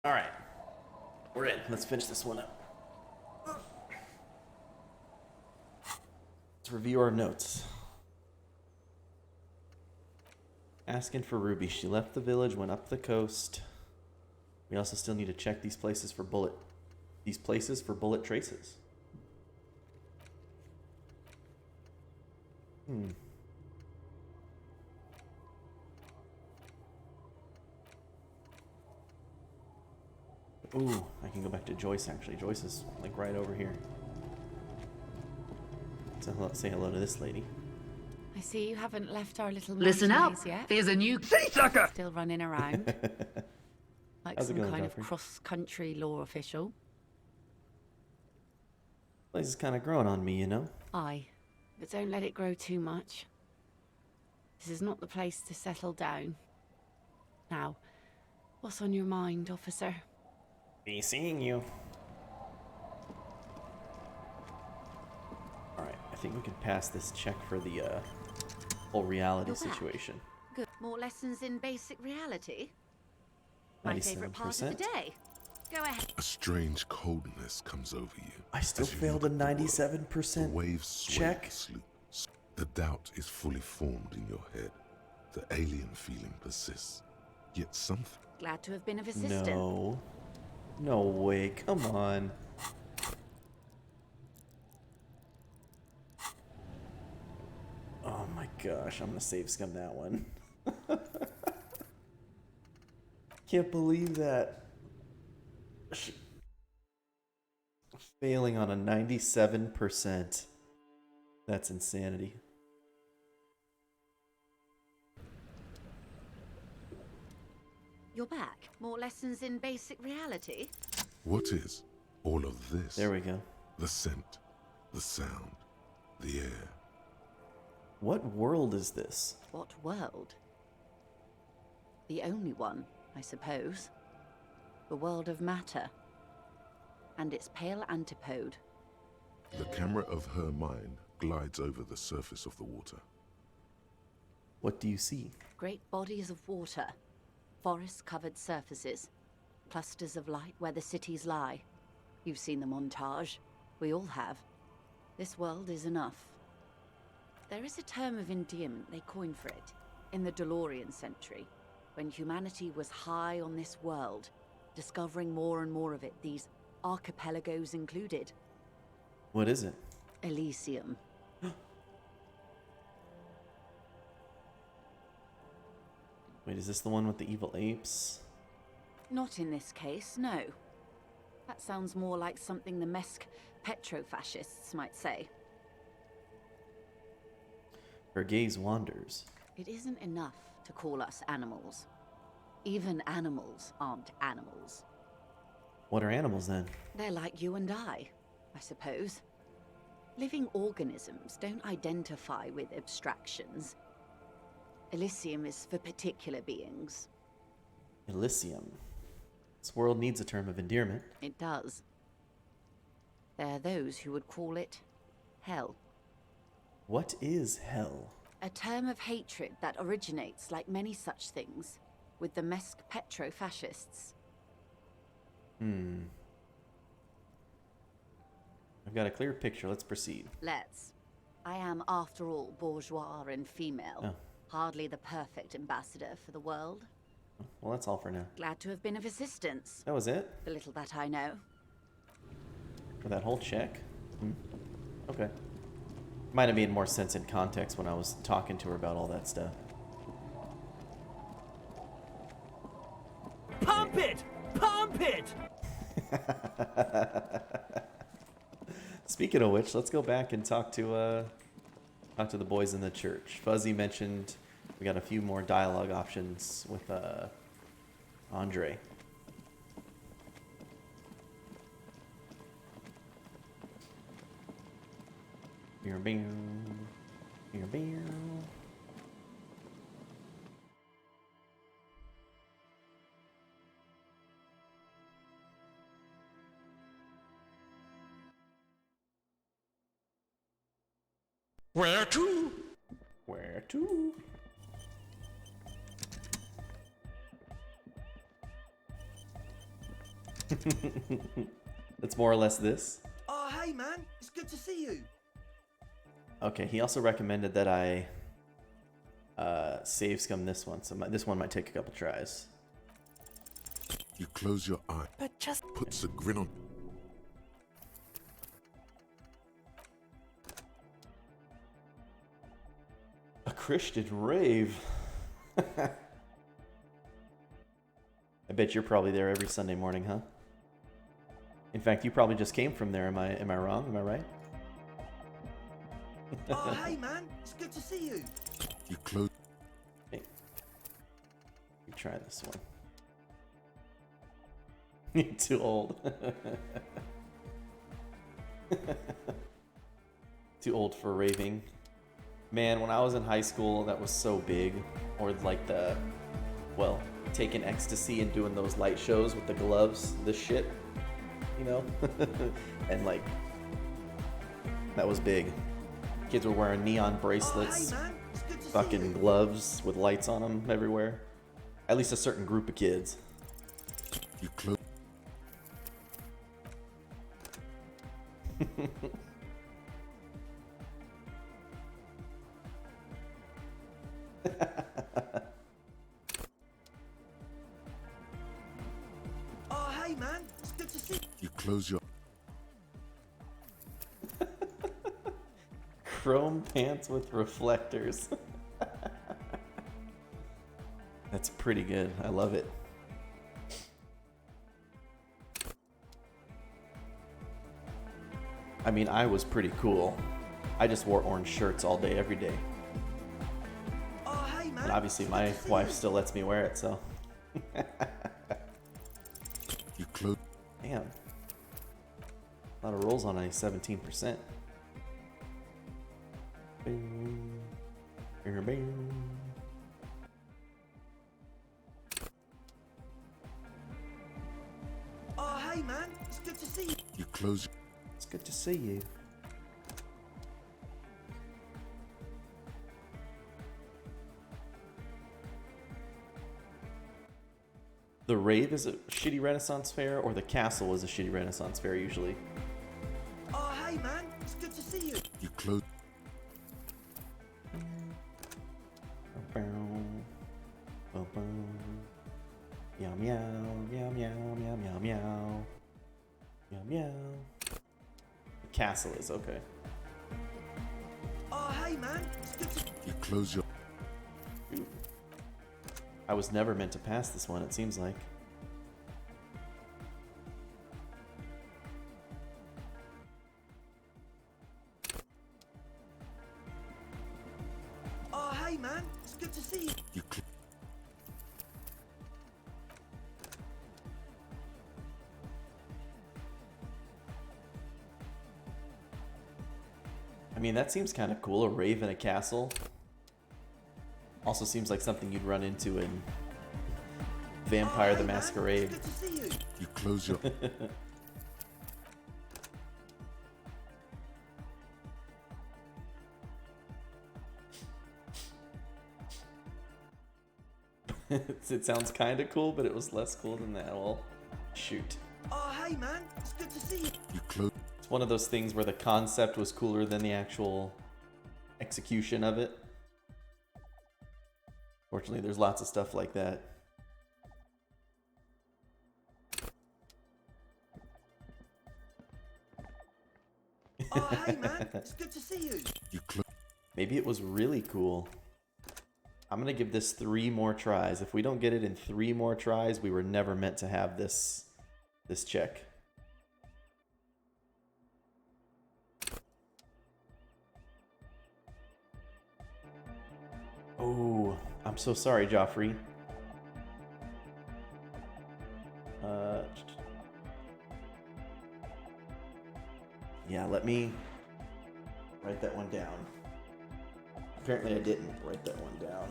All right, we're in. Let's finish this one up. Let's review our notes. Asking for Ruby. She left the village, went up the coast. We also still need to check these places for bullet traces. Ooh, I can go back to Joyce actually. Joyce is like right over here. So say hello to this lady. I see you haven't left our little Listen up. maze yet. There's a new seasucker. Still running around like How's it some going, kind Joffrey? of cross-country law official. Place is kind of growing on me, you know? Aye, but don't let it grow too much. This is not the place to settle down. Now, what's on your mind, officer? Be seeing you. Alright, I think we can pass this check for the whole reality You're back. situation. Good. More lessons in basic reality? My favorite part of the 97%. day. Go ahead. A strange coldness comes over you. I still as you failed a look at the world. 97% The waves sway check. to sleep. The doubt is fully formed in your head. The alien feeling persists. Yet something Glad to have been of assistance. No. No way, come on. Oh my gosh, I'm gonna save scum that one. Can't believe that. Failing on a 97%. That's insanity. You're back. More lessons in basic reality? What is all of this? There we go. The scent, the sound, the air. What world is this? What world? The only one, I suppose. The world of matter. And its pale antipode. The camera of her mind glides over the surface of the water. What do you see? Great bodies of water. Forest-covered surfaces. Clusters of light where the cities lie. You've seen the montage. We all have. This world is enough. There is a term of endearment they coined for it. In the DeLorean century. When humanity was high on this world. Discovering more and more of it. These archipelagos included. What is it? Elysium. Wait, is this the one with the evil apes? Not in this case, no. That sounds more like something the Mesk petrofascists might say. Her gaze wanders. It isn't enough to call us animals. Even animals aren't animals. What are animals then? They're like you and I suppose. Living organisms don't identify with abstractions. Elysium is for particular beings. Elysium. This world needs a term of endearment. It does. There are those who would call it hell. What is hell? A term of hatred that originates, like many such things, with the Mesk petrofascists. I've got a clear picture. Let's proceed. Let's. I am, after all, bourgeois and female. Oh. Hardly the perfect ambassador for the world. Well, that's all for now. Glad to have been of assistance. That was it? The little that I know. For that whole check? Okay. Might have made more sense in context when I was talking to her about all that stuff. Pump it! Pump it! Speaking of which, let's go back and talk to the boys in the church. Fuzzy mentioned we got a few more dialogue options with Andre. Beer, beer, beer, beer. Where to? Where to? It's more or less this. Oh, hey, man. It's good to see you. Okay, he also recommended that I save scum this one, so this one might take a couple tries. You close your eye. But just... Puts a grin on. A Christian rave. I bet you're probably there every Sunday morning, huh? In fact, you probably just came from there. Am I wrong? Am I right? Oh, hey, man. It's good to see you. You close. Hey. You try this one. You're too old. Too old for raving. Man, when I was in high school, that was so big. Or like well, taking ecstasy and doing those light shows with the gloves, this shit, you know? And like, that was big. Kids were wearing neon bracelets, Oh, hey, man. It's good to see fucking you. gloves with lights on them everywhere. At least a certain group of kids. You close. Oh, hey, man. It's good to see you. You close your. Chrome pants with reflectors. That's pretty good. I love it. I mean, I was pretty cool. I just wore orange shirts all day, every day. Oh, hey, man. And obviously It's my good to see wife you. still lets me wear it, so. You close. Damn. A lot of rolls on a 17%. Bing. Bing, bing. Oh, hey, man. It's good to see you. You close. It's good to see you. The rave is a shitty Renaissance fair, or the castle is a shitty Renaissance fair usually. Oh, hey, man. It's good to see you. You close. Meow meow meow meow meow meow meow meow meow. The castle is okay. Oh, hey, man. It's good to... You close your. Ooh. I was never meant to pass this one, it seems like. Oh, hey, man. It's good to see you. You cl- I mean, that seems kind of cool, a rave in a castle. Also seems like something you'd run into in Vampire Oh, the hey, man. Masquerade. It's good to see you. You close your. It sounds kind of cool, but it was less cool than that. Well, shoot. Oh, hey, man. It's good to see you. You close. It's one of those things where the concept was cooler than the actual execution of it. Fortunately, there's lots of stuff like that. Oh, hey, man. It's good to see you. You close. Maybe it was really cool. I'm gonna give this 3 more tries. If we don't get it in 3 more tries, we were never meant to have this check. Oh, I'm so sorry, Joffrey. Yeah, let me write that one down. Apparently I didn't write that one down.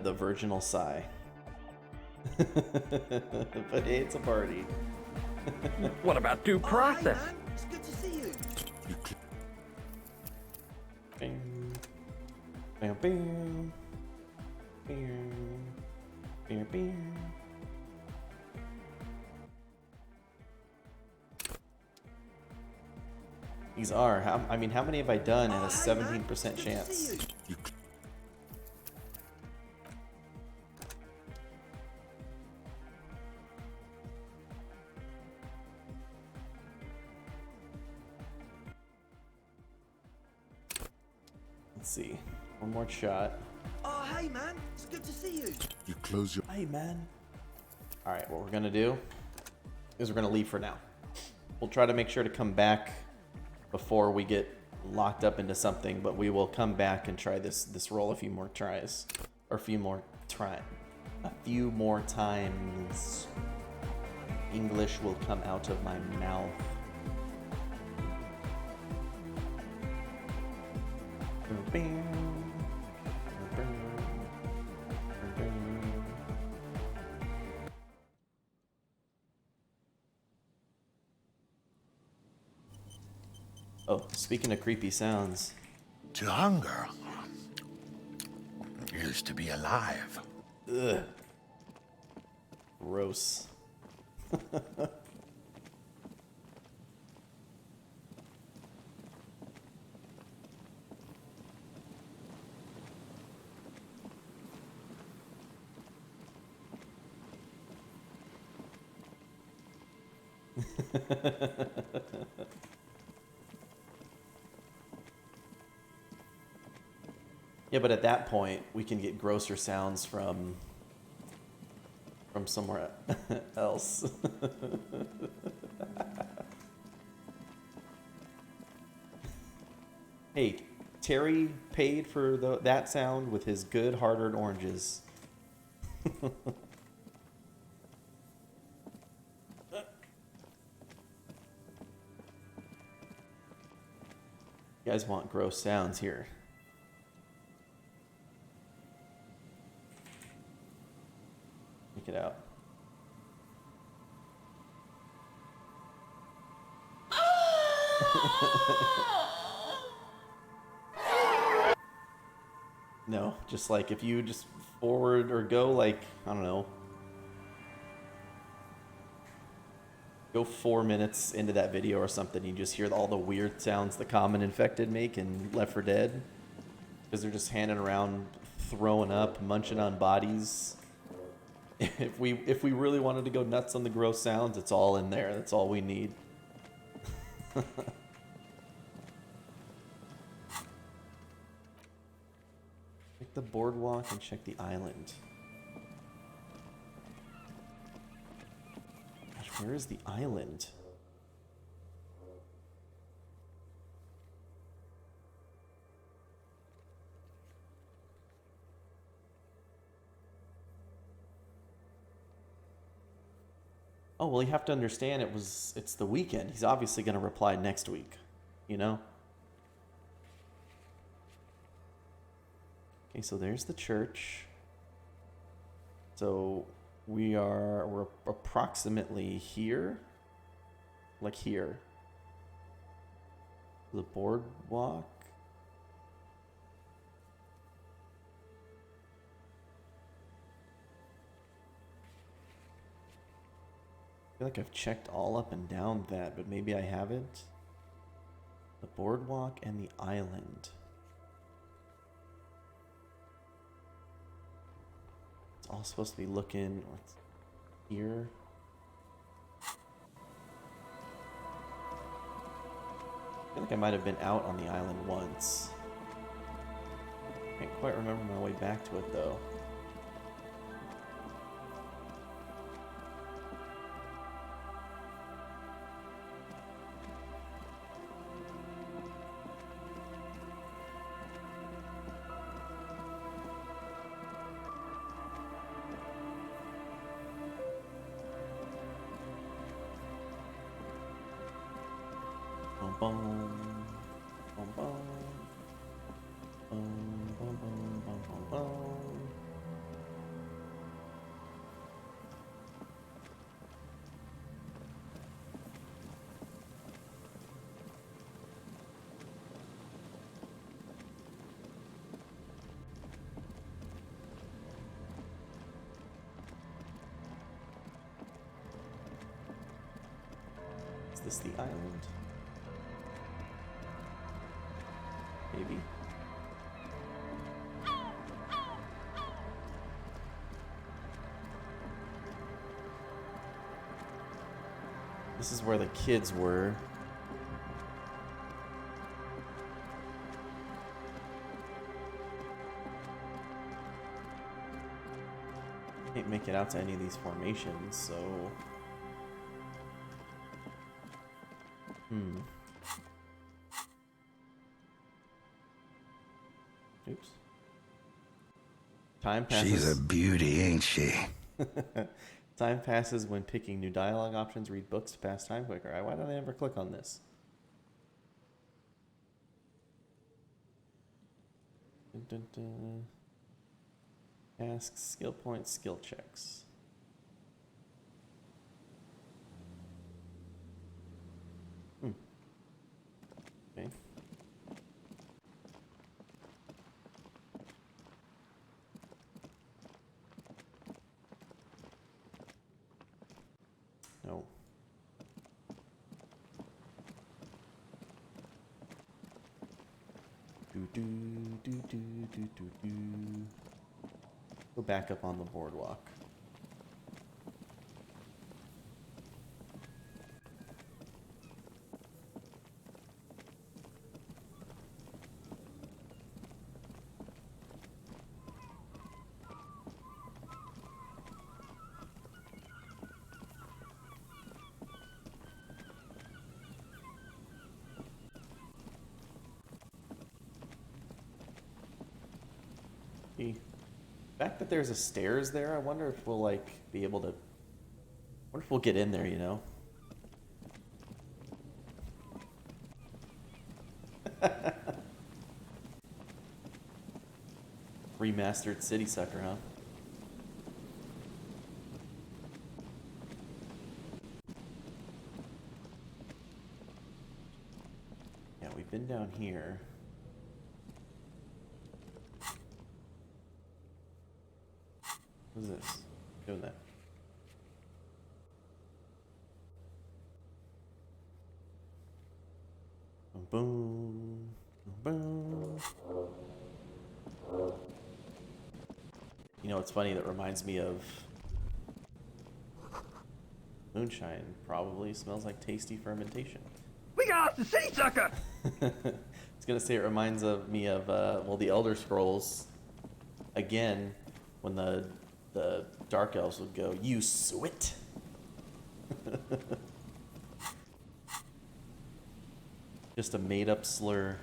The virginal sigh. But hey, it's a party. What about due Oh, hey, process? man. It's good to see you. Bing. Bam, bing. Bing. Bing, bing. These are. I mean, how many have I done at a Oh, hey, man. 17% It's good to chance? see you. Let's see. One more shot. Oh, hey, man. It's good to see you. You close your Hey, man. All right, what we're gonna do is we're gonna leave for now. We'll try to make sure to come back before we get locked up into something, but we will come back and try this roll a few more tries, or a few more times. English will come out of my mouth. Oh, speaking of creepy sounds. To hunger is to be alive. Ugh. Gross. Yeah, but at that point, we can get grosser sounds from somewhere else. Hey, Terry paid for that sound with his good hard-earned oranges. You guys want gross sounds here. Check it out. No, just like if you just forward or go like, I don't know, go 4 minutes into that video or something, you just hear all the weird sounds the common infected make in Left 4 Dead. Because they're just handing around, throwing up, munching on bodies. If we really wanted to go nuts on the gross sounds, it's all in there. That's all we need. Check the boardwalk and check the island. Gosh, where is the island? Oh, well, you have to understand it's the weekend. He's obviously going to reply next week, you know? Okay, so there's the church. So we're approximately here. Like here. The boardwalk. I feel like I've checked all up and down that, but maybe I haven't. The boardwalk and the island. It's all supposed to be looking what's here. I feel like I might have been out on the island once. Can't quite remember my way back to it though. Bum, bum, bum, bum. Bum, bum, bum, bum, bum, bum. Is this the island? Maybe. This is where the kids were. Can't make it out to any of these formations, so... Oops. Time passes. She's a beauty, ain't she? Time passes when picking new dialogue options. Read books to pass time quicker. Why don't I ever click on this? Dun, dun, dun. Tasks, skill points, skill checks. Okay. No. Do do do do do do do. Go back up on the boardwalk. The fact that there's a stairs there, I wonder if we'll like be able to. I wonder if we'll get in there, you know? Remastered City Sucker, huh? Yeah, we've been down here. What is this? Doing that. Boom. Boom. You know, it's funny, that reminds me of moonshine. Probably smells like tasty fermentation. We got the sea sucker! I was gonna say it reminds me of well, the Elder Scrolls. Again, when the Dark Elves would go, "You swit." Just a made-up slur.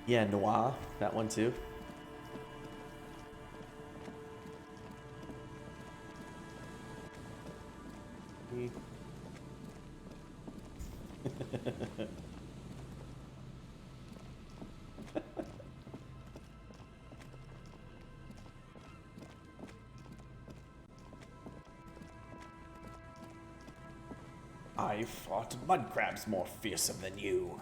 Yeah, Noir, that one too. I fought mud crabs more fearsome than you.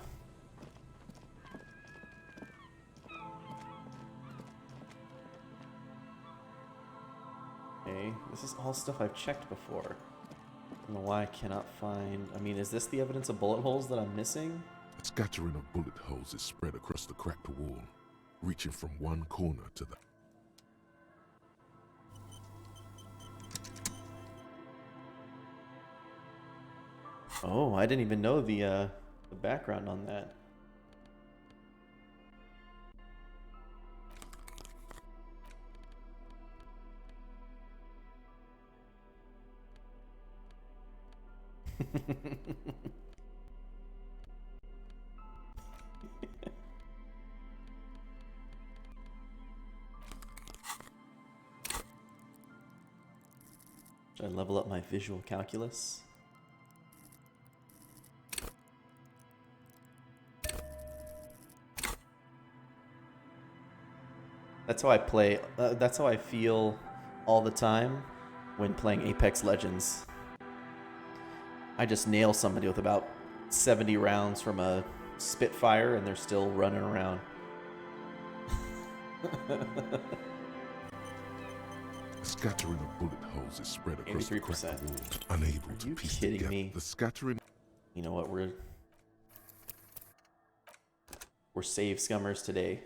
Okay, this is all stuff I've checked before. I don't know why I cannot find... I mean, is this the evidence of bullet holes that I'm missing? A scattering of bullet holes is spread across the cracked wall, reaching from one corner to the... Oh, I didn't even know the background on that. Should I level up my visual calculus? That's how I play. That's how I feel all the time when playing Apex Legends. I just nail somebody with about 70 rounds from a Spitfire and they're still running around. A scattering of bullet holes is spread across the cracked 83%. wall, unable Are to you piece kidding together. me? The scattering. You know what? We're save scummers today.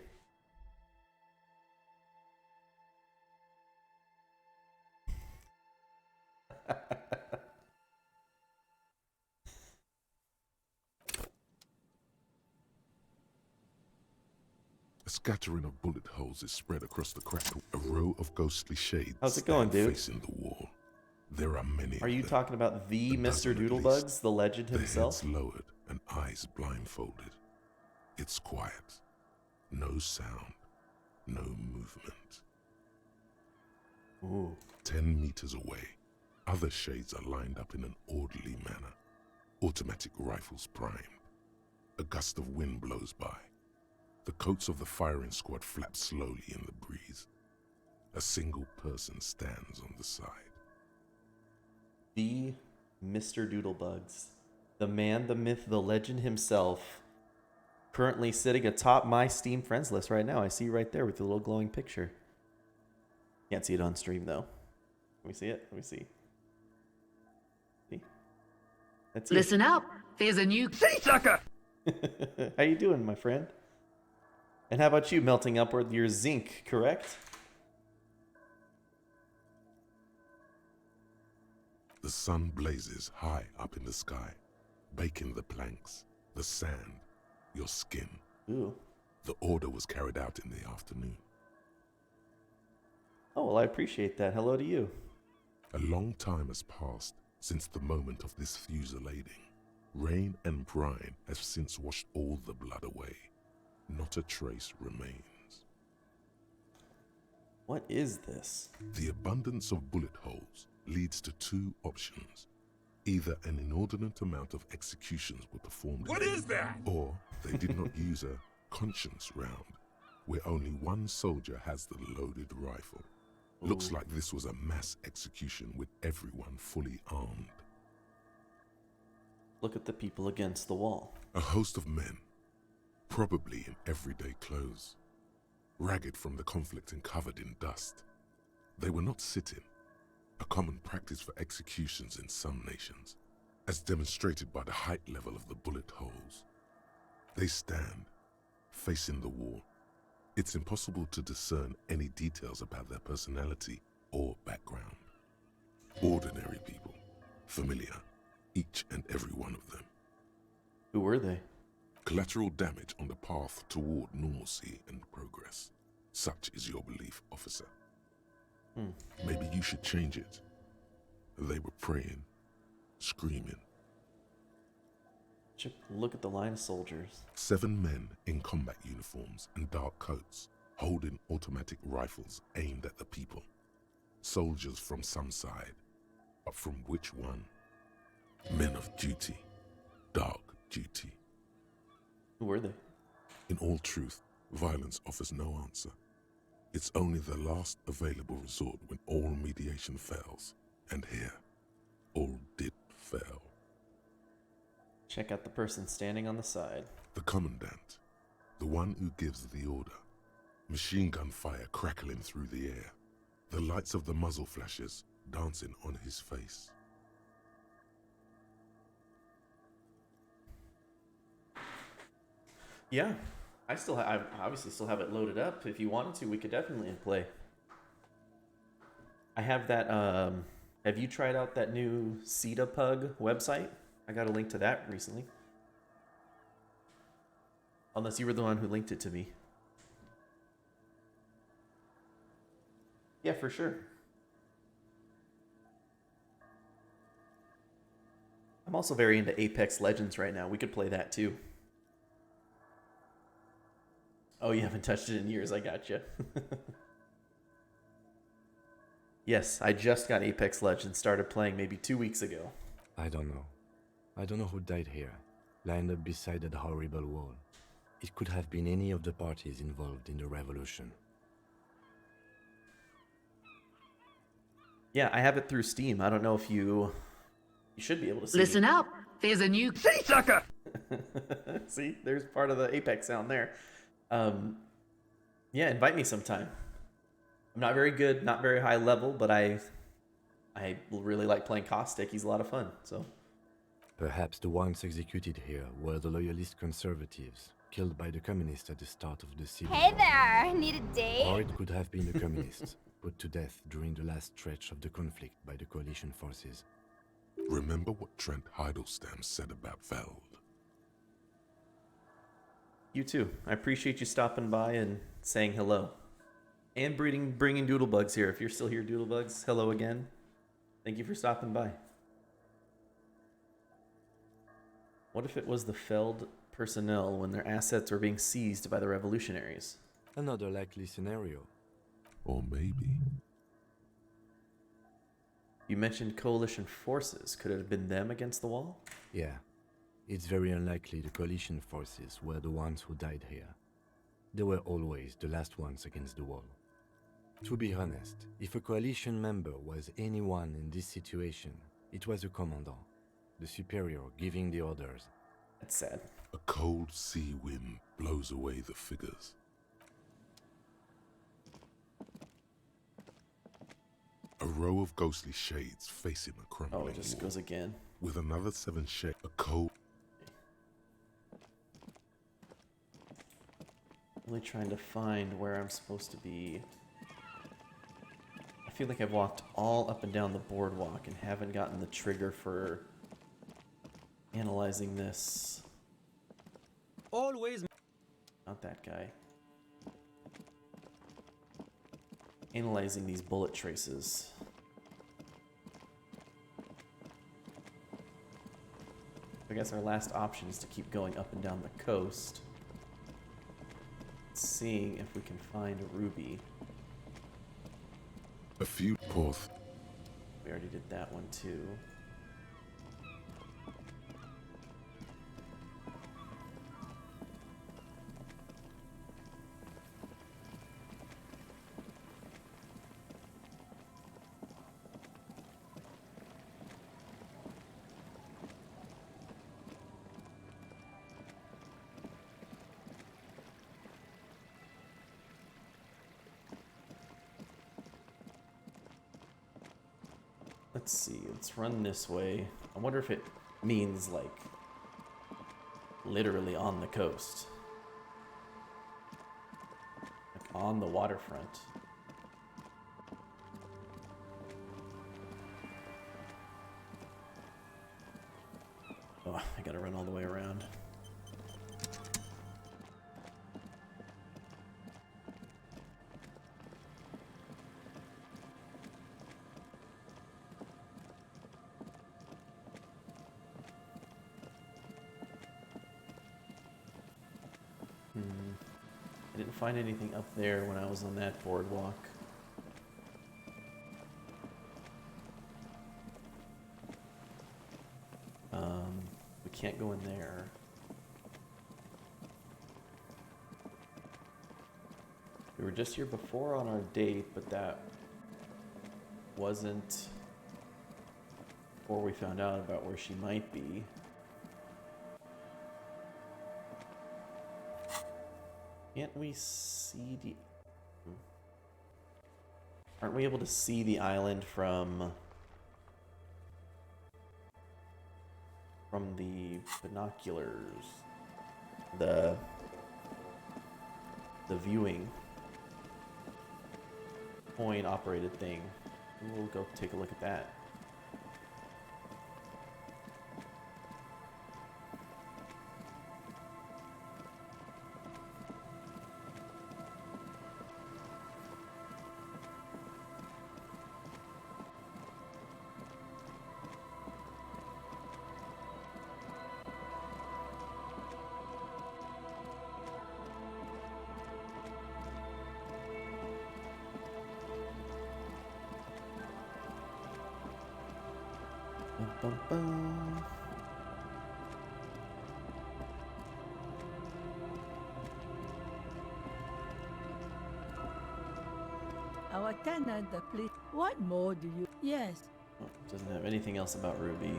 A scattering of bullet holes is spread across the cracked wall. A row of ghostly shades How's it going, stand dude? facing the wall. There are many. Are you of them. talking about the A Mr. dozen at Doodlebugs, least. the legend Their himself? heads lowered and eyes blindfolded. It's quiet. No sound. No movement. Ooh. 10 meters away, other shades are lined up in an orderly manner. Automatic rifles primed. A gust of wind blows by. The coats of the firing squad flap slowly in the breeze. A single person stands on the side. The Mr. Doodlebugs. The man, the myth, the legend himself. Currently sitting atop my Steam friends list right now. I see right there with the little glowing picture. Can't see it on stream though. Can we see it? Let me see. See? That's you. Listen up. There's a new Sea sucker! How you doing, my friend? And how about you melting upward your zinc, correct? The sun blazes high up in the sky, baking the planks, the sand, your skin. Ooh. The order was carried out in the afternoon. Oh, well, I appreciate that. Hello to you. A long time has passed since the moment of this fusillading. Rain and brine have since washed all the blood away. Not a trace remains. What is this? The abundance of bullet holes leads to two options. Either an inordinate amount of executions were performed, What is that? or they did not use a conscience round, where only one soldier has the loaded rifle. Looks Ooh. like this was a mass execution with everyone fully armed. Look at the people against the wall. A host of men, probably in everyday clothes, ragged from the conflict and covered in dust. They were not sitting, a common practice for executions in some nations, as demonstrated by the height level of the bullet holes. They stand, facing the wall. It's impossible to discern any details about their personality or background. Ordinary people, familiar, each and every one of them. Who were they? Collateral damage on the path toward normalcy and progress. Such is your belief, officer. Maybe you should change it. They were praying, screaming. Look at the line of soldiers. 7 men in combat uniforms and dark coats, holding automatic rifles aimed at the people. Soldiers from some side, but from which one? Men of duty, dark duty. Who were they? In all truth, violence offers no answer. It's only the last available resort when all mediation fails. And here, all did fail. Check out the person standing on the side. The commandant, the one who gives the order. Machine gun fire crackling through the air. The lights of the muzzle flashes dancing on his face. Yeah, I obviously still have it loaded up. If you wanted to, we could definitely play. I have that. Have you tried out that new CETA Pug website? I got a link to that recently. Unless you were the one who linked it to me. Yeah, for sure. I'm also very into Apex Legends right now. We could play that too. Oh, you haven't touched it in years. I gotcha. Yes, I just got Apex Legends. Started playing maybe 2 weeks ago. I don't know. I don't know who died here, lined up beside that horrible wall. It could have been any of the parties involved in the revolution. Yeah, I have it through Steam. I don't know if you should be able to see. Listen up. There's a new Sea sucker! See, there's part of the Apex sound there. Yeah, invite me sometime. I'm not very good, not very high level, but I really like playing Caustic. He's a lot of fun. So Perhaps the ones executed here were the loyalist conservatives, killed by the communists at the start of the civil Hey war. there, need a date? Or it could have been the communists, put to death during the last stretch of the conflict by the coalition forces. Remember what Trent Heidelstein said about Veld? you too. I appreciate you stopping by and saying hello, and bringing Doodlebugs here. If you're still here, Doodlebugs, hello again. Thank you for stopping by. What if it was the Feld personnel when their assets were being seized by the revolutionaries? Another likely scenario. Or maybe... You mentioned coalition forces. Could it have been them against the wall? Yeah. It's very unlikely the coalition forces were the ones who died here. They were always the last ones against the wall. To be honest, if a coalition member was anyone in this situation, it was the commandant, the superior giving the orders. That's sad. A cold sea wind blows away the figures. A row of ghostly shades facing a crumbling Oh, it just wall. goes again. With another 7 shades, a cold... Really trying to find where I'm supposed to be. I feel like I've walked all up and down the boardwalk and haven't gotten the trigger for analyzing this. Always. Not that guy. Analyzing these bullet traces. I guess our last option is to keep going up and down the coast. Seeing if we can find a ruby. A few porth. We already did that one too. Let's see, let's run this way. I wonder if it means, like, literally on the coast. Like, on the waterfront. Oh, I gotta run all the way around. I didn't find anything up there when I was on that boardwalk. We can't go in there. We were just here before on our date, but that wasn't before we found out about where she might be. Can't we see the... Aren't we able to see the island from the binoculars? The viewing coin operated thing. We'll go take a look at that. Bum, bum. Our tenant, the police. What more do you? Yes. Oh, doesn't have anything else about Ruby.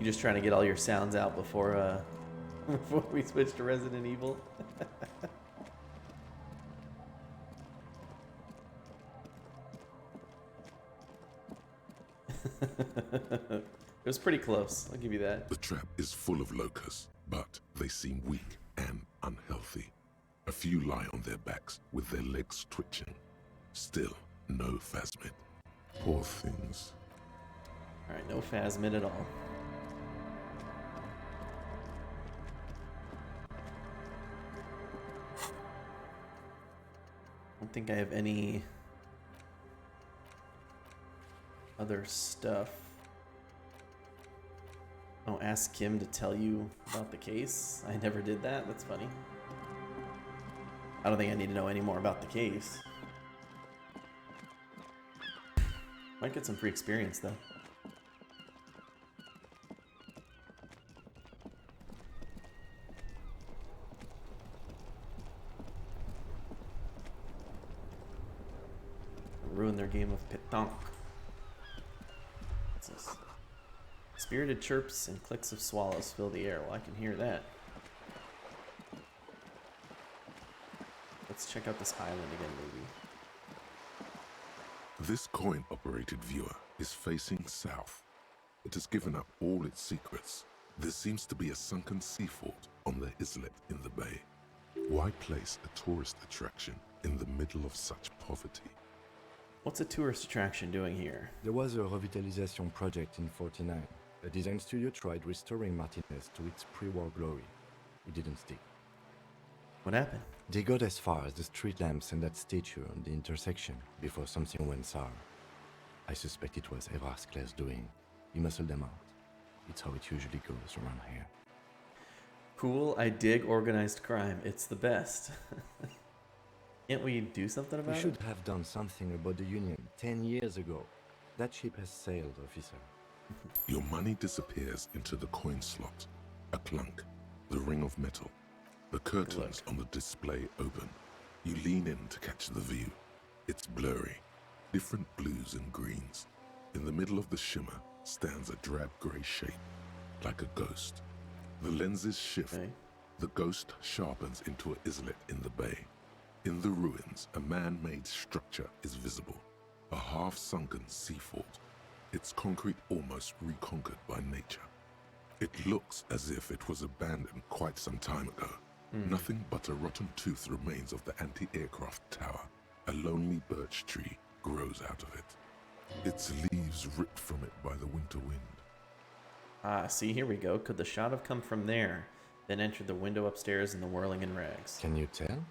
You just trying to get all your sounds out before before we switch to Resident Evil? It was pretty close, I'll give you that. The trap is full of locusts, but they seem weak and unhealthy. A few lie on their backs with their legs twitching. Still, no phasmid. Poor things. Alright, no phasmid at all. I don't think I have any other stuff. Oh, ask Kim to tell you about the case. I never did that. That's funny. I don't think I need to know any more about the case. Might get some free experience though. Ruin their game of pétanque. What's this? Spirited chirps and clicks of swallows fill the air. Well, I can hear that. Let's check out this island again, maybe. This coin-operated viewer is facing south. It has given up all its secrets. There seems to be a sunken sea fort on the islet in the bay. Why place a tourist attraction in the middle of such poverty? What's a tourist attraction doing here? There was a revitalization project in 49. A design studio tried restoring Martinez to its pre-war glory. It didn't stick. What happened? They got as far as the street lamps and that statue on the intersection before something went sour. I suspect it was Evrard Claire's doing. He muscled them out. It's how it usually goes around here. Cool, I dig organized crime. It's the best. Can't we do something about We it? should have done something about the Union 10 years ago. That ship has sailed, officer. Your money disappears into the coin slot. A clunk, the ring of metal. The curtains on the display open. You lean in to catch the view. It's blurry, different blues and greens. In the middle of the shimmer stands a drab grey shape, like a ghost. The lenses shift. Okay. The ghost sharpens into an islet in the bay. In the ruins, a man-made structure is visible. A half-sunken sea fort. Its concrete almost reconquered by nature. It looks as if it was abandoned quite some time ago. Nothing but a rotten tooth remains of the anti-aircraft tower. A lonely birch tree grows out of it. Its leaves ripped from it by the winter wind. Ah, see, here we go. Could the shot have come from there, then entered the window upstairs in the whirling in rags? Can you tell?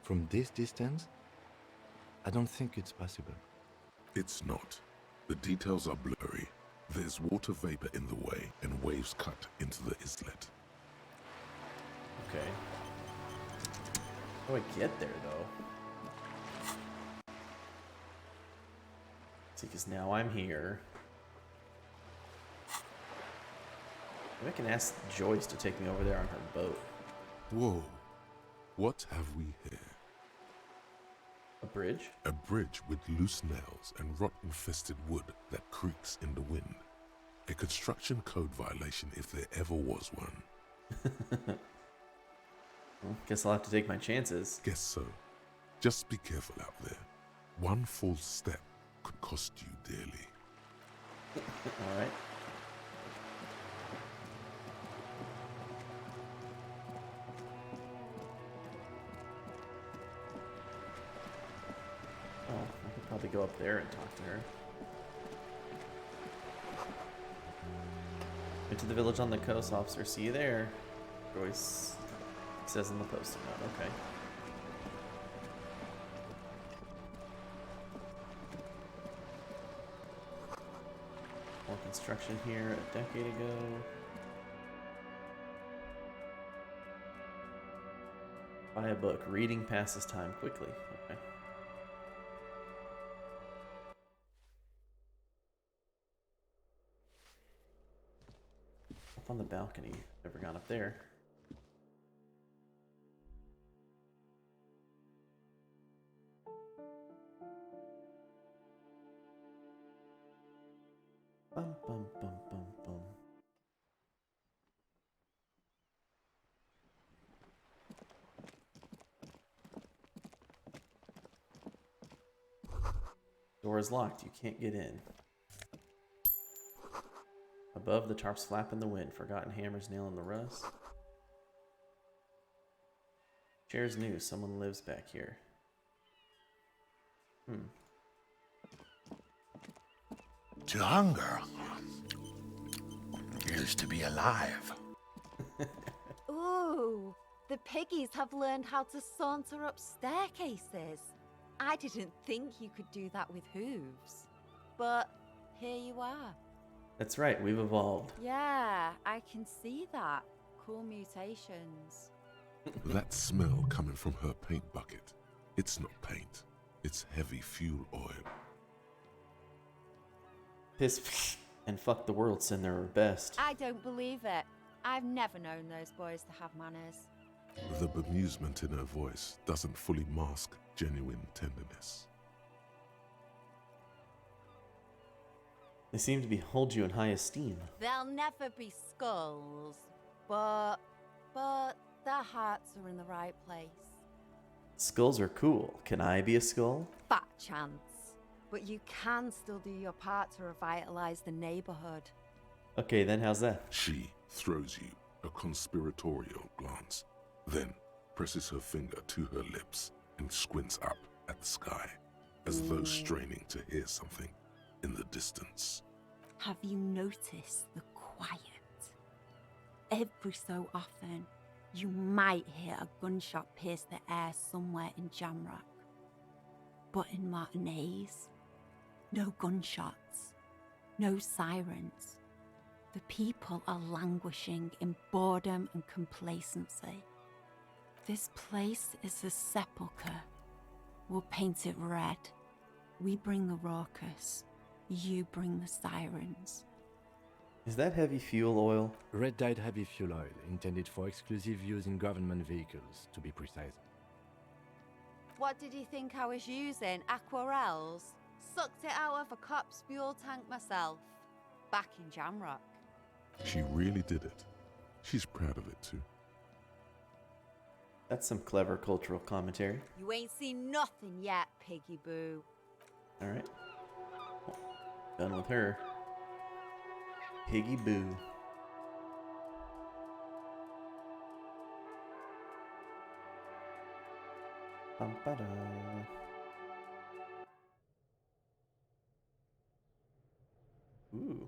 From this distance? I don't think it's possible. It's not. The details are blurry. There's water vapor in the way and waves cut into the islet. Okay. How do I get there, though? See, because now I'm here. Maybe I can ask Joyce to take me over there on her boat. Whoa. What have we here? A bridge? A bridge with loose nails and rot-infested wood that creaks in the wind. A construction code violation if there ever was one. Well, guess I'll have to take my chances. Guess so. Just be careful out there. One false step could cost you dearly. Alright. Oh, I could probably go up there and talk to her. Went to the village on the coast, officer. See you there. Joyce says in the post-it note. Okay. More construction here a decade ago. Buy a book. Reading passes time quickly. Okay. Up on the balcony. Never gone up there. Bum, bum, bum, bum, bum. Door is locked. You can't get in. Above, the tarps flap in the wind. Forgotten hammers nailing the rust. Chair's new. Someone lives back here. To hunger is to be alive. Ooh, the piggies have learned how to saunter up staircases. I didn't think you could do that with hooves. But here you are. That's right. We've evolved. Yeah, I can see that. Cool mutations. That smell coming from her paint bucket. It's not paint. It's heavy fuel oil. Piss and fuck the world send their best. I don't believe it. I've never known those boys to have manners. The bemusement in her voice doesn't fully mask genuine tenderness. They seem to hold you in high esteem. They'll never be skulls, but their hearts are in the right place. Skulls are cool. Can I be a skull? Fat chance. But you can still do your part to revitalize the neighborhood. Okay, then how's that? She throws you a conspiratorial glance, then presses her finger to her lips and squints up at the sky, as though straining to hear something in the distance. Have you noticed the quiet? Every so often, you might hear a gunshot pierce the air somewhere in Jamrock. But in Martinez, no gunshots, no sirens. The people are languishing in boredom and complacency. This place is a sepulchre. We'll paint it red. We bring the raucous. You bring the sirens. Is that heavy fuel oil? Red dyed heavy fuel oil, intended for exclusive use in government vehicles, to be precise. What did you think I was using? Aquarels? Sucked it out of a cop's fuel tank myself. Back in Jamrock. She really did it. She's proud of it too. That's some clever cultural commentary. You ain't seen nothing yet, Piggy Boo. Alright. Done with her. Piggy Boo. Bum-ba-da. Ooh.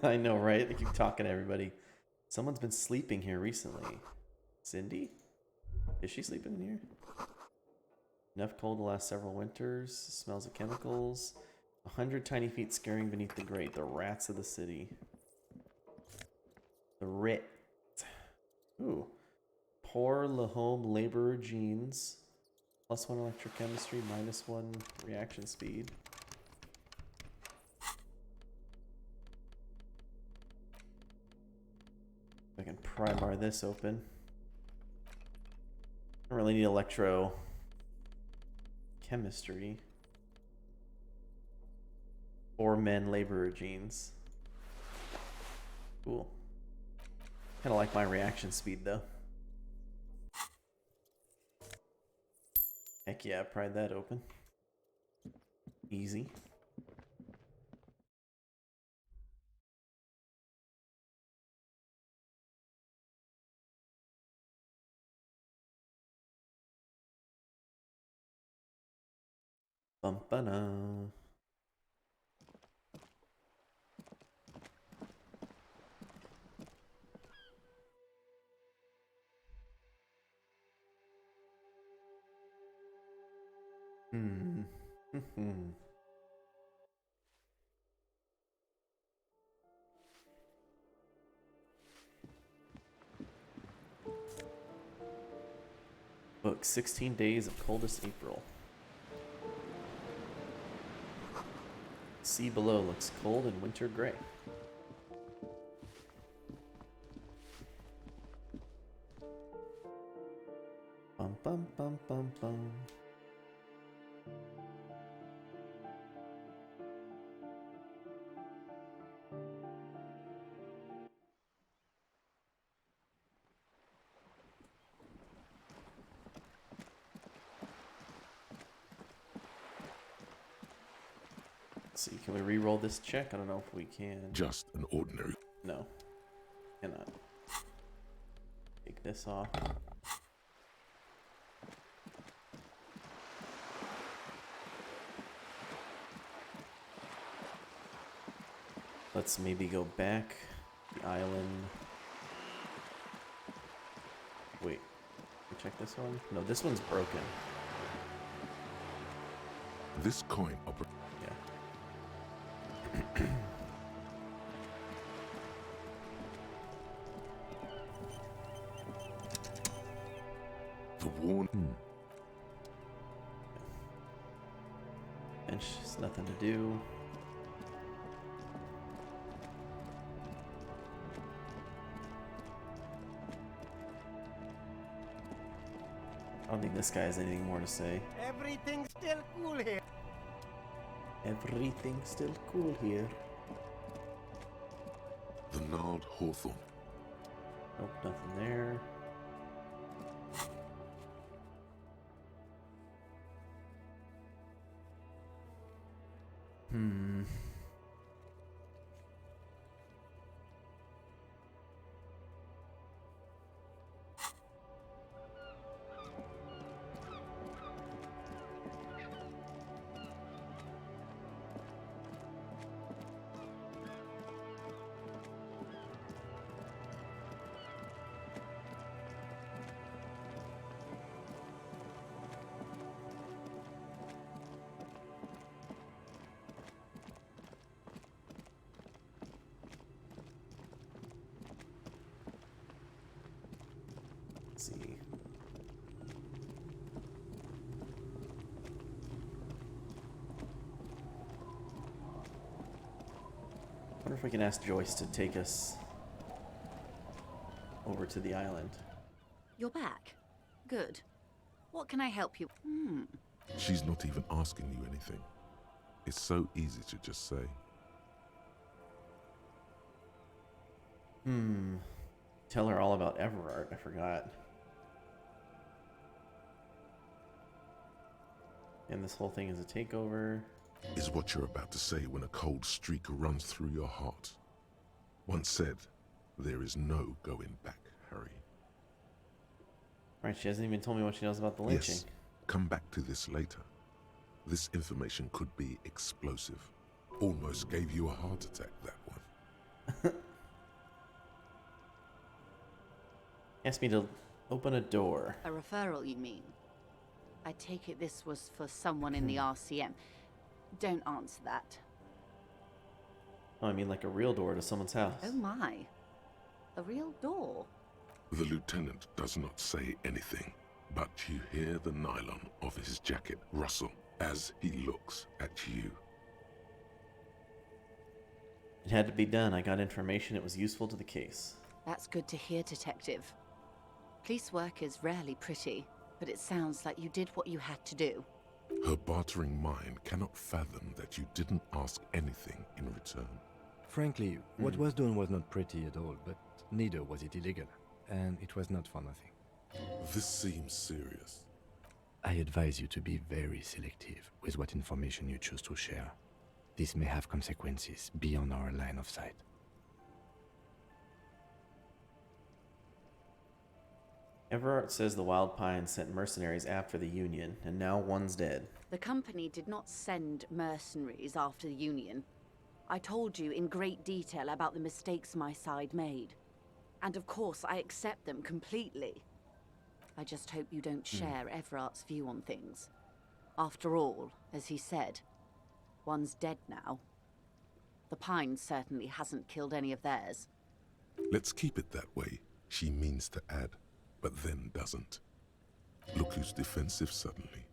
I know, right? I keep talking to everybody. Someone's been sleeping here recently. Cindy? Is she sleeping in here? Enough cold to last several winters. Smells of chemicals. 100 tiny feet scurrying beneath the grate. The rats of the city. The rit. Ooh. Pour Le Home laborer genes. +1 electrochemistry, -1 reaction speed. I can pry bar this open. I don't really need electro chemistry. 4 men laborer genes. Cool. Kind of like my reaction speed though. Heck yeah, I pried that open. Easy. Bum-ba-da. Book 16 days of coldest April. Sea below looks cold and winter gray. Bum bum bum bum bum. Let's see, can we re-roll this check? I don't know if we can. Just an ordinary. No. Cannot. Take this off. Let's maybe go back. The island. Wait. Can we check this one? No, this one's broken. This coin operates. Yeah. The warn. Bench, there's nothing to do. I don't think this guy has anything more to say. Everything's still cool here. Everything's still cool here. The gnarled hawthorn. Nope, nothing there. Hmm. Let's see. I wonder if we can ask Joyce to take us over to the island. You're back. Good. What can I help you? She's not even asking you anything. It's so easy to just say. Tell her all about Everard. I forgot. And this whole thing is a takeover. Is what you're about to say when a cold streak runs through your heart. Once said, there is no going back, Harry. Right, she hasn't even told me what she knows about the lynching. Yes, come back to this later. This information could be explosive. Almost gave you a heart attack, that one. Asked me to open a door. A referral, you mean? I take it this was for someone in the RCM. Don't answer that. Oh, I mean like a real door to someone's house. Oh my. A real door? The lieutenant does not say anything, but you hear the nylon of his jacket rustle as he looks at you. It had to be done. I got information. It was useful to the case. That's good to hear, Detective. Police work is rarely pretty, but it sounds like you did what you had to do. Her bartering mind cannot fathom that you didn't ask anything in return. Frankly, what was done was not pretty at all, but neither was it illegal, and it was not for nothing. This seems serious. I advise you to be very selective with what information you choose to share. This may have consequences beyond our line of sight. Everard says the Wild Pines sent mercenaries after the Union, and now one's dead. The company did not send mercenaries after the Union. I told you in great detail about the mistakes my side made. And of course, I accept them completely. I just hope you don't share Everard's view on things. After all, as he said, one's dead now. The Pines certainly hasn't killed any of theirs. Let's keep it that way, she means to add, but then doesn't. Look who's defensive suddenly.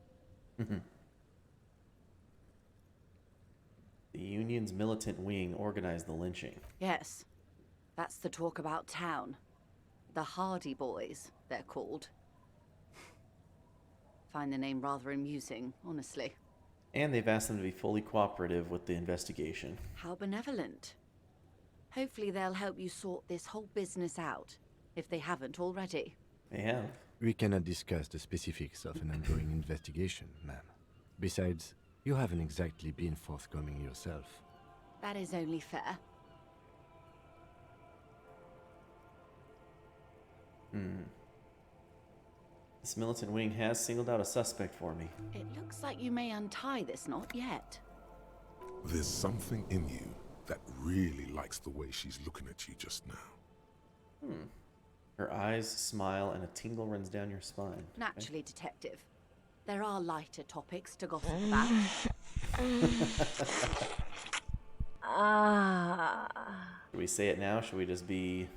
The Union's militant wing organized the lynching. Yes, that's the talk about town. The Hardy Boys, they're called. Find the name rather amusing, honestly. And they've asked them to be fully cooperative with the investigation. How benevolent. Hopefully they'll help you sort this whole business out, if they haven't already. They have. We cannot discuss the specifics of an ongoing investigation, ma'am. Besides, You haven't exactly been forthcoming yourself. That is only fair. This militant wing has singled out a suspect for me. It looks like you may untie this knot yet. There's something in you that really likes the way she's looking at you just now. Her eyes smile and a tingle runs down your spine. Naturally, Detective. There are lighter topics to gossip about. Should we say it now? Should we just be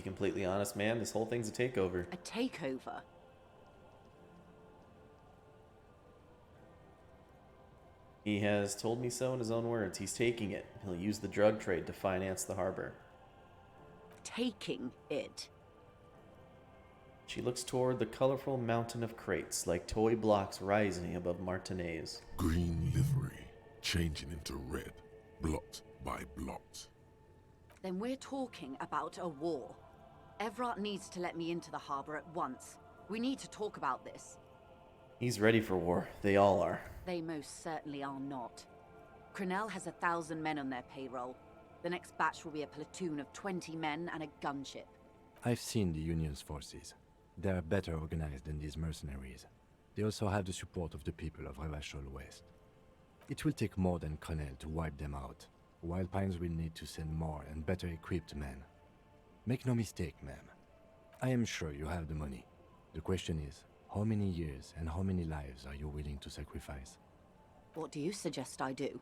completely honest, man? This whole thing's a takeover. A takeover? He has told me so in his own words. He's taking it. He'll use the drug trade to finance the harbor. Taking it? She looks toward the colorful mountain of crates like toy blocks rising above Martinez. Green livery, changing into red, blot by blot. Then we're talking about a war. Everett needs to let me into the harbor at once. We need to talk about this. He's ready for war. They all are. They most certainly are not. Crenell has 1,000 men on their payroll. The next batch will be a platoon of 20 men and a gunship. I've seen the Union's forces. They are better organized than these mercenaries. They also have the support of the people of Revachol West. It will take more than Crenell to wipe them out. Wild Pines will need to send more and better equipped men. Make no mistake, ma'am. I am sure you have the money. The question is, how many years and how many lives are you willing to sacrifice? What do you suggest I do?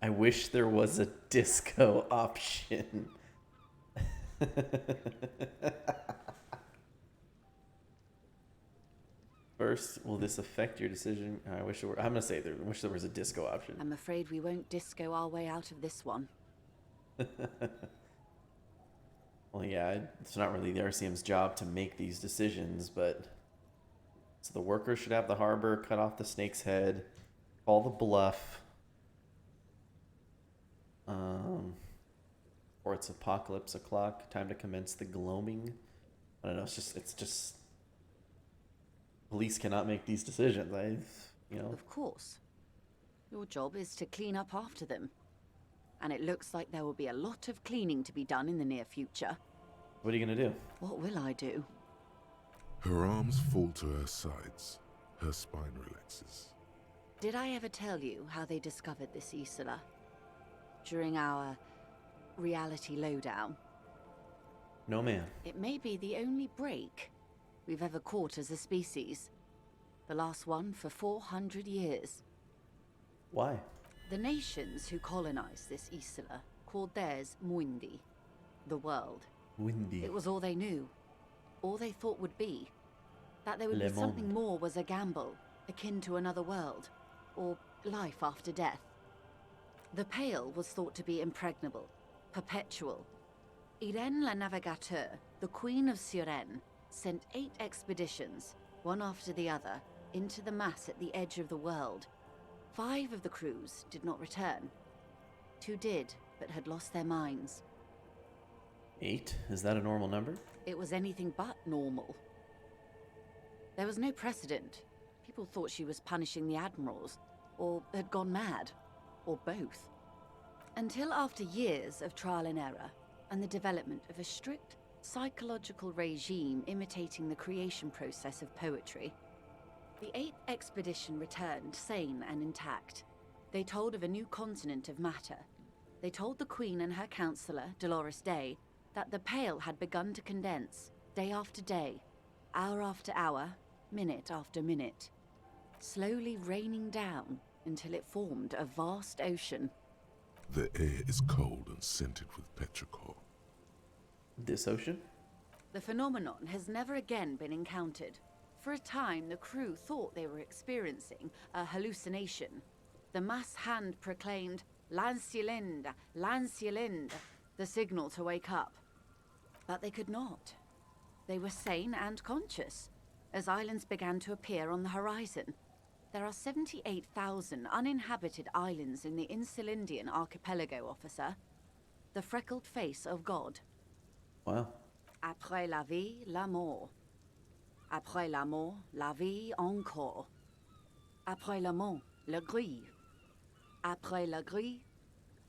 I wish there was a disco option. First, will this affect your decision? I wish there were. I'm gonna say there. I wish there was a disco option. I'm afraid we won't disco our way out of this one. Well, yeah, it's not really the RCM's job to make these decisions, but so the workers should have the harbor, cut off the snake's head, call the bluff. Or it's apocalypse o'clock. Time to commence the gloaming. I don't know. It's just. Police cannot make these decisions. Of course. Your job is to clean up after them. And it looks like there will be a lot of cleaning to be done in the near future. What are you gonna do? What will I do? Her arms fall to her sides. Her spine relaxes. Did I ever tell you how they discovered this Isola? During our reality lowdown? No, ma'am. It may be the only break we've ever caught as a species. The last one for 400 years. Why? The nations who colonized this Isola called theirs Muindi, the world. Windy. It was all they knew, all they thought would be. That there would Le be something monde. more was a gamble, akin to another world, or life after death. The Pale was thought to be impregnable, perpetual. Irene la Navigateur, the Queen of Suren, sent 8 expeditions, one after the other, into the mass at the edge of the world. 5 of the crews did not return. 2 did, but had lost their minds. 8? Is that a normal number? It was anything but normal. There was no precedent. People thought she was punishing the admirals, or had gone mad, or both. Until after years of trial and error, and the development of a strict psychological regime imitating the creation process of poetry, the 8th expedition returned sane and intact. They told of a new continent of matter. They told the Queen and her counselor, Dolores Day, that the Pale had begun to condense, day after day, hour after hour, minute after minute, slowly raining down until it formed a vast ocean. The air is cold and scented with petrichor. This ocean? The phenomenon has never again been encountered. For a time, the crew thought they were experiencing a hallucination. The mass hand proclaimed, "Lancielinde, Lancielinde," the signal to wake up. But they could not. They were sane and conscious, as islands began to appear on the horizon. There are 78,000 uninhabited islands in the Insulindian archipelago, officer. The freckled face of God. Wow. Après la vie, la mort. Après la mort, la vie encore. Après la mort, le gris. Après la gris,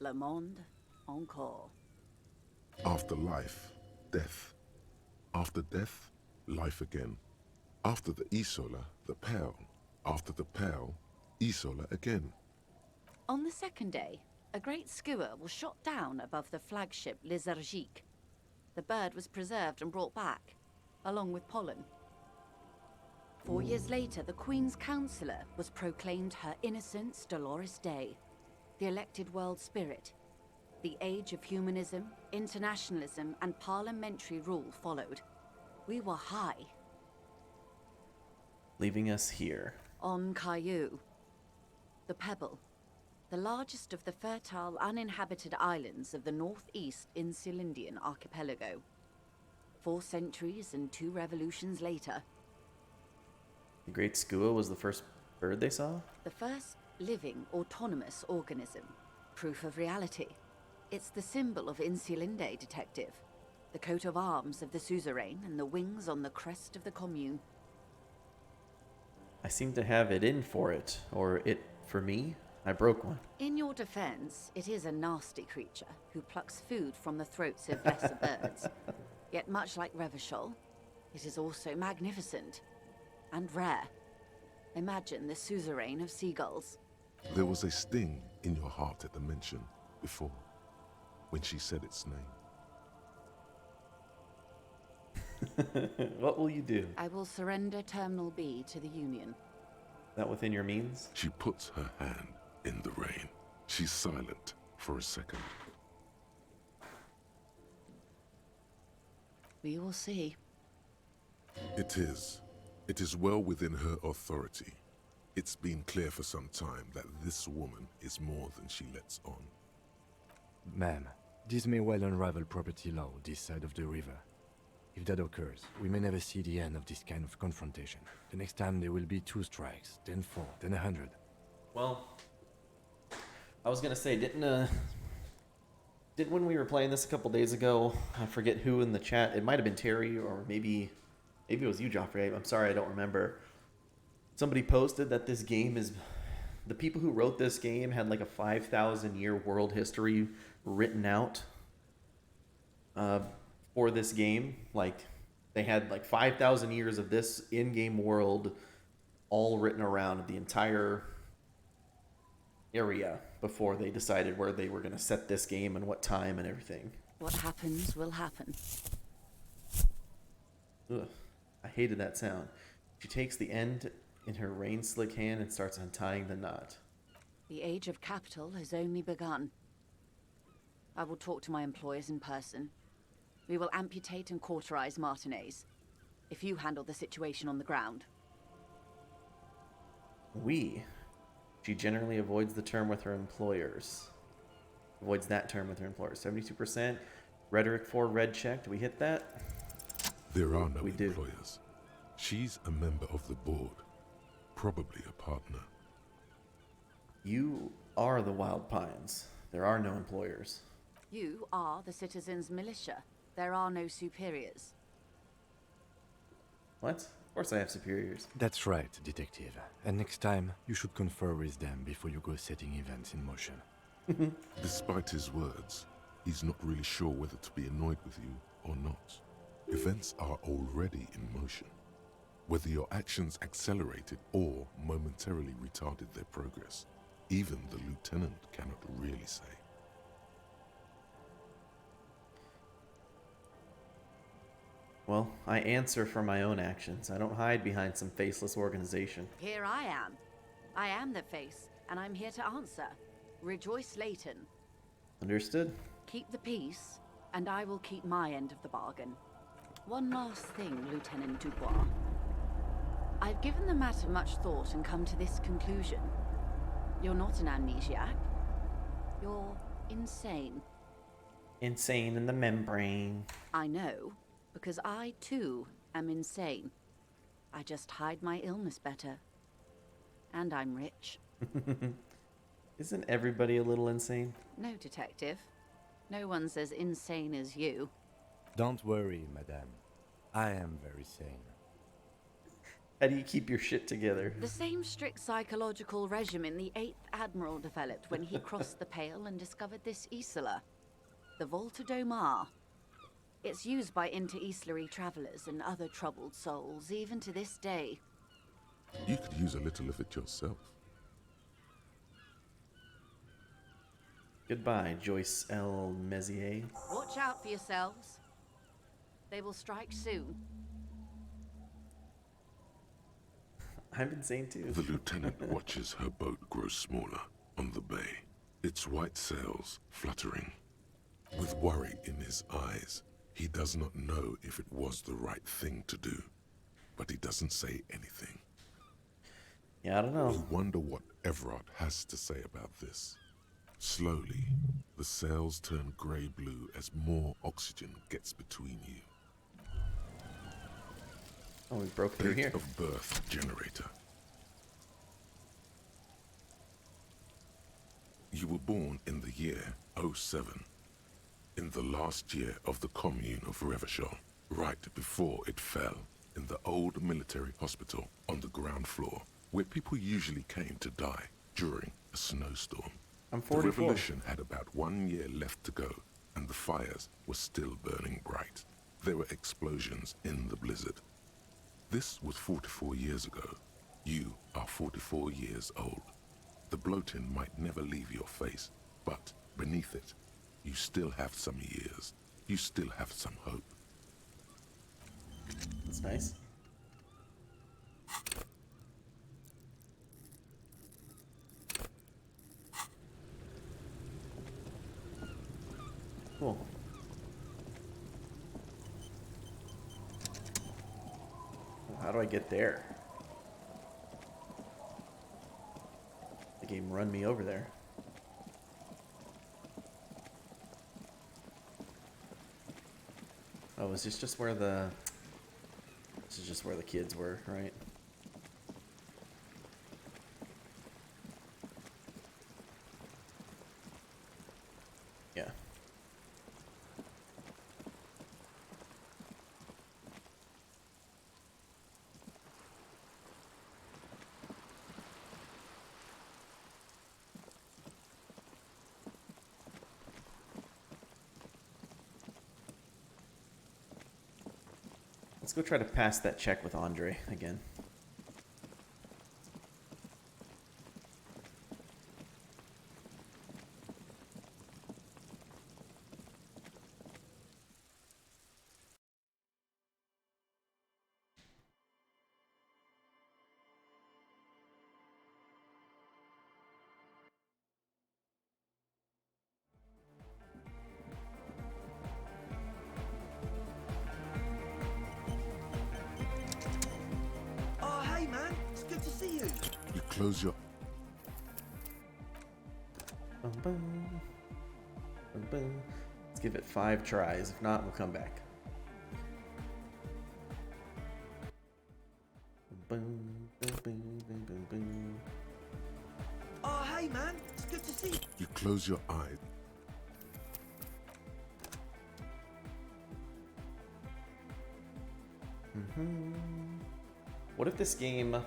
le monde encore. After life, death. After death, life again. After the Isola, the Pearl. After the Pearl, Isola again. On the second day, a great skua was shot down above the flagship Lizargique. The bird was preserved and brought back, along with pollen. 4 years later, the Queen's Counsellor was proclaimed Her Innocence Dolores Day, the elected world spirit. The age of humanism, internationalism, and parliamentary rule followed. We were high. Leaving us here. On Caillou. The Pebble, the largest of the fertile, uninhabited islands of the northeast Insulindian archipelago. 4 centuries and 2 revolutions later. The Great Skua was the first bird they saw? The first living, autonomous organism. Proof of reality. It's the symbol of Insulinde, detective. The coat of arms of the suzerain and the wings on the crest of the commune. I seem to have it in for it, or it for me. I broke one. In your defense, it is a nasty creature who plucks food from the throats of lesser birds. Yet much like Revachol, it is also magnificent and rare. Imagine the suzerain of seagulls. There was a sting in your heart at the mention before, when she said its name. What will you do? I will surrender Terminal B to the Union. That within your means? She puts her hand in the rain. She's silent for a second. We will see. It is. It is well within her authority. It's been clear for some time that this woman is more than she lets on. Ma'am, this may well unravel property law this side of the river. If that occurs, we may never see the end of this kind of confrontation. The next time there will be 2 strikes, then 4, then 100. Well, I was gonna say, didn't when we were playing this a couple days ago, I forget who in the chat, it might have been Terry, or maybe it was you, Joffrey. I'm sorry, I don't remember. Somebody posted that this game is, the people who wrote this game had like a 5,000 year world history written out for this game. Like, they had like 5,000 years of this in-game world all written around the entire area before they decided where they were going to set this game and what time and everything. What happens will happen. Ugh, I hated that sound. She takes the end in her rain-slick hand and starts untying the knot. The age of capital has only begun. I will talk to my employers in person. We will amputate and cauterize Martinez. If you handle the situation on the ground. We? She generally avoids the term with her employers. Avoids that term with her employers. 72%. Rhetoric 4 red checked. We hit that? There are no We do. employers. She's a member of the board. Probably a partner. You are the Wild Pines. There are no employers. You are the citizens' militia. There are no superiors. What? Of course I have superiors. That's right, detective. And next time, you should confer with them before you go setting events in motion. Despite his words, he's not really sure whether to be annoyed with you or not. Events are already in motion. Whether your actions accelerated or momentarily retarded their progress, even the lieutenant cannot really say. Well, I answer for my own actions. I don't hide behind some faceless organization. Here I am. I am the face, and I'm here to answer. Rejoice, Leighton. Understood? Keep the peace, and I will keep my end of the bargain. One last thing, Lieutenant Dubois. I've given the matter much thought and come to this conclusion. You're not an amnesiac. You're insane. Insane in the membrane. I know, because I, too, am insane. I just hide my illness better. And I'm rich. Isn't everybody a little insane? No, detective. No one's as insane as you. Don't worry, madame. I am very sane. How do you keep your shit together? The same strict psychological regimen the 8th Admiral developed when he crossed the Pale and discovered this Isola, the Volta do Mar. It's used by inter-Easlary travelers and other troubled souls, even to this day. You could use a little of it yourself. Goodbye, Joyce L. Mezier. Watch out for yourselves. They will strike soon. I'm insane too. The lieutenant watches her boat grow smaller on the bay, its white sails fluttering. With worry in his eyes, he does not know if it was the right thing to do, but he doesn't say anything. Yeah, I don't know. You wonder what Everard has to say about this. Slowly, the sails turn grey-blue as more oxygen gets between you. Oh, we broke through Date here. of birth generator. You were born in the year 07, in the last year of the commune of Revachol, right before it fell, in the old military hospital on the ground floor, where people usually came to die during a snowstorm. I'm The 44. revolution had about 1 year left to go, and the fires were still burning bright. There were explosions in the blizzard. This was 44 years ago. You are 44 years old. The bloating might never leave your face, but beneath it, you still have some years. You still have some hope. That's nice. Cool. How do I get there? The game run me over there. Oh, is this just where the... This is just where the kids were, right? Yeah. Let's go try to pass that check with Andre again. Oh, hey, man. It's good to see you. You close your... Bum, bum. Bum, bum. Let's give it 5 tries. If not, we'll come back. Bum, bum, bum, bum, bum, bum. Oh, hey, man. It's good to see you. You close your eyes. What if this game... I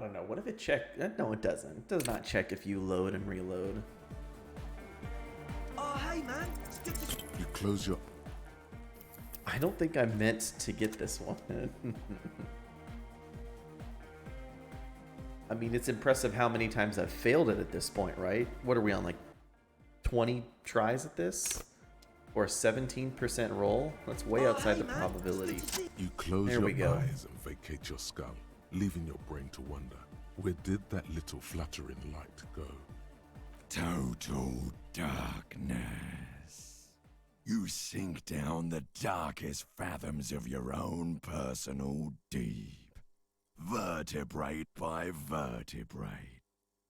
don't know. What if it check? No, it doesn't. It does not check if you load and reload. Oh, hey, man. It's good to see You close your... I don't think I meant to get this one. I mean, it's impressive how many times I've failed it at this point, right? What are we on, like 20 tries at this? Or a 17% roll? That's way outside the probability. You close There your we go. eyes and vacate your skull, leaving your brain to wonder, where did that little fluttering light go? Total darkness. You sink down the darkest fathoms of your own personal deep, vertebrate by vertebrate,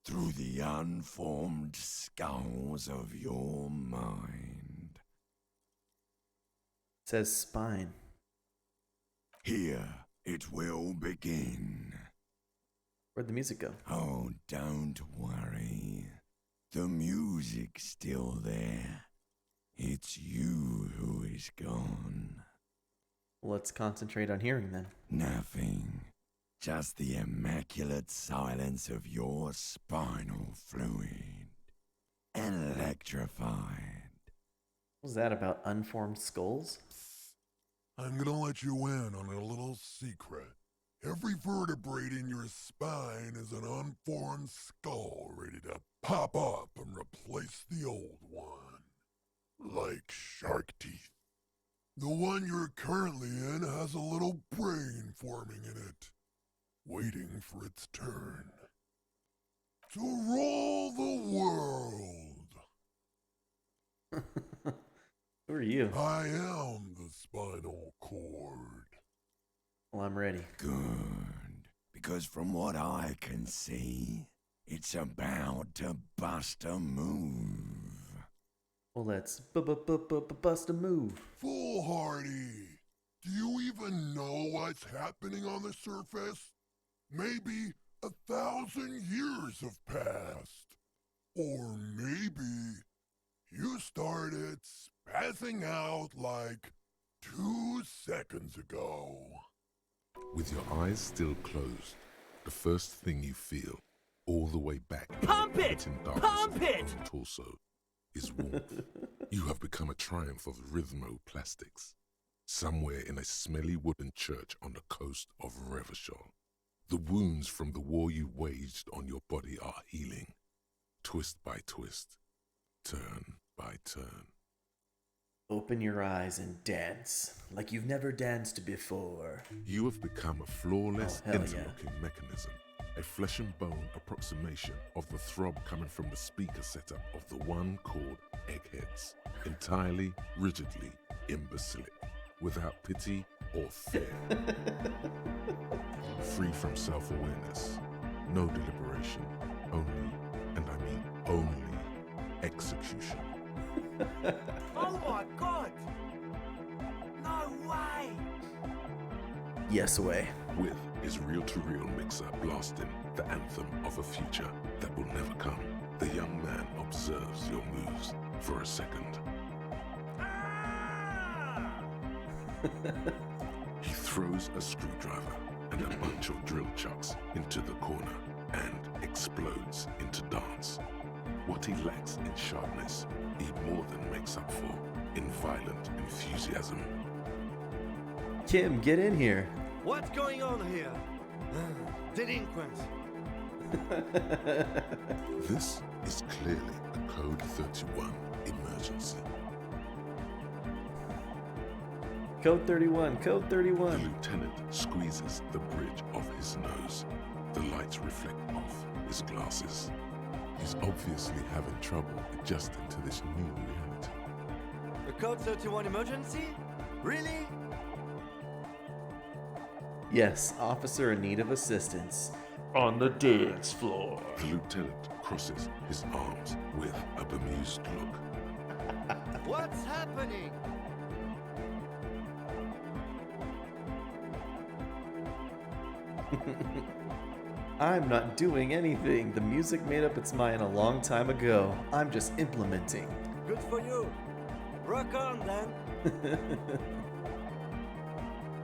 through the unformed skulls of your mind. It says spine. Here it will begin. Where'd the music go? Oh, don't worry. The music's still there. It's you who is gone. Let's concentrate on hearing then. Nothing. Just the immaculate silence of your spinal fluid. Electrified. What was that about unformed skulls? I'm gonna let you in on a little secret. Every vertebrae in your spine is an unformed skull ready to pop up and replace the old one. Like shark teeth. The one you're currently in has a little brain forming in it, waiting for its turn. To rule the world. Who are you? I am the spinal cord. Well, I'm ready. Good. Because from what I can see, it's about to bust a move. Well, let's bust a move. Foolhardy! Do you even know what's happening on the surface? Maybe 1,000 years have passed. Or maybe you started spazzing out like 2 seconds ago. With your eyes still closed, the first thing you feel, all the way back Pump it! in darkness Pump of your it! own torso, is warmth. You have become a triumph of rhythmoplastics, somewhere in a smelly wooden church on the coast of Revachol. The wounds from the war you waged on your body are healing, twist by twist, turn by turn. Open your eyes and dance like you've never danced before. You have become a flawless Oh, hell interlocking mechanism, a flesh and bone approximation of the throb coming from the speaker setup of the one called Eggheads, entirely, rigidly imbecilic, without pity or fear. Free from self-awareness, no deliberation, only, and I mean only, execution. Oh my god! No way! Yes way. With his reel-to-reel mixer blasting the anthem of a future that will never come, the young man observes your moves for a second. He throws a screwdriver and a bunch of drill chucks into the corner and explodes into dance. What he lacks in sharpness, he more than makes up for in violent enthusiasm. Kim, get in here. What's going on here? Delinquents. This is clearly a Code 31 emergency. Code 31, Code The 31. lieutenant squeezes the bridge of his nose. The lights reflect off his glasses. He's obviously having trouble adjusting to this new reality. A Code 31 emergency? Really? Yes, officer in need of assistance. On the dance floor. The lieutenant crosses his arms with a bemused look. What's happening? I'm not doing anything. The music made up its mind a long time ago. I'm just implementing. Good for you. Rock on then.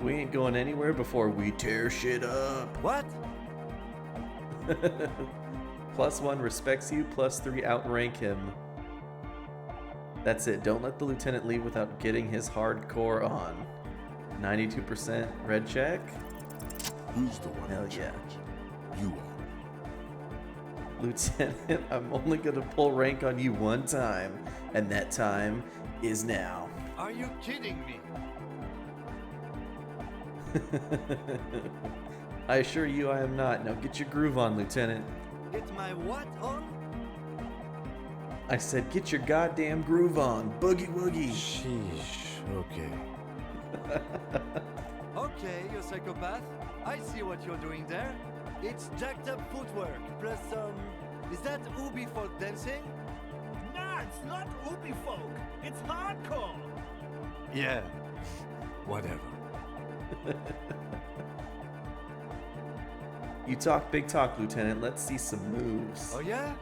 We ain't going anywhere before we tear shit up. What? +1 respects you, +3 outrank him. That's it. Don't let the lieutenant leave without getting his hardcore on. 92% red check. Who's the one Hell in yeah. charge? You are. Lieutenant, I'm only gonna pull rank on you one time, and that time is now. Are you kidding me? I assure you I am not. Now get your groove on, Lieutenant. Get my what on? I said get your goddamn groove on. Boogie woogie. Sheesh, okay. Okay, you psychopath. I see what you're doing there. It's jacked up footwork, plus is that Ubi folk dancing? Nah, it's not Ubi folk. It's hardcore. Yeah, whatever. You talk big talk, Lieutenant. Let's see some moves. Oh yeah?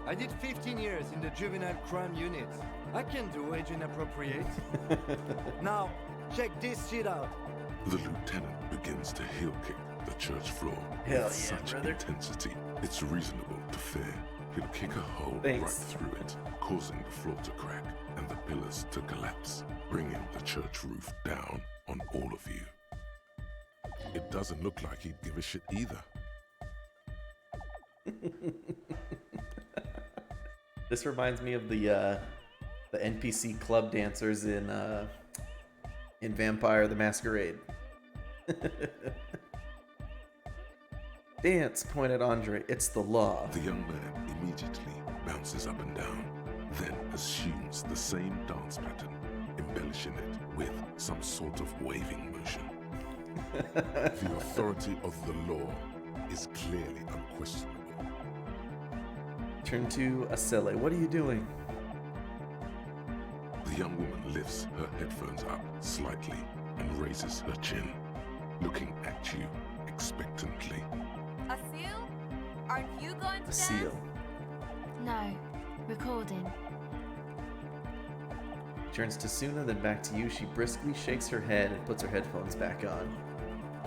I did 15 years in the juvenile crime unit. I can do age inappropriate. Now, check this shit out. The lieutenant begins to heel kick the church floor Hell with yeah, such brother. intensity. It's reasonable to fear he'll kick a hole Thanks. right through it, causing the floor to crack and the pillars to collapse, bringing the church roof down on all of you. It doesn't look like he'd give a shit either. This reminds me of the NPC club dancers in Vampire the Masquerade. Dance, pointed Andre. It's the law. The young man immediately bounces up and down, then assumes the same dance pattern, embellishing it with some sort of waving motion. The authority of the law is clearly unquestionable. Turn to Asele. What are you doing? The young woman lifts her headphones up slightly and raises her chin, looking at you expectantly. Asil? Aren't you going to Asele. dance? No. Recording. Turns to Suna, then back to you. She briskly shakes her head and puts her headphones back on.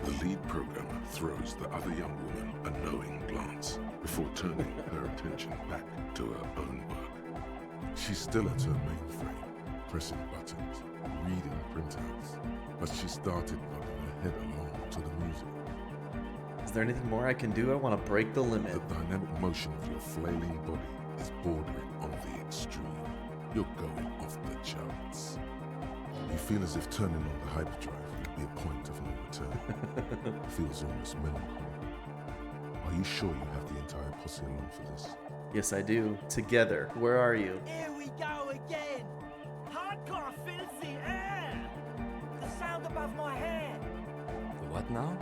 The lead programmer throws the other young woman a knowing glance before turning her attention back to her own work. She's still at her mainframe, pressing buttons, reading printouts, but she started nodding her head along to the music. Is there anything more I can do? I want to break the limit. The dynamic motion of your flailing body is bordering on the extreme. You're going off the charts. You feel as if turning on the hyperdrive would be a point of no return. Feels almost melancholy. Are you sure you have the entire posse along for this? Yes, I do. Together. Where are you? Here we go again. Hardcore fills the air. The sound above my head. The what now?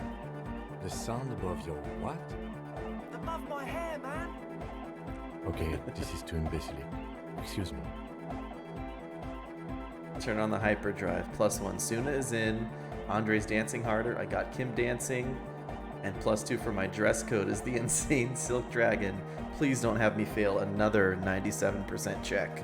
The sound above your what? Above my hair, man. Okay, this is too imbecile. Excuse me. Turn on the hyperdrive. +1. Suna is in. Andre's dancing harder. I got Kim dancing. And +2 for my dress code is the insane silk dragon. Please don't have me fail another 97% check.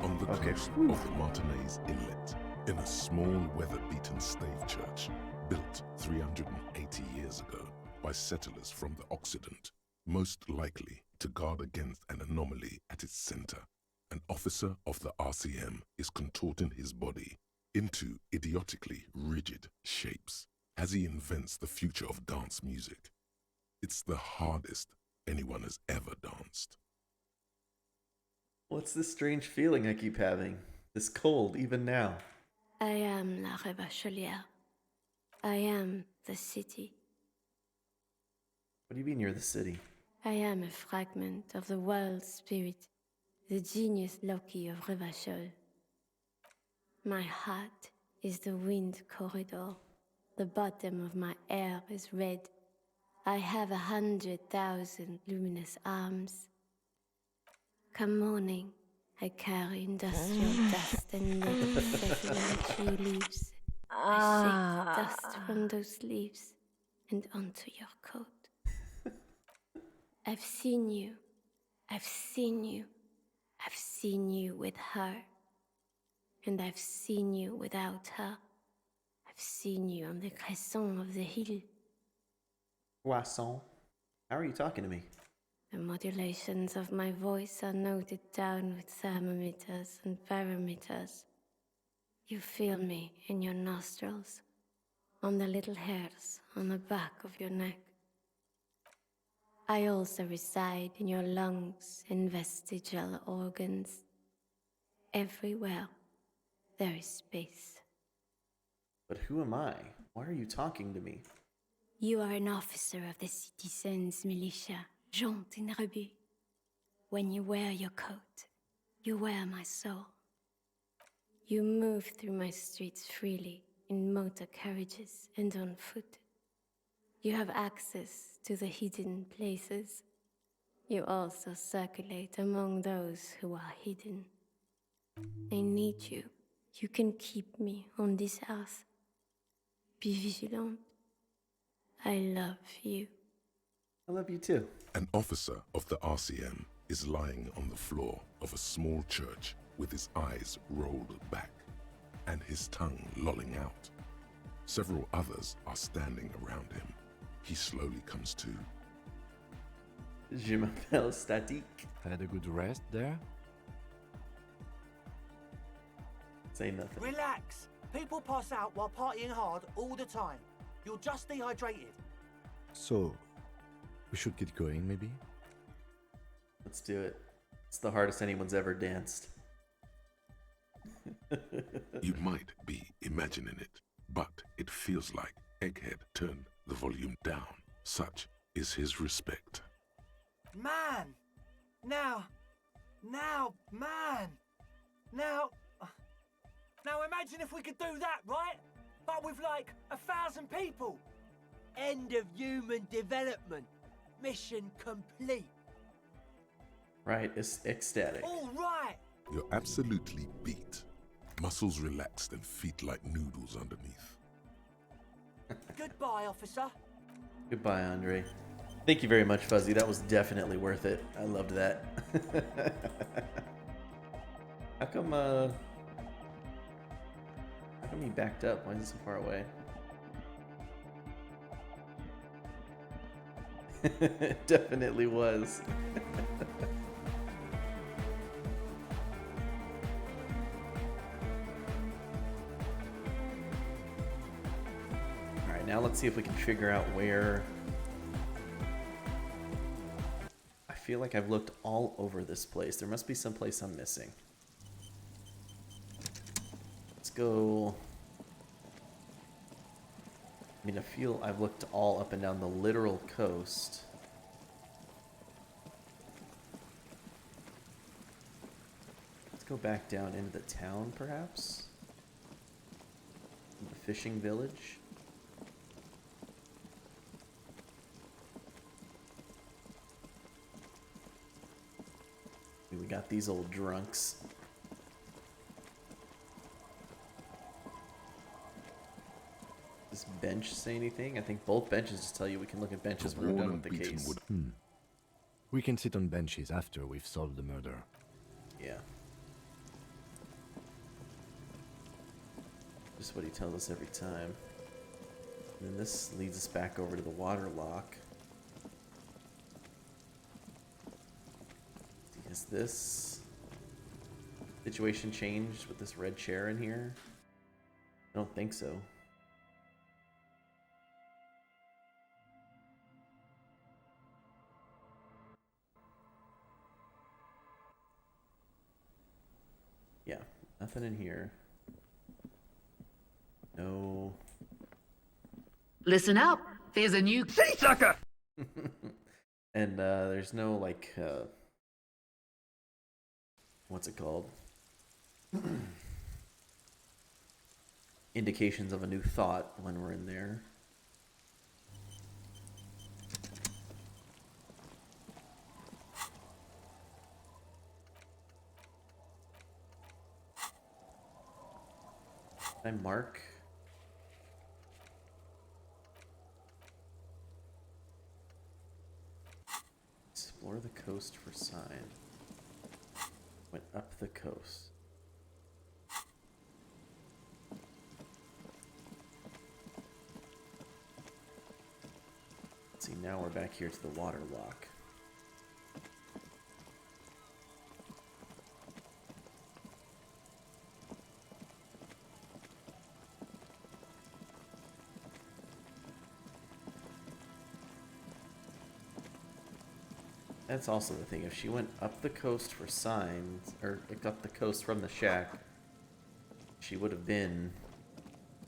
On the Okay. coast of the Martinez Inlet, in a small weather-beaten stave church built 380 years ago by settlers from the Occident, most likely to guard against an anomaly at its center, an officer of the RCM is contorting his body into idiotically rigid shapes as he invents the future of dance music. It's the hardest anyone has ever danced. What's this strange feeling I keep having? This cold, even now. I am La Rebachelière. I am the city. What do you mean you're the city? I am a fragment of the world spirit, the genius Loki of Revachol. My heart is the wind corridor. The bottom of my air is red. I have 100,000 luminous arms. Come morning, I carry industrial dust and lit Szechuan tree leaves. I shake the dust from those leaves and onto your coat. I've seen you. I've seen you. I've seen you with her. And I've seen you without her. I've seen you on the crescent of the hill. Poisson. How are you talking to me? The modulations of my voice are noted down with thermometers and barometers. You feel me in your nostrils, on the little hairs on the back of your neck. I also reside in your lungs and vestigial organs. Everywhere there is space. But who am I? Why are you talking to me? You are an officer of the citizens' militia, Jante and Rebut. When you wear your coat, you wear my soul. You move through my streets freely, in motor carriages and on foot. You have access to the hidden places. You also circulate among those who are hidden. I need you. You can keep me on this earth. Be vigilant. I love you. I love you too. An officer of the RCM is lying on the floor of a small church with his eyes rolled back and his tongue lolling out. Several others are standing around him. He slowly comes to. Je m'appelle Statique. Had a good rest there? Say nothing. Relax. People pass out while partying hard all the time. You're just dehydrated. So, we should get going, maybe? Let's do it. It's the hardest anyone's ever danced. You might be imagining it, but it feels like Egghead turned the volume down. Such is his respect. Man! Now, man! Now imagine if we could do that, right? But with like 1,000 people. End of human development. Mission complete. Right, it's ecstatic. All right. You're absolutely beat. Muscles relaxed and feet like noodles underneath. Goodbye, officer. Goodbye, Andre. Thank you very much, Fuzzy. That was definitely worth it. I loved that. How come he backed up? Why is he so far away? It definitely was. Alright, now let's see if we can figure out where... I feel like I've looked all over this place. There must be some place I'm missing. Let's go... I mean, I feel I've looked all up and down the literal coast. Let's go back down into the town, perhaps? The fishing village? We got these old drunks. Does bench say anything? I think both benches just tell you we can look at benches when we're done with the case. We can sit on benches after we've solved the murder. Yeah. Just what he tells us every time. And then this leads us back over to the water lock. Has this situation changed with this red chair in here? I don't think so. Yeah, nothing in here. No. Listen up. There's a new sea sucker. And there's no like what's it called? Indications of a new thought when we're in there. Can I mark? Explore the coast for sign. Went up the coast. Let's see, now we're back here to the water lock. That's also the thing. If she went up the coast for signs, or up the coast from the shack, she would have been,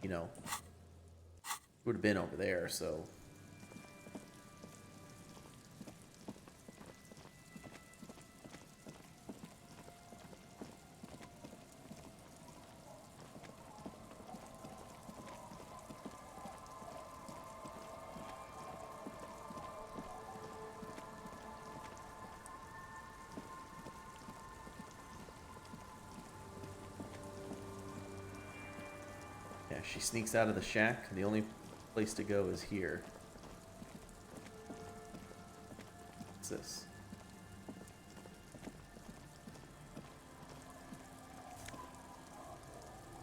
you know, would have been over there, so. She sneaks out of the shack. The only place to go is here. this?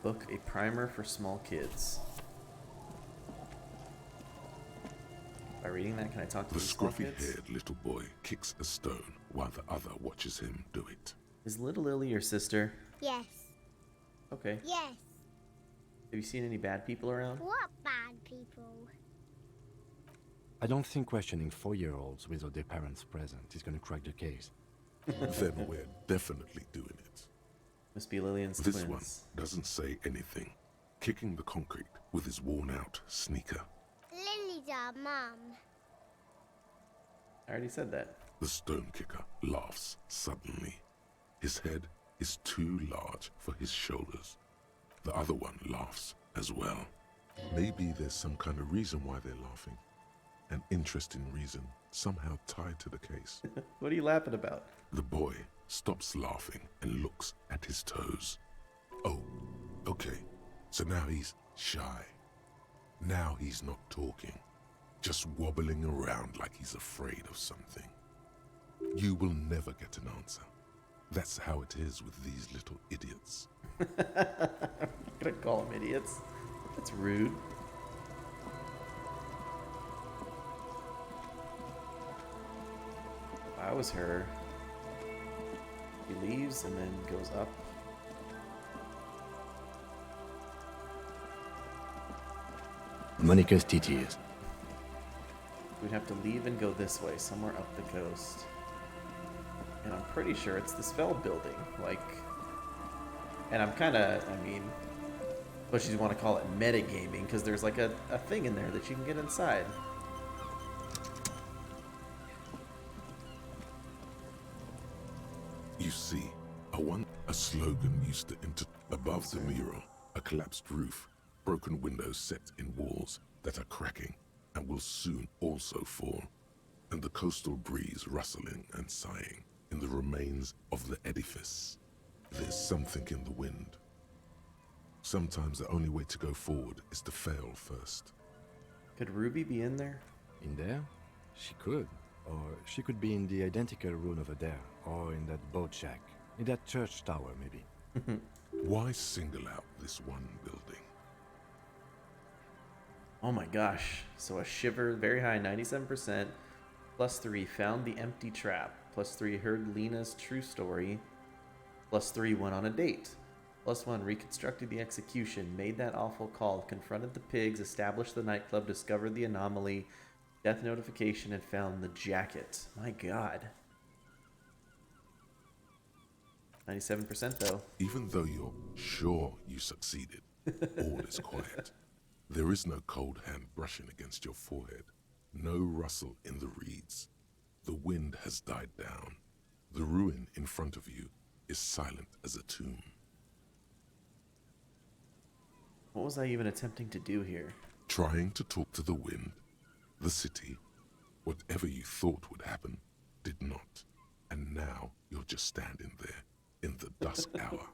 Book a primer for small kids. By reading that, can I talk to The these small kids? scruffy-haired little boy kicks a stone while the other watches him do it. Is little Lily your sister? Yes. Okay. Yes. Have you seen any bad people around? What bad people? I don't think questioning 4-year-olds without their parents present is gonna crack the case. Then we're definitely doing it. Must be Lillian's This twins. one doesn't say anything, kicking the concrete with his worn-out sneaker. Lily's our mum. I already said that. The stone kicker laughs suddenly. His head is too large for his shoulders. The other one laughs as well. Maybe there's some kind of reason why they're laughing. An interesting reason, somehow tied to the case. What are you laughing about? The boy stops laughing and looks at his toes. Oh, okay. So now he's shy. Now he's not talking, just wobbling around like he's afraid of something. You will never get an answer. That's how it is with these little idiots. I'm gonna call them idiots. That's rude. If I was her, he leaves and then goes up. Monica's TTs. We'd have to leave and go this way, somewhere up the coast. And I'm pretty sure it's this Feld building, like... And I'm kinda, I mean... But you want to call it metagaming, because there's like a thing in there that you can get inside. You see, a slogan used to enter above the mural, a collapsed roof, broken windows set in walls that are cracking and will soon also fall, and the coastal breeze rustling and sighing in the remains of the edifice. There's something in the wind. Sometimes the only way to go forward is to fail first. Could Ruby be in there? In there? She could. Or she could be in the identical room over there, or in that boat shack, in that church tower, maybe. Why single out this one building? Oh my gosh. So a shiver, very high, 97%. +3, found the empty trap. +3, heard Lena's true story. +3, went on a date. +1, reconstructed the execution, made that awful call, confronted the pigs, established the nightclub, discovered the anomaly, death notification, and found the jacket. My god. 97% though. Even though you're sure you succeeded, all is quiet. There is no cold hand brushing against your forehead, no rustle in the reeds. The wind has died down. The ruin in front of you is silent as a tomb. What was I even attempting to do here? Trying to talk to the wind, the city, whatever you thought would happen, did not. And now you're just standing there in the dusk hour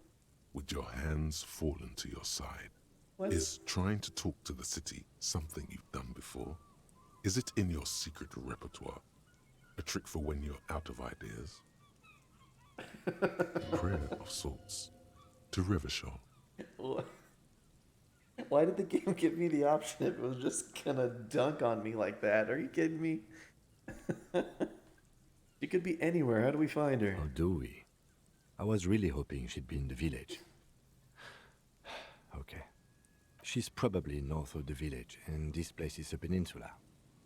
with your hands fallen to your side. What? Is trying to talk to the city something you've done before? Is it in your secret repertoire? A trick for when you're out of ideas? A prayer of sorts to Revachol. Why did the game give me the option if it was just gonna dunk on me like that? Are you kidding me? She could be anywhere. How do we find her? Or do we? I was really hoping she'd be in the village. Okay. She's probably north of the village, and this place is a peninsula.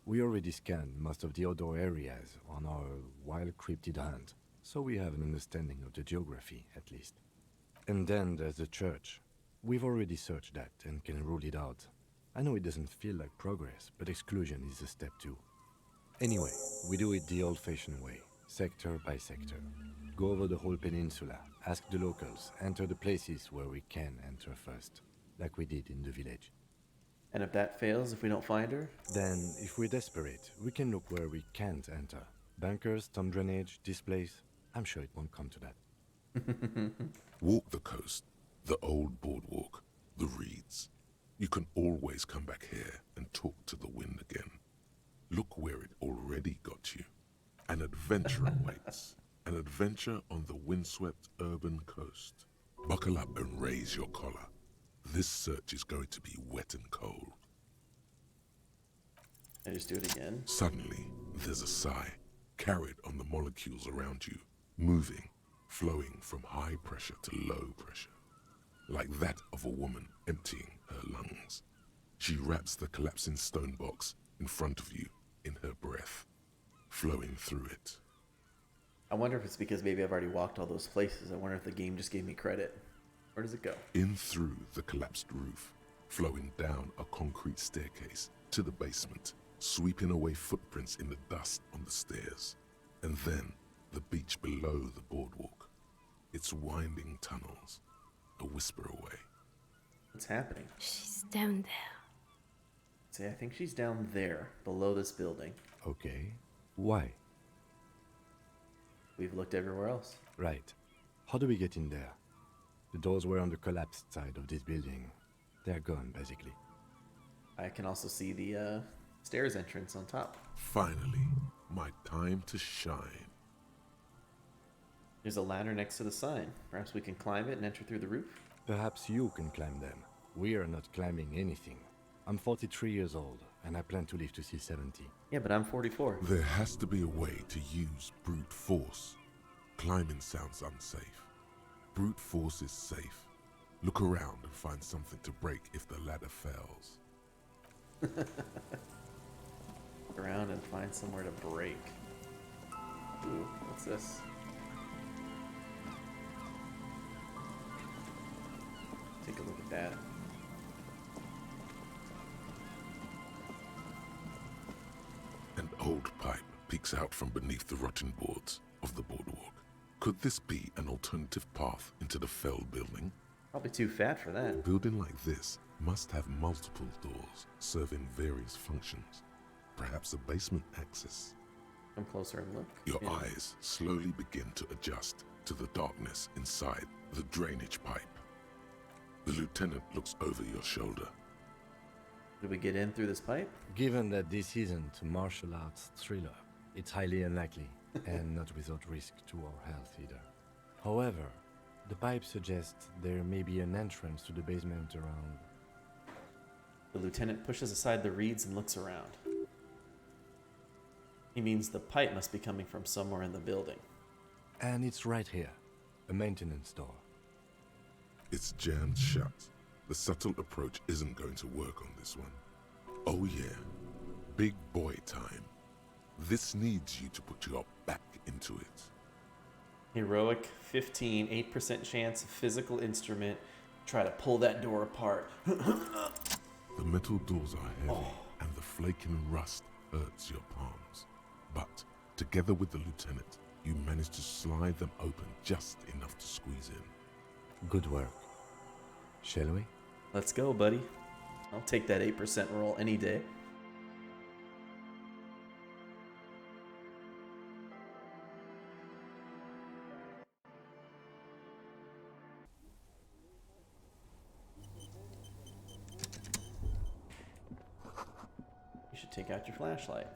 We already scanned most of the outdoor areas on our wild cryptid hunt, so we have an understanding of the geography, at least. And then there's the church. We've already searched that and can rule it out. I know it doesn't feel like progress, but exclusion is a step too. Anyway, we do it the old-fashioned way, sector by sector. Go over the whole peninsula, ask the locals, enter the places where we can enter first, like we did in the village. And if that fails, if we don't find her? Then, if we're desperate, we can look where we can't enter. Bunkers, storm drainage, this place. I'm sure it won't come to that. Walk the coast, the old boardwalk, the reeds. You can always come back here and talk to the wind again. Look where it already got you. And An adventure awaits. An adventure on the windswept urban coast. Buckle up and raise your collar. This search is going to be wet and cold. I just do it again. Suddenly, there's a sigh, carried on the molecules around you, moving, flowing from high pressure to low pressure, like that of a woman emptying her lungs. She wraps the collapsing stone box in front of you in her breath, flowing through it. I wonder if it's because maybe I've already walked all those places. I wonder if the game just gave me credit. Where does it go? In through the collapsed roof, flowing down a concrete staircase to the basement, sweeping away footprints in the dust on the stairs, and then the beach below the boardwalk, its winding tunnels, a whisper away. What's happening? She's down there. See, I think she's down there, below this building. Okay. Why? We've looked everywhere else. Right. How do we get in there? The doors were on the collapsed side of this building. They're gone, basically. I can also see the stairs entrance on top. Finally, my time to shine. There's a ladder next to the sign. Perhaps we can climb it and enter through the roof? Perhaps you can climb them. We are not climbing anything. I'm 43 years old, and I plan to live to see 70. Yeah, but I'm 44. There has to be a way to use brute force. Climbing sounds unsafe. Brute force is safe. Look around and find something to break if the ladder fails. Look around and find somewhere to break. Ooh, what's this? Take a look at that. An old pipe peeks out from beneath the rotten boards of the boardwalk. Could this be an alternative path into the felled building? Probably too fat for A that. building like this must have multiple doors serving various functions. Perhaps a basement access. Come closer and look. Your Yeah. eyes slowly begin to adjust to the darkness inside the drainage pipe. The lieutenant looks over your shoulder. Did we get in through this pipe? Given that this isn't a martial arts thriller, it's highly unlikely, and not without risk to our health either. However, the pipe suggests there may be an entrance to the basement around. The lieutenant pushes aside the reeds and looks around. He means the pipe must be coming from somewhere in the building. And it's right here, a maintenance door. It's jammed shut. The subtle approach isn't going to work on this one. Oh yeah, big boy time. This needs you to put your back into it. Heroic 15, 8% chance of physical instrument. Try to pull that door apart. The metal doors are heavy, and the flaking rust hurts your palms. But together with the lieutenant, you manage to slide them open just enough to squeeze in. Good work. Shall we? Let's go, buddy. I'll take that 8% roll any day. You should take out your flashlight.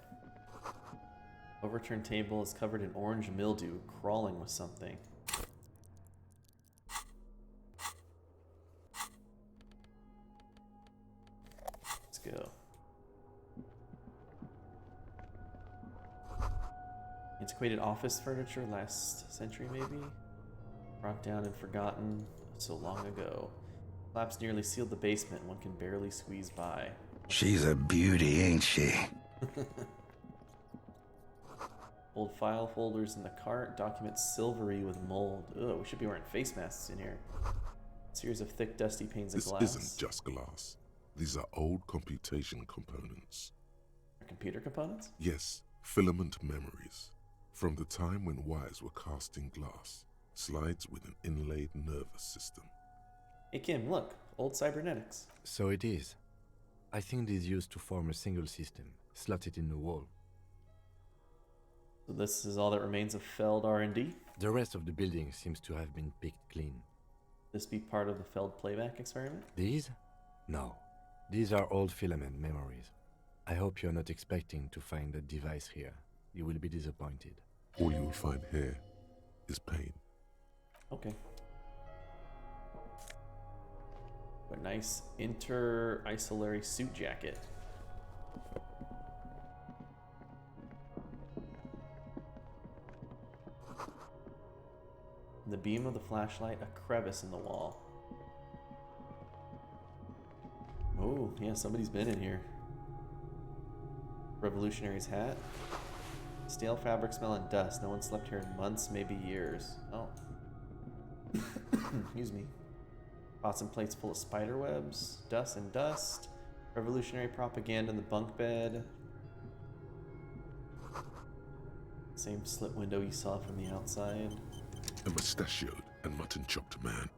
Overturned table is covered in orange mildew, crawling with something. Let's go. Antiquated office furniture, last century maybe? Brought down and forgotten so long ago. Collapse nearly sealed the basement, one can barely squeeze by. She's a beauty, ain't she? Old file folders in the cart, documents silvery with mold. Ugh, we should be wearing face masks in here. Series of thick, dusty panes of glass. This isn't just glass. These are old computation components. Are computer components? Yes, filament memories. From the time when wires were cast in glass, slides with an inlaid nervous system. Hey Kim, look, old cybernetics. So it is. I think these used to form a single system, slotted in the wall. So this is all that remains of Feld R&D? The rest of the building seems to have been picked clean. This be part of the Feld playback experiment? These? No. These are old filament memories. I hope you're not expecting to find a device here. You will be disappointed. All you will find here is pain. Okay. A nice inter-isolary suit jacket. In the beam of the flashlight, a crevice in the wall. Oh, yeah, somebody's been in here. Revolutionary's hat. Stale fabric smell and dust. No one slept here in months, maybe years. Oh. Excuse me. Pots and plates full of spider webs. Dust and dust. Revolutionary propaganda in the bunk bed. Same slit window you saw from the outside. A mustachioed and mutton-chopped man,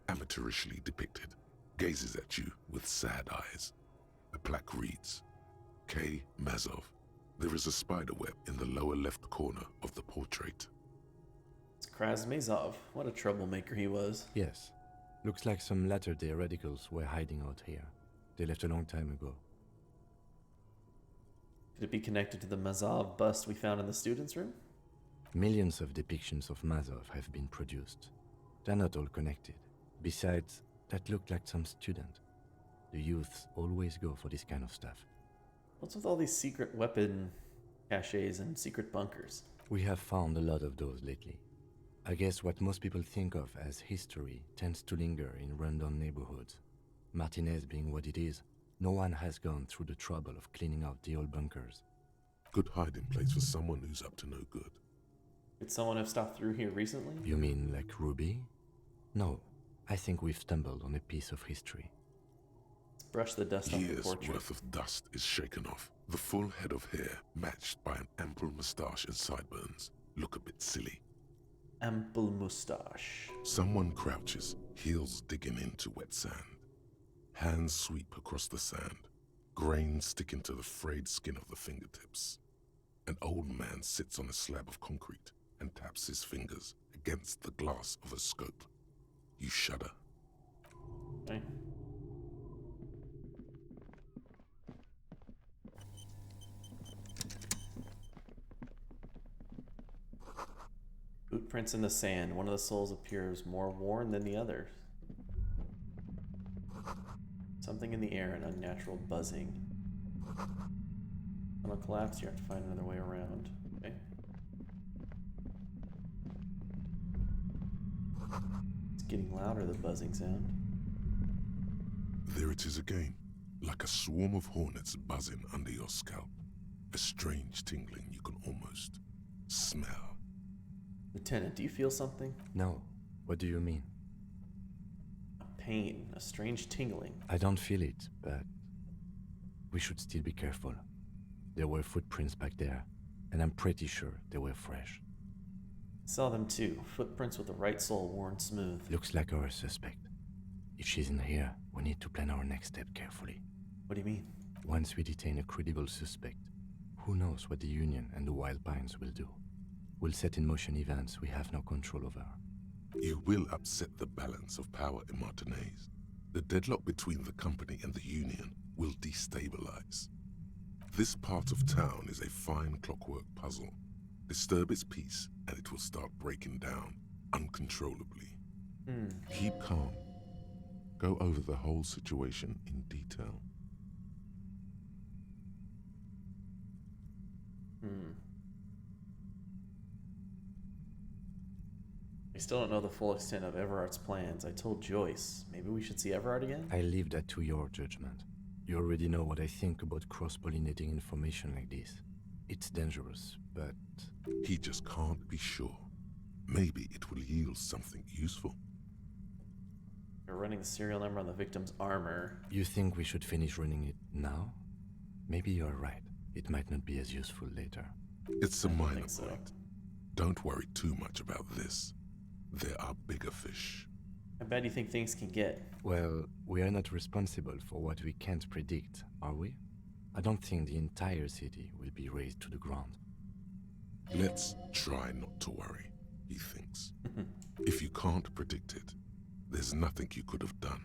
amateurishly depicted, gazes at you with sad eyes. A plaque reads, K. Mazov. There is a spider web in the lower left corner of the portrait. It's Krasmazov. What a troublemaker he was. Yes. Looks like some latter-day radicals were hiding out here. They left a long time ago. Could it be connected to the Mazov bust we found in the students' room? Millions of depictions of Mazov have been produced. They're not all connected. Besides, that looked like some student. The youths always go for this kind of stuff. What's with all these secret weapon caches and secret bunkers? We have found a lot of those lately. I guess what most people think of as history tends to linger in rundown neighborhoods. Martinez being what it is, no one has gone through the trouble of cleaning out the old bunkers. Good hiding place for someone who's up to no good. Did someone have stopped through here recently? You mean like Ruby? No, I think we've stumbled on a piece of history. Let's brush the dust off the Years portrait. worth of dust is shaken off. The full head of hair, matched by an ample moustache and sideburns, look a bit silly. Ample moustache. Someone crouches, heels digging into wet sand. Hands sweep across the sand, grains sticking to the frayed skin of the fingertips. An old man sits on a slab of concrete and taps his fingers against the glass of a scope. You shudder. Okay. Footprints in the sand. One of the souls appears more worn than the others. Something in the air, an unnatural buzzing. Tunnel collapse, you have to find another way around. Okay. It's getting louder, the buzzing sound. There it is again, like a swarm of hornets buzzing under your scalp. A strange tingling you can almost smell. Lieutenant, do you feel something? No. What do you mean? A pain, a strange tingling. I don't feel it, but we should still be careful. There were footprints back there, and I'm pretty sure they were fresh. Saw them too. Footprints with the right sole worn smooth. Looks like our suspect. If she's in here, we need to plan our next step carefully. What do you mean? Once we detain a credible suspect, who knows what the Union and the Wild Pines will do? We'll set in motion events we have no control over. You will upset the balance of power in Martinez. The deadlock between the company and the Union will destabilize. This part of town is a fine clockwork puzzle. Disturb its peace, and it will start breaking down uncontrollably. Keep calm. Go over the whole situation in detail. We still don't know the full extent of Everard's plans. I told Joyce. Maybe we should see Everard again? I leave that to your judgment. You already know what I think about cross-pollinating information like this. It's dangerous, but... He just can't be sure. Maybe it will yield something useful. You're running the serial number on the victim's armor. You think we should finish running it now? Maybe you're right. It might not be as useful later. It's a minor so. point. Don't worry too much about this. There are bigger fish. How bad do you think things can get? Well, we are not responsible for what we can't predict, are we? I don't think the entire city will be razed to the ground. Let's try not to worry, he thinks. If you can't predict it, there's nothing you could have done.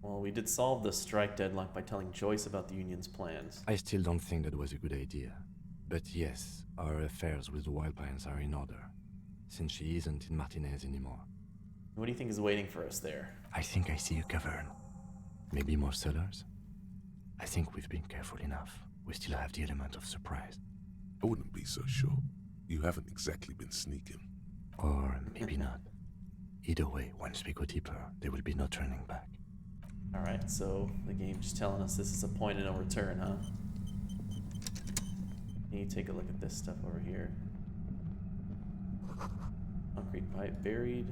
Well, we did solve the strike deadlock by telling Joyce about the Union's plans. I still don't think that was a good idea. But yes, our affairs with the Wildpines are in order, since she isn't in Martinez anymore. What do you think is waiting for us there? I think I see a cavern. Maybe more cellars? I think we've been careful enough. We still have the element of surprise. I wouldn't be so sure. You haven't exactly been sneaking. Or maybe not. Either way, once we go deeper, there will be no turning back. Alright, so the game's telling us this is a point of no return, huh? You take a look at this stuff over here. Concrete pipe buried.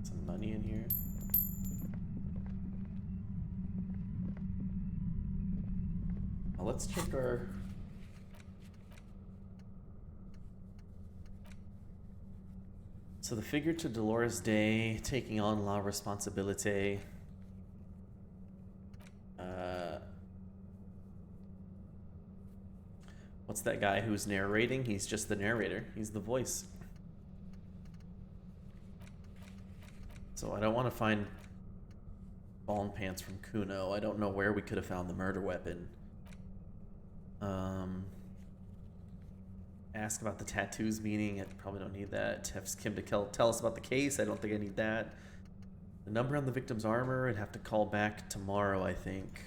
Some money in here. Well, let's check our... So the figure to Dolores Day, taking on La Responsabilité. What's that guy who's narrating? He's just the narrator. He's the voice. So I don't want to find ball and pants from Kuno. I don't know where we could have found the murder weapon. Ask about the tattoos meaning. I probably don't need that. Text Kim to tell us about the case. I don't think I need that. The number on the victim's armor. I'd have to call back tomorrow, I think.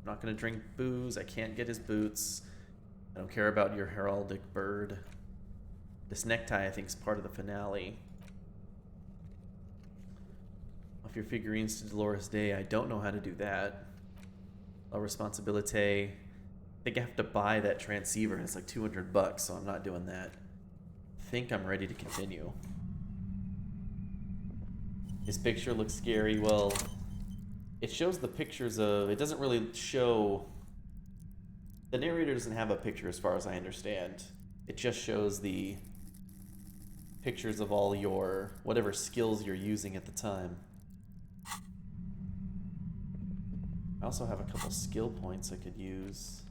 I'm not going to drink booze. I can't get his boots. I don't care about your heraldic bird. This necktie, I think, is part of the finale. Off your figurines to Dolores Day. I don't know how to do that. La Responsabilité. I think I have to buy that transceiver, and it's like $200, so I'm not doing that. I think I'm ready to continue. His picture looks scary. Well, it shows the pictures of... It doesn't really show... The narrator doesn't have a picture as far as I understand. It just shows the pictures of all your... whatever skills you're using at the time. I also have a couple skill points I could use.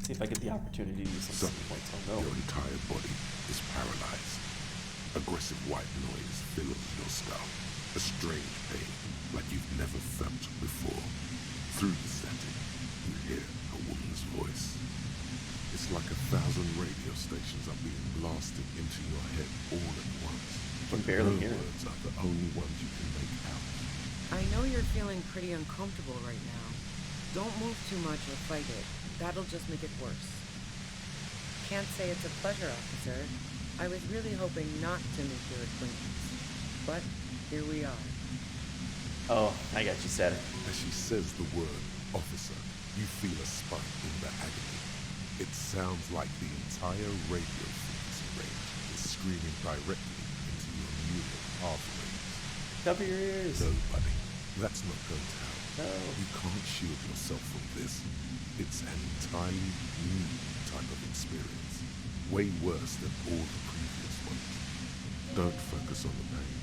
See if I get the opportunity to use some skill points. Oh no. Your entire body is paralyzed. Aggressive white noise fills your skull. A strange pain like you've never felt before. Through the static, you hear a woman's voice. It's like 1,000 radio stations are being blasted into your head all at once. I can barely hear it. Words are the only ones you can make out. I know you're feeling pretty uncomfortable right now. Don't move too much or fight it. That'll just make it worse. Can't say it's a pleasure, officer. I was really hoping not to make your acquaintance. But here we are. Oh, I got you, Static. As she says the word officer, you feel a spike in the agony. It sounds like the entire radio frequency range is screaming directly into your neural pathways. Cover your ears. No, buddy. That's not going to help. No. You can't shield yourself from this. It's an entirely new type of experience. Way worse than all the previous ones. Don't focus on the pain.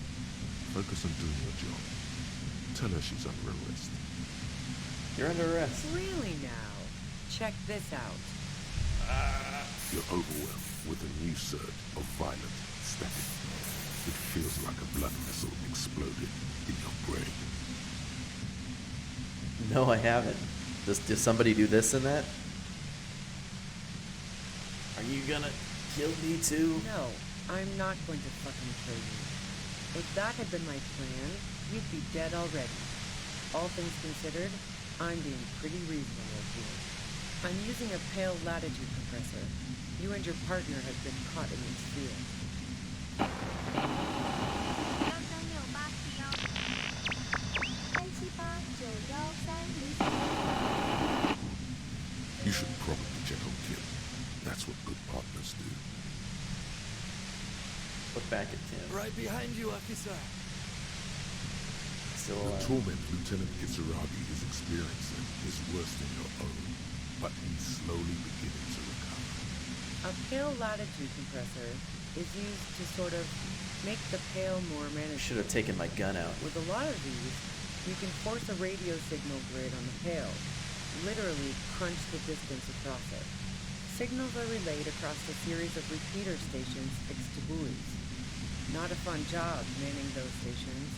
Focus on doing your job. Tell her she's under arrest. You're under arrest. Really now? Check this out. You're overwhelmed with a new surge of violent static. It feels like a blood vessel exploded in your brain. No, I haven't. Does somebody do this and that? Are you gonna kill me too? No, I'm not going to fucking kill you. If that had been my plan, you'd be dead already. All things considered, I'm being pretty reasonable here. I'm using a pale latitude compressor. You and your partner have been caught in this field. You should probably check on Kim. That's what good partners do. Look back at Kim. Right behind you, officer. Still The alive. torment Lieutenant Kitsuragi is experiencing is worse than your own, but he's slowly beginning to recover. A pale latitude compressor is used to sort of make the pale more I manageable. should have taken my gun out. With a lot of these, you can force a radio signal grid on the pale. Literally crunch the distance across it. Signals are relayed across a series of repeater stations fixed to buoys. Not a fun job manning those stations.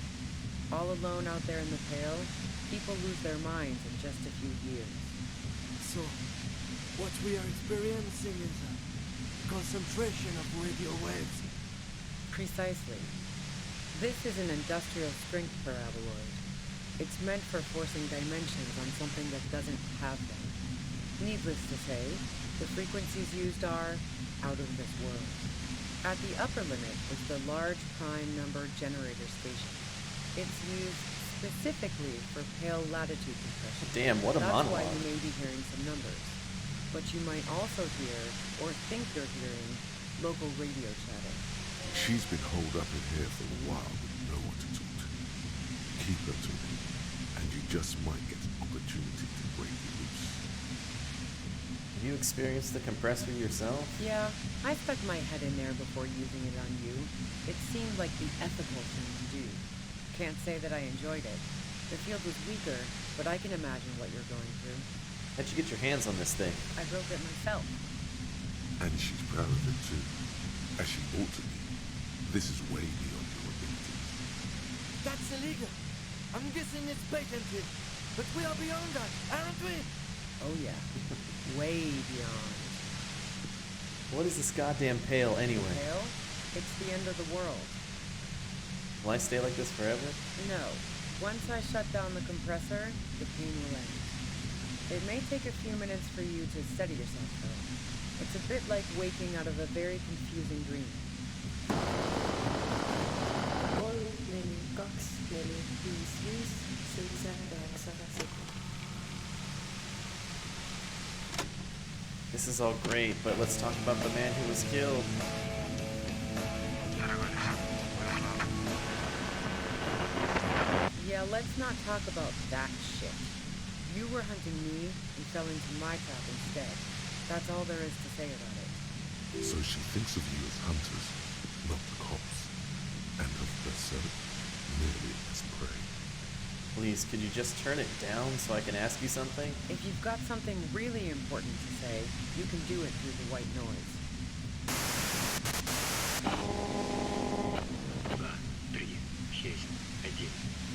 All alone out there in the Pale, people lose their minds in just a few years. So, what we are experiencing is a concentration of radio waves. Precisely. This is an industrial strength paraboloid. It's meant for forcing dimensions on something that doesn't have them. Needless to say, the frequencies used are out of this world. At the upper limit is the large prime number generator station. It's used specifically for pale latitude compression. Damn, what a That's monologue. why you may be hearing some numbers. But you might also hear, or think you're hearing, local radio chatter. She's been holed up in here for a while with no one to talk to. Keep her to me, and you just might get an opportunity to break it loose. Have you experienced the compressor yourself? Yeah, I stuck my head in there before using it on you. It seemed like the ethical thing to do. Can't say that I enjoyed it. The field was weaker, but I can imagine what you're going through. How'd you get your hands on this thing? I built it myself. And she's proud of it too, as she ought to be. This is way beyond your abilities. That's illegal. I'm guessing it's patented. But we are beyond that, aren't we? Oh yeah. Way beyond. What is this goddamn Pale anyway? Pale? It's the end of the world. Will I stay like this forever? No. Once I shut down the compressor, the pain will end. It may take a few minutes for you to steady yourself, though. It's a bit like waking out of a very confusing dream. This is all great, but let's talk about the man who was killed. Yeah, let's not talk about that shit. You were hunting me and fell into my trap instead. That's all there is to say about it. So she thinks of you as hunters, not the cops, and of herself merely as prey. Please, could you just turn it down so I can ask you something? If you've got something really important to say, you can do it through the white noise. 2, 3, 6,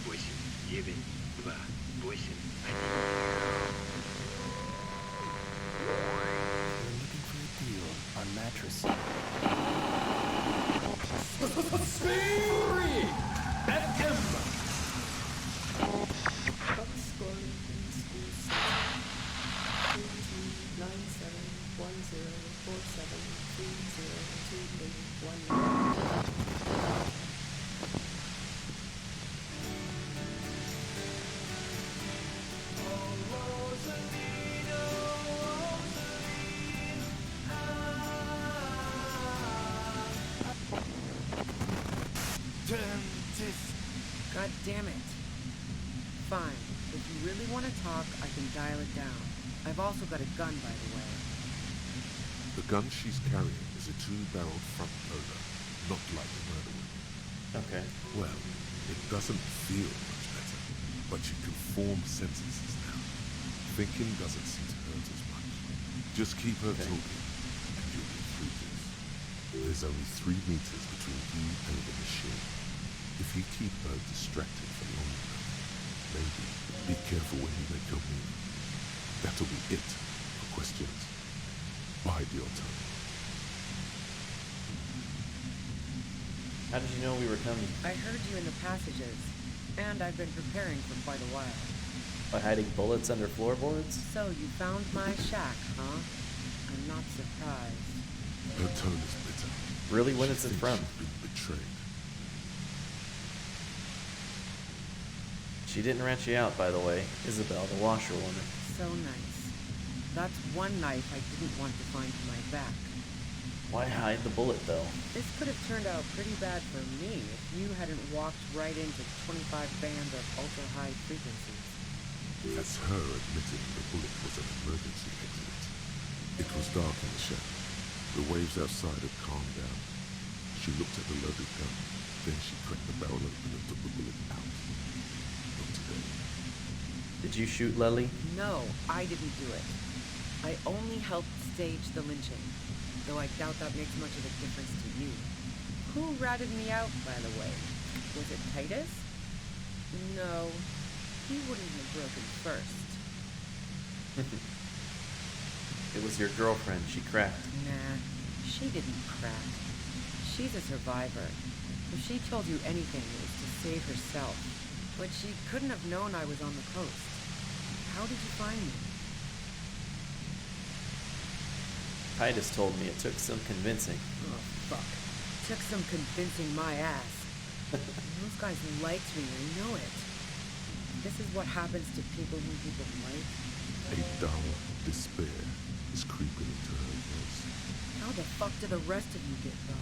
1, 8, 9, 2, 8, We're looking for a deal on mattress. Spirit FM. God damn it. Fine. If you really want to talk, I can dial it down. I've also got a gun, by the way. The gun she's carrying is a 2-barreled front loader, not like the murder weapon. Okay. Well, it doesn't feel much better, but you can form sentences now. Thinking doesn't seem to hurt as much. Just keep her talking, and you'll get through this. There's only 3 meters between you and the machine. If you keep her distracted for long enough, maybe be careful when you make your move. That'll be it for questions. Bide your time. How did you know we were coming? I heard you in the passages, and I've been preparing for quite a while. By hiding bullets under floorboards? So you found my shack, huh? I'm not surprised. Her tone is bitter. Really? When is it from? She's been betrayed. She didn't rat you out, by the way. Isabel, the washerwoman. So nice. That's one knife I didn't want to find in my back. Why hide the bullet, though? This could have turned out pretty bad for me if you hadn't walked right into 25 bands of ultra-high frequencies. That's her admitting the bullet was an emergency exit. It was dark in the shack. The waves outside had calmed down. She looked at the loaded gun. Then she cracked the barrel open and took the bullet out. Not today. Did you shoot Lely? No, I didn't do it. I only helped staged the lynching, though I doubt that makes much of a difference to you. Who ratted me out, by the way? Was it Titus? No, he wouldn't have broken first. It was your girlfriend. She cracked. Nah, she didn't crack. She's a survivor. If she told you anything, it was to save herself. But she couldn't have known I was on the coast. How did you find me? Titus told me it took some convincing. Oh, fuck. Took some convincing my ass. Those guys liked me, I know it. This is what happens to people whom people like. A dull despair is creeping into her voice. How the fuck do the rest of you get by?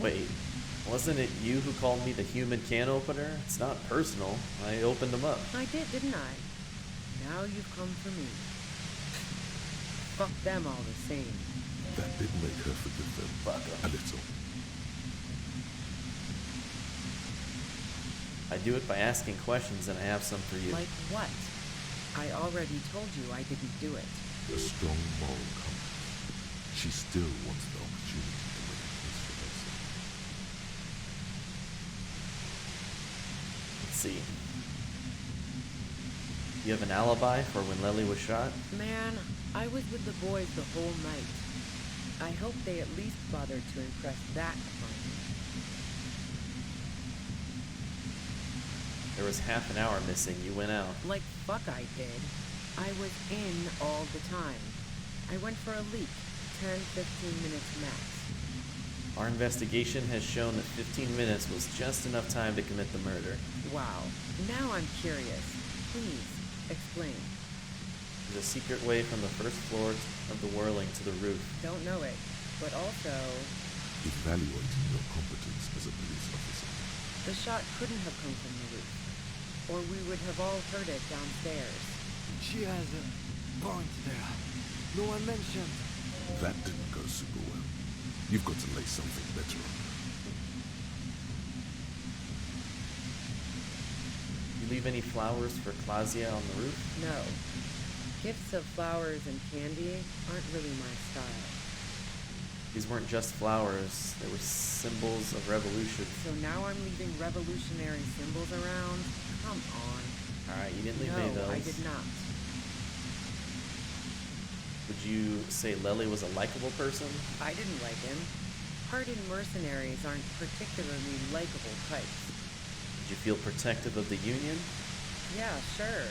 Wait, wasn't it you who called me the human can opener? It's not personal. I opened them up. I did, didn't I? Now you've come for me. Fuck them all the same. That did make her forgive them a little. I do it by asking questions, and I have some for you. Like what? I already told you I didn't do it. A strong moral compass. She still wants the opportunity to make a case for herself. Let's see. You have an alibi for when Lely was shot? Man, I was with the boys the whole night. I hope they at least bothered to impress that upon me. There was half an hour missing. You went out. Like fuck I did. I was in all the time. I went for a leak. 10-15 minutes max. Our investigation has shown that 15 minutes was just enough time to commit the murder. Wow. Now I'm curious. Please, explain. There's a secret way from the first floor of the whirling to the roof. Don't know it, but also... Evaluating your competence as a police officer. The shot couldn't have come from the roof, or we would have all heard it downstairs. She has a point there. No one mentioned. That didn't go super well. You've got to lay something better on her. You leave any flowers for Claudia on the roof? No. Gifts of flowers and candy aren't really my style. These weren't just flowers, they were symbols of revolution. So now I'm leaving revolutionary symbols around? Come on. Alright, you didn't leave any of those. No, I did not. Would you say Lely was a likable person? I didn't like him. Hardened mercenaries aren't particularly likable types. Did you feel protective of the Union? Yeah, sure.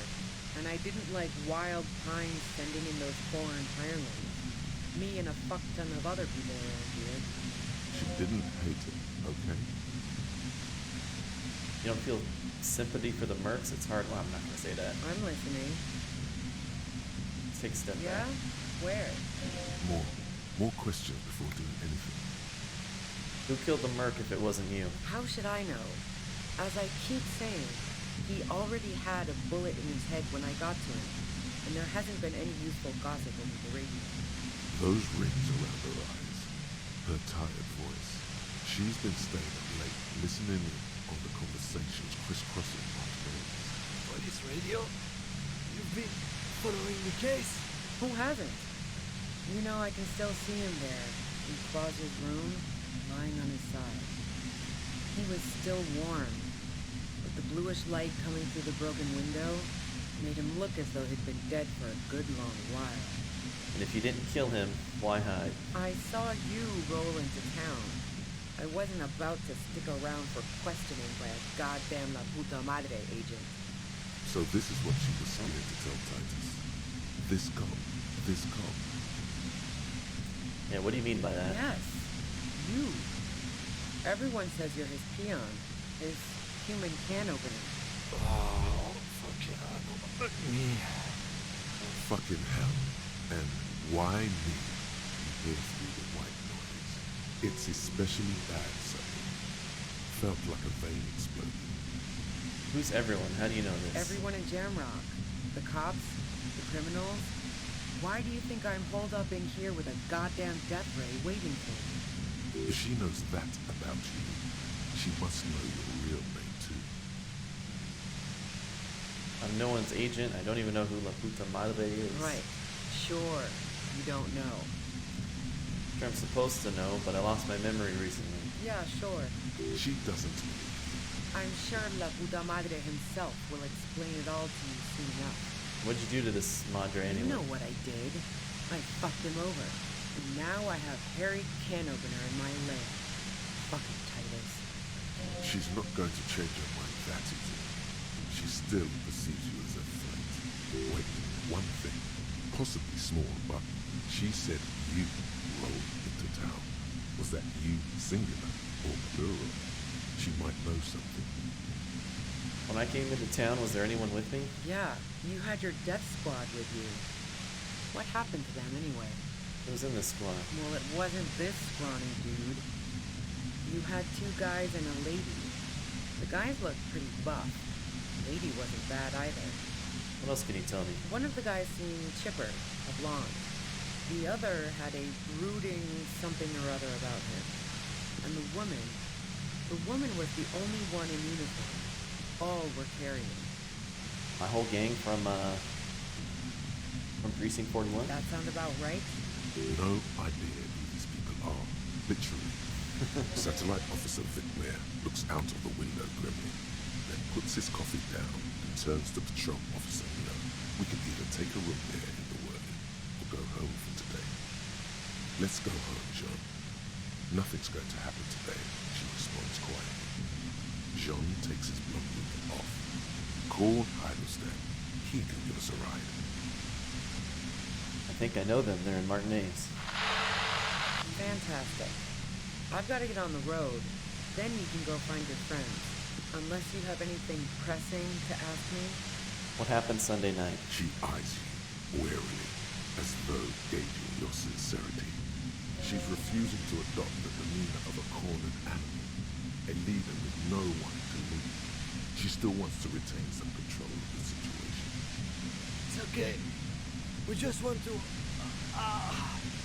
And I didn't like wild pines sending in those foreign hirelings. Me and a fuck ton of other people around here. She didn't hate it, okay? You don't feel sympathy for the mercs? It's hard. Well, I'm not going to say that. I'm listening. Take a step Yeah? back. Where? More questions before doing anything. Who killed the merc if it wasn't you? How should I know? As I keep saying, he already had a bullet in his head when I got to him, and there hasn't been any useful gossip over the radio. Those rings around her eyes, her tired voice. She's been staying up late, listening in on the conversations crisscrossing Montreal. Police radio? You've been following the case? Who hasn't? You know, I can still see him there, in Claus's room, lying on his side. He was still warm, but the bluish light coming through the broken window made him look as though he'd been dead for a good long while. And if you didn't kill him, why hide? I saw you roll into town. I wasn't about to stick around for questioning by a goddamn La Puta Madre agent. So this is what she was scared to tell Titus. This cop. Yeah, what do you mean by that? Yes, you. Everyone says you're his peon, his human can opener. Oh, fucking me. Fucking hell. And why me? You hear through the white noise. It's especially bad suddenly. Felt like a vein exploded. Who's everyone? How do you know this? Everyone in Jamrock. The cops, the criminals. Why do you think I'm holed up in here with a goddamn death ray waiting for me? If she knows that about you, she must know your real name too. I'm I'm no one's agent. I don't even know who La Puta Madre is. Right. Sure. You don't know. Sure, I'm supposed to know, but I lost my memory recently. Yeah, sure. She doesn't. I'm sure La Puta Madre himself will explain it all to you soon enough. What'd you do to this Madre anyway? You know what I did. I fucked him over. And now I have Harry Can Opener in my lair. Fucking Titus. She's not going to change her mind that easy. She still perceives you as a threat. Wait, one thing, possibly small, but she said you rolled into town. Was that you singular or plural? She might know something. When I came into town, was there anyone with me? Yeah, you had your death squad with you. What happened to them anyway? Who's in this squad? Well, it wasn't this scrawny dude. You had 2 guys and a lady. The guys looked pretty buff. The lady wasn't bad either. What else can you tell me? One of the guys seemed chipper, a blonde. The other had a brooding something or other about him. And the woman was the only one in uniform. All were carrying. My whole gang from Precinct 41? That sound about right? No idea who these people are, literally. Satellite Officer Vic Mayer looks out of the window grimly, then puts his coffee down and turns to Patrol Officer Miller. We can either take a room there in the Whirly or go home for today. Let's go home, Jean. Nothing's going to happen today, she responds quietly. Jean takes his blonde wig off. Call Heidelstein. He can give us a ride. I think I know them. They're in Martinez. Fantastic. I've got to get on the road. Then you can go find your friends. Unless you have anything pressing to ask me. What happened Sunday night? She eyes you warily, as though gauging your sincerity. She's refusing to adopt the demeanor of a cornered animal, a leader with no one to lead. She still wants to retain some control of the situation. It's okay. We just want to...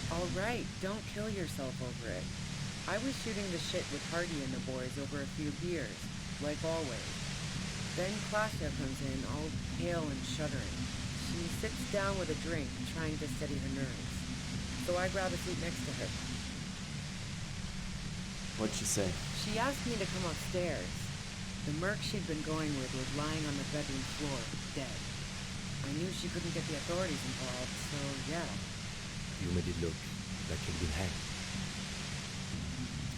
All right, don't kill yourself over it. I was shooting the shit with Hardy and the boys over a few beers, like always. Then Klasha comes in, all pale and shuddering. She sits down with a drink, trying to steady her nerves. So I grab a seat next to her. What'd she say? She asked me to come upstairs. The merc she'd been going with was lying on the bedroom floor, dead. I knew she couldn't get the authorities involved, so yeah. You made it look like he'd been hanged.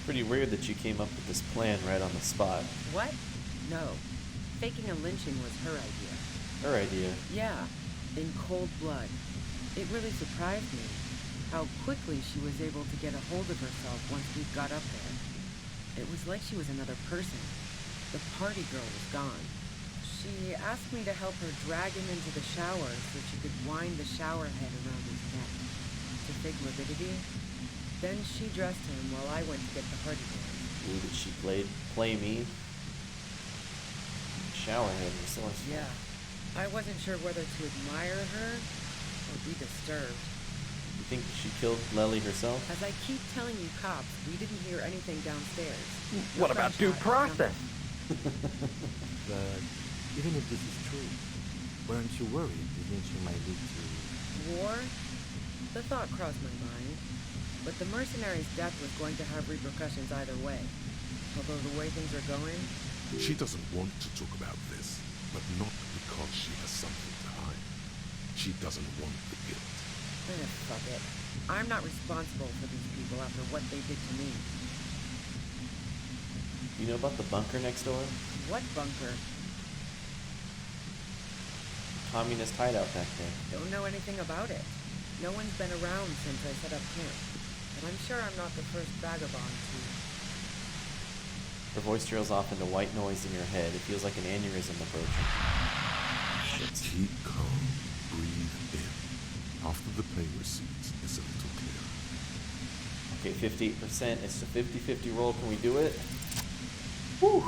Pretty weird that you came up with this plan right on the spot. What? No. Faking a lynching was her idea. Her idea? Yeah, in cold blood. It really surprised me how quickly she was able to get a hold of herself once we got up there. It was like she was another person. The party girl was gone. She asked me to help her drag him into the shower so she could wind the shower head around his neck to fake morbidity. Then she dressed him while I went to get the party girl. Ooh, did she play me? Showerhead, resourceful. Yeah. I wasn't sure whether to admire her or be disturbed. You think she killed Lely herself? As I keep telling you cops, we didn't hear anything downstairs. What about due process? But even if this is true, weren't you worried the lynching might lead to... War? The thought crossed my mind. But the mercenary's death was going to have repercussions either way. Although the way things are going... She doesn't want to talk about this, but not because she has something to hide. She doesn't want the guilt. Fuck it. I'm not responsible for these people after what they did to me. You know about the bunker next door? What bunker? Communist hideout back there. Don't know anything about it. No one's been around since I set up camp. But I'm sure I'm not the first vagabond to... Her voice trails off into white noise in your head. It feels like an aneurysm approaching. Shit. Keep calm. Breathe in. After the pain recedes, it's a little clearer. Okay, 58%. It's a 50-50 roll. Can we do it? Whew.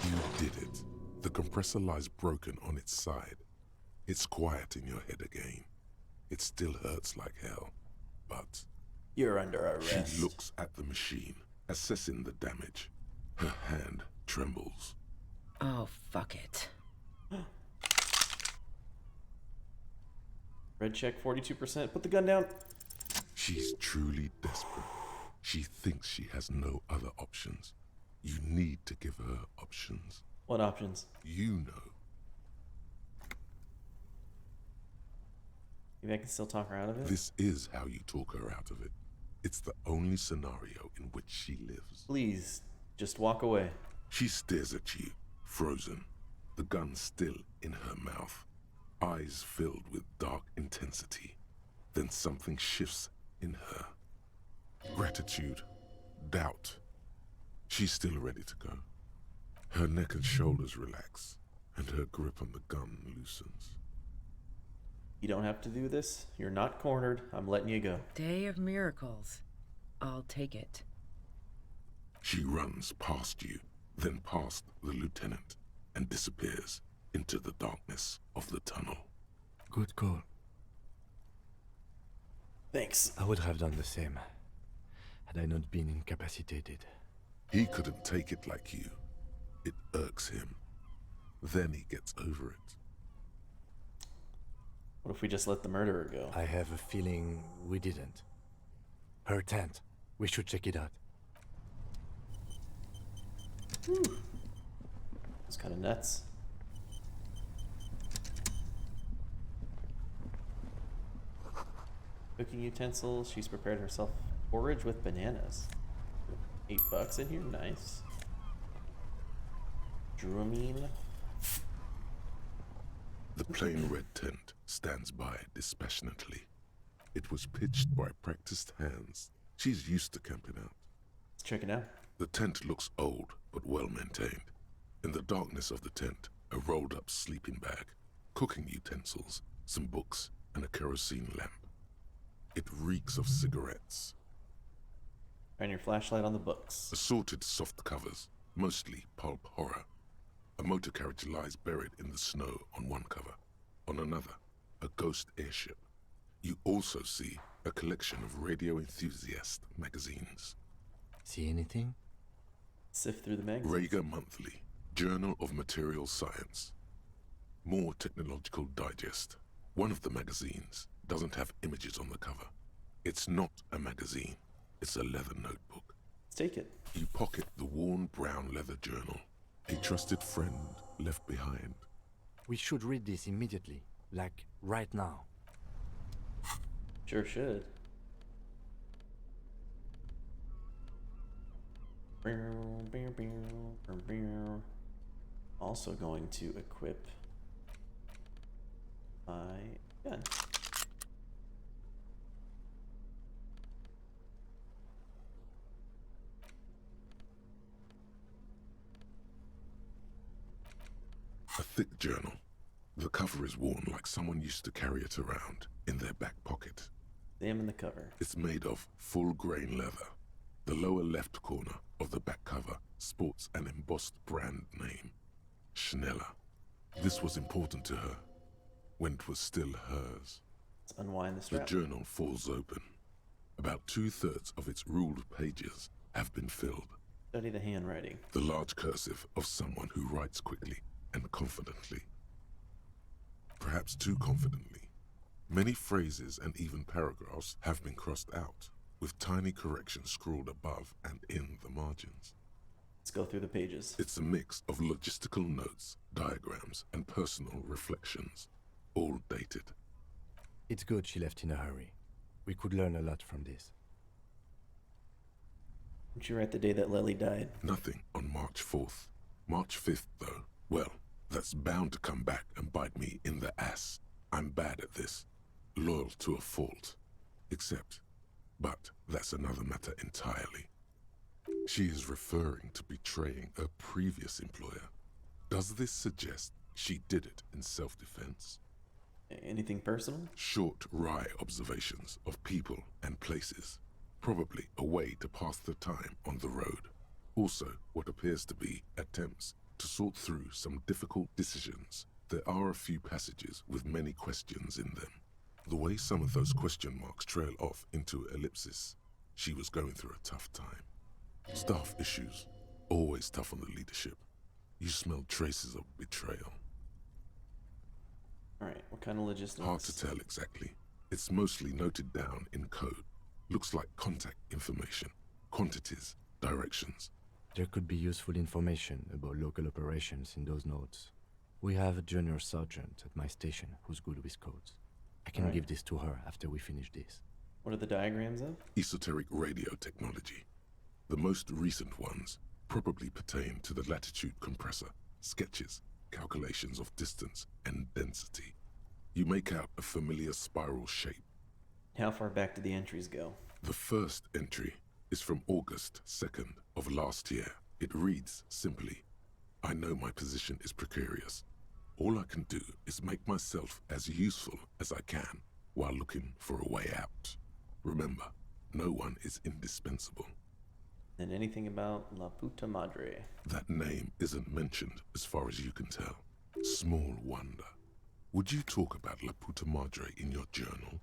You did it. The compressor lies broken on its side. It's quiet in your head again. It still hurts like hell, but... You're under arrest. She looks at the machine, assessing the damage. Her hand trembles. Oh, fuck it. Red check 42%. Put the gun down. She's truly desperate. She thinks she has no other options. You need to give her options. What options? You know. Maybe I can still talk her out of it? This is how you talk her out of it. It's the only scenario in which she lives. Please, just walk away. She stares at you, frozen, the gun still in her mouth, eyes filled with dark intensity. Then something shifts in her. Gratitude, doubt. She's still ready to go. Her neck and shoulders relax, and her grip on the gun loosens. You don't have to do this. You're not cornered. I'm letting you go. Day of miracles. I'll take it. She runs past you, then past the lieutenant, and disappears into the darkness of the tunnel. Good call. Thanks. I would have done the same, had I not been incapacitated. He couldn't take it like you. It irks him. Then he gets over it. What if we just let the murderer go? I have a feeling we didn't. Her tent. We should check it out. It's kind of nuts. Cooking utensils. She's prepared herself porridge with bananas. $8 in here. Nice. Dramamine. The plain red tent stands by dispassionately. It was pitched by practiced hands. She's used to camping out. Let's check it out. The tent looks old, but well maintained. In the darkness of the tent, a rolled up sleeping bag, cooking utensils, some books, and a kerosene lamp. It reeks of cigarettes. Shine your flashlight on the books. Assorted soft covers, mostly pulp horror. A motor carriage lies buried in the snow on one cover. On another, a ghost airship. You also see a collection of radio enthusiast magazines. See anything? Sift through the magazines. Rager Monthly, Journal of Material Science. More Technological Digest. One of the magazines doesn't have images on the cover. It's not a magazine. It's a leather notebook. Let's take it. You pocket the worn brown leather journal. A trusted friend left behind. We should read this immediately. Like, right now. Sure should. Also going to equip my gun. A thick journal. The cover is worn like someone used to carry it around in their back pocket. Examine the cover. It's made of full-grain leather. The lower left corner of the back cover sports an embossed brand name, Schneller. This was important to her when it was still hers. Let's unwind the The strap. journal falls open. About 2/3 of its ruled pages have been filled. Study the handwriting. The large cursive of someone who writes quickly and confidently. Perhaps too confidently. Many phrases and even paragraphs have been crossed out, with tiny corrections scrawled above and in the margins. Let's go through the pages. It's a mix of logistical notes, diagrams, and personal reflections, all dated. It's good she left in a hurry. We could learn a lot from this. Did you write the day that Lily died? Nothing on March 4th. March 5th, though, well, that's bound to come back and bite me in the ass. I'm bad at this. Loyal to a fault. But that's another matter entirely. She is referring to betraying her previous employer. Does this suggest she did it in self-defense? Anything personal? Short, wry observations of people and places. Probably a way to pass the time on the road. Also, what appears to be attempts to sort through some difficult decisions There are a few passages with many questions in them. The way some of those question marks trail off into ellipsis, she was going through a tough time. Staff issues, always tough on the leadership. You smell traces of betrayal. Alright, what kind of logistics? Hard to tell exactly. It's mostly noted down in code. Looks like contact information, quantities, directions. There could be useful information about local operations in those notes. We have a junior sergeant at my station who's good with codes. I can give this to her after we finish this. What are the diagrams of? Esoteric radio technology. The most recent ones probably pertain to the latitude compressor, sketches, calculations of distance and density. You make out a familiar spiral shape. How far back do the entries go? The first entry is from August 2nd of last year. It reads simply, I know my position is precarious. All I can do is make myself as useful as I can while looking for a way out. Remember, no one is indispensable. And anything about La Puta Madre? That name isn't mentioned as far as you can tell. Small wonder. Would you talk about La Puta Madre in your journal?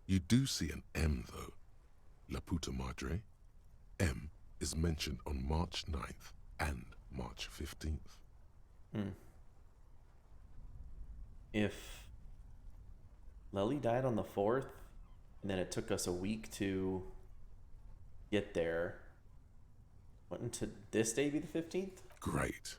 You do see an M though. La Puta Madre. M is mentioned on March 9th and March 15th. If Lely died on the 4th, and then it took us a week to get there, wouldn't this day be the 15th? Great.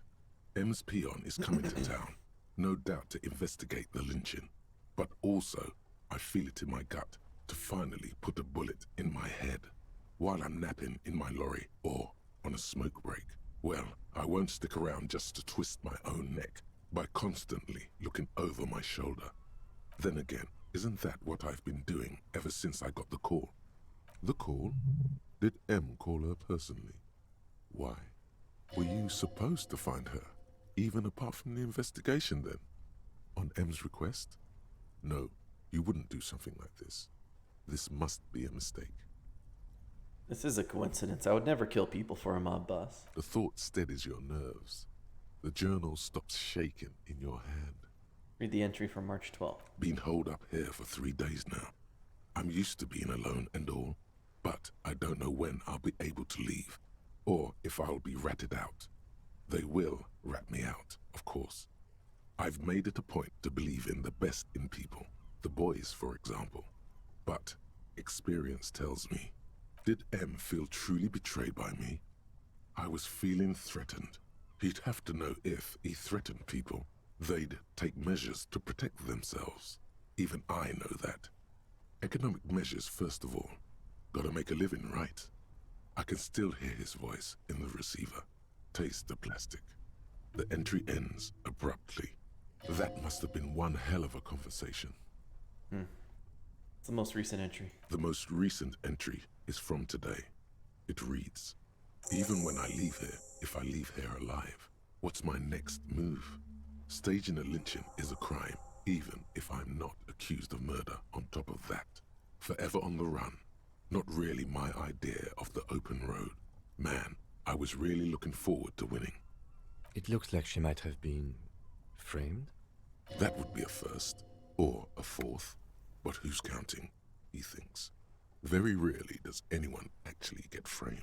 M's peon is coming to town, no doubt to investigate the lynching. But also, I feel it in my gut to finally put a bullet in my head while I'm napping in my lorry or on a smoke break. Well, I won't stick around just to twist my own neck by constantly looking over my shoulder. Then again, isn't that what I've been doing ever since I got the call? The call? Did M call her personally? Why? Were you supposed to find her, even apart from the investigation then? On M's request? No, you wouldn't do something like this. This must be a mistake. This is a coincidence. I would never kill people for a mob boss. The thought steadies your nerves. The journal stops shaking in your hand. Read the entry from March 12th. Been holed up here for 3 days now. I'm used to being alone and all, but I don't know when I'll be able to leave, or if I'll be ratted out. They will rat me out, of course. I've made it a point to believe in the best in people, the boys, for example. But experience tells me, did M feel truly betrayed by me? I was feeling threatened. He'd have to know if he threatened people, they'd take measures to protect themselves. Even I know that. Economic measures, first of all. Gotta make a living, right? I can still hear his voice in the receiver. Taste the plastic. The entry ends abruptly. That must have been one hell of a conversation. It's the most recent entry. The most recent entry is from today. It reads, even when I leave here, if I leave here alive, what's my next move? Staging a lynching is a crime, even if I'm not accused of murder on top of that. Forever on the run. Not really my idea of the open road. Man, I was really looking forward to winning. It looks like she might have been framed? That would be a first, or a fourth. But who's counting, he thinks. Very rarely does anyone actually get framed.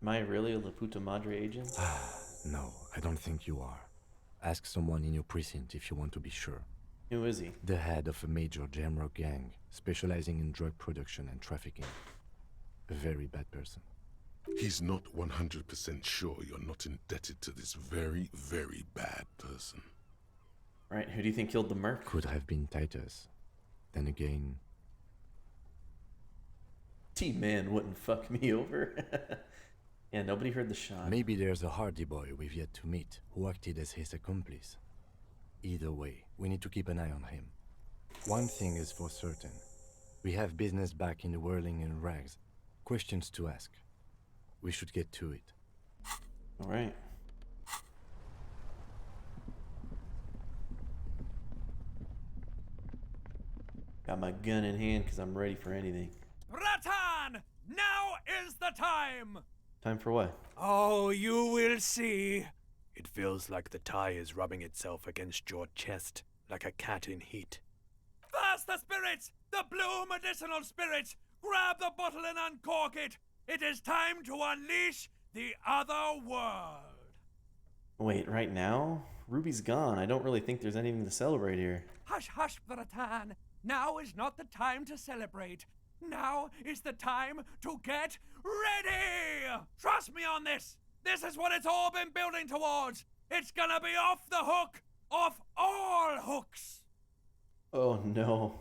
Am I really a La Puta Madre agent? No, I don't think you are. Ask someone in your precinct if you want to be sure. Who is he? The head of a major Jamrock gang, specializing in drug production and trafficking. A very bad person. He's not 100% sure you're not indebted to this very, very bad person. Right, who do you think killed the merc? Could have been Titus. Then again... T-Man wouldn't fuck me over. Yeah, nobody heard the shot. Maybe there's a Hardy boy we've yet to meet, who acted as his accomplice. Either way, we need to keep an eye on him. One thing is for certain. We have business back in the whirling and rags. Questions to ask. We should get to it. Alright. Got my gun in hand because I'm ready for anything. Ratan! Now is the time! Time for what? Oh, you will see. It It feels like the tie is rubbing itself against your chest, like a cat in heat. Faster, spirits! The blue medicinal spirits! Grab the bottle and uncork it! It is time to unleash the other world! Wait, right now? Ruby's gone. I don't really think there's anything to celebrate here. Hush, hush, Bratan. Now is not the time to celebrate. Now is the time to get ready! Trust me on this! This is what it's all been building towards! It's gonna be off the hook! Off all hooks! Oh no.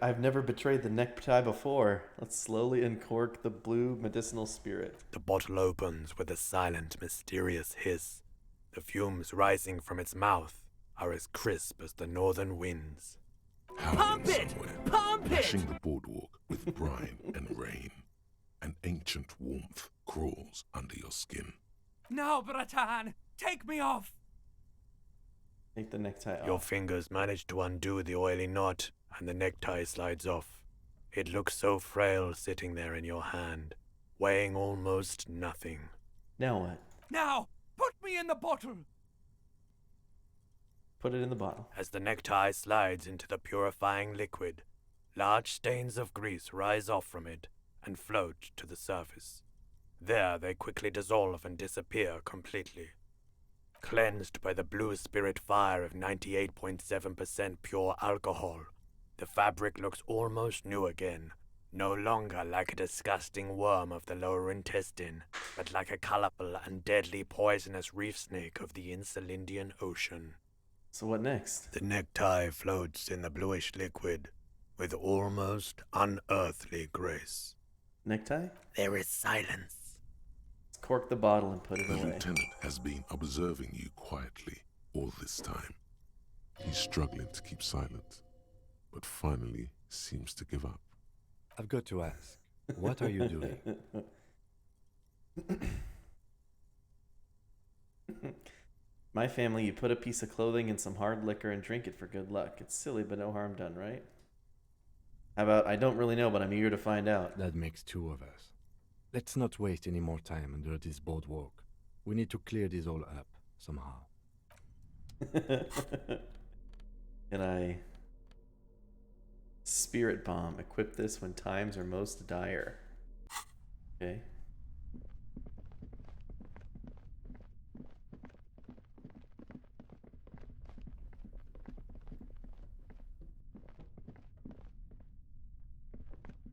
I've never betrayed the necktie before. Let's slowly uncork the blue medicinal spirit. The bottle opens with a silent, mysterious hiss. The fumes rising from its mouth are as crisp as the northern winds. Pump it! Pump it! Lashing the boardwalk with brine and rain. An ancient warmth crawls under your skin. Now, Bratan, take me off! Take the necktie off. Your fingers manage to undo the oily knot, and the necktie slides off. It looks so frail sitting there in your hand, weighing almost nothing. Now what? Now, put me in the bottle! Put it in the bottle. As the necktie slides into the purifying liquid, large stains of grease rise off from it and float to the surface. There they quickly dissolve and disappear completely. Cleansed by the blue spirit fire of 98.7% pure alcohol, the fabric looks almost new again, no longer like a disgusting worm of the lower intestine, but like a colorful and deadly poisonous reef snake of the insular Indian Ocean. So what next? The necktie floats in the bluish liquid with almost unearthly grace. Necktie? There is silence. Let's cork the bottle and put it The away. lieutenant has been observing you quietly all this time. He's struggling to keep silent, but finally seems to give up. I've got to ask, what are you doing? My family, you put a piece of clothing in some hard liquor and drink it for good luck. It's silly, but no harm done, right? How about, I don't really know, but I'm eager to find out. That makes two of us. Let's not waste any more time under this boardwalk. We need to clear this all up, somehow. Can I... Spirit bomb. Equip this when times are most dire. Okay.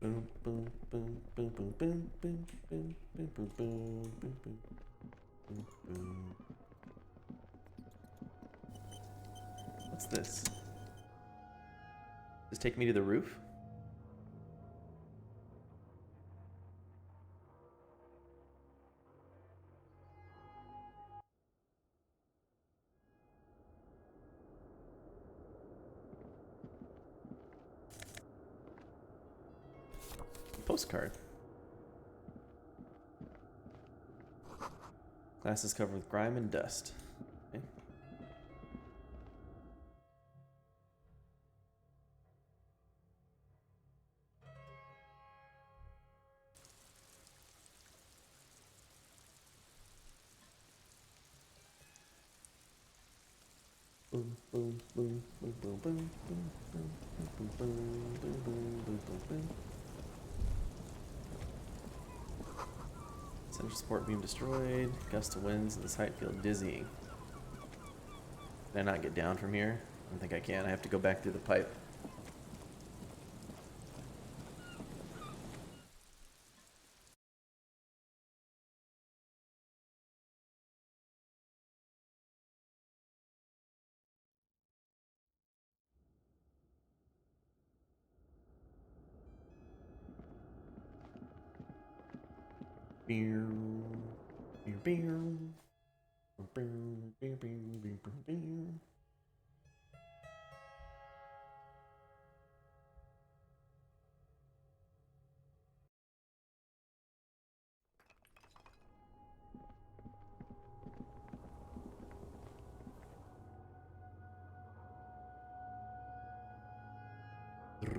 Boom, boom, boom, boom, boom, boom, boom, boom, boom, boom, boom, boom, boom, boom, boom. What's this? Just take me to the roof? Postcard. Glass is covered with grime and dust. Okay. Boom, boom, boom, boom, boom, boom, boom, boom, boom, boom, boom, boom, boom, boom, boom. Central support beam destroyed. Gust of winds at this height feel dizzying. Can I not get down from here? I don't think I can. I have to go back through the pipe.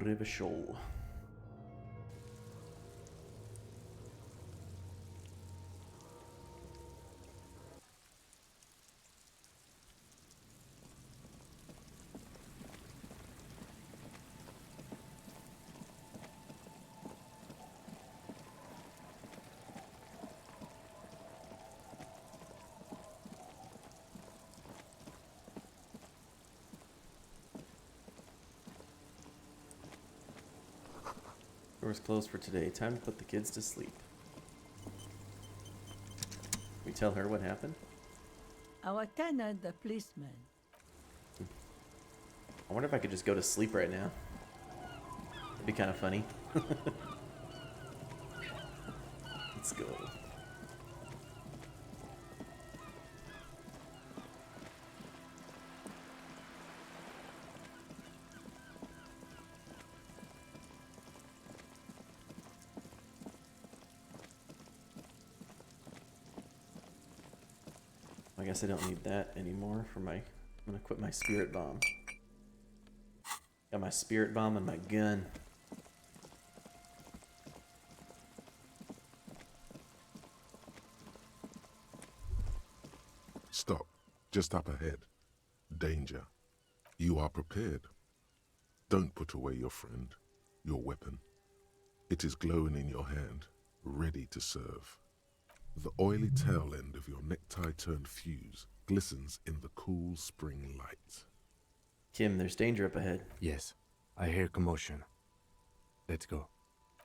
River Shoal. Door's closed for today. Time to put the kids to sleep. We tell her what happened? Our tenant, the policeman. I wonder if I could just go to sleep right now. It'd be kind of funny. Let's go. I guess I don't need that anymore for my... I'm gonna quit my spirit bomb. Got my spirit bomb and my gun. Stop. Just up ahead. Danger. You are prepared. Don't put away your friend, your weapon. It is glowing in your hand, ready to serve. The oily tail end of your necktie-turned fuse glistens in the cool spring light. Kim, there's danger up ahead. Yes, I hear commotion. Let's go.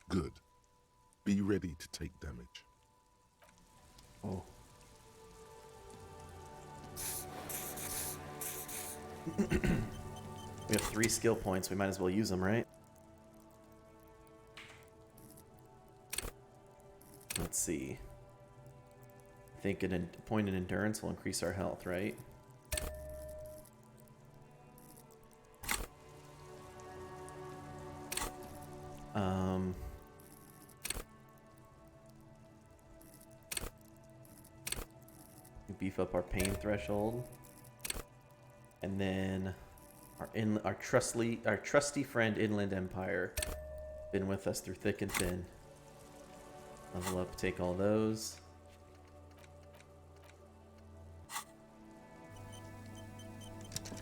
Good. Be ready to take damage. Oh. We have 3 skill points. We might as well use them, right? Let's see. I think a point in endurance will increase our health, right? We beef up our pain threshold, and then our trusty friend Inland Empire, been with us through thick and thin. Level up, take all those.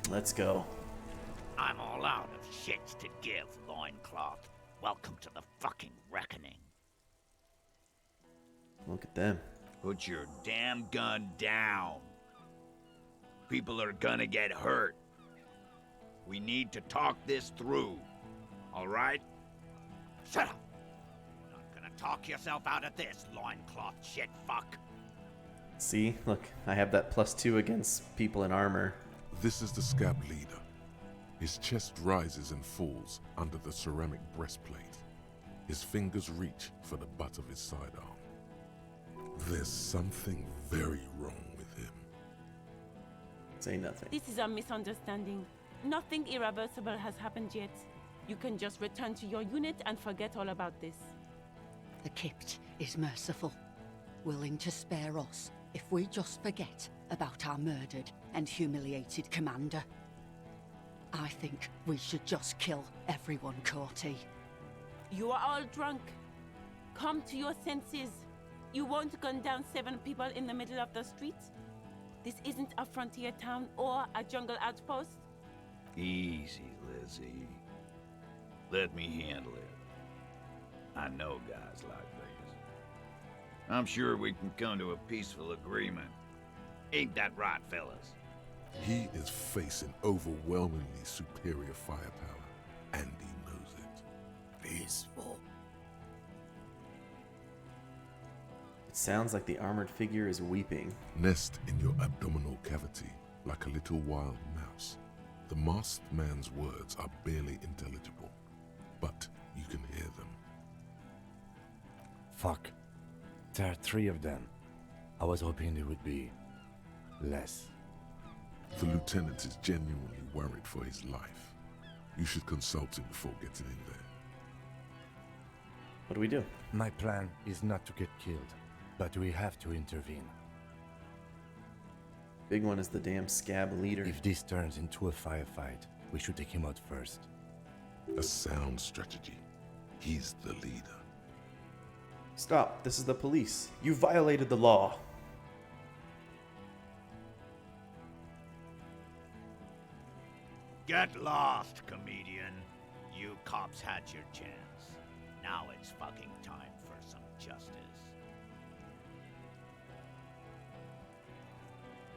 Let's go. I'm all out of shits to give, loincloth. Welcome to the fucking reckoning. Look at them. Put your damn gun down. People are gonna get hurt. We need to talk this through. All right? Shut up! You're not gonna talk yourself out of this, loincloth shit fuck. See? Look, I have that +2 against people in armor. This is the scab leader. His chest rises and falls under the ceramic breastplate. His fingers reach for the butt of his sidearm. There's something very wrong with him. Say nothing. This is a misunderstanding. Nothing irreversible has happened yet. You can just return to your unit and forget all about this. The Kypt is merciful, willing to spare us if we just forget about our murdered and humiliated commander. I think we should just kill everyone, Corty. You are all drunk. Come to your senses. You won't gun down 7 people in the middle of the street. This isn't a frontier town or a jungle outpost. Easy, Lizzie. Let me handle it. I know guys like this. I'm sure we can come to a peaceful agreement. Ain't that right, fellas? He is facing overwhelmingly superior firepower, and he knows it. Peaceful. It sounds like the armored figure is weeping. Nest in your abdominal cavity like a little wild mouse. The masked man's words are barely intelligible, but you can hear them. Fuck. There are 3 of them. I was hoping there would be less. The lieutenant is genuinely worried for his life. You should consult him before getting in there. What do we do? My plan is not to get killed, but we have to intervene. Big one is the damn scab leader. If this turns into a firefight, we should take him out first. A sound strategy. He's the leader. Stop. This is the police. You violated the law. Get lost, comedian. You cops had your chance. Now it's fucking time for some justice.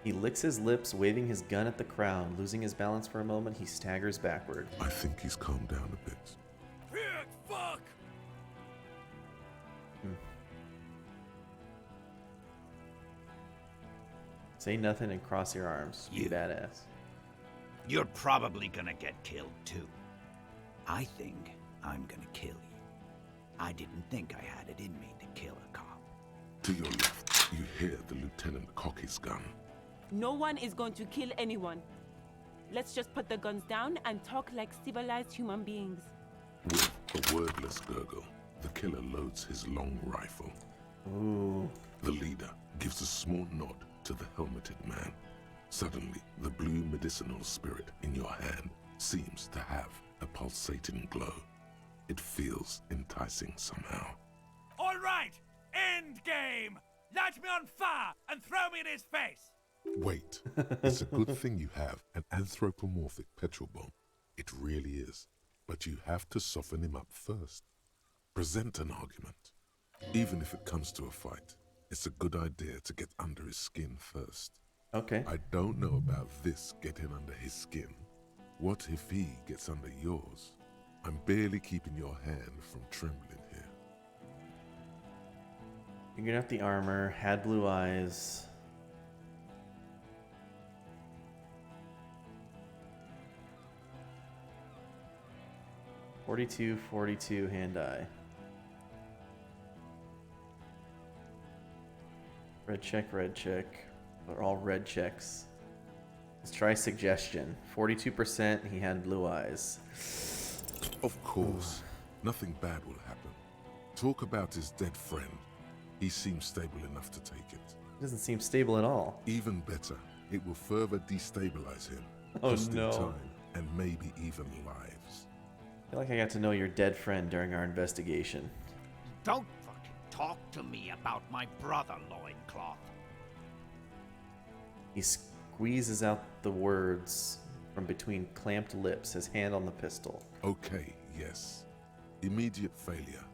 He licks his lips, waving his gun at the crowd. Losing his balance for a moment, he staggers backward. I think he's calmed down a bit. Pig, fuck! Say nothing and cross your arms. You badass. You're probably gonna get killed too. I think I'm gonna kill you. I didn't think I had it in me to kill a cop. To your left, you hear the lieutenant cock his gun. No one is going to kill anyone. Let's just put the guns down and talk like civilized human beings. With a wordless gurgle, the killer loads his long rifle. Ooh. The leader gives a small nod to the helmeted man. Suddenly, the blue medicinal spirit in your hand seems to have a pulsating glow. It feels enticing somehow. All right, end game. Light me on fire and throw me in his face. Wait, it's a good thing you have an anthropomorphic petrol bomb. It really is. But you have to soften him up first. Present an argument. Even if it comes to a fight, it's a good idea to get under his skin first. Okay. I don't know about this getting under his skin. What if he gets under yours? I'm barely keeping your hand from trembling here. Figured out the armor, had blue eyes. .42 hand-eye. Red check. They're all red checks. Let's try suggestion. 42%, he had blue eyes. Of course, nothing bad will happen. Talk about his dead friend. He seems stable enough to take it. Doesn't seem stable at all. Even better, it will further destabilize him. Oh just no. in time, and maybe even lives. I feel like I got to know your dead friend during our investigation. Don't fucking talk to me about my brother, Loincloth. He squeezes out the words from between clamped lips, his hand on the pistol. Okay, yes. Immediate failure.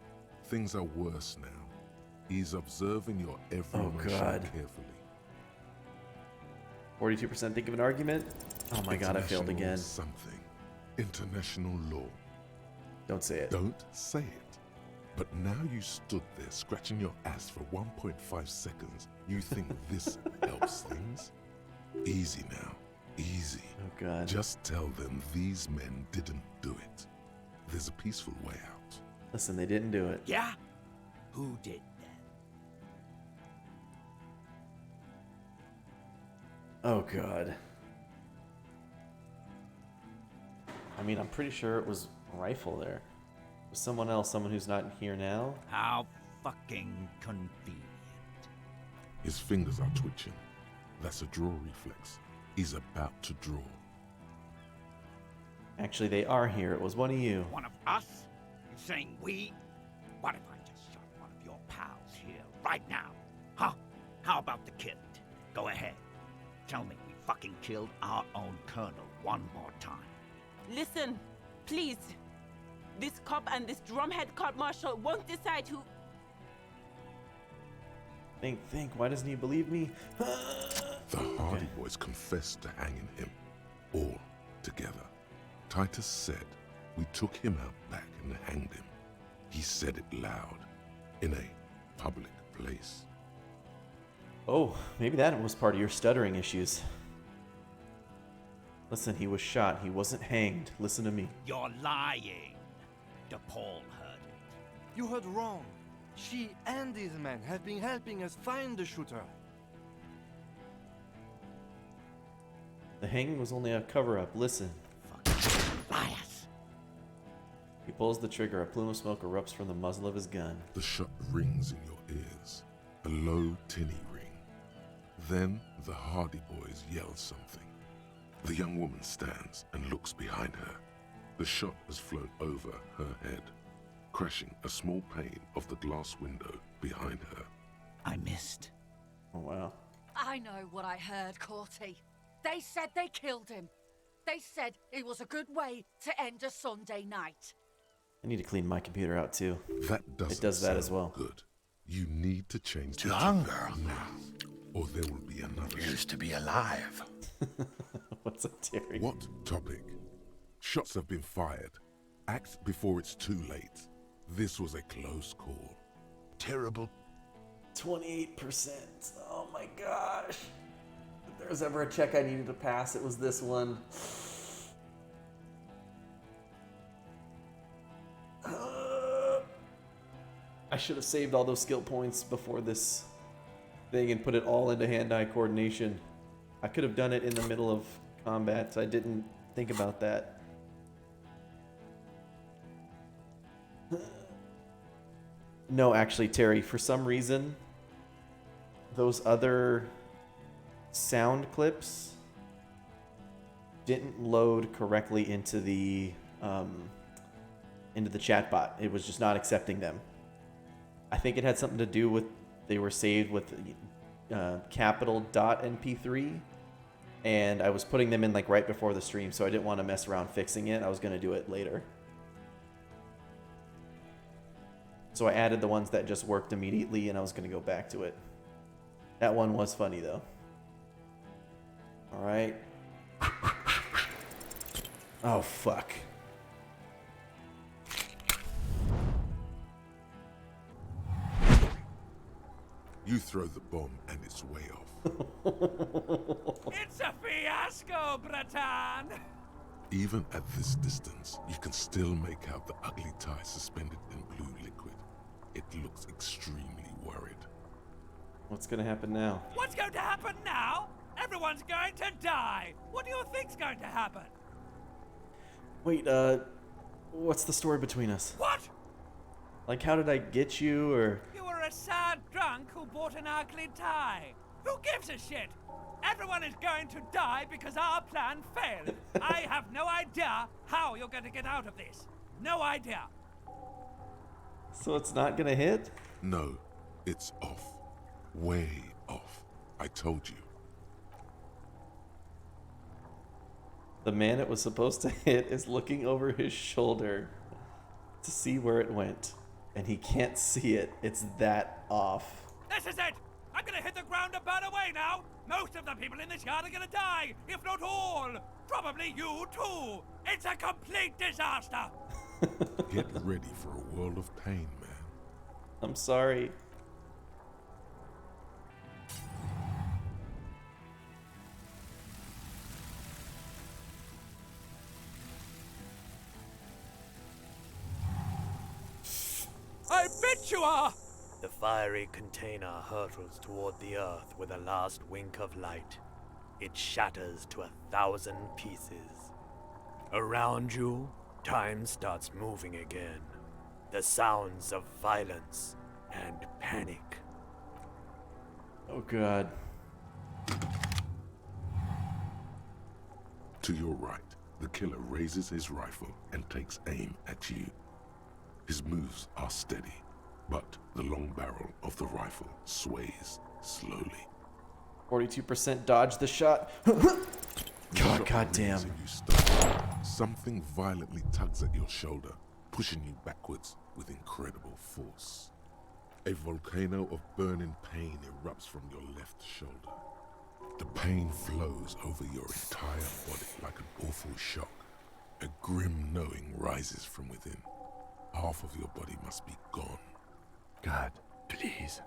Things are worse now. He's observing your every motion carefully. 42% think of an argument? Oh my god, I failed again. Something. International law. Don't say it. Don't say it. But now you stood there scratching your ass for 1.5 seconds. You think this helps things? Easy now. Easy. Oh god. Just tell them these men didn't do it. There's a peaceful way out. Listen, they didn't do it. Yeah? Who did then? Oh god. I mean, I'm pretty sure it was a rifle there. It was someone else, someone who's not here now. How fucking convenient. His fingers are twitching. That's a draw reflex. He's about to draw. Actually, they are here. It was one of you. One of us? You're saying we? What if I just shot one of your pals here right now? Huh? How about the killed? Go ahead. Tell me we fucking killed our own colonel one more time. Listen, please. This cop and this drumhead court-martial won't decide who... Think. Why doesn't he believe me? The Hardy Boys confessed to hanging him. All together. Titus said, we took him out back and hanged him. He said it loud. In a public place. Oh, maybe that was part of your stuttering issues. Listen, he was shot. He wasn't hanged. Listen to me. You're lying. DePaul heard it. You heard wrong. She and these men have been helping us find the shooter. The hanging was only a cover-up. Listen. Fucking liars. He pulls the trigger. A plume of smoke erupts from the muzzle of his gun. The shot rings in your ears. A low, tinny ring. Then the Hardy Boys yell something. The young woman stands and looks behind her. The shot has flown over her head, crashing a small pane of the glass window behind her. I missed. Oh, wow. I know what I heard, Corty. They said they killed him. They said it was a good way to end a Sunday night. I need to clean my computer out, too. That doesn't It does that as well. Good. You need to change To hunger. now, or there will be another. Used to be alive. What's up, Terry? What topic? Shots have been fired. Act before it's too late. This was a close call. Terrible. 28%. Oh my gosh. there was ever a check I needed to pass, it was this one. I should have saved all those skill points before this thing and put it all into hand-eye coordination. I could have done it in the middle of combat, so I didn't think about that. No, actually, Terry, for some reason, those other sound clips didn't load correctly into the chatbot. It was just not accepting them. I think it had something to do with they were saved with capital.mp3, and I was putting them in like right before the stream, so I didn't want to mess around fixing it. I was going to do it later. So I added the ones that just worked immediately, and I was going to go back to it. That one was funny, though. All right. Oh, fuck. You throw the bomb and it's way off. It's a fiasco, Bratan! Even at this distance, you can still make out the ugly tie suspended in blue liquid. It looks extremely worried. What's gonna happen now? What's going to happen now? Everyone's going to die! What do you think's going to happen? Wait, what's the story between us? What? Like, how did I get you, or... You were a sad drunk who bought an ugly tie. Who gives a shit? Everyone is going to die because our plan failed. I have no idea how you're going to get out of this. No idea. So it's not gonna hit? No, it's off. Way off. I told you. The man it was supposed to hit is looking over his shoulder to see where it went. And he can't see it. It's that off. This is it! I'm gonna hit the ground and burn away now! Most of the people in this yard are gonna die, if not all! Probably you too! It's a complete disaster! Get ready for a world of pain, man. I'm sorry. I bet you are! The fiery container hurtles toward the earth with a last wink of light. It shatters to 1,000 pieces. Around you, time starts moving again. The sounds of violence and panic. Oh, God. To your right, the killer raises his rifle and takes aim at you. His moves are steady, but the long barrel of the rifle sways slowly. 42% dodge the shot. God damn. Something violently tugs at your shoulder, pushing you backwards with incredible force. A volcano of burning pain erupts from your left shoulder. The pain flows over your entire body like an awful shock. A grim knowing rises from within. Half of your body must be gone. God, please.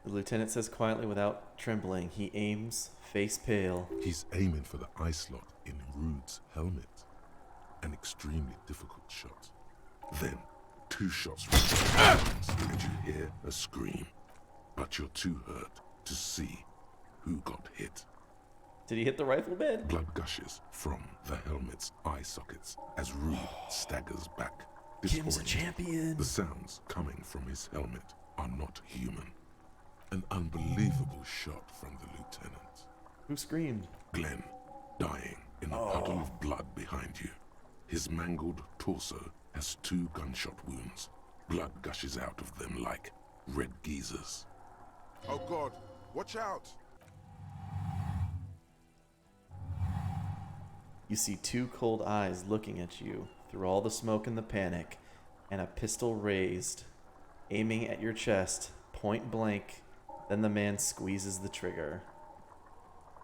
The lieutenant says quietly without trembling. He aims, face pale. He's aiming for the eye slot in Rude's helmet. An extremely difficult shot. Then, 2 shots from and you hear a scream. But you're too hurt to see who got hit. Did he hit the rifle bed? Blood gushes from the helmet's eye sockets as Rude staggers back. Kim's a champion. The sounds coming from his helmet are not human. An unbelievable shot from the lieutenant. Who screamed? Glenn, dying in a puddle of blood behind you. His mangled torso has 2 gunshot wounds. Blood gushes out of them like red geysers. Oh God, watch out! You see 2 cold eyes looking at you through all the smoke and the panic, and a pistol raised, aiming at your chest, point blank. Then the man squeezes the trigger.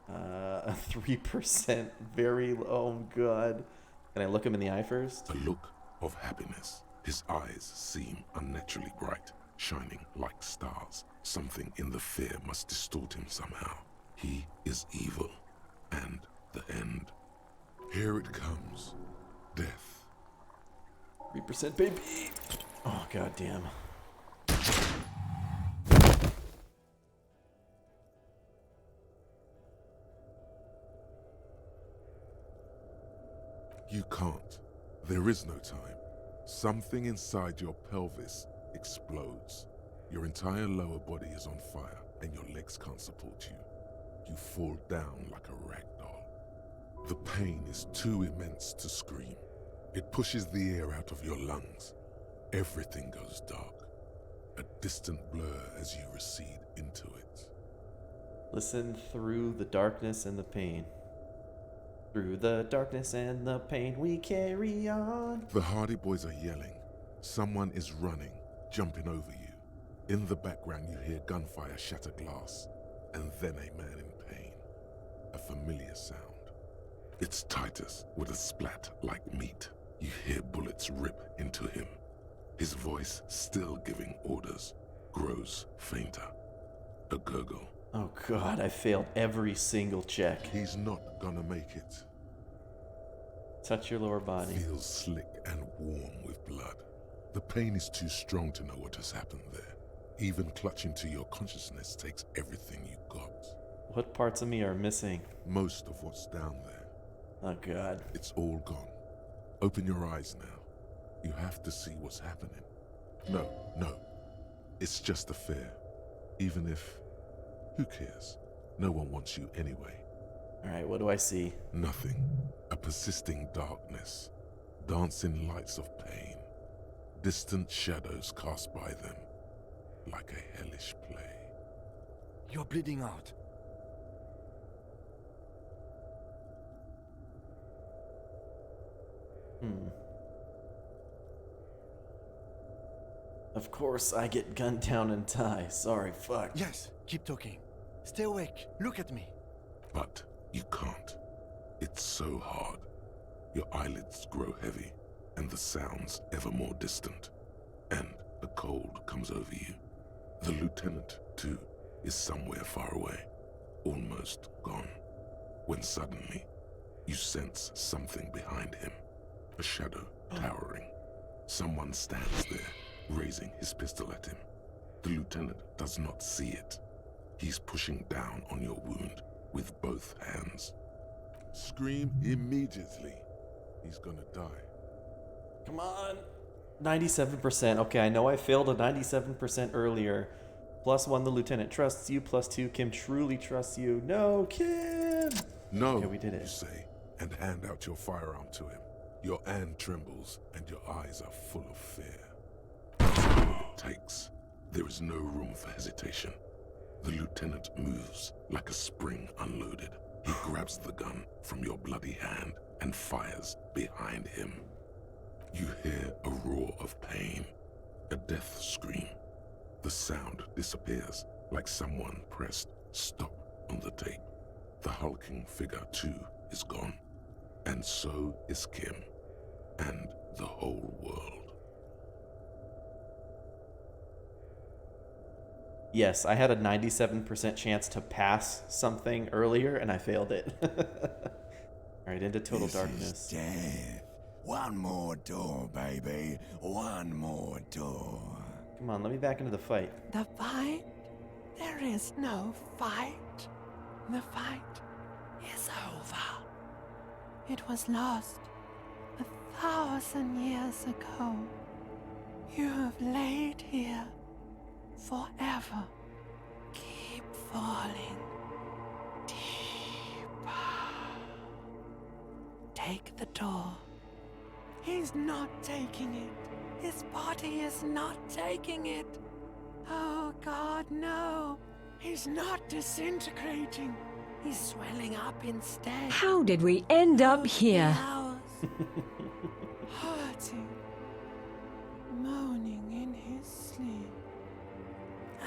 A 3%, very low. Oh, God. Can I look him in the eye first? A look of happiness. His eyes seem unnaturally bright, shining like stars. Something in the fear must distort him somehow. He is evil, and the end. Here it comes. Death. 3% baby! Oh, goddamn. You can't. There is no time. Something inside your pelvis explodes. Your entire lower body is on fire, and your legs can't support you. You fall down like a rag doll. The pain is too immense to scream. It pushes the air out of your lungs. Everything goes dark. A distant blur as you recede into it. Listen through the darkness and the pain. Through the darkness and the pain we carry on. The Hardy Boys are yelling. Someone is running, jumping over you. In the background you hear gunfire shatter glass, and then a man in pain. A familiar sound. It's Titus with a splat like meat. You hear bullets rip into him. His voice, still giving orders, grows fainter. A gurgle. Oh god, I failed every single check. He's not gonna make it. Touch your lower body. Feels slick and warm with blood. The pain is too strong to know what has happened there. Even clutching to your consciousness takes everything you got. What parts of me are missing? Most of what's down there. Oh god. It's all gone. Open your eyes now. You have to see what's happening. No. It's just a fair. Even if... Who cares? No one wants you anyway. Alright, what do I see? Nothing. A persisting darkness. Dancing lights of pain. Distant shadows cast by them. Like a hellish play. You're bleeding out. Of course I get gunned down and die. Sorry, fuck. Yes, keep talking. Stay awake. Look at me. But you can't. It's so hard. Your eyelids grow heavy, and the sounds ever more distant. And a cold comes over you. The lieutenant, too, is somewhere far away. Almost gone. When suddenly, you sense something behind him. A shadow towering. Someone stands there, raising his pistol at him. The lieutenant does not see it. He's pushing down on your wound with both hands. Scream immediately. He's gonna die. Come on. 97%. Okay, I know I failed a 97% earlier. +1, the lieutenant trusts you. +2, Kim truly trusts you. No, Kim! No, okay, we did it. You say, and hand out your firearm to him. Your hand trembles, and your eyes are full of fear. That's all it takes. There is no room for hesitation. The lieutenant moves like a spring unloaded. He grabs the gun from your bloody hand and fires behind him. You hear a roar of pain, a death scream. The sound disappears like someone pressed stop on the tape. The hulking figure, too, is gone. And so is Kim, and the whole world. Yes, I had a 97% chance to pass something earlier, and I failed it. Alright, into total darkness. Is death. One more door, baby. One more door. Come on, let me back into the fight. The fight? There is no fight. The fight is over. It was lost 1,000 years ago. You have laid here forever. Keep falling deeper. Take the door. He's not taking it. His body is not taking it. Oh God, no. He's not disintegrating. He's swelling up instead. How did we end up here? Hurting, moaning in his sleep,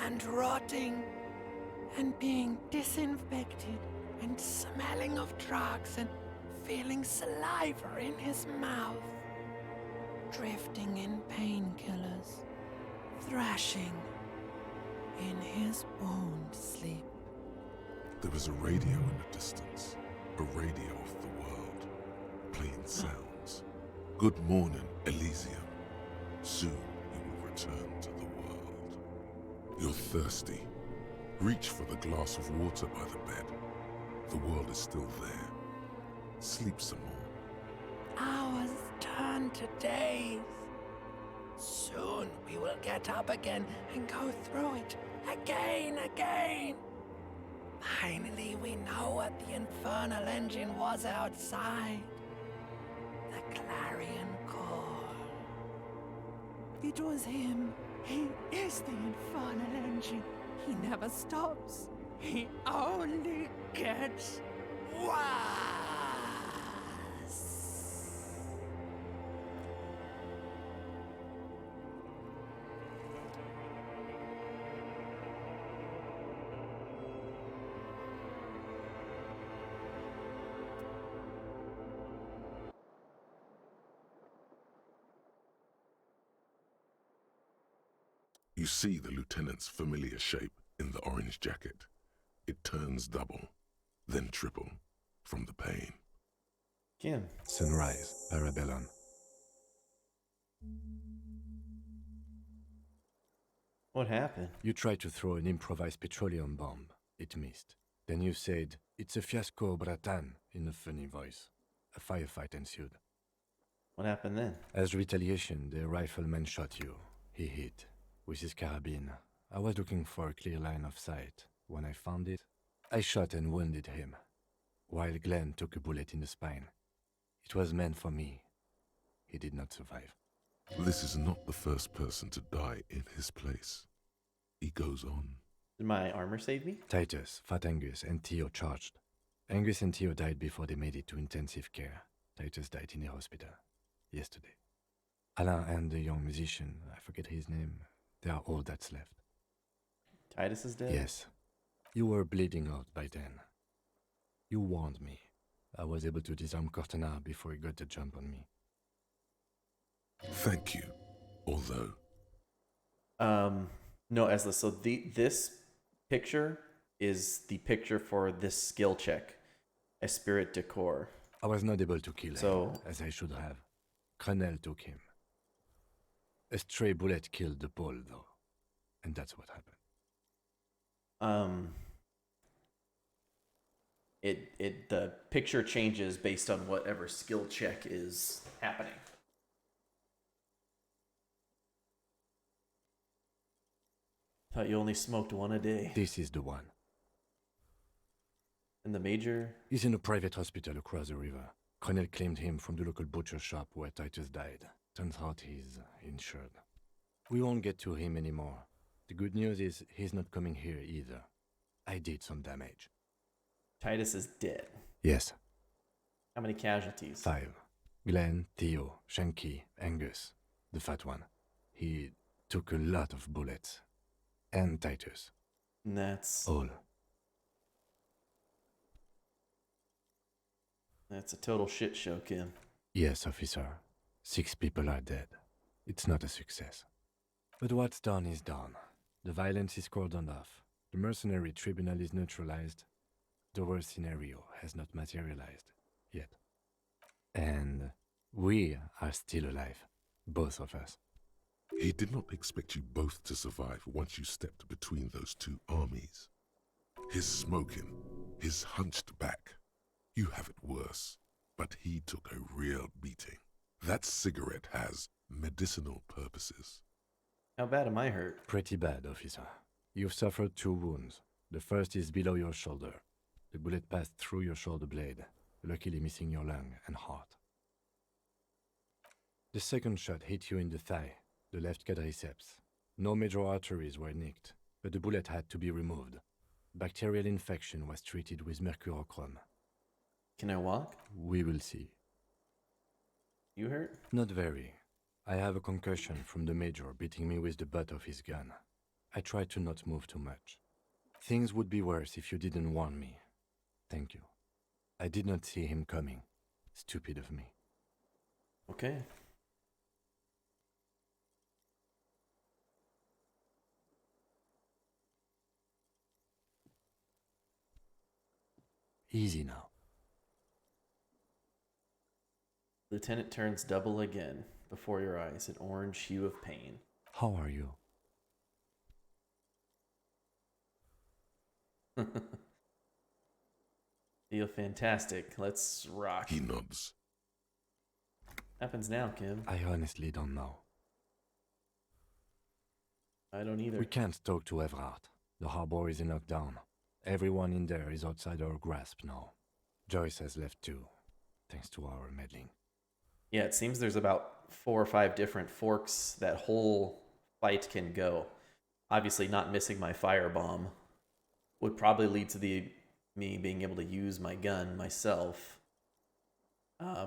and rotting, and being disinfected, and smelling of drugs, and feeling saliva in his mouth, drifting in painkillers, thrashing in his wound sleep. There was a radio in the distance, a radio of the world, playing sounds. Good morning, Elysium. Soon you will return to the world. You're thirsty. Reach for the glass of water by the bed. The world is still there. Sleep some more. Hours turn to days. Soon we will get up again and go through it again. Finally, we know what the infernal engine was outside. The clarion call. It was him. He is the infernal engine. He never stops. He only gets worse. You see the lieutenant's familiar shape in the orange jacket. It turns double, then triple, from the pain. Kim. Sunrise, Parabellum. What happened? You tried to throw an improvised petroleum bomb. It missed. Then you said, "It's a fiasco, Bratan," in a funny voice. A firefight ensued. What happened then? As retaliation, the rifleman shot you. He hit. With his carabine. I was looking for a clear line of sight. When I found it, I shot and wounded him, while Glenn took a bullet in the spine. It was meant for me. He did not survive. This is not the first person to die in his place. He goes on. Did my armor save me? Titus, Fat Angus, and Theo charged. Angus and Theo died before they made it to intensive care. Titus died in the hospital yesterday. Alain and the young musician, I forget his name, they are all that's left. Titus is dead? Yes. You were bleeding out by then. You warned me. I was able to disarm Cortana before he got the jump on me. Thank you, although... No, Esla, so this picture is the picture for this skill check. Esprit de Corps. I was not able to kill him, as I should have. Crenel took him. A stray bullet killed the Pole, though. And that's what happened. The picture changes based on whatever skill check is happening. Thought you only smoked one a day. This is the one. And the major? He's in a private hospital across the river. Crenel claimed him from the local butcher shop where Titus died. Turns out he's insured. We won't get to him anymore. The good news is he's not coming here either. I did some damage. Titus is dead. Yes. How many casualties? 5. Glenn, Theo, Shanky, Angus, the fat one. He took a lot of bullets. And Titus. And that's... all. That's a total shit show, Kim. Yes, officer. 6 people are dead. It's not a success. But what's done is done. The violence is cordoned off. The mercenary tribunal is neutralized. The worst scenario has not materialized yet. And we are still alive. Both of us. He did not expect you both to survive once you stepped between those two armies. His smoking, his hunched back. You have it worse, but he took a real beating. That cigarette has medicinal purposes. How bad am I hurt? Pretty bad, officer. You've suffered 2 wounds. The first is below your shoulder. The bullet passed through your shoulder blade, luckily missing your lung and heart. The second shot hit you in the thigh, the left quadriceps. No major arteries were nicked, but the bullet had to be removed. Bacterial infection was treated with mercurochrome. Can I walk? We will see. You hurt? Not very. I have a concussion from the major beating me with the butt of his gun. I tried to not move too much. Things would be worse if you didn't warn me. Thank you. I did not see him coming. Stupid of me. Okay. Easy now. Lieutenant turns double again before your eyes, an orange hue of pain. How are you? Feel fantastic. Let's rock. He nods. Happens now, Kim. I honestly don't know. I don't either. We can't talk to Everard. The harbor is in lockdown. Everyone in there is outside our grasp now. Joyce has left too, thanks to our meddling. Yeah, it seems there's about 4 or 5 different forks that whole fight can go. Obviously, not missing my firebomb would probably lead to me being able to use my gun myself. I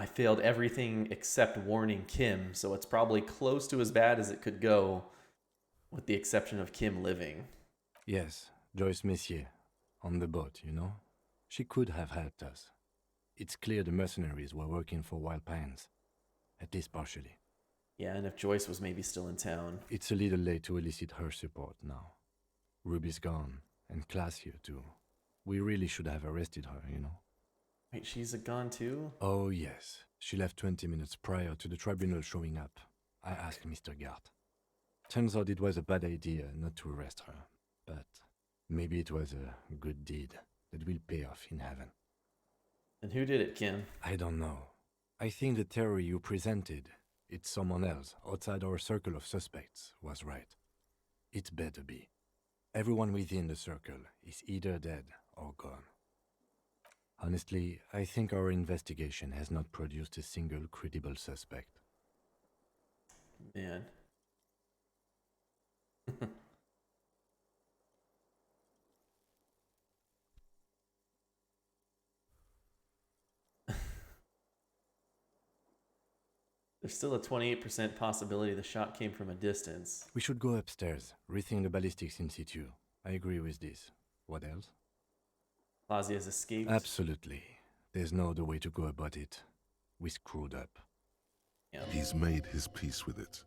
failed everything except warning Kim, so it's probably close to as bad as it could go, with the exception of Kim living. Yes, Joyce Messier, on the boat, you know? She could have helped us. It's clear the mercenaries were working for Wild Pines, at least partially. Yeah, and if Joyce was maybe still in town. It's a little late to elicit her support now. Ruby's gone, and Class here too. We really should have arrested her, you know? Wait, she's gone too? Oh yes, she left 20 minutes prior to the tribunal showing up. I asked Mr. Gart. Turns out it was a bad idea not to arrest her, but maybe it was a good deed that will pay off in heaven. And who did it, Kim? I don't know. I think the theory you presented, it's someone else outside our circle of suspects, was right. It better be. Everyone within the circle is either dead or gone. Honestly, I think our investigation has not produced a single credible suspect. Man. There's still a 28% possibility the shot came from a distance. We should go upstairs, rethink the ballistics in situ. I agree with this. What else? Ozzy has escaped? Absolutely. There's no other way to go about it. We screwed up. Yeah. He's made his peace with it.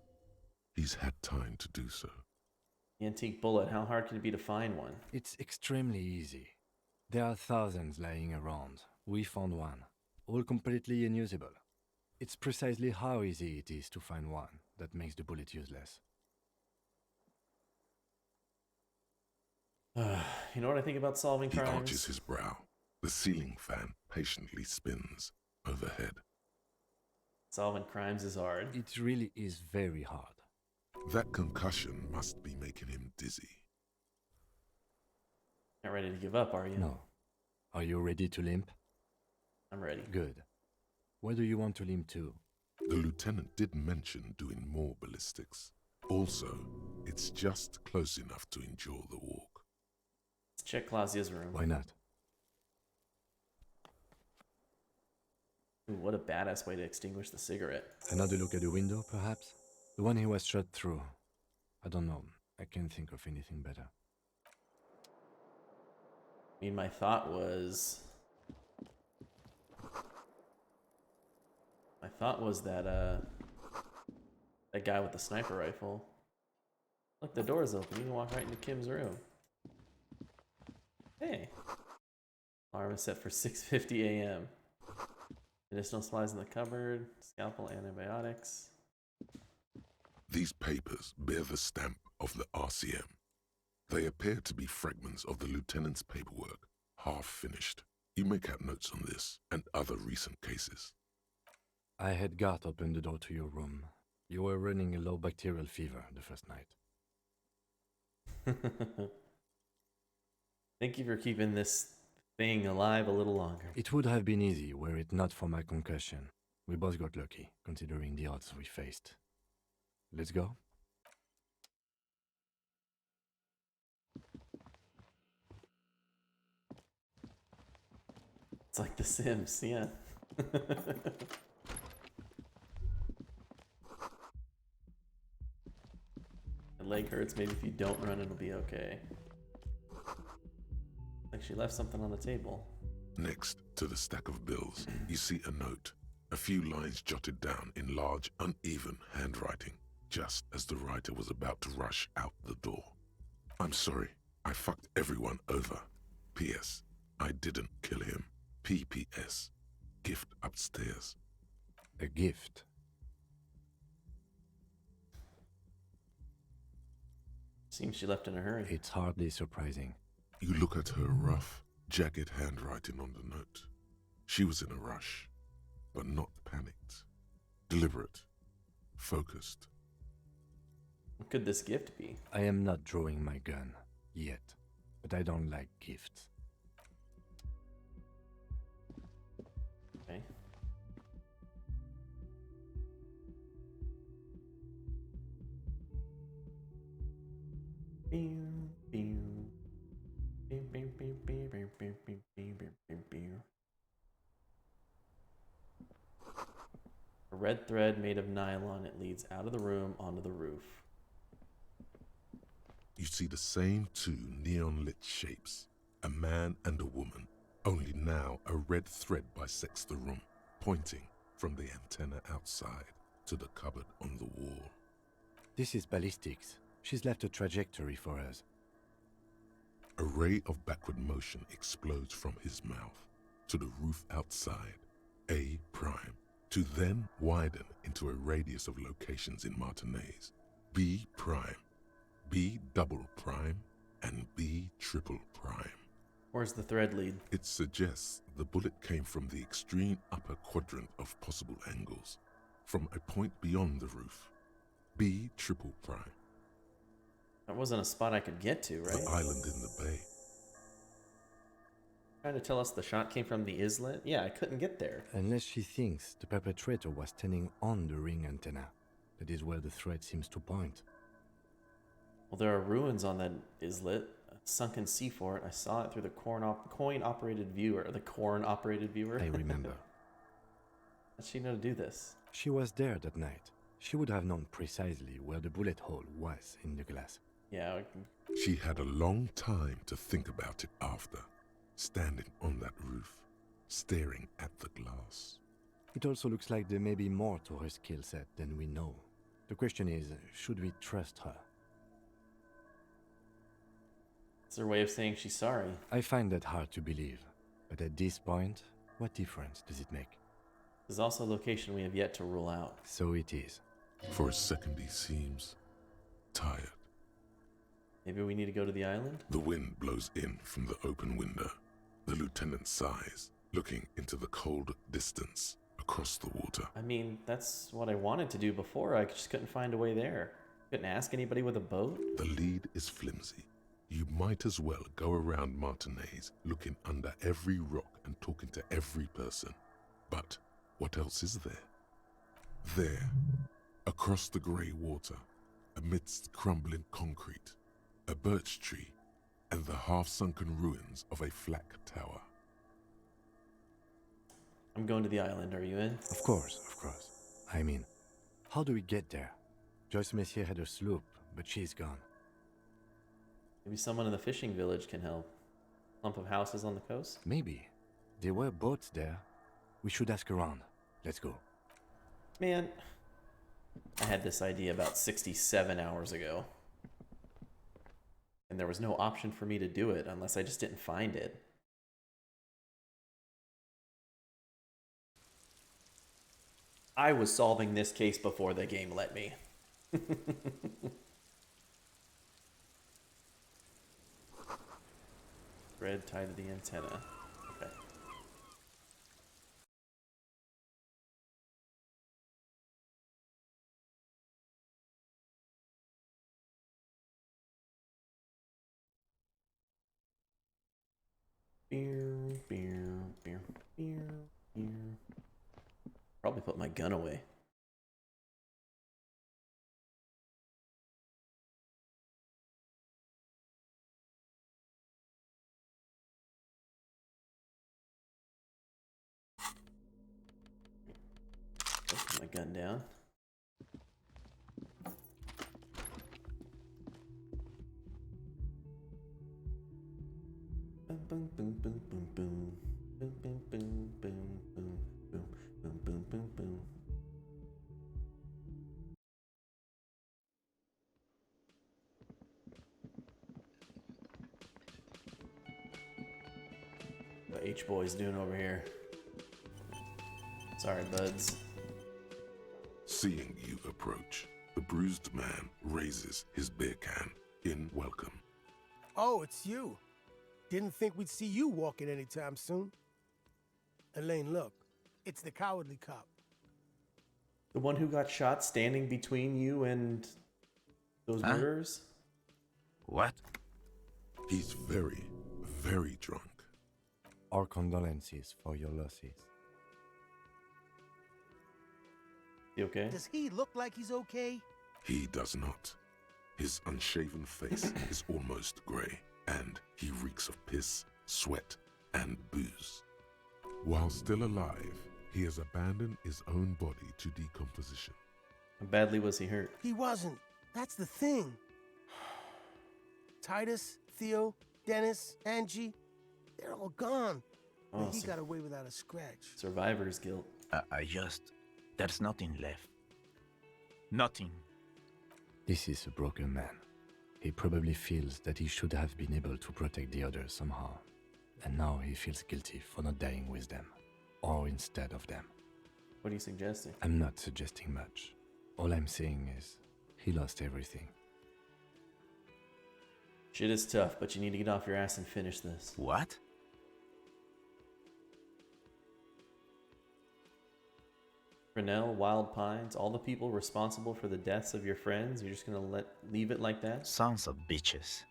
He's had time to do so. The antique bullet, how hard can it be to find one? It's extremely easy. There are thousands lying around. We found one, all completely unusable. It's precisely how easy it is to find one that makes the bullet useless. You know what I think about solving crimes? He arches his brow. The ceiling fan patiently spins overhead. Solving crimes is hard. It really is very hard. That concussion must be making him dizzy. Not ready to give up, are you? No. Are you ready to limp? I'm ready. Good. Where do you want to limp to? The lieutenant did mention doing more ballistics. Also, it's just close enough to endure the walk. Let's check Clausia's room. Why not? Ooh, what a badass way to extinguish the cigarette. Another look at the window, perhaps? The one he was shot through. I don't know. I can't think of anything better. I mean, my thought was that that guy with the sniper rifle. Look, the door's open. You can walk right into Kim's room. Hey. Alarm is set for 6:50 a.m. Medicinal supplies in the cupboard. Scalpel, antibiotics. These papers bear the stamp of the RCM. They appear to be fragments of the lieutenant's paperwork, half finished. You make out notes on this and other recent cases. I had Gart open the door to your room. You were running a low bacterial fever the first night. Thank you for keeping this thing alive a little longer. It would have been easy were it not for my concussion. We both got lucky, considering the odds we faced. Let's go? It's like The Sims, yeah. The leg hurts, maybe if you don't run it'll be okay. Like she left something on the table. Next to the stack of bills, you see a note. A few lines jotted down in large, uneven handwriting, just as the writer was about to rush out the door. I'm sorry, I fucked everyone over. P.S. I didn't kill him. P.P.S. Gift upstairs. A gift? Seems she left in a hurry. It's hardly surprising. You look at her rough, jagged handwriting on the note. She was in a rush, but not panicked. Deliberate. Focused. What could this gift be? I am not drawing my gun, yet, but I don't like gifts. Okay. A red thread made of nylon. It leads out of the room onto the roof. You see the same two neon-lit shapes, a man and a woman, only now a red thread bisects the room, pointing from the antenna outside to the cupboard on the wall. This is ballistics. She's left a trajectory for us. A ray of backward motion explodes from his mouth to the roof outside, A prime, to then widen into a radius of locations in Martinez, B prime, B double prime, and B triple prime. Where's the thread lead? It suggests the bullet came from the extreme upper quadrant of possible angles, from a point beyond the roof, B triple prime. That wasn't a spot I could get to, right? The island in the bay. Trying to tell us the shot came from the islet? Yeah, I couldn't get there. Unless she thinks the perpetrator was standing on the ring antenna. That is where the thread seems to point. Well, there are ruins on that islet. A sunken sea fort. I saw it through the coin-operated viewer. The corn-operated viewer. I remember. How'd she know to do this? She was there that night. She would have known precisely where the bullet hole was in the glass. Yeah. She had a long time to think about it after, standing on that roof, staring at the glass. It also looks like there may be more to her skill set than we know. The question is, should we trust her? It's her way of saying she's sorry. I find that hard to believe. But at this point, what difference does it make? There's also a location we have yet to rule out. So it is. For a second he seems tired. Maybe we need to go to the island? The wind blows in from the open window. The lieutenant sighs, looking into the cold distance across the water. I mean, that's what I wanted to do before. I just couldn't find a way there. Couldn't ask anybody with a boat? The lead is flimsy. You might as well go around Martinez, looking under every rock and talking to every person. But what else is there? There, across the grey water, amidst crumbling concrete, a birch tree, and the half-sunken ruins of a flak tower. I'm going to the island. Are you in? Of course, of course. I mean, how do we get there? Joyce Messier had a sloop, but she's gone. Maybe someone in the fishing village can help. Clump of houses on the coast? Maybe. There were boats there. We should ask around. Let's go. Man, I had this idea about 67 hours ago. And there was no option for me to do it unless I just didn't find it. I was solving this case before the game let me. Thread tied to the antenna. Okay. Probably put my gun away. Put my gun down. Boom, boom, boom, boom, boom, boom, boom, boom, boom, boom, boom, boom, boom, boom, boom. What H-Boy's doing over here? Sorry, buds. Seeing you approach, the bruised man raises his beer can in welcome. Oh, it's you. Didn't think we'd see you walking anytime soon. Elaine, look. It's the cowardly cop. The one who got shot standing between you and those murderers? What? He's very, very drunk. Our condolences for your losses. You okay? Does he look like he's okay? He does not. His unshaven face is almost grey, and he reeks of piss, sweat, and booze. While still alive, he has abandoned his own body to decomposition. How badly was he hurt? He wasn't. That's the thing. Titus, Theo, Dennis, Angie, they're all gone. Oh, But he got away without a scratch. Survivor's guilt. There's nothing left. Nothing. This is a broken man. He probably feels that he should have been able to protect the others somehow. And now he feels guilty for not dying with them. Or instead of them. What are you suggesting? I'm not suggesting much. All I'm saying is, he lost everything. Shit is tough, but you need to get off your ass and finish this. What? Grinnell, Wild Pines, all the people responsible for the deaths of your friends, you're just gonna leave it like that? Sons of bitches.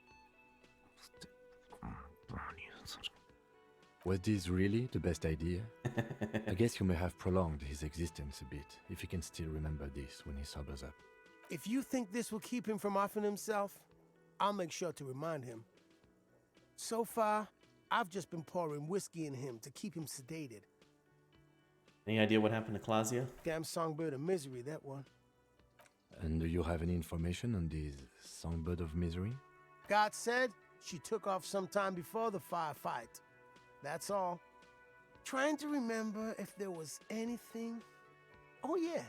Was this really the best idea? I guess you may have prolonged his existence a bit, if he can still remember this when he sobers up. If you think this will keep him from offing himself, I'll make sure to remind him. So far, I've just been pouring whiskey in him to keep him sedated. Any idea what happened to Claudia? Damn songbird of misery, that one. And do you have any information on this songbird of misery? God said she took off sometime before the firefight. That's all. Trying to remember if there was anything. Oh yeah,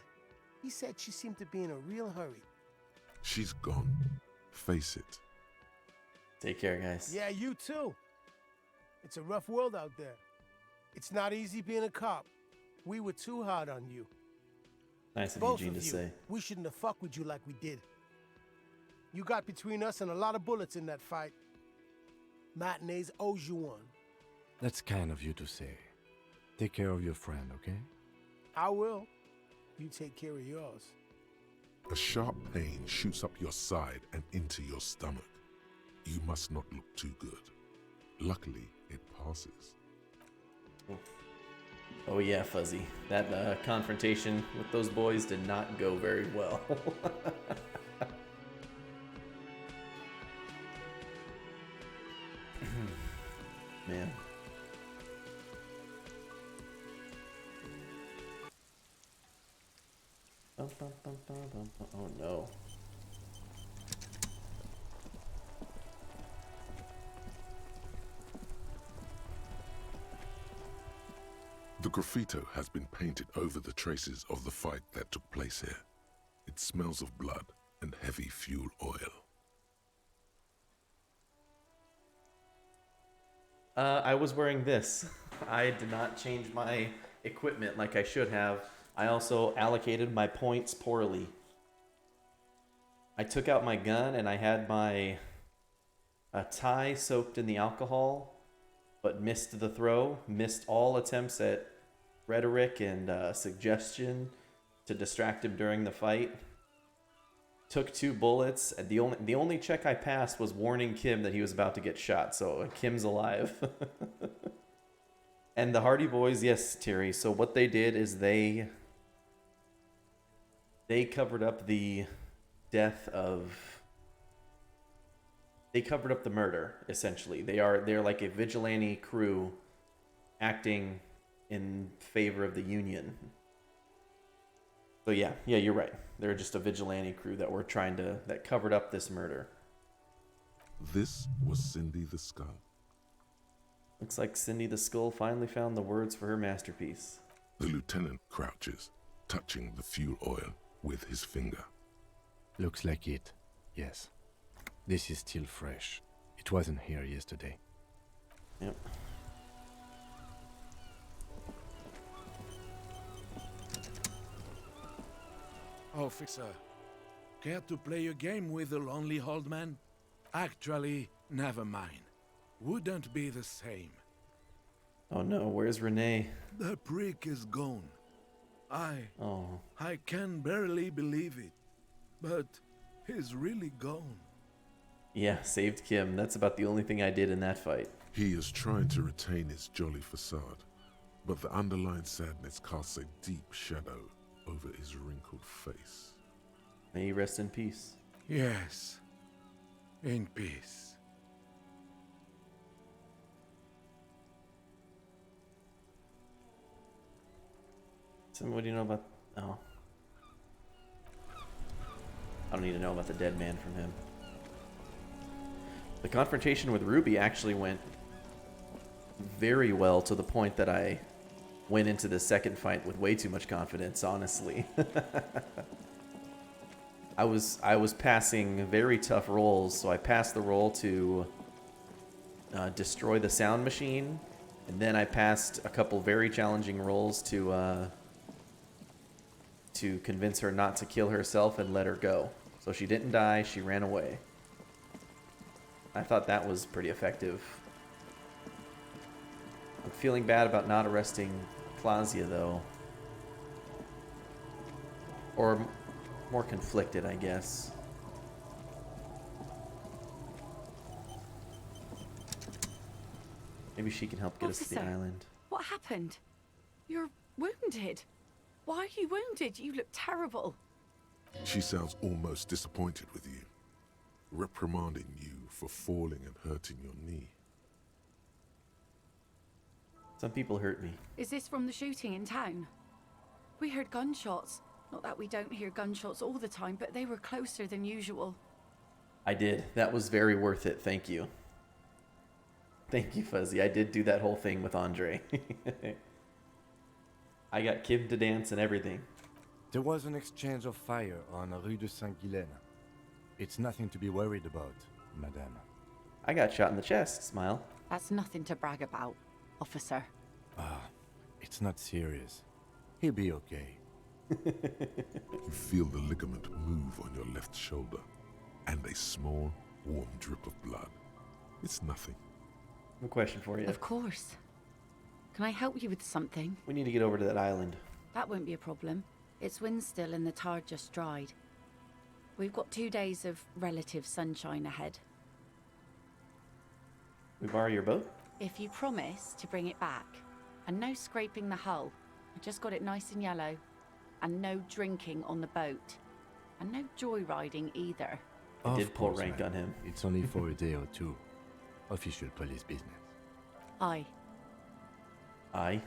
he said she seemed to be in a real hurry. She's gone. Face it. Take care, guys. Yeah, you too. It's a rough world out there. It's not easy being a cop. We were too hard on you. Nice of Both Eugene of to you. say. We shouldn't have fucked with you like we did. You got between us and a lot of bullets in that fight. Matinees owes you one. That's kind of you to say. Take care of your friend, okay? I will. You take care of yours. A sharp pain shoots up your side and into your stomach. You must not look too good. Luckily, it passes. Oh yeah, Fuzzy. That confrontation with those boys did not go very well. Man. Oh no. The graffito has been painted over the traces of the fight that took place here. It smells of blood and heavy fuel oil. I was wearing this. I did not change my equipment like I should have. I also allocated my points poorly. I took out my gun and I had my tie soaked in the alcohol, but missed the throw, missed all attempts at rhetoric and suggestion to distract him during the fight. Took 2 bullets, and the only check I passed was warning Kim that he was about to get shot, so Kim's alive. And the Hardy Boys, yes, Terry, so what they did is they covered up the death of... They covered up the murder, essentially. They're like a vigilante crew acting in favor of the Union. So yeah, you're right. They're just a vigilante crew that covered up this murder. This was Cindy the Skull. Looks like Cindy the Skull finally found the words for her masterpiece. The lieutenant crouches, touching the fuel oil with his finger. Looks like it, yes. This is still fresh. It wasn't here yesterday. Yep. Officer, care to play a game with the lonely old man? Actually, never mind. Wouldn't be the same. Oh no, where's Renee? The prick is gone. Oh. I can barely believe it. But he's really gone. Yeah, saved Kim. That's about the only thing I did in that fight. He is trying to retain his jolly facade, but the underlying sadness casts a deep shadow over his wrinkled face. May he rest in peace. Yes. In peace. So what do you know about... Oh. I don't need to know about the dead man from him. The confrontation with Ruby actually went very well, to the point that I went into the second fight with way too much confidence, honestly. I was passing very tough rolls, so I passed the roll to destroy the sound machine, and then I passed a couple very challenging rolls to convince her not to kill herself and let her go. So she didn't die, she ran away. I thought that was pretty effective. I'm feeling bad about not arresting Clausia, though. Or more conflicted, I guess. Maybe she can help get us to the island. What happened? You're wounded. Why are you wounded? You look terrible. She sounds almost disappointed with you, reprimanding you for falling and hurting your knee. Some people hurt me. Is this from the shooting in town? We heard gunshots. Not that we don't hear gunshots all the time, but they were closer than usual. I did. That was very worth it. Thank you. Thank you, Fuzzy. I did do that whole thing with Andre. I got Kim to dance and everything. There was an exchange of fire on Rue de Saint-Guylaine. It's nothing to be worried about, madame. I got shot in the chest. Smile. That's nothing to brag about, officer. It's not serious. He'll be okay. You feel the ligament move on your left shoulder, and a small, warm drip of blood. It's nothing. I have a question for you. Of course. Can I help you with something? We need to get over to that island. That won't be a problem. It's wind still and the tar just dried. We've got 2 days of relative sunshine ahead. We borrow your boat? If you promise to bring it back, and no scraping the hull. I just got it nice and yellow. And no drinking on the boat. And no joyriding either. I did pull rank on him. It's only for a day or two. Official police business. Aye. Aye?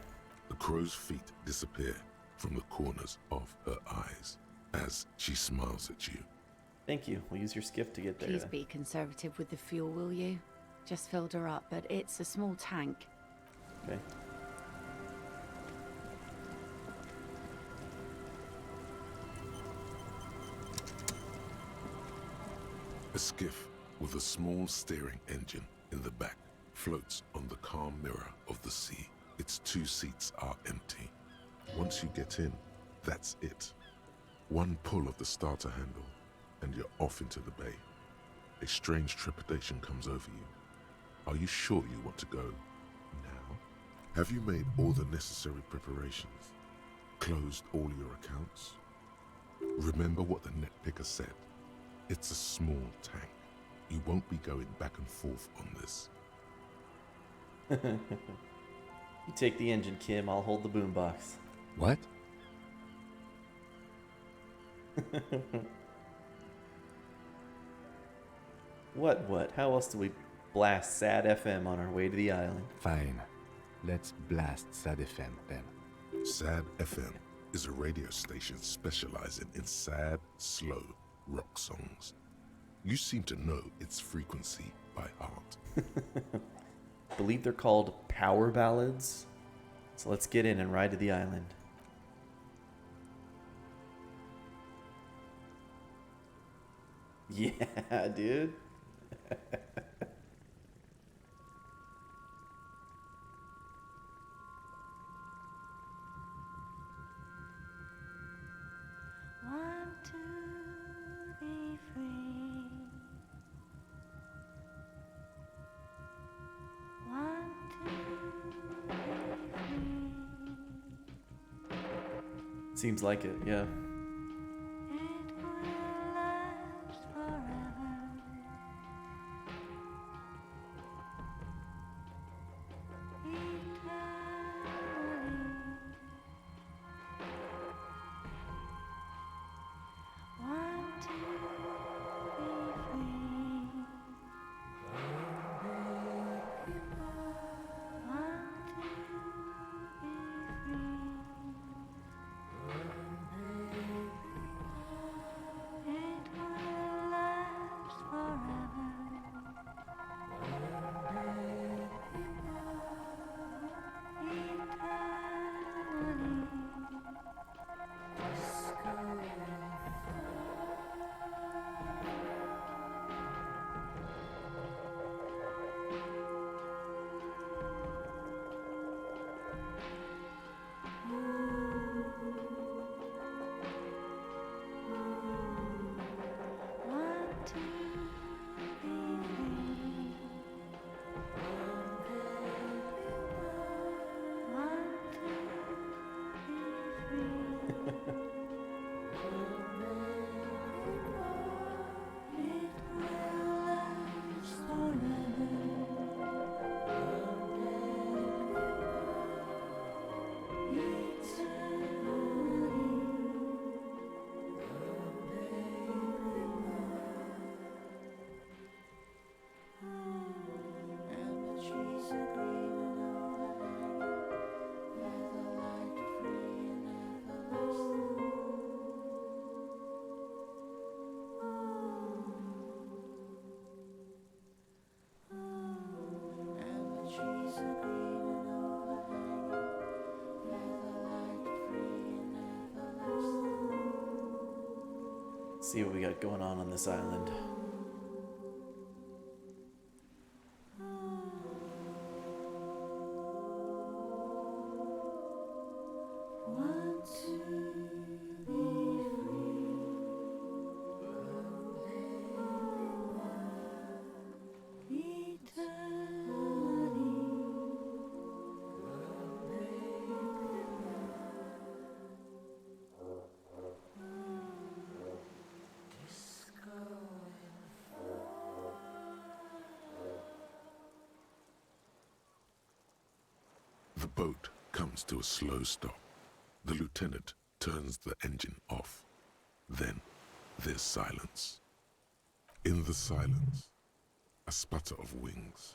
The crow's feet disappear from the corners of her eyes as she smiles at you. Thank you. We'll use your skiff to get there. Please be conservative with the fuel, will you? Just filled her up, but it's a small tank. Okay. A skiff with a small steering engine in the back floats on the calm mirror of the sea. Its 2 seats are empty. Once you get in, that's it. One pull of the starter handle, and you're off into the bay. A strange trepidation comes over you. Are you sure you want to go now? Have you made all the necessary preparations? Closed all your accounts? Remember what the net picker said. It's a small tank. You won't be going back and forth on this. You take the engine, Kim. I'll hold the boombox. What? What? How else do we blast Sad FM on our way to the island? Fine. Let's blast Sad FM then. Sad FM is a radio station specializing in sad, slow rock songs. You seem to know its frequency by heart. Believe they're called power ballads. So let's get in and ride to the island. Yeah, dude. One Seems like it, yeah. See what we got going on this island. The boat comes to a slow stop. The lieutenant turns the engine off. Then there's silence. In the silence, a sputter of wings.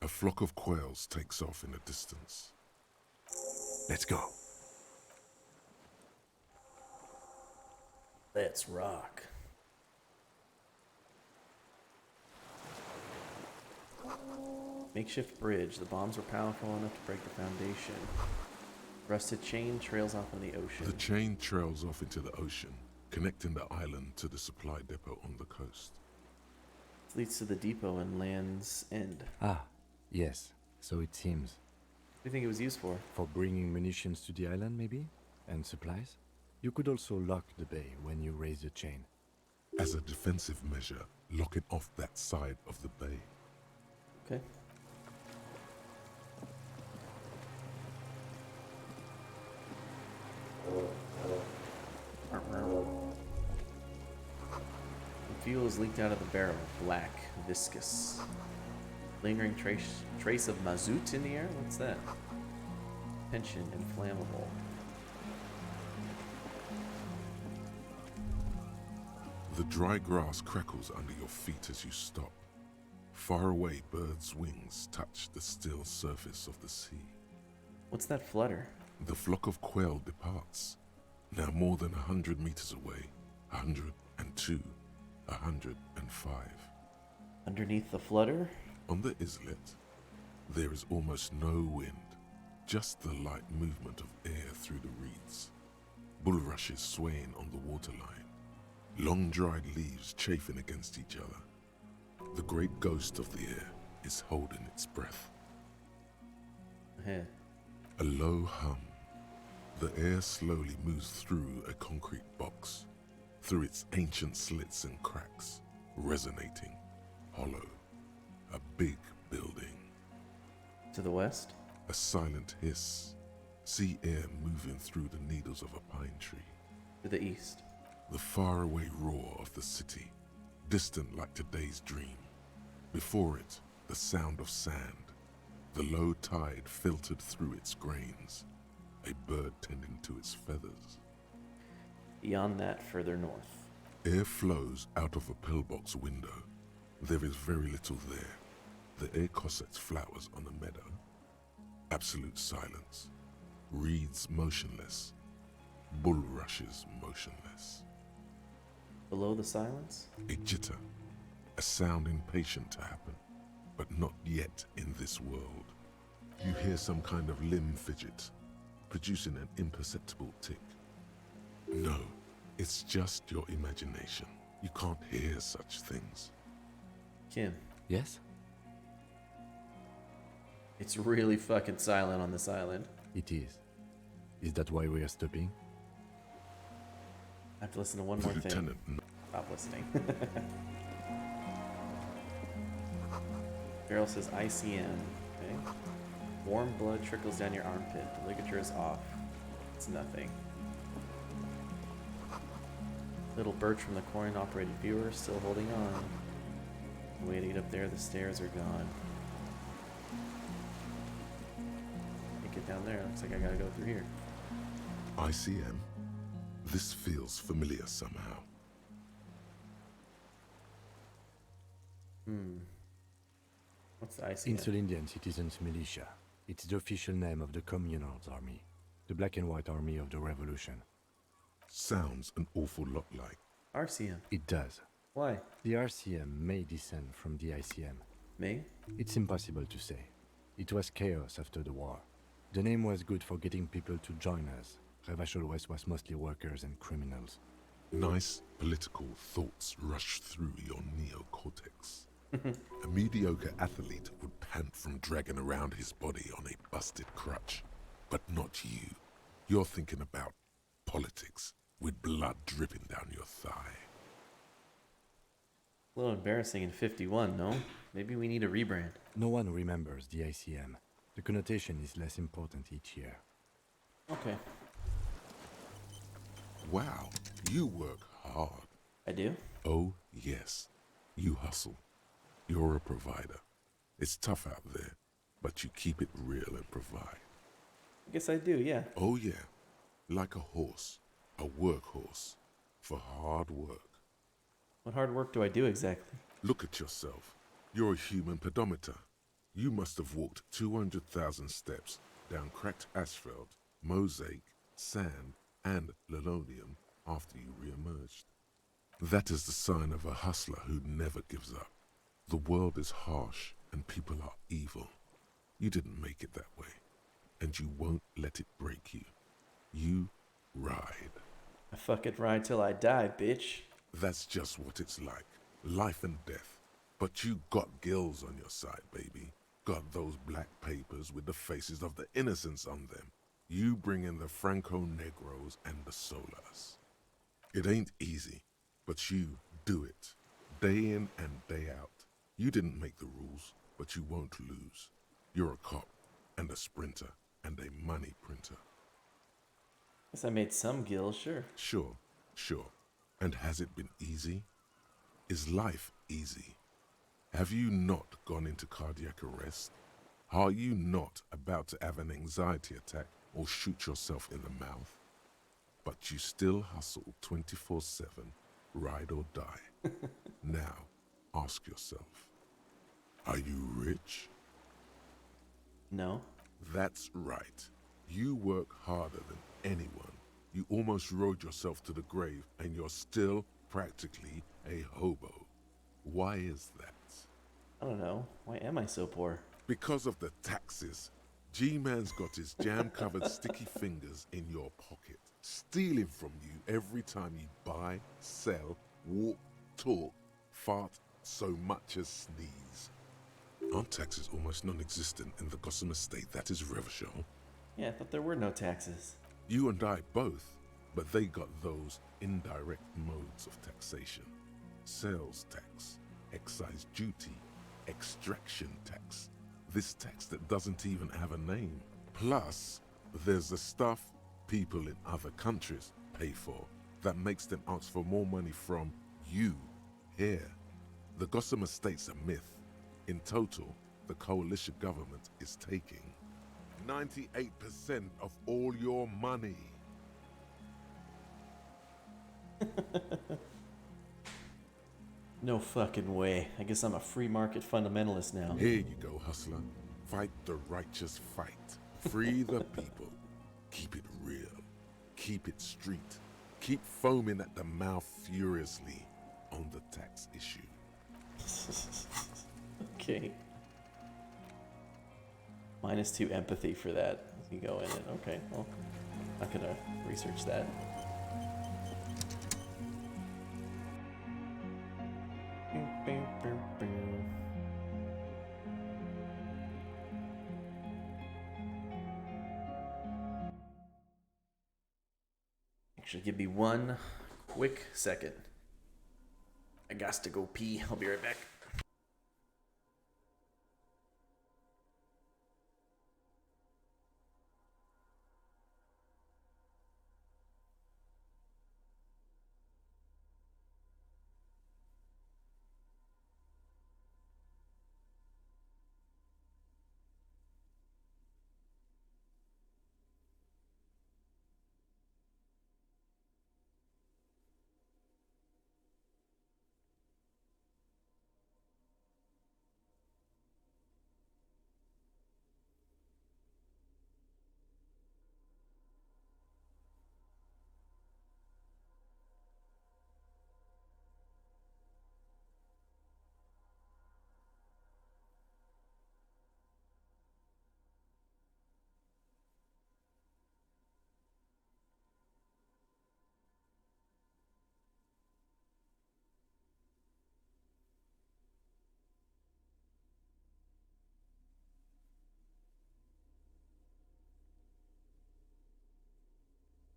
A flock of quails takes off in the distance. Let's go. Let's rock. Makeshift bridge. The bombs were powerful enough to break the foundation. Rusted chain trails off in the ocean. The chain trails off into the ocean, connecting the island to the supply depot on the coast. This leads to the depot in Land's End. Ah, yes. So it seems. What do you think it was used for? For bringing munitions to the island, maybe? And supplies? You could also lock the bay when you raise the chain. As a defensive measure, lock it off that side of the bay. Okay. The fuel is leaked out of the barrel, black, viscous. Lingering trace of mazout in the air? What's that? Tension, inflammable. The dry grass crackles under your feet as you stop. Far away, birds' wings touch the still surface of the sea. What's that flutter? The flock of quail departs. Now more than 100 meters away. 102, 105. Underneath the flutter? On the islet, there is almost no wind, just the light movement of air through the reeds. Bulrushes swaying on the waterline. Long dried leaves chafing against each other. The great ghost of the air is holding its breath. A low hum. The air slowly moves through a concrete box, through its ancient slits and cracks, resonating, hollow. A big building. To the west? A silent hiss. See air moving through the needles of a pine tree. To the east. The faraway roar of the city, distant like today's dream. Before it, the sound of sand, the low tide filtered through its grains, a bird tending to its feathers. Beyond that, further north. Air flows out of a pillbox window. There is very little there. The air cossets flowers on a meadow. Absolute silence. Reeds motionless. Bulrushes motionless. Below the silence? A jitter. A sound impatient to happen, but not yet in this world. You hear some kind of limb fidget, producing an imperceptible tick. No, it's just your imagination. You can't hear such things. Kim. Yes? It's really fucking silent on this island. It is. Is that why we are stopping? I have to listen to one more thing. Lieutenant. Stop listening. Carol says ICM. Okay. Warm blood trickles down your armpit. The ligature is off. It's nothing. Little Birch from the coin-operated viewer still holding on. Way to get up there, the stairs are gone. Can't get down there. Looks like I gotta go through here. ICM? This feels familiar somehow. What's the ICM? Insulindian Citizens Militia. It's the official name of the Communards Army, the black and white army of the Revolution. Sounds an awful lot like RCM. It does. Why? The RCM may descend from the ICM. May? It's impossible to say. It was chaos after the war. The name was good for getting people to join us. Revachol West was mostly workers and criminals. Nice political thoughts rush through your neocortex. A mediocre athlete would pant from dragging around his body on a busted crutch. But not you. You're thinking about politics with blood dripping down your thigh. A little embarrassing in 51, no? Maybe we need a rebrand. No one remembers the ICM. The connotation is less important each year. Okay. Wow, you work hard. I do? Oh, yes. You hustle. You're a provider. It's tough out there, but you keep it real and provide. I guess I do, yeah. Oh, yeah. Like a horse, a workhorse, for hard work. What hard work do I do exactly? Look at yourself. You're a human pedometer. You must have walked 200,000 steps down cracked asphalt, mosaic, sand, and linoleum after you re-emerged. That is the sign of a hustler who never gives up. The world is harsh and people are evil. You didn't make it that way, and you won't let it break you. You ride. I fucking ride till I die, bitch. That's just what it's like. Life and death. But you got gills on your side, baby. Got those black papers with the faces of the innocents on them. You bring in the Franco-Negros and the Solas. It ain't easy, but you do it. Day in and day out. You didn't make the rules, but you won't lose. You're a cop, and a sprinter, and a money printer. Guess I made some gills, sure. Sure. And has it been easy? Is life easy? Have you not gone into cardiac arrest? Are you not about to have an anxiety attack or shoot yourself in the mouth? But you still hustle 24/7, ride or die. Now, ask yourself, are you rich? No. That's right. You work harder than anyone. You almost rode yourself to the grave, and you're still practically a hobo. Why is that? I don't know. Why am I so poor? Because of the taxes. G-Man's got his jam-covered sticky fingers in your pocket, stealing from you every time you buy, sell, walk, talk, fart, so much as sneeze. Aren't taxes almost non-existent in the Gossamer state that is Revachol? Yeah, I thought there were no taxes. You and I both, but they got those indirect modes of taxation. Sales tax, excise duty, extraction tax. This tax that doesn't even have a name. Plus, There's the stuff people in other countries pay for that makes them ask for more money from you here. The Gossamer State's a myth. In total, the coalition government is taking 98% of all your money. No fucking way. I guess I'm a free market fundamentalist now. Here you go, hustler. Fight the righteous fight. Free the people. Keep it real. Keep it street. Keep foaming at the mouth furiously on the tax issue. Okay. -2 empathy for that. You go in it. Okay, well, I'm not gonna research that. Actually, give me one quick second. I got to go pee. I'll be right back.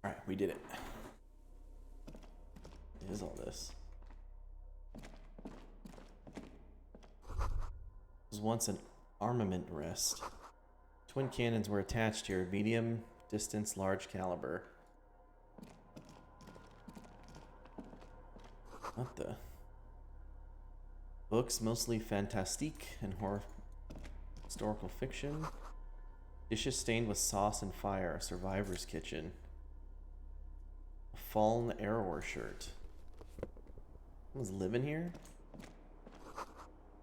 Alright, we did it. What is all this? This was once an armament rest. Twin cannons were attached here, medium distance, large caliber. What the? Books, mostly fantastique and horror, historical fiction. Dishes stained with sauce and fire, a survivor's kitchen. A fallen arrower shirt. Someone's living here?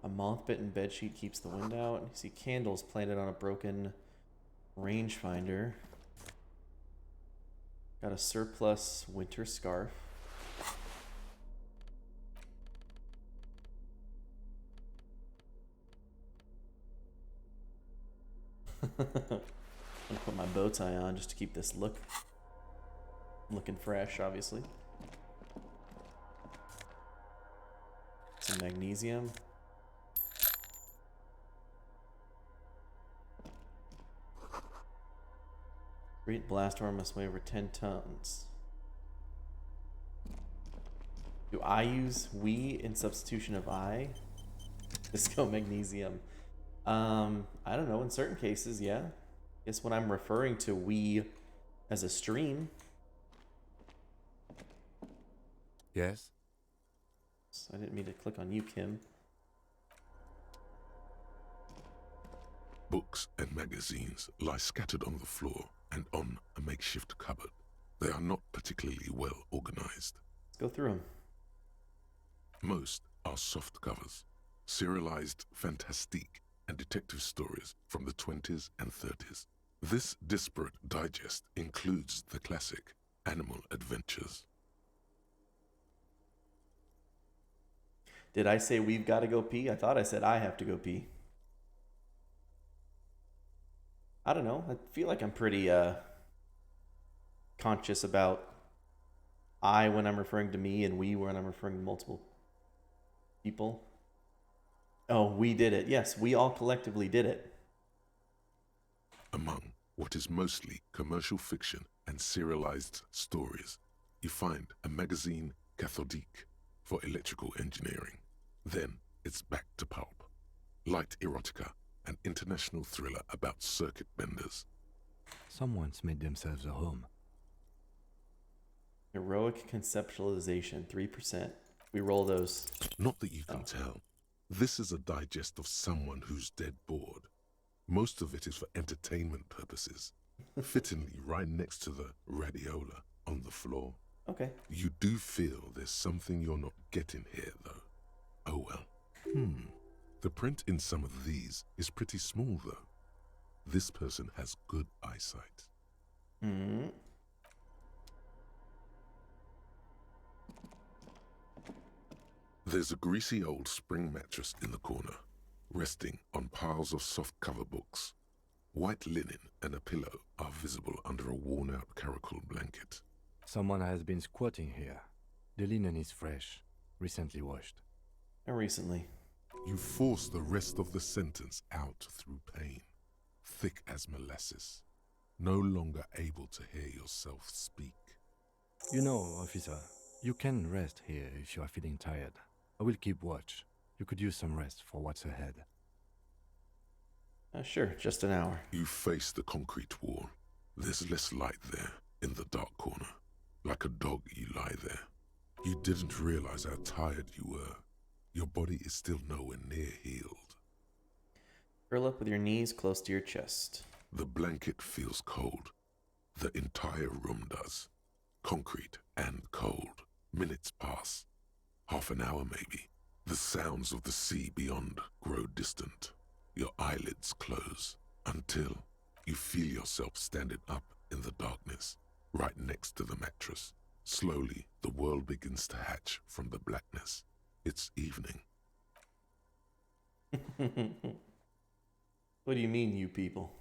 A moth-bitten bedsheet keeps the wind out. You see candles planted on a broken rangefinder. Got a surplus winter scarf. I'm gonna put my bow tie on just to keep this looking fresh, obviously. Some magnesium. Great blast armor must weigh over 10 tons. Do I use we in substitution of I? Disco magnesium. I don't know, in certain cases, yeah. Guess when I'm referring to we as a stream. Yes? I didn't mean to click on you, Kim. Books and magazines lie scattered on the floor and on a makeshift cupboard. They are not particularly well organized. Let's go through them. Most are soft covers, serialized fantastique and detective stories from the 20s and 30s. This disparate digest includes the classic Animal Adventures. Did I say we've got to go pee? I thought I said I have to go pee. I don't know. I feel like I'm pretty conscious about I when I'm referring to me and we when I'm referring to multiple people. Oh, we did it. Yes, we all collectively did it. Among what is mostly commercial fiction and serialized stories, you find a magazine cathodique for electrical engineering. Then it's back to pulp. Light erotica, an international thriller about circuit benders. someone's made themselves a home. Heroic conceptualization, 3%. We roll those. Not that you can tell. This is a digest of someone who's dead bored. Most of it is for entertainment purposes. Fittingly right next to the radiola on the floor. Okay. You do feel there's something you're not getting here, though. Oh well. The print in some of these is pretty small, though. This person has good eyesight. There's a greasy old spring mattress in the corner, resting on piles of soft-cover books. White linen and a pillow are visible under a worn-out caracal blanket. Someone has been squatting here. The linen is fresh, recently washed. Recently. You force the rest of the sentence out through pain, thick as molasses, no longer able to hear yourself speak. You know, officer, you can rest here if you are feeling tired. I will keep watch. You could use some rest for what's ahead. Sure, just an hour. You face the concrete wall. There's less light there, in the dark corner. Like a dog, you lie there. You didn't realize how tired you were. Your body is still nowhere near healed. Curl up with your knees close to your chest. The blanket feels cold. The entire room does. Concrete and cold. Minutes pass. Half an hour maybe. The sounds of the sea beyond grow distant. Your eyelids close until you feel yourself standing up in the darkness, right next to the mattress. Slowly, the world begins to hatch from the blackness. It's evening. What do you mean, you people?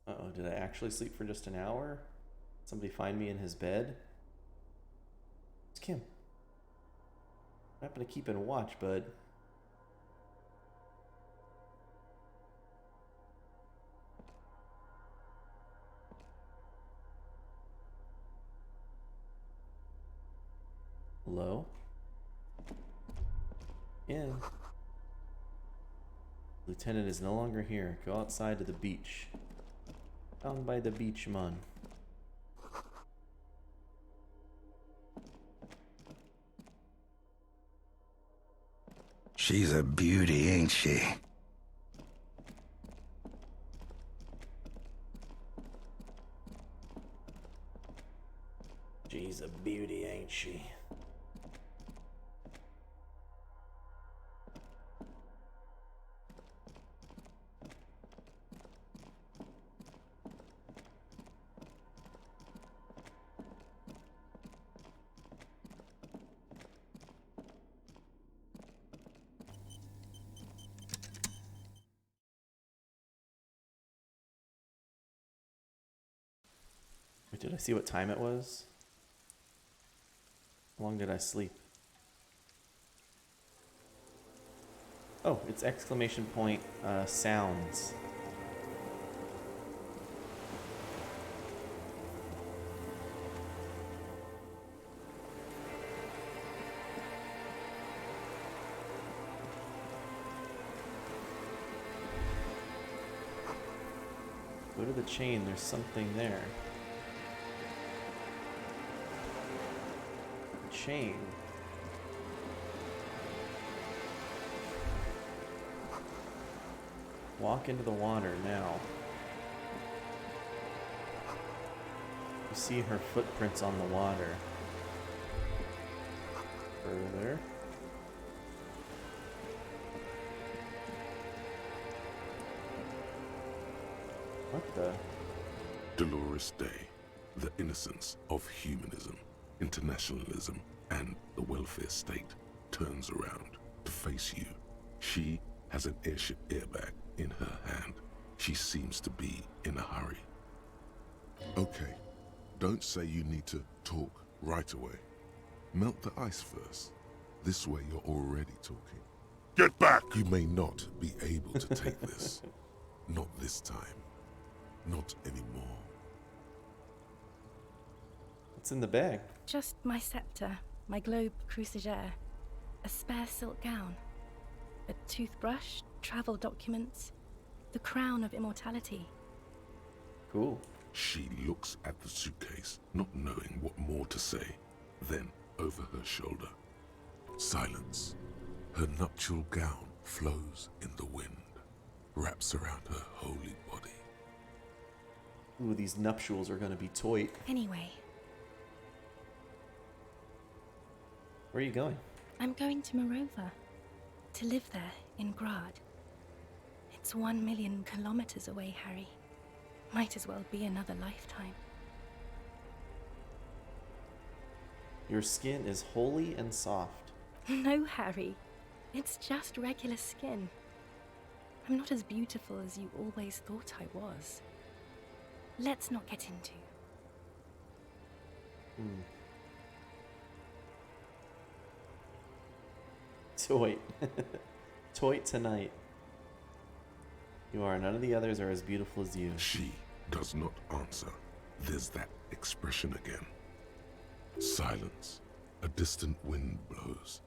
Uh-oh, did I actually sleep for just an hour? Somebody find me in his bed? It's Kim. I'm not gonna keep in watch, bud. Hello? In. Lieutenant is no longer here. Go outside to the beach. Down by the beach, man. She's a beauty, ain't she? She's a beauty, ain't she? Wait, did I see what time it was? How long did I sleep? Oh, it's exclamation point sounds. Go to the chain, there's something there. Chain. Walk into the water now. You see her footprints on the water. Further. What the? Dolores Day, the innocence of humanism, internationalism, and the welfare state turns around to face you. She has an airship airbag in her hand. She seems to be in a hurry. Okay, don't say you need to talk right away. Melt the ice first. This way you're already talking. Get back! You may not be able to take this. Not this time. Not anymore. What's in the bag? Just my scepter, my globe cruciger. a spare silk gown, a toothbrush, travel documents, the crown of immortality. Cool. She looks at the suitcase, not knowing what more to say. Then, over her shoulder, silence. Her nuptial gown flows in the wind, wraps around her holy body. Ooh, these nuptials are gonna be tight. Anyway, Where are you going? I'm going to Morova, to live there in Grad. It's 1 million kilometers away, Harry. Might as well be another lifetime. Your skin is holy and soft. No, Harry. It's just regular skin. I'm not as beautiful as you always thought I was. Let's not get into. Toit. Toit tonight. You are. None of the others are as beautiful as you. She does not answer. There's that expression again. Silence. A distant wind blows.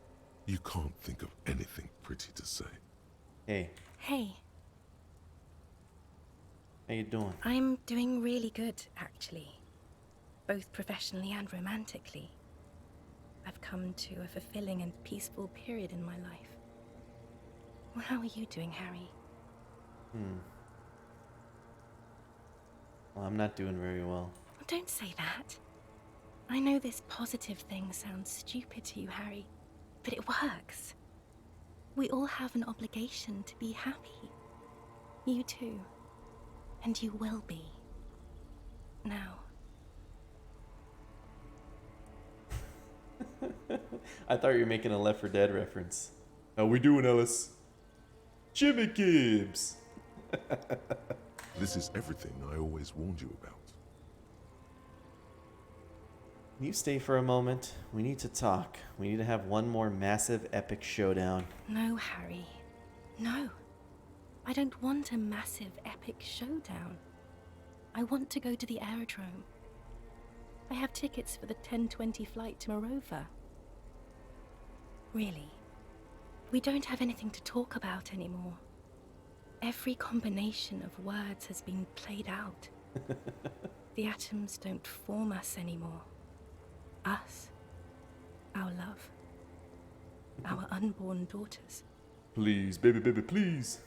You can't think of anything pretty to say. Hey. Hey. How you doing? I'm doing really good, actually. Both professionally and romantically. I've come to a fulfilling and peaceful period in my life. Well, how are you doing, Harry? Well, I'm not doing very well. Well, don't say that. I know this positive thing sounds stupid to you, Harry, but it works. We all have an obligation to be happy. You too. And you will be. Now. I thought you were making a Left 4 Dead reference. How we doing, Ellis? Jimmy Gibbs! This is everything I always warned you about. Can you stay for a moment? We need to talk. We need to have one more massive epic showdown. No, Harry. No. I don't want a massive epic showdown. I want to go to the aerodrome. I have tickets for the 10:20 flight to Morova. Really. We don't have anything to talk about anymore. Every combination of words has been played out. The atoms don't form us anymore. Us. Our love. Our unborn daughters. Please, baby, baby, please.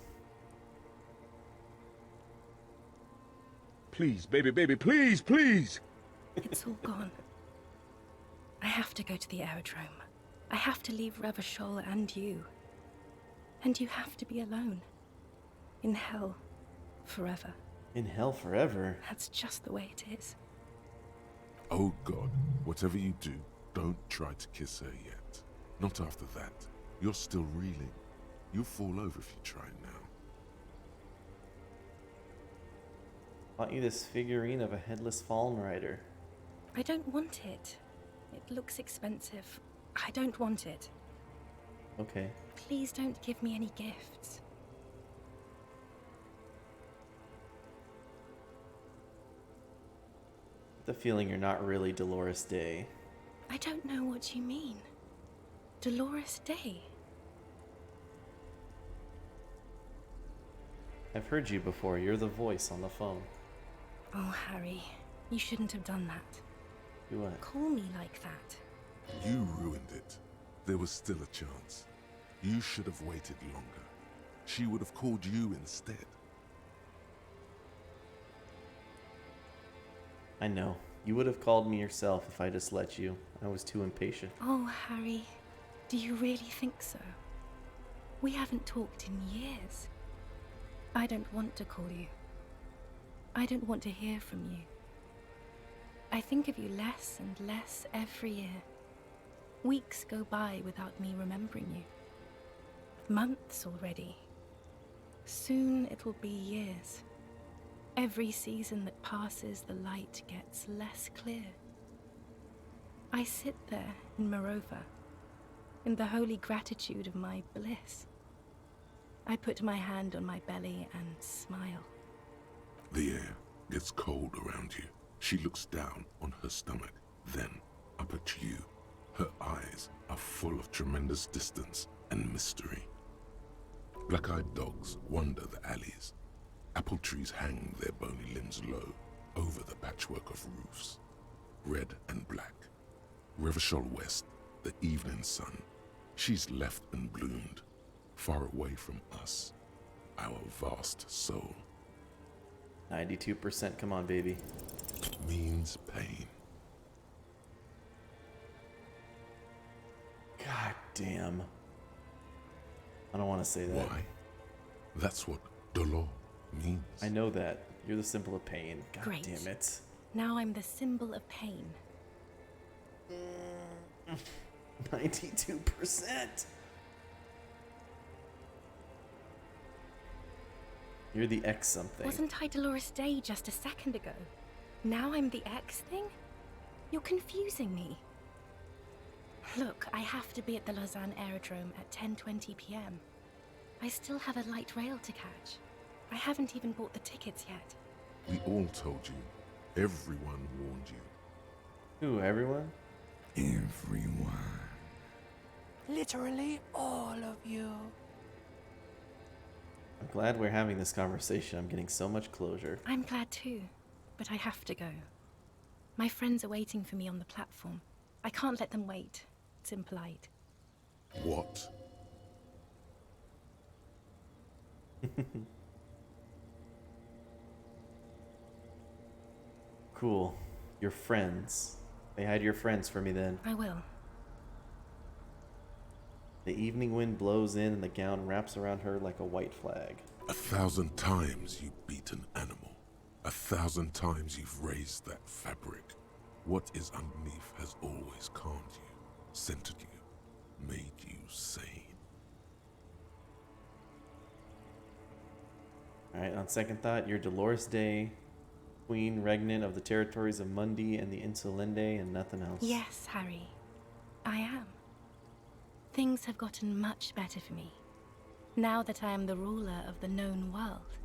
Please, baby, baby, please, please! It's all gone. I have to go to the aerodrome. I have to leave Revachol and you. And you have to be alone. In hell. Forever. In hell forever? That's just the way it is. Oh God, whatever you do, don't try to kiss her yet. Not after that. You're still reeling. You'll fall over if you try now. Bought you this figurine of a headless fallen rider. I don't want it. It looks expensive. I don't want it. Okay. Please don't give me any gifts. The feeling you're not really Dolores Day. I don't know what you mean. Dolores Day. I've heard you before. You're the voice on the phone. Oh, Harry, you shouldn't have done that. Do what? Call me like that. You ruined it. There was still a chance. You should have waited longer. She would have called you instead. I know. You would have called me yourself if I just let you. I was too impatient. Oh, Harry, do you really think so? We haven't talked in years. I don't want to call you. I don't want to hear from you. I think of you less and less every year. Weeks go by without me remembering you. Months already. Soon it will be years. Every season that passes, the light gets less clear. I sit there in Morova, in the holy gratitude of my bliss. I put my hand on my belly and smile. The air gets cold around you. She looks down on her stomach, then up at you. Her eyes are full of tremendous distance and mystery. Black-eyed dogs wander the alleys. Apple trees hang their bony limbs low over the patchwork of roofs, red and black. Revachol West, the evening sun. She's left and bloomed, far away from us, our vast soul. 92%, come on, baby. Means pain. God damn. I don't want to say that. Why? That's what dolor means. I know that. You're the symbol of pain. God Great. damn it. Now I'm the symbol of pain. 92%. You're the X something. Wasn't I Dolores Day just a second ago? Now I'm the X thing? You're confusing me. Look, I have to be at the Lausanne Aerodrome at 10:20 p.m. I still have a light rail to catch. I haven't even bought the tickets yet. We all told you. Everyone warned you. Who, everyone? Everyone. Literally all of you. I'm glad we're having this conversation. I'm getting so much closure. I'm glad too, but I have to go. My friends are waiting for me on the platform. I can't let them wait. It's impolite. What? Cool. Your friends. They hide your friends for me then. I will. The evening wind blows in and the gown wraps around her like a white flag. 1,000 times you beat an animal. 1,000 times you've raised that fabric. What is underneath has always calmed you, centered you, made you sane. Alright, on second thought, you're Dolores Day, Queen Regnant of the territories of Mundi and the Insulende and nothing else. Yes, Harry. I am. Things have gotten much better for me, now that I am the ruler of the known world.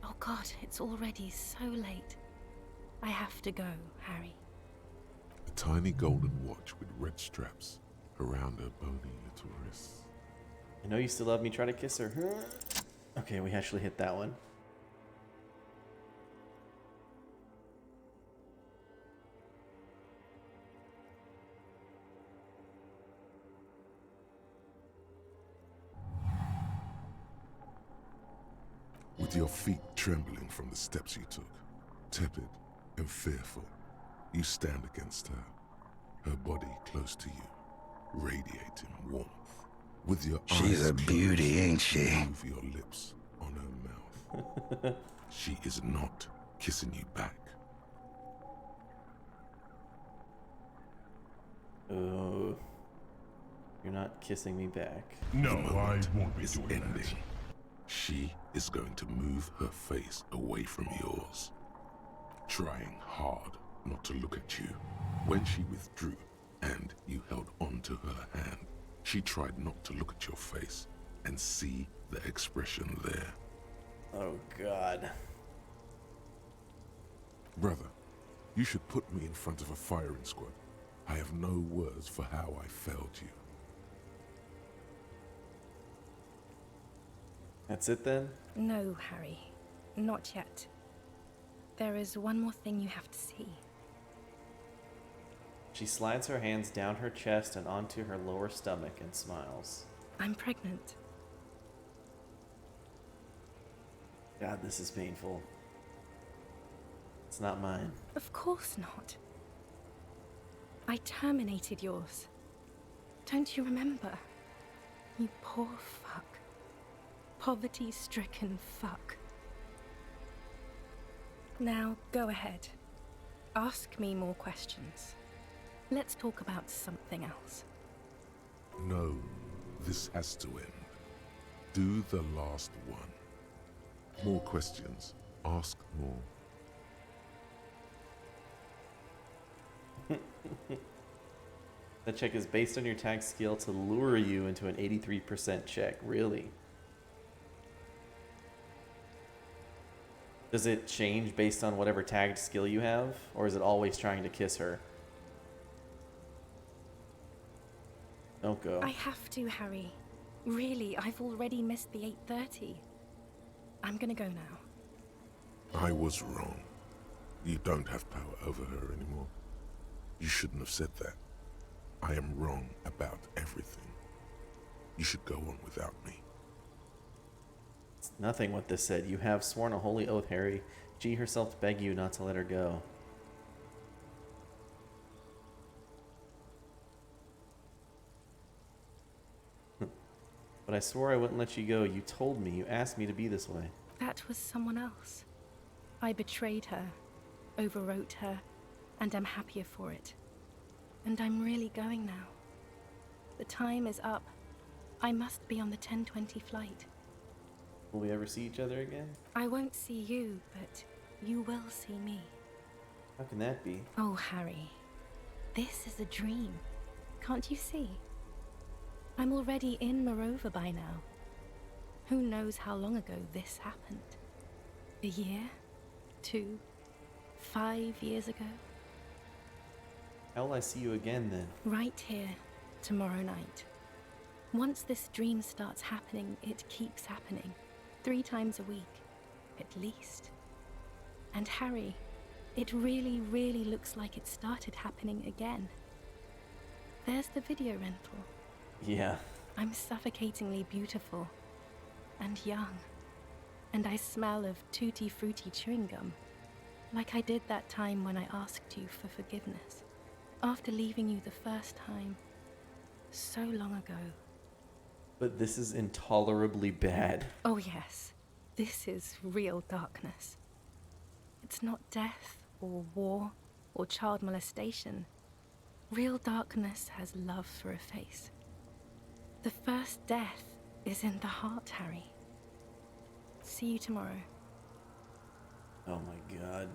Oh God, it's already so late. I have to go, Harry. A tiny golden watch with red straps around her bony little wrists. I know you still love me, try to kiss her. Okay, we actually hit that one. With your feet trembling from the steps you took, tepid and fearful, you stand against her, her body close to you, radiating warmth. With your She's eyes a beauty, closed, ain't she? move your lips on her mouth. She is not kissing you back. Oh, you're not kissing me back. No, I won't be doing that. She is going to move her face away from yours, trying hard not to look at you. When she withdrew and you held on to her hand, she tried not to look at your face and see the expression there. Oh God. Brother, you should put me in front of a firing squad. I have no words for how I failed you. That's it then? No, Harry. Not yet. There is one more thing you have to see. She slides her hands down her chest and onto her lower stomach and smiles. I'm pregnant. God, this is painful. It's not mine. Of course not. I terminated yours. Don't you remember? You poor fuck. Poverty-stricken fuck. Now, go ahead. Ask me more questions. Let's talk about something else. No, this has to end. Do the last one. More questions. Ask more. The check is based on your tag skill to lure you into an 83% check. Really? Does it change based on whatever tagged skill you have? Or is it always trying to kiss her? Don't go. I have to, Harry. Really, I've already missed the 8:30. I'm gonna go now. I was wrong. You don't have power over her anymore. You shouldn't have said that. I am wrong about everything. You should go on without me. It's nothing what this said. You have sworn a holy oath, Harry. G herself begged you not to let her go. But I swore I wouldn't let you go. You told me. You asked me to be this way. That was someone else. I betrayed her, overwrote her, and I'm happier for it. And I'm really going now. The time is up. I must be on the 10:20 flight. Will we ever see each other again? I won't see you, but you will see me. How can that be? Oh, Harry. This is a dream. Can't you see? I'm already in Morova by now. Who knows how long ago this happened? A year? 2? 5 years ago? How will I see you again then? Right here, tomorrow night. Once this dream starts happening, it keeps happening. 3 times a week, at least. And Harry, it really, really looks like it started happening again. There's the video rental. Yeah. I'm suffocatingly beautiful. And young. And I smell of tutti frutti chewing gum. Like I did that time when I asked you for forgiveness. After leaving you the first time. So long ago. But this is intolerably bad. Oh yes. This is real darkness. It's not death, or war, or child molestation. Real darkness has love for a face. The first death is in the heart, Harry. See you tomorrow. Oh my god.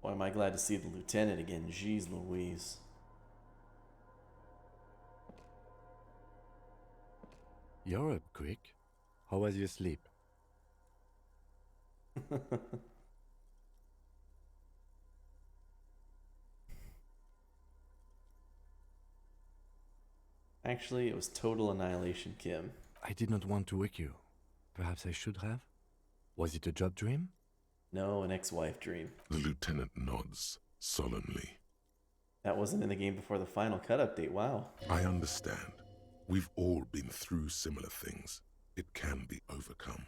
Boy, am I glad to see the lieutenant again. Jeez Louise. You're up quick. How was your sleep? Actually, it was total annihilation, Kim. I did not want to wake you. Perhaps I should have? Was it a job dream? No, an ex-wife dream. The lieutenant nods solemnly. That wasn't in the game before the final cut update. Wow. I understand. We've all been through similar things. It can be overcome.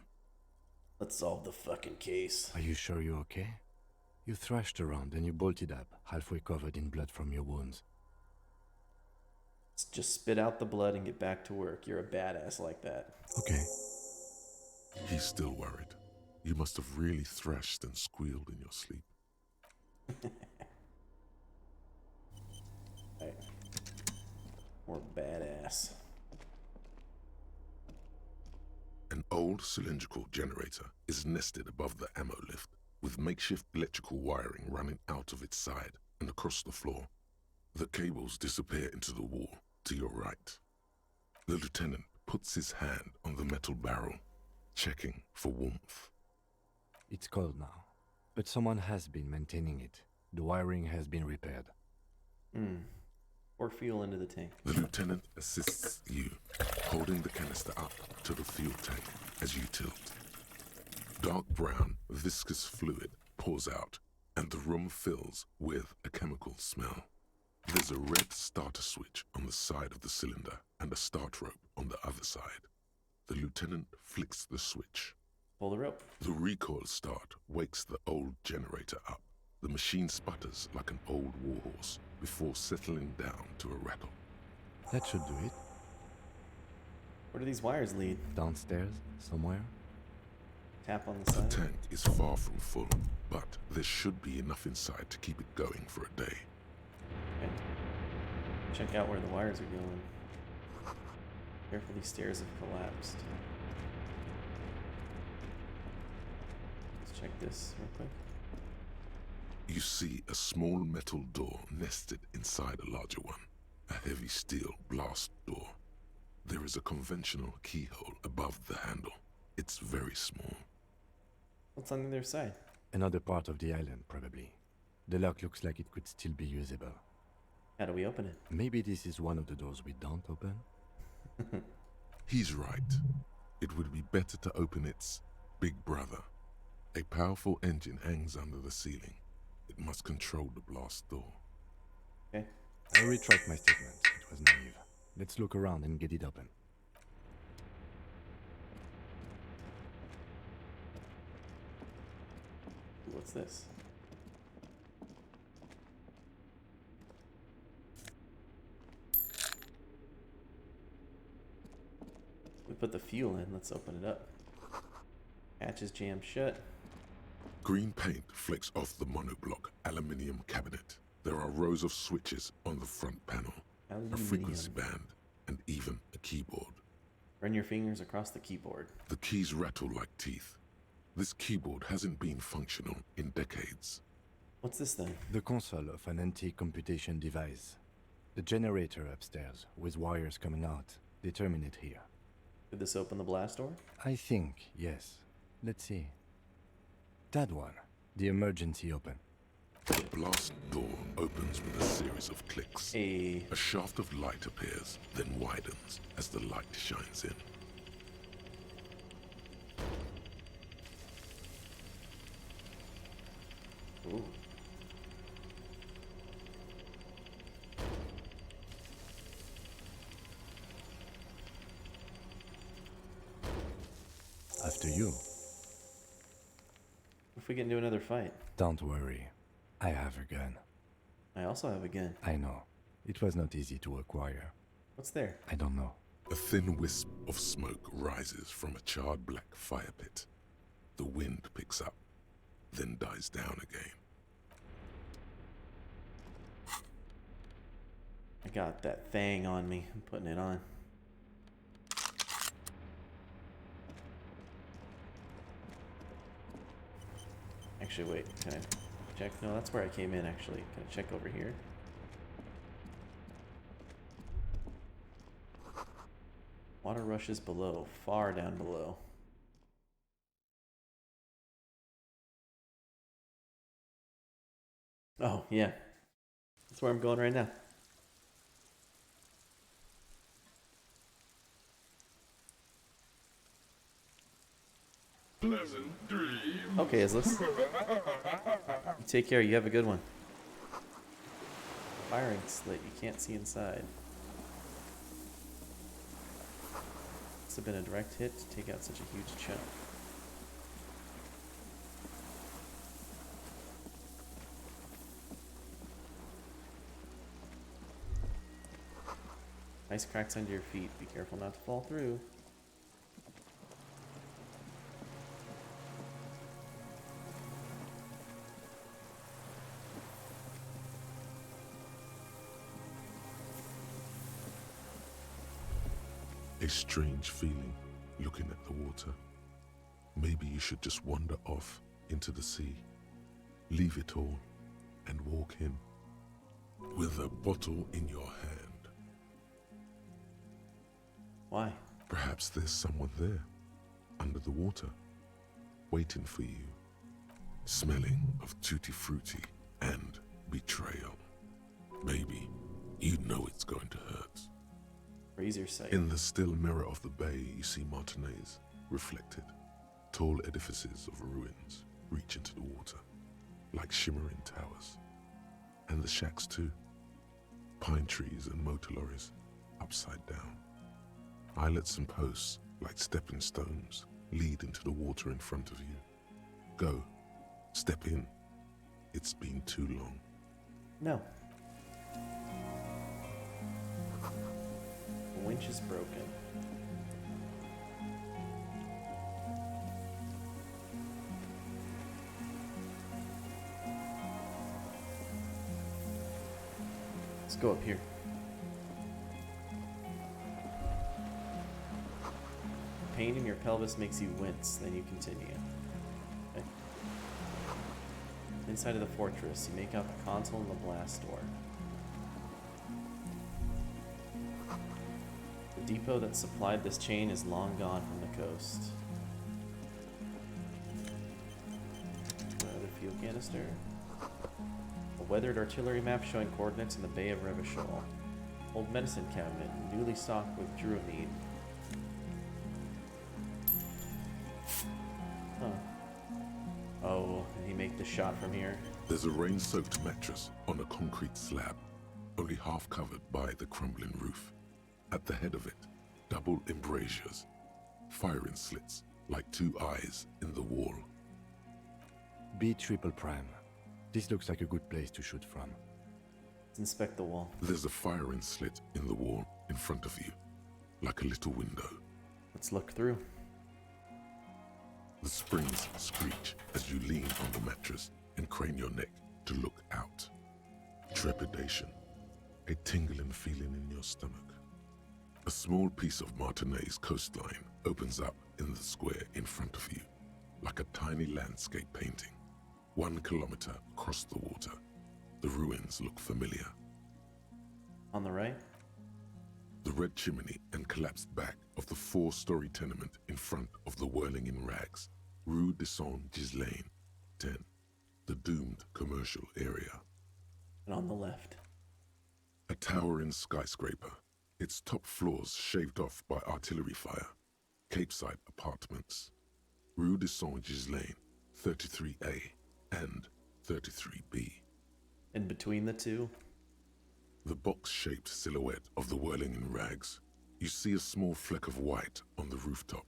Let's solve the fucking case. Are you sure you're okay? You thrashed around and you bolted up, halfway covered in blood from your wounds. Just spit out the blood and get back to work. You're a badass like that. Okay. He's still worried. You must have really thrashed and squealed in your sleep. Right. Or badass. An old cylindrical generator is nested above the ammo lift, with makeshift electrical wiring running out of its side and across the floor. The cables disappear into the wall to your right. The lieutenant puts his hand on the metal barrel, checking for warmth. It's cold now, but someone has been maintaining it. The wiring has been repaired. Pour fuel into the tank. The lieutenant assists you, holding the canister up to the fuel tank as you tilt. Dark brown, viscous fluid pours out, and the room fills with a chemical smell. There's a red starter switch on the side of the cylinder and a start rope on the other side. The lieutenant flicks the switch. Pull the rope. The recoil start wakes the old generator up. The machine sputters like an old warhorse before settling down to a rattle. That should do it. Where do these wires lead? Downstairs, somewhere. Tap on the The side. tank is far from full, but there should be enough inside to keep it going for a day. Okay. Check out where the wires are going. Careful, these stairs have collapsed. check this real quick. You see a small metal door nested inside a larger one. A heavy steel blast door. There is a conventional keyhole above the handle. It's very small. What's on the other side? Another part of the island, probably. The lock looks like it could still be usable. How do we open it? Maybe this is one of the doors we don't open? He's right. It would be better to open its big brother. A powerful engine hangs under the ceiling. It must control the blast door. Okay. I retract my statement. It was naive. Let's look around and get it open. What's this? We put the fuel in. Let's open it up. Hatch is jammed shut. Green paint flecks off the monoblock aluminium cabinet. There are rows of switches on the front panel, a frequency band, and even a keyboard. Run your fingers across the keyboard. The keys rattle like teeth. This keyboard hasn't been functional in decades. What's this thing? The console of an antique computation device. The generator upstairs, with wires coming out. They terminate here. Did this open the blast door? I think, yes. Let's see. That one. The emergency open. The blast door opens with a series of clicks. A shaft of light appears, then widens as the light shines in. Ooh. After you. What if we get into another fight? Don't worry. I have a gun. I also have a gun. I know. It was not easy to acquire. What's there? I don't know. A thin wisp of smoke rises from a charred black fire pit. The wind picks up, then dies down again. I got that thing on me. I'm putting it on. Actually, wait. Can I check? No, that's where I came in, actually. Can I check over here? Water rushes below. Far down below. Oh, yeah. That's where I'm going right now. Pleasant dreams. Okay, Islis. You take care. You have a good one. Firing slit. You can't see inside. Must have been a direct hit to take out such a huge chunk. Ice cracks under your feet. Be careful not to fall through. A strange feeling looking at the water. Maybe you should just wander off into the sea. Leave it all and walk in with a bottle in your hand. Why? Perhaps there's someone there, under the water, waiting for you, smelling of tutti frutti and betrayal. Maybe you know it's going to hurt. Raise your sight. In the still mirror of the bay, you see Martinez reflected. Tall edifices of ruins reach into the water, like shimmering towers. And the shacks too. Pine trees and motor lorries, upside down. Islets and posts, like stepping stones, lead into the water in front of you. Go. Step in. It's been too long. No. The winch is broken. Let's go up here. Pain in your pelvis makes you wince, then you continue. Okay. Inside of the fortress, you make out the console and the blast door. The depot that supplied this chain is long gone from the coast. Another fuel canister. A weathered artillery map showing coordinates in the Bay of Revachol. Old medicine cabinet, newly stocked with druamine. Huh. Oh, did he make the shot from here? There's a rain-soaked mattress on a concrete slab, only half covered by the crumbling roof. At the head of it, double embrasures, firing slits like two eyes in the wall. B triple prime. This looks like a good place to shoot from. Let's inspect the wall. There's a firing slit in the wall in front of you, like a little window. Let's look through. The springs screech as you lean on the mattress and crane your neck to look out. Trepidation, a tingling feeling in your stomach. A small piece of Martinez coastline opens up in the square in front of you, like a tiny landscape painting. 1 kilometer across the water. The ruins look familiar. On the right? The red chimney and collapsed back of the 4-story tenement in front of the Whirling in Rags, Rue de Saint-Ghislain, 10, the doomed commercial area. And on the left? A towering skyscraper, its top floors shaved off by artillery fire. Capeside apartments. Rue de Saint-Ghislain, 33A and 33B. In between the two? The box-shaped silhouette of the Whirling in Rags. You see a small fleck of white on the rooftop,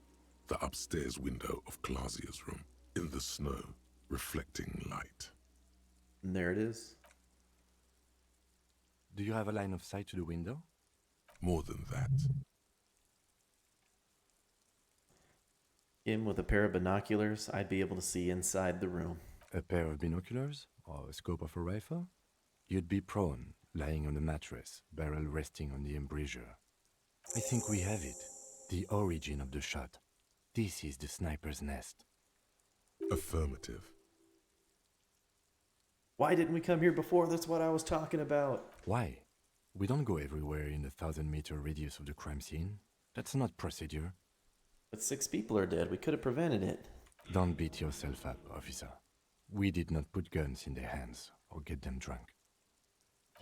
the upstairs window of Clausia's room, in the snow, reflecting light. And there it is. Do you have a line of sight to the window? More than that. Him with a pair of binoculars, I'd be able to see inside the room. A pair of binoculars? Or a scope of a rifle? You'd be prone, lying on a mattress, barrel resting on the embrasure. I think we have it. The origin of the shot. This is the sniper's nest. Affirmative. Why didn't we come here before? That's what I was talking about. Why? We don't go everywhere in the 1,000-meter radius of the crime scene. That's not procedure. But 6 people are dead. We could have prevented it. Don't beat yourself up, officer. We did not put guns in their hands or get them drunk.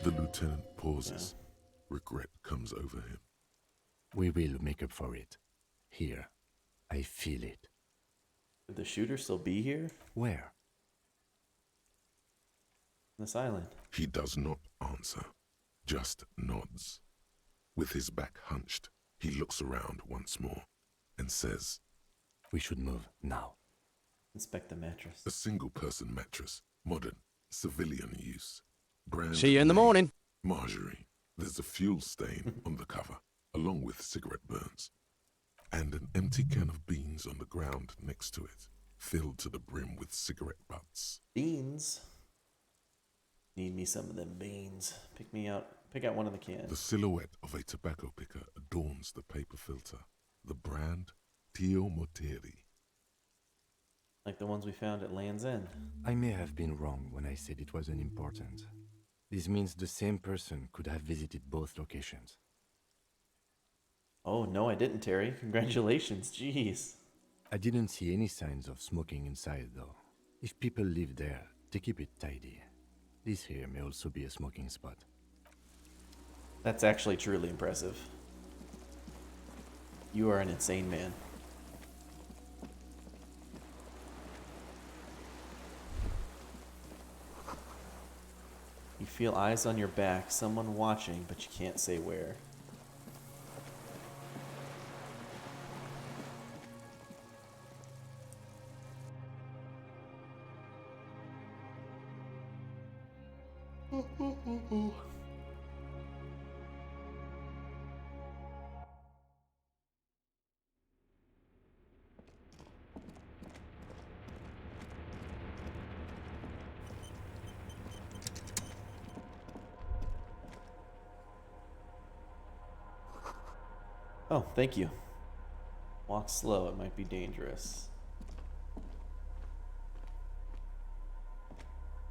The lieutenant pauses. Regret comes over him. We will make up for it. Here. I feel it. Could the shooter still be here? Where? This island. He does not answer, just nods. With his back hunched, he looks around once more and says, "We should move now." Inspect the mattress. A single-person mattress, modern, civilian use. Brand See you in the morning. Marjorie. There's a fuel stain on the cover, along with cigarette burns. And an empty can of beans on the ground next to it, filled to the brim with cigarette butts. Beans? Need me some of them beans. Pick out one of the cans. The silhouette of a tobacco picker adorns the paper filter. The brand, Tio Moteri. Like the ones we found at Land's End. I may have been wrong when I said it wasn't important. This means the same person could have visited both locations. Oh, no, I didn't, Terry. Congratulations. Jeez. I didn't see any signs of smoking inside, though. If people live there, they keep it tidy. This here may also be a smoking spot. That's actually truly impressive. You are an insane man. You feel eyes on your back, someone watching, but you can't say where. Oh, thank you. Walk slow, it might be dangerous.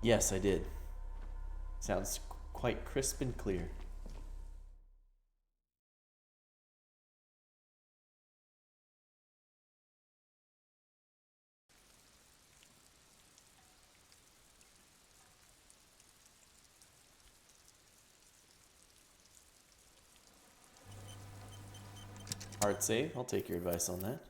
Yes, I did. Sounds quite crisp and clear. Hard save. I'll take your advice on that.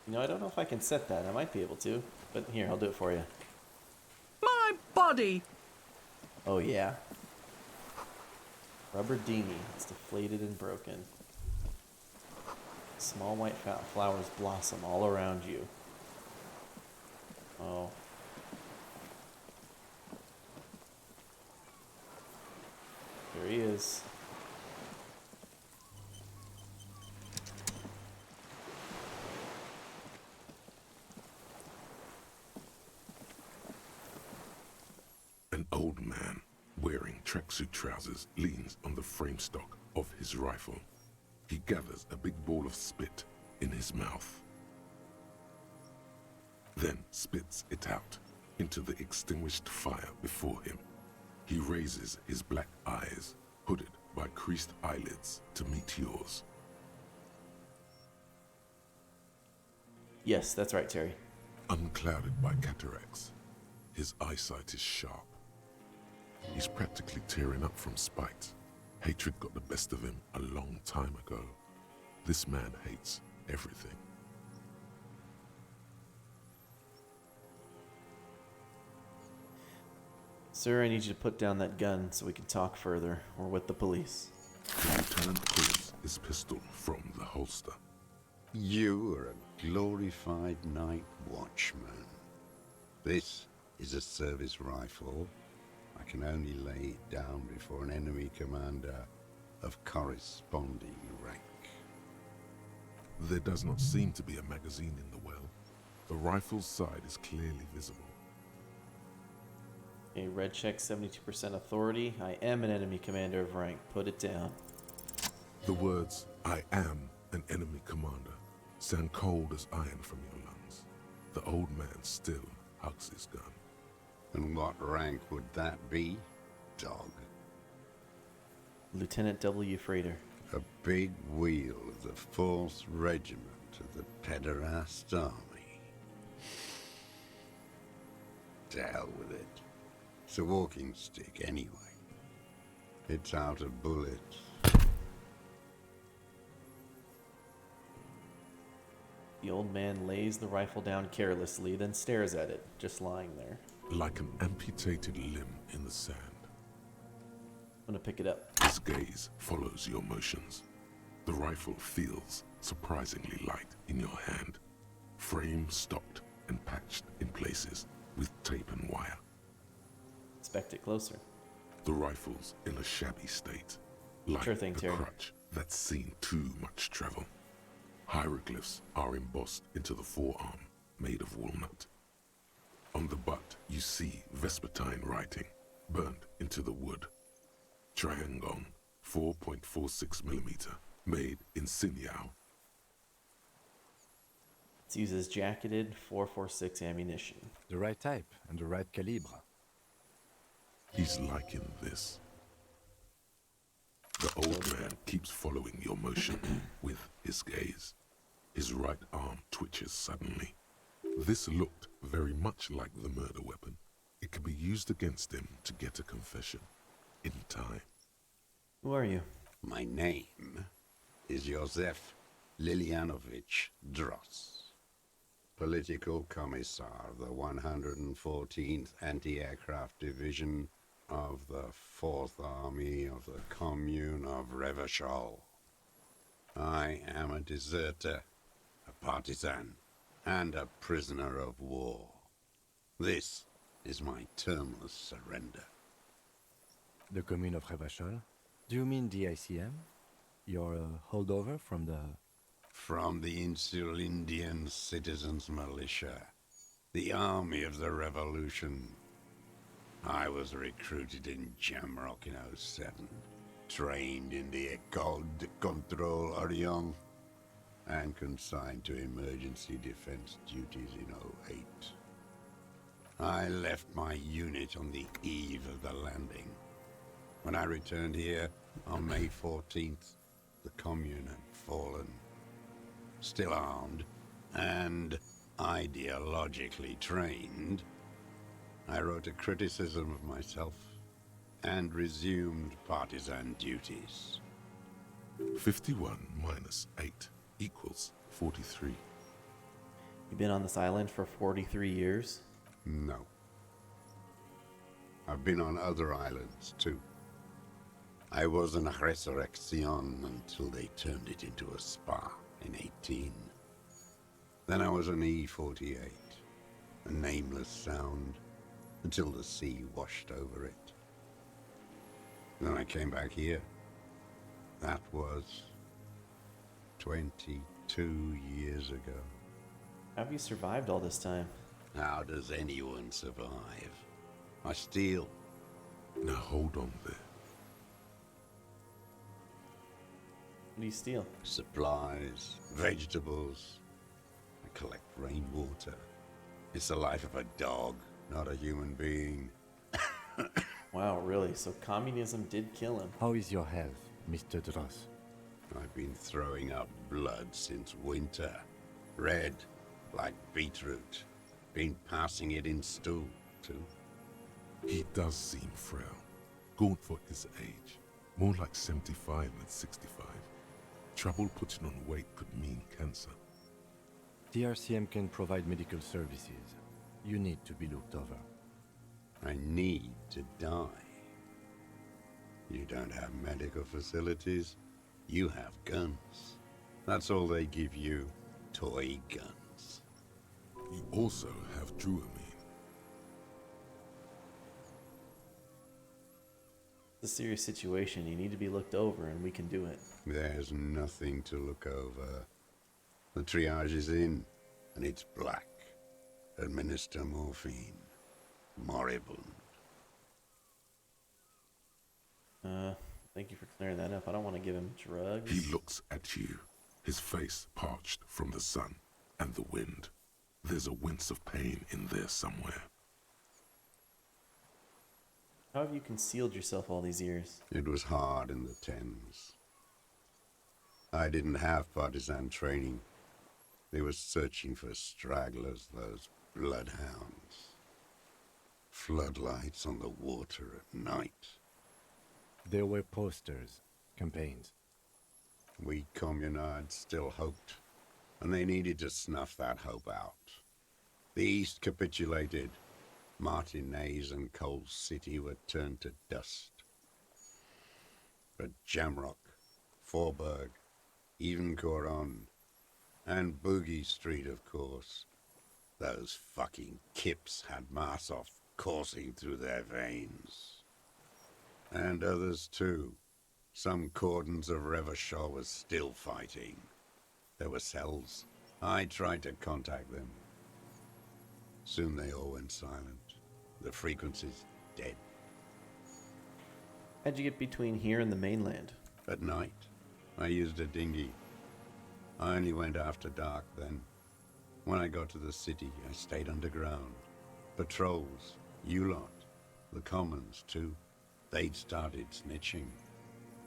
You know, I don't know if I can set that. I might be able to, but here, I'll do it for you. My body! Oh, yeah. Rubber dinghy. It's deflated and broken. Small white flowers blossom all around you. Oh. There he is. An old man wearing tracksuit trousers leans on the frame stock of his rifle. He gathers a big ball of spit in his mouth, then spits it out into the extinguished fire before him. He raises his black eyes, hooded by creased eyelids, to meet yours. Yes, that's right, Terry. Unclouded by cataracts, his eyesight is sharp. He's practically tearing up from spite. Hatred got the best of him a long time ago. This man hates everything. Sir, I need you to put down that gun so we can talk further. We're with the police. The lieutenant pulls his pistol from the holster. You are a glorified night watchman. This is a service rifle. I can only lay it down before an enemy commander of corresponding rank. There does not seem to be a magazine in the well. The rifle's side is clearly visible. A red check, 72% authority. I am an enemy commander of rank. Put it down. The words, "I am an enemy commander," sound cold as iron from your lungs. The old man still hugs his gun. And what rank would that be, dog? Lieutenant W. Freighter. A big wheel of the 4th Regiment of the Pederast Army. To hell with it. It's a walking stick anyway. It's out of bullets. The old man lays the rifle down carelessly, then stares at it, just lying there. Like an amputated limb in the sand. I'm gonna pick it up. His gaze follows your motions. The rifle feels surprisingly light in your hand. Frame stocked and patched in places with tape and wire. Inspect it closer. The rifle's in a shabby state, like Sure thing, the Terry. crutch that's seen too much travel. Hieroglyphs are embossed into the forearm, made of walnut. On the butt, you see Vespertine writing, burned into the wood. Triangon, 4.46mm, made in Sinyao. It uses jacketed 4.46 ammunition. The right type and the right calibre. He's liking this. The old man keeps following your motion with his gaze. His right arm twitches suddenly. This looked very much like the murder weapon. It can be used against him to get a confession in time. Who are you? My name is Josef Lilianovich Dross, Political Commissar of the 114th Anti-Aircraft Division of the 4th Army of the Commune of Revachol. I am a deserter, a partisan, and a prisoner of war. This is my termless surrender. The Commune of Revachol? Do you mean the ICM? You're a holdover from the... From the Insular Indian Citizens Militia, the Army of the Revolution. I was recruited in Jamrock in '07. trained in the École de Contrôle Orient and consigned to emergency defense duties in '08. I left my unit on the eve of the landing. When I returned here on May 14th, the Commune had fallen. Still armed and ideologically trained, I wrote a criticism of myself and resumed partisan duties. 51 minus 8 equals 43. You've been on this island for 43 years? No. I've been on other islands, too. I was in Resurrection until they turned it into a spa in 18. Then I was an E-48, a nameless sound, until the sea washed over it. Then I came back here. That was 22 years ago. How have you survived all this time? How does anyone survive? I steal. Now hold on there. What do you steal? Supplies, vegetables. I collect rainwater. It's the life of a dog, not a human being. Wow, really? So communism did kill him. How is your health, Mr. Dross? I've been throwing up blood since winter. Red, like beetroot. Been passing it in stool, too. He does seem frail. Gaunt for his age. More like 75 than 65. Trouble putting on weight could mean cancer. The RCM can provide medical services. You need to be looked over. I need to die. You don't have medical facilities. You have guns. That's all they give you. Toy guns. You also have Druamine. It's a serious situation. You need to be looked over, and we can do it. There's nothing to look over. The triage is in, and it's black. Administer morphine. Moribund. Thank you for clearing that up. I don't want to give him drugs. He looks at you, his face parched from the sun and the wind. There's a wince of pain in there somewhere. How have you concealed yourself all these years? It was hard in the Thames. I didn't have partisan training. They were searching for stragglers, those bloodhounds. Floodlights on the water at night. There were posters, campaigns. We communards still hoped, and they needed to snuff that hope out. The East capitulated. Martinez and Coal City were turned to dust. But Jamrock, Forburg, even Coron, and Boogie Street, of course. Those fucking kips had Marsov coursing through their veins. And others too. Some cordons of Revachol was still fighting. There were cells. I tried to contact them. Soon they all went silent. The frequency's dead. How'd you get between here and the mainland? At night, I used a dinghy. I only went after dark then. When I got to the city, I stayed underground. Patrols, you lot, the commons too. They'd started snitching.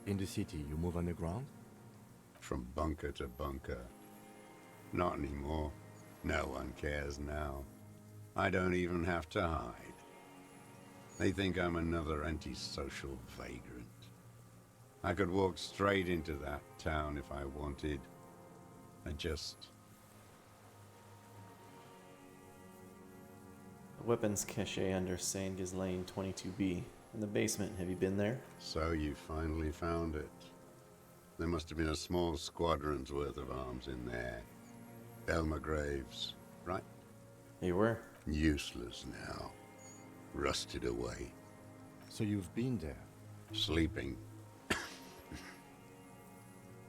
In the city, you move underground? From bunker to bunker. Not anymore. No one cares now. I don't even have to hide. They think I'm another antisocial vagrant. I could walk straight into that town if I wanted. I just... The weapons cache under Saint Ghislaine 22B. In the basement. Have you been there? So you finally found it. There must have been a small squadron's worth of arms in there. Elmer Graves, right? They were. Useless now. Rusted away. So you've been there? Sleeping.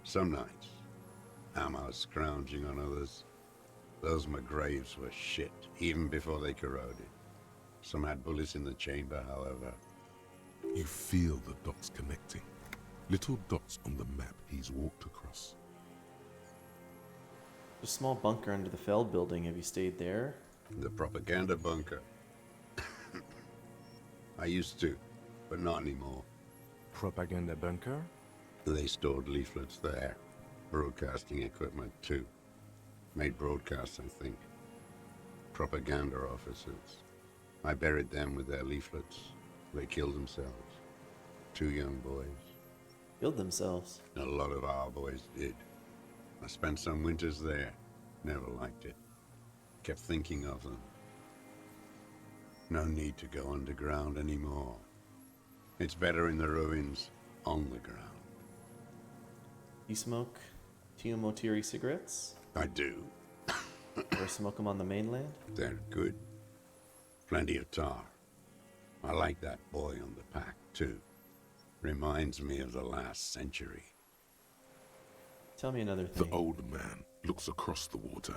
Some nights. Ammo scrounging on others. Those McGraves were shit, even before they corroded. Some had bullets in the chamber, however. You feel the dots connecting. Little dots on the map he's walked across. A small bunker under the Feld building. Have you stayed there? The propaganda bunker. I used to, but not anymore. Propaganda bunker? They stored leaflets there. Broadcasting equipment, too. Made broadcasts, I think. Propaganda officers. I buried them with their leaflets. They killed themselves. 2 young boys. Killed themselves? A lot of our boys did. I spent some winters there. Never liked it. Kept thinking of them. No need to go underground anymore. It's better in the ruins, on the ground. You smoke Tiomotiri cigarettes? I do. Or smoke them on the mainland? They're good. Plenty of tar. I like that boy on the pack, too. Reminds me of the last century. Tell me another thing. The old man looks across the water,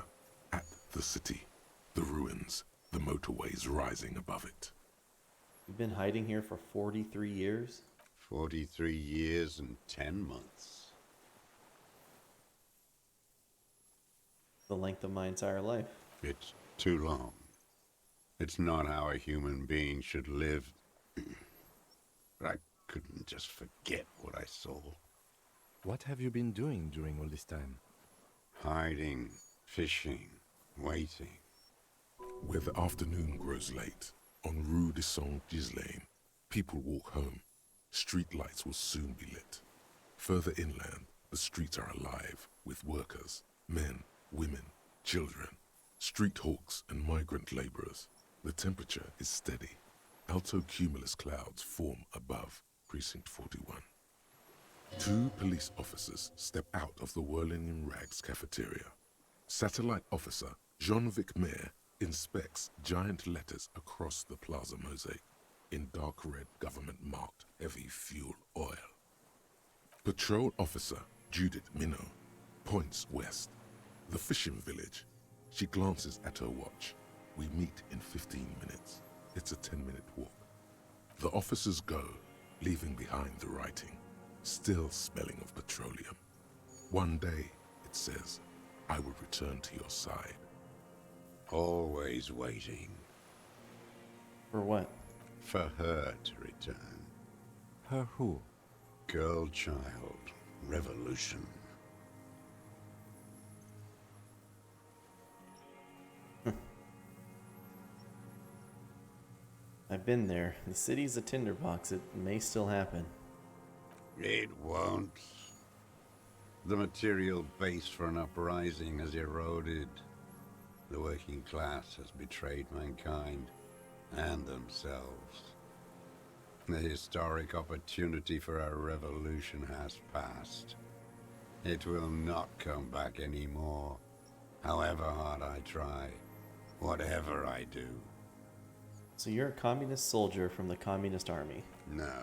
at the city, the ruins, the motorways rising above it. You've been hiding here for 43 years? 43 years and 10 months. The length of my entire life. It's too long. It's not how a human being should live. But I couldn't just forget what I saw. What have you been doing during all this time? Hiding, fishing, waiting. Where the afternoon grows late, on Rue de Saint-Ghislain, people walk home. Street lights will soon be lit. Further inland, the streets are alive with workers, men, women, children, street hawks and migrant laborers. The temperature is steady. Alto cumulus clouds form above Precinct 41. 2 police officers step out of the Whirling in Rags cafeteria. Satellite officer Jean-Vic Mayer inspects giant letters across the plaza mosaic in dark red government-marked heavy fuel oil. Patrol officer Judith Minot points west. The fishing village. She glances at her watch. We meet in 15 minutes. It's a 10-minute walk. The officers go, leaving behind the writing, still smelling of petroleum. One day, it says, I will return to your side. Always waiting. For what? For her to return. Her who? Girl child. Revolution. I've been there. The city's a tinderbox. It may still happen. It won't. The material base for an uprising has eroded. The working class has betrayed mankind and themselves. The historic opportunity for a revolution has passed. It will not come back anymore, however hard I try, whatever I do. So you're a communist soldier from the communist army? No,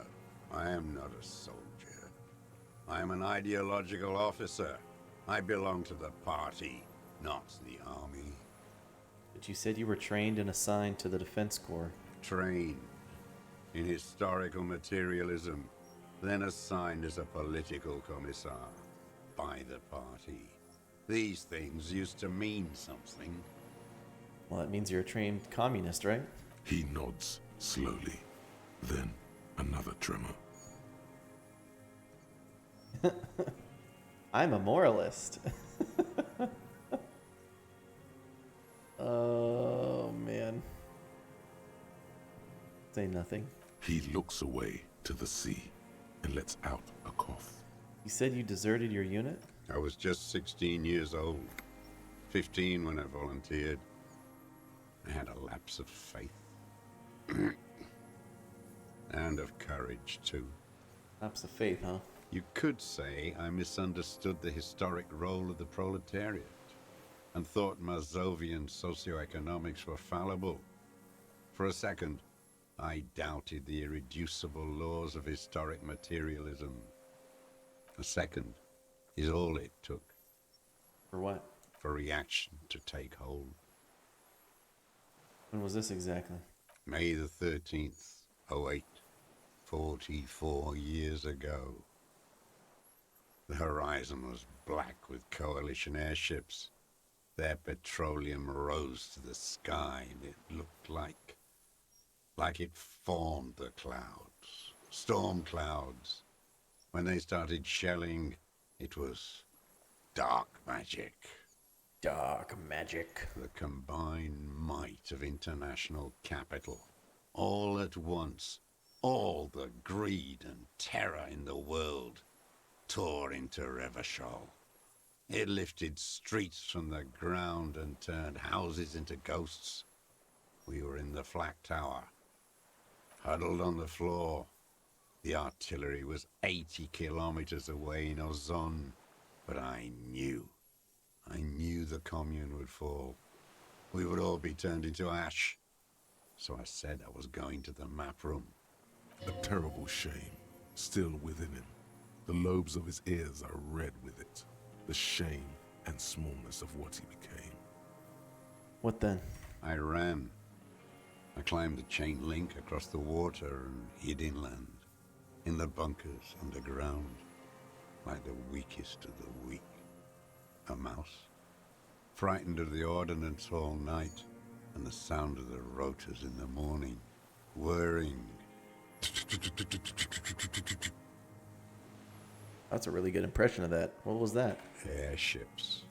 I am not a soldier. I am an ideological officer. I belong to the party, not the army. But you said you were trained and assigned to the Defense Corps. Trained in historical materialism, then assigned as a political commissar by the party. These things used to mean something. Well, that means you're a trained communist, right? He nods slowly, then another tremor. I'm a moralist. Oh, man. Say nothing. He looks away to the sea and lets out a cough. You said you deserted your unit? I was just 16 years old. 15 when I volunteered. I had a lapse of faith. And of courage, too. Lapse of faith, huh? You could say I misunderstood the historic role of the proletariat and thought Mazovian socioeconomics were fallible. For a second, I doubted the irreducible laws of historic materialism. A second is all it took. For what? For reaction to take hold. When was this exactly? May the 13th, 08, 44 years ago. The horizon was black with Coalition airships. Their petroleum rose to the sky, and it looked like it formed the clouds. Storm clouds. When they started shelling, it was dark magic. Dark magic. The combined might of international capital. All at once, all the greed and terror in the world tore into Revachol. It lifted streets from the ground and turned houses into ghosts. We were in the flak tower, huddled on the floor. The artillery was 80 kilometers away in Ozon, but I knew the commune would fall. We would all be turned into ash. So I said I was going to the map room. A terrible shame still within him. The lobes of his ears are red with it. The shame and smallness of what he became. What then? I ran. I climbed the chain link across the water and hid inland, in the bunkers underground, like the weakest of the weak. A mouse, frightened of the ordnance all night, and the sound of the rotors in the morning, whirring. That's a really good impression of that. What was that? Airships.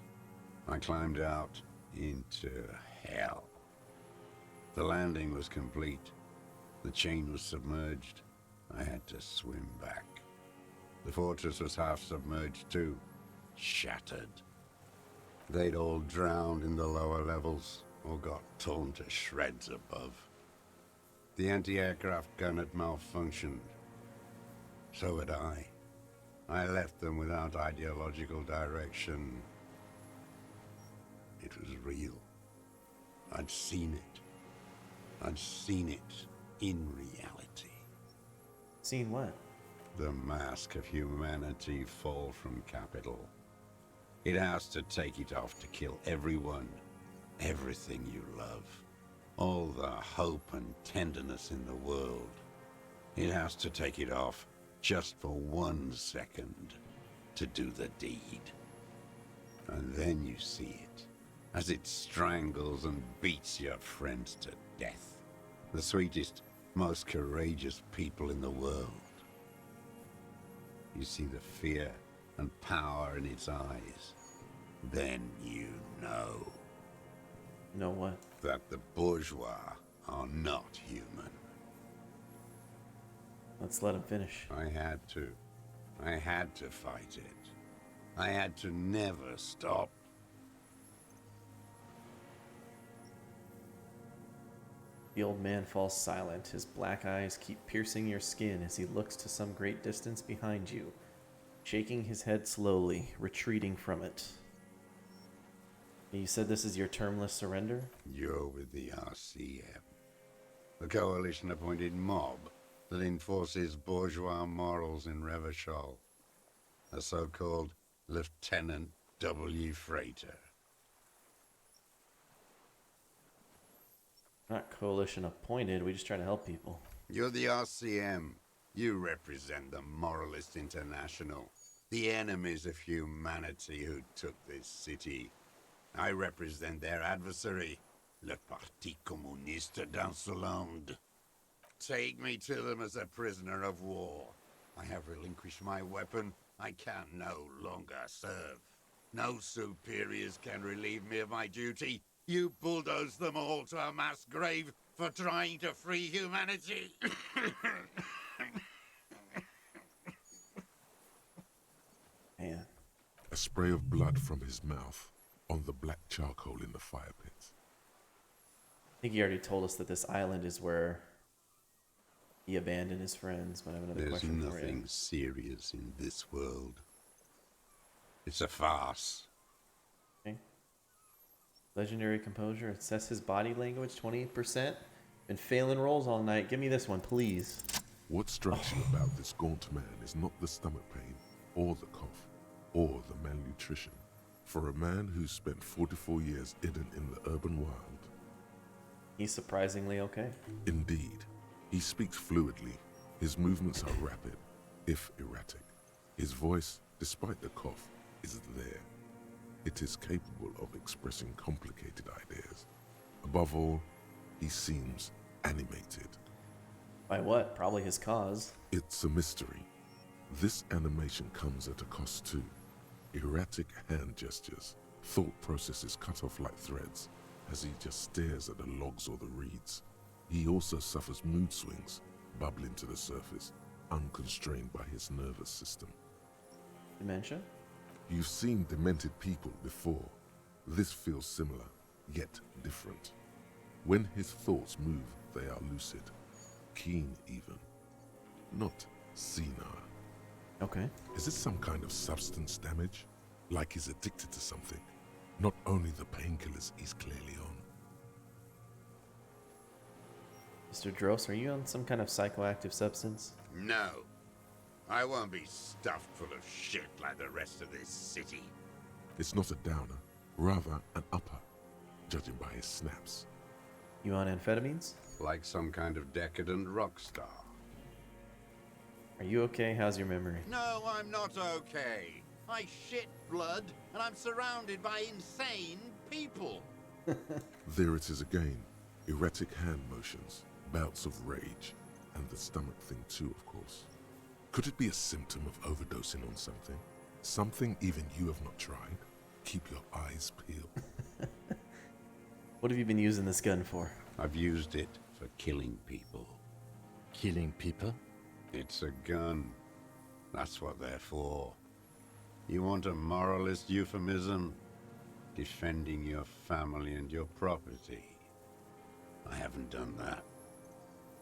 I climbed out into hell. The landing was complete. The chain was submerged. I had to swim back. The fortress was half submerged too, shattered. They'd all drowned in the lower levels, or got torn to shreds above. The anti-aircraft gun had malfunctioned. So had I. I left them without ideological direction. It was real. I'd seen it. I'd seen it in reality. Seen what? The mask of humanity fall from capital. It has to take it off to kill everyone, everything you love. All the hope and tenderness in the world. It has to take it off just for 1 second to do the deed. And then you see it, as it strangles and beats your friends to death. The sweetest, most courageous people in the world. You see the fear and power in its eyes. Then you know. Know what? That the bourgeois are not human. Let's let him finish. I had to. I had to fight it. I had to never stop. The old man falls silent. His black eyes keep piercing your skin as he looks to some great distance behind you, shaking his head slowly, retreating from it. You said this is your termless surrender? You're with the RCM, the coalition-appointed mob that enforces bourgeois morals in Revachol. A so-called Lieutenant W. Freighter. Not coalition appointed, we just try to help people. You're the RCM. You represent the Moralist International, the enemies of humanity who took this city. I represent their adversary, le Parti Communiste d'Insolande. Take me to them as a prisoner of war. I have relinquished my weapon. I can no longer serve. No superiors can relieve me of my duty. You bulldoze them all to a mass grave for trying to free humanity. Man. A spray of blood from his mouth on the black charcoal in the fire pit. I think he already told us that this island is where he abandoned his friends, but I have another question for you. There's nothing serious in this world. It's a farce. Okay. Legendary composure. It says his body language, 28%. Been failing rolls all night. Give me this one, please. What strikes you about this gaunt man is not the stomach pain, or the cough, or the malnutrition. For a man who's spent 44 years hidden in the urban wild. He's surprisingly okay. Indeed. He speaks fluidly. His movements are rapid, if erratic. His voice despite the cough, is there. It is capable of expressing complicated ideas. Above all, he seems animated. By what? Probably his cause. It's a mystery. This animation comes at a cost too. Erratic hand gestures, thought processes cut off like threads, as he just stares at the logs or the reeds. He also suffers mood swings, bubbling to the surface, unconstrained by his nervous system. Dementia? You've seen demented people before. This feels similar, yet different. When his thoughts move, they are lucid, keen even, not senile. Okay. Is it some kind of substance damage? Like he's addicted to something? Not only the painkillers he's clearly on. Mr. Dross, are you on some kind of psychoactive substance? No. I won't be stuffed full of shit like the rest of this city. It's not a downer, rather an upper, judging by his snaps. You on amphetamines? Like some kind of decadent rock star. Are you okay? How's your memory? No, I'm not okay. I shit blood, and I'm surrounded by insane people. There it is again. Erratic hand motions, bouts of rage, and the stomach thing too, of course. Could it be a symptom of overdosing on something? Something even you have not tried? Keep your eyes peeled. What have you been using this gun for? I've used it for killing people. Killing people? It's a gun. That's what they're for. You want a moralist euphemism? Defending your family and your property. I haven't done that.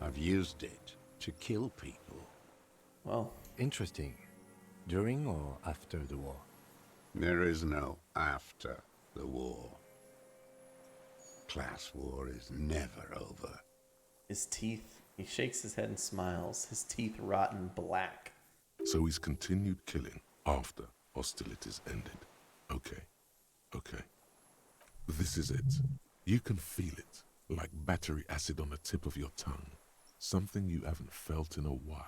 I've used it to kill people. Well, interesting. During or after the war? There is no after the war. Class war is never over. His teeth, he shakes his head and smiles, his teeth rotten black. So he's continued killing after hostilities ended. Okay. This is it. You can feel it, like battery acid on the tip of your tongue. Something you haven't felt in a while.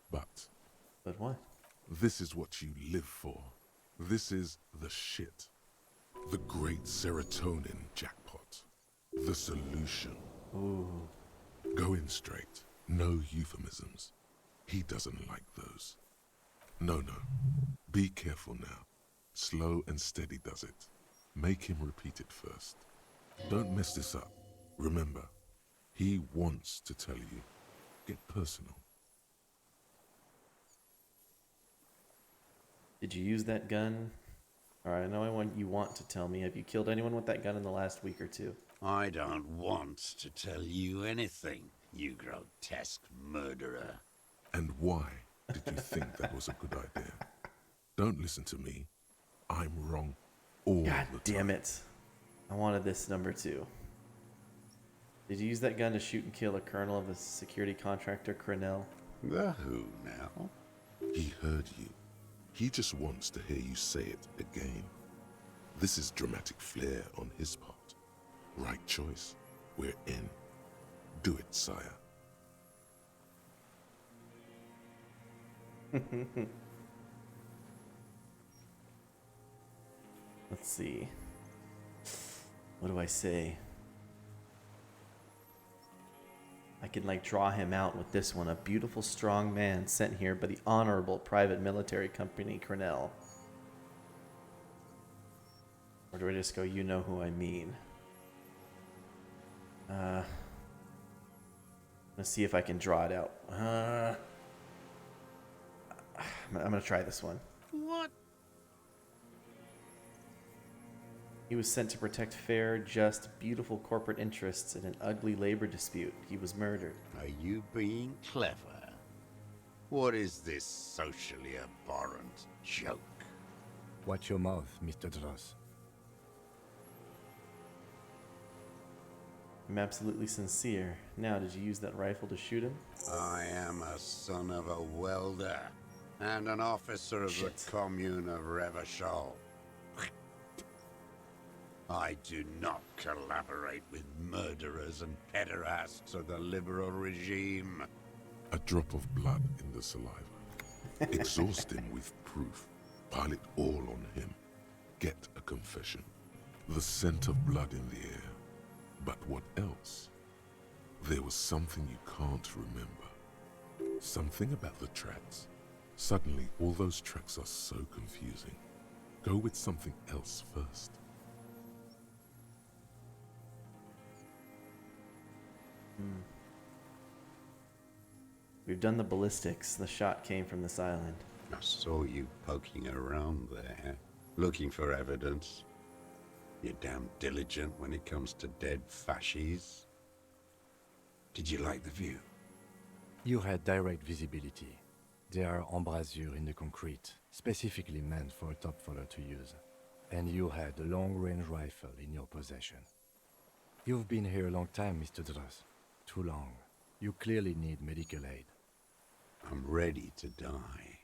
But what? This is what you live for. This is the shit. The great serotonin jackpot. The solution. Ooh. Go in straight. No euphemisms. He doesn't like those. No. Be careful now. Slow and steady does it. Make him repeat it first. Don't mess this up. Remember, he wants to tell you. Get personal. Did you use that gun? Alright, I know you want to tell me. Have you killed anyone with that gun in the last week or two? I don't want to tell you anything, you grotesque murderer. And why did you think that was a good idea? Don't listen to me. I'm wrong all God the time. damn it. I wanted this number 2. Did you use that gun to shoot and kill a colonel of the security contractor, Crenell? The who now? He heard you. He just wants to hear you say it again. This is dramatic flair on his part. Right choice. We're in. Do it, sire. Let's see. What do I say? I can draw him out with this one. A beautiful, strong man sent here by the honorable private military company, Crenell. Or do I just go, you know who I mean? Let's see if I can draw it out. I'm gonna try this one. What? He was sent to protect fair, just, beautiful corporate interests in an ugly labor dispute. He was murdered. Are you being clever? What is this socially abhorrent joke? Watch your mouth, Mr. Dross. I'm absolutely sincere. Now, did you use that rifle to shoot him? I am a son of a welder and an officer of the Commune of Revachol. I do not collaborate with murderers and pederasts of the liberal regime. A drop of blood in the saliva. Exhaust him with proof. Pile it all on him. Get a confession. The scent of blood in the air. But what else? There was something you can't remember. Something about the tracks. Suddenly, all those tracks are so confusing. Go with something else first. We've done the ballistics. The shot came from this island. I saw you poking around there, looking for evidence. You're damn diligent when it comes to dead fascies. Did you like the view? You had direct visibility. There are embrasures in the concrete, specifically meant for a top follower to use. And you had a long-range rifle in your possession. You've been here a long time, Mr. Dross. Too long. You clearly need medical aid. I'm ready to die.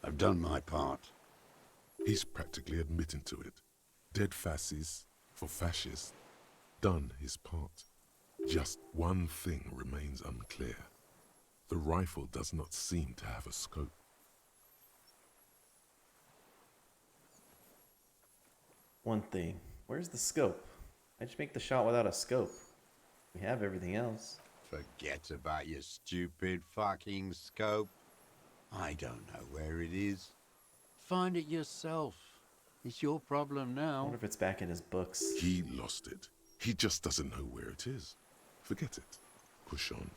I've done my part. He's practically admitting to it. Dead fascists for fascists. Done his part. Just one thing remains unclear. The rifle does not seem to have a scope. One thing. Where's the scope? I just make the shot without a scope. We have everything else. Forget about your stupid fucking scope. I don't know where it is. Find it yourself. It's your problem now. I wonder if it's back in his books. He lost it. He just doesn't know where it is. Forget it. Push on.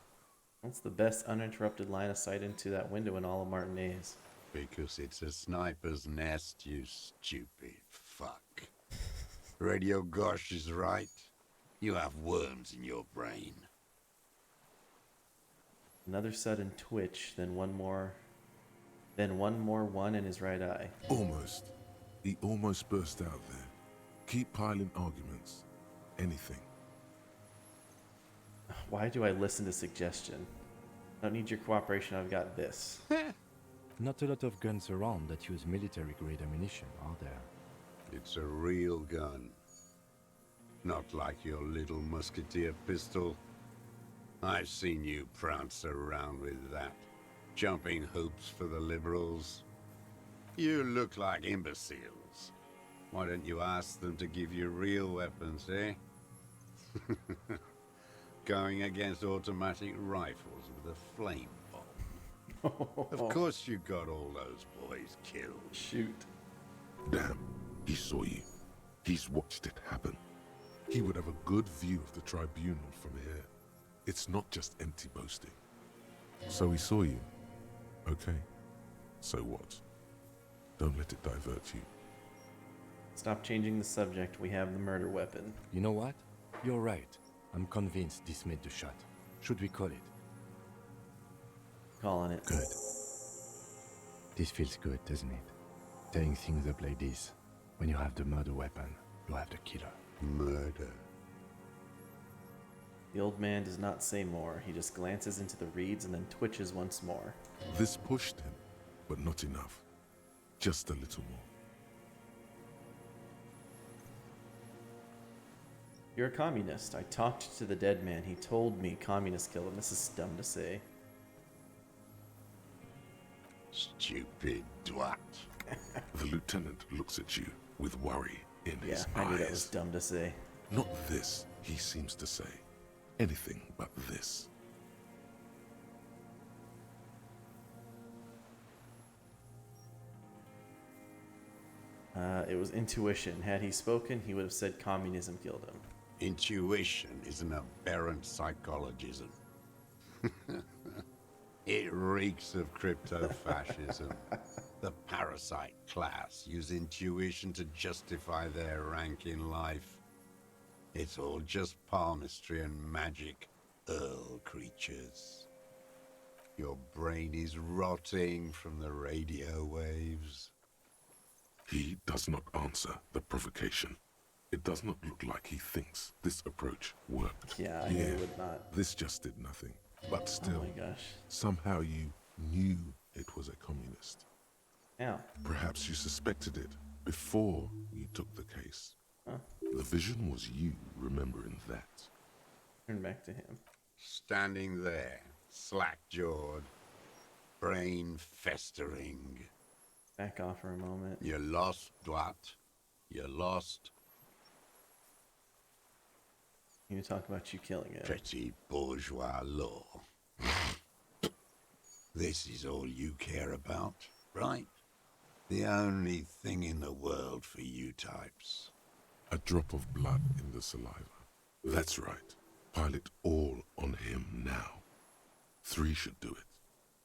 What's the best uninterrupted line of sight into that window in all of Martinez? Because it's a sniper's nest, you stupid fuck. Radio Gosh is right. You have worms in your brain. Another sudden twitch, then one more one in his right eye. Almost. He almost burst out there. Keep piling arguments. Anything. Why do I listen to suggestion? I don't need your cooperation, I've got this. Not a lot of guns around that use military-grade ammunition, are there? It's a real gun. Not like your little musketeer pistol. I've seen you prance around with that, jumping hoops for the liberals. You look like imbeciles. Why don't you ask them to give you real weapons, eh? Going against automatic rifles with a flame bomb. Of course you got all those boys killed. Shoot. Damn, he saw you. He's watched it happen. He would have a good view of the tribunal from here. It's not just empty boasting. So he saw you. Okay. So what? Don't let it divert you. Stop changing the subject. We have the murder weapon. You know what? You're right. I'm convinced this made the shot. Should we call it? Calling it. Good. This feels good, doesn't it? Tearing things up like this. When you have the murder weapon, you have the killer. Murder. The old man does not say more. He just glances into the reeds and then twitches once more. This pushed him, but not enough. Just a little more. You're a communist. I talked to the dead man. He told me communists killed him. This is dumb to say. Stupid twat. The lieutenant looks at you with worry in his eyes. Yeah, I knew that was dumb to say. Not this, he seems to say. Anything but this. It was intuition. Had he spoken, he would have said communism killed him. Intuition is an aberrant psychologism. It reeks of crypto-fascism. The parasite class use intuition to justify their rank in life. It's all just palmistry and magic, Earl creatures. Your brain is rotting from the radio waves. He does not answer the provocation. It does not look like he thinks this approach worked. Yeah, I knew it would not. This just did nothing. But still, oh my gosh. Somehow you knew it was a communist. Yeah. Perhaps you suspected it before you took the case. Huh? The vision was you remembering that. Turn back to him. Standing there, slack-jawed. brain festering. Back off for a moment. You're lost, Dwat. You're lost. You talk about you killing it. Petty bourgeois law. This is all you care about, right? The only thing in the world for you types. A drop of blood in the saliva. That's right. Pile it all on him now. 3 should do it.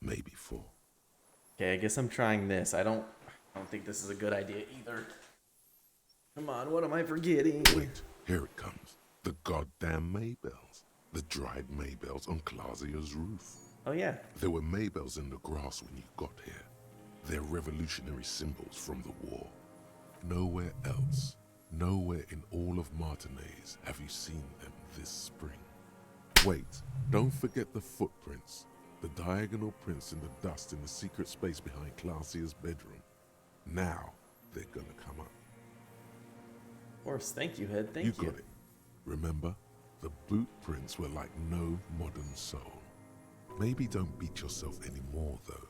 Maybe 4. Okay, I guess I'm trying this. I don't think this is a good idea either. Come on, what am I forgetting? Wait, here it comes. The goddamn Maybells. The dried Maybells on Clausia's roof. Oh yeah. There were Maybells in the grass when you got here. They're revolutionary symbols from the war. Nowhere else, nowhere in all of Martinez have you seen them this spring. Wait, don't forget the footprints. The diagonal prints in the dust in the secret space behind Clausia's bedroom. Now they're gonna come up. Of course, thank you, Head. Thank you. You got it. Remember, the boot prints were like no modern soul. Maybe don't beat yourself anymore, though.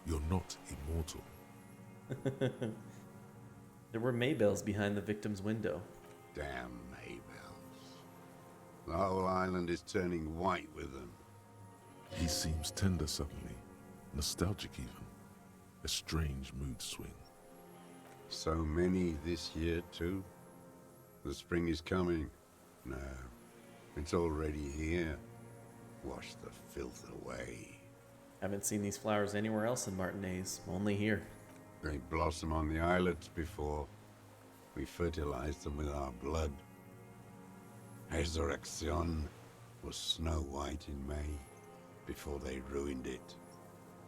You're not immortal. There were Maybells behind the victim's window. Damn Maybells. The whole island is turning white with them. He seems tender suddenly, nostalgic even. A strange mood swing. So many this year, too. The spring is coming. No, it's already here. Wash the filth away. Haven't seen these flowers anywhere else in Martinez, only here. They blossom on the islets before. We fertilize them with our blood. Resurrection was snow white in May, before they ruined it.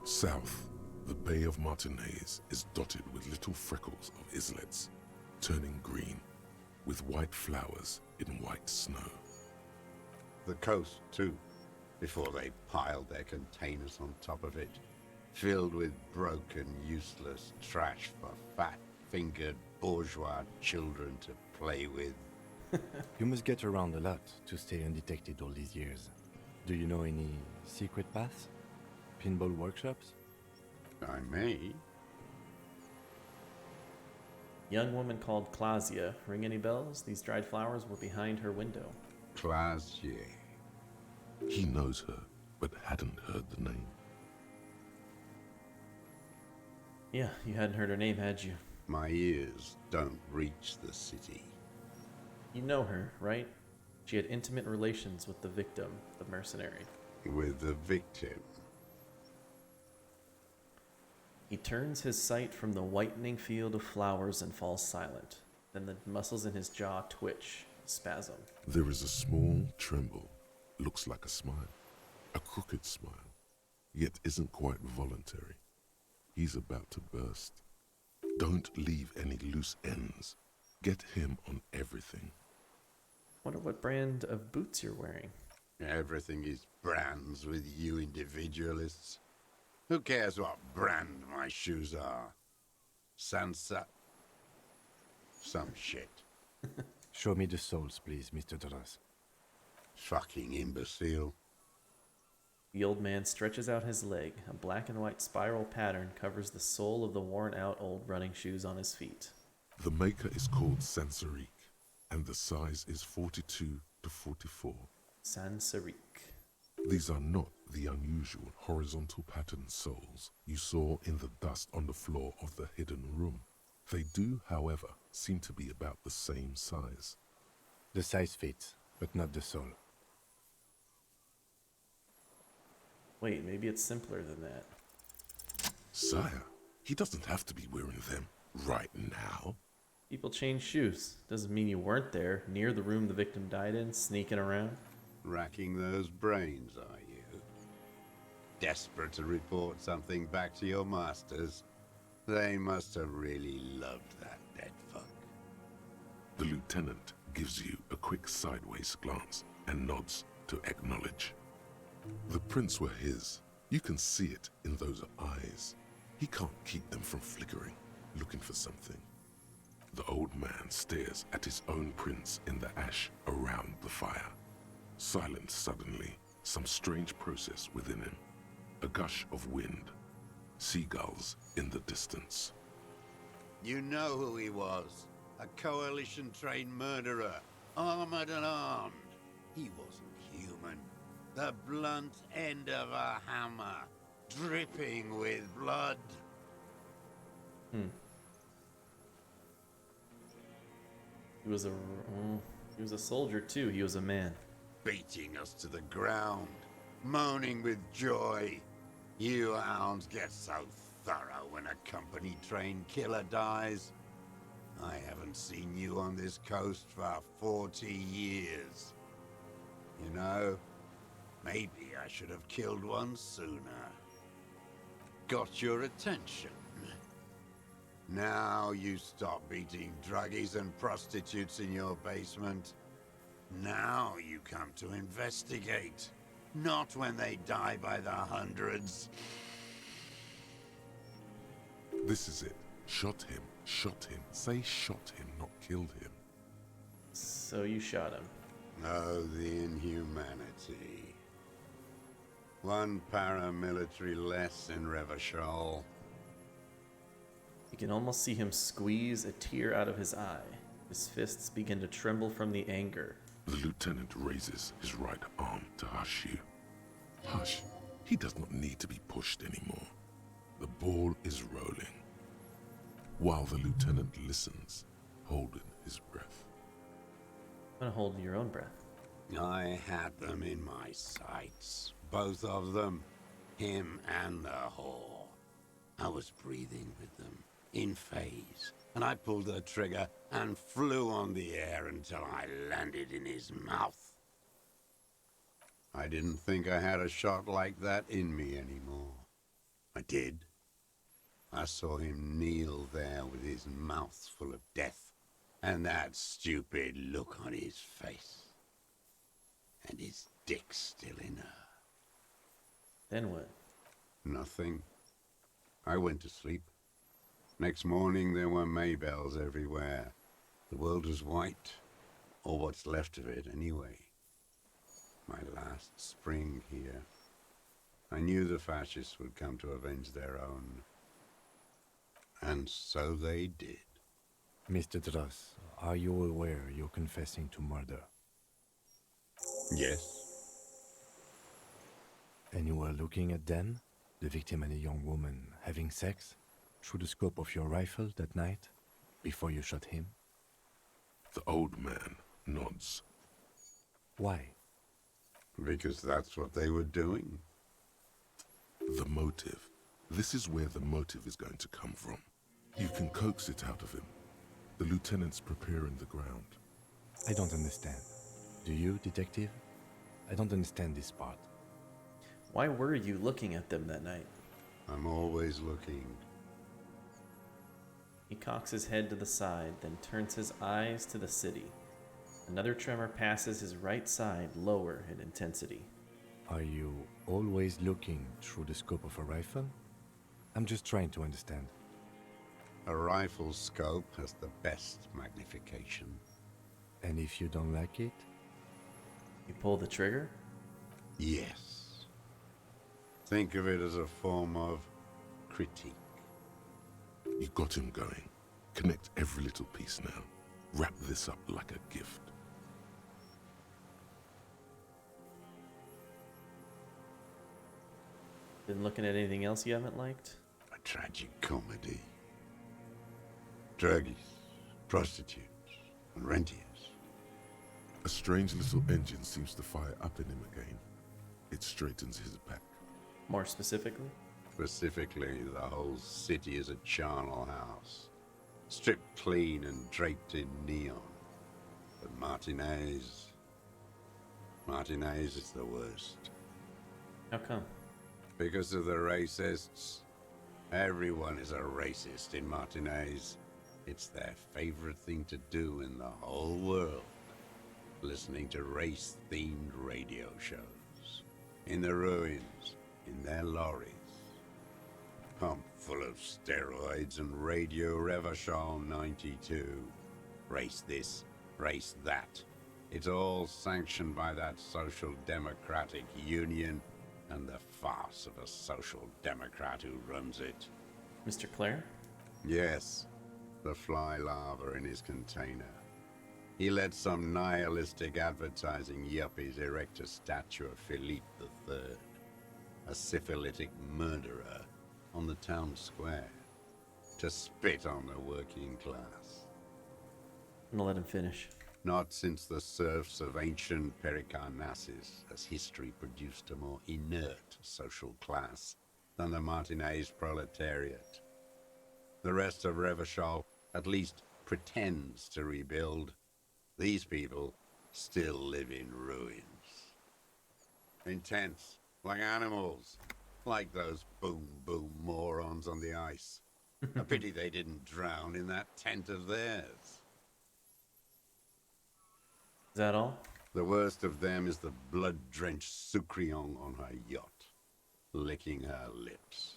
South, the Bay of Martinez is dotted with little freckles of islets, turning green, with white flowers in white snow. The coast, too, before they piled their containers on top of it, filled with broken, useless trash for fat-fingered bourgeois children to play with. You must get around a lot to stay undetected all these years. Do you know any secret paths? Pinball workshops? I may. Young woman called Clausia. Ring any bells? These dried flowers were behind her window. Clausia. He knows her, but hadn't heard the name. Yeah, you hadn't heard her name, had you? My ears don't reach the city. You know her, right? She had intimate relations with the victim, the mercenary. With the victim? He turns his sight from the whitening field of flowers and falls silent. Then the muscles in his jaw twitch, spasm. There is a small tremble. Looks like a smile. A crooked smile. Yet isn't quite voluntary. He's about to burst. Don't leave any loose ends. Get him on everything. Wonder what brand of boots you're wearing. Everything is brands with you individualists. Who cares what brand my shoes are? Sansa? Some shit. Show me the soles, please, Mr. Doras. Fucking imbecile. The old man stretches out his leg. A black and white spiral pattern covers the sole of the worn-out old running shoes on his feet. The maker is called Sansarique, and the size is 42 to 44. Sansarique. These are not the unusual horizontal pattern soles you saw in the dust on the floor of the hidden room. They do, however, seem to be about the same size. The size fits, but not the sole. Wait, maybe it's simpler than that. Sire, he doesn't have to be wearing them right now. People change shoes. Doesn't mean you weren't there, near the room the victim died in, sneaking around. Racking those brains, are you? Desperate to report something back to your masters? They must have really loved that dead fuck. The lieutenant gives you a quick sideways glance and nods to acknowledge. The prints were his. You can see it in those eyes. He can't keep them from flickering, looking for something. The old man stares at his own prints in the ash around the fire. Silent suddenly, some strange process within him. A gush of wind, seagulls in the distance. You know who he was. A coalition-trained murderer, armored and armed. He wasn't human. The blunt end of a hammer, dripping with blood. He was a soldier too. He was a man. Beating us to the ground, moaning with joy. You hounds get so thorough when a company-trained killer dies. I haven't seen you on this coast for 40 years. You know, maybe I should have killed one sooner. Got your attention. Now you stop beating druggies and prostitutes in your basement. Now you come to investigate. Not when they die by the hundreds. This is it. Shot him. Shot him. Say shot him, not killed him. So you shot him. Oh, the inhumanity. One paramilitary less in Revachol. You can almost see him squeeze a tear out of his eye. His fists begin to tremble from the anger. The lieutenant raises his right arm to hush you. Hush. He does not need to be pushed anymore. The ball is rolling. While the lieutenant listens, holding his breath. I'm gonna hold your own breath. I had them in my sights. Both of them. Him and the whore. I was breathing with them, in phase. And I pulled the trigger and flew on the air until I landed in his mouth. I didn't think I had a shot like that in me anymore. I did. I saw him kneel there with his mouth full of death, and that stupid look on his face. And his dick still in her. Then what? Nothing. I went to sleep. Next morning there were Maybells everywhere. The world was white, or what's left of it anyway. My last spring here. I knew the fascists would come to avenge their own. And so they did. Mr. Dross, are you aware you're confessing to murder? Yes. And you were looking at them, the victim and a young woman, having sex, through the scope of your rifle that night, before you shot him? The old man nods. Why? Because that's what they were doing. The motive. This is where the motive is going to come from. You can coax it out of him. The lieutenant's preparing the ground. I don't understand. Do you, detective? I don't understand this part. Why were you looking at them that night? I'm always looking. He cocks his head to the side, then turns his eyes to the city. Another tremor passes his right side, lower in intensity. Are you always looking through the scope of a rifle? I'm just trying to understand. A rifle scope has the best magnification. And if you don't like it? You pull the trigger? Yes. Think of it as a form of critique. You got him going. Connect every little piece now. Wrap this up like a gift. Been looking at anything else you haven't liked? A tragic comedy. Druggies, prostitutes, and rentiers. A strange little engine seems to fire up in him again. It straightens his back. More specifically? Specifically, the whole city is a charnel house. Stripped clean and draped in neon. But Martinez is the worst. How come? Because of the racists. Everyone is a racist in Martinez. It's their favorite thing to do in the whole world. Listening to race-themed radio shows. In the ruins, in their lorries. Pumped full of steroids and Radio Revachol 92. Race this, race that. It's all sanctioned by that Social Democratic Union and the farce of a social democrat who runs it. Mr. Clare? Yes, the fly larva in his container. He let some nihilistic advertising yuppies erect a statue of Philippe III, a syphilitic murderer, on the town square, to spit on the working class. I'm gonna let him finish. Not since the serfs of ancient Pericarnassus has history produced a more inert social class than the Martinez proletariat. The rest of Revachol at least pretends to rebuild. These people still live in ruins. Intense, like animals, like those boom-boom morons on the ice. A pity they didn't drown in that tent of theirs. Is that all? The worst of them is the blood-drenched Sucrion on her yacht, licking her lips.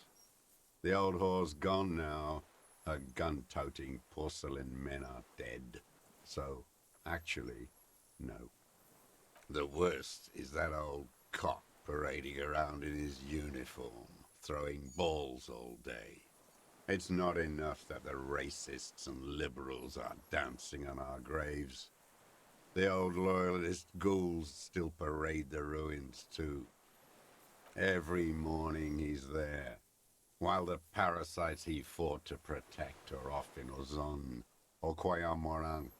The old whore's gone now. Her gun-toting porcelain men are dead. So, actually, no. The worst is that old cock parading around in his uniform, throwing balls all day. It's not enough that the racists and liberals are dancing on our graves. The old loyalist ghouls still parade the ruins too. Every morning he's there, while the parasites he fought to protect are off in Ozon, or Koyamorang,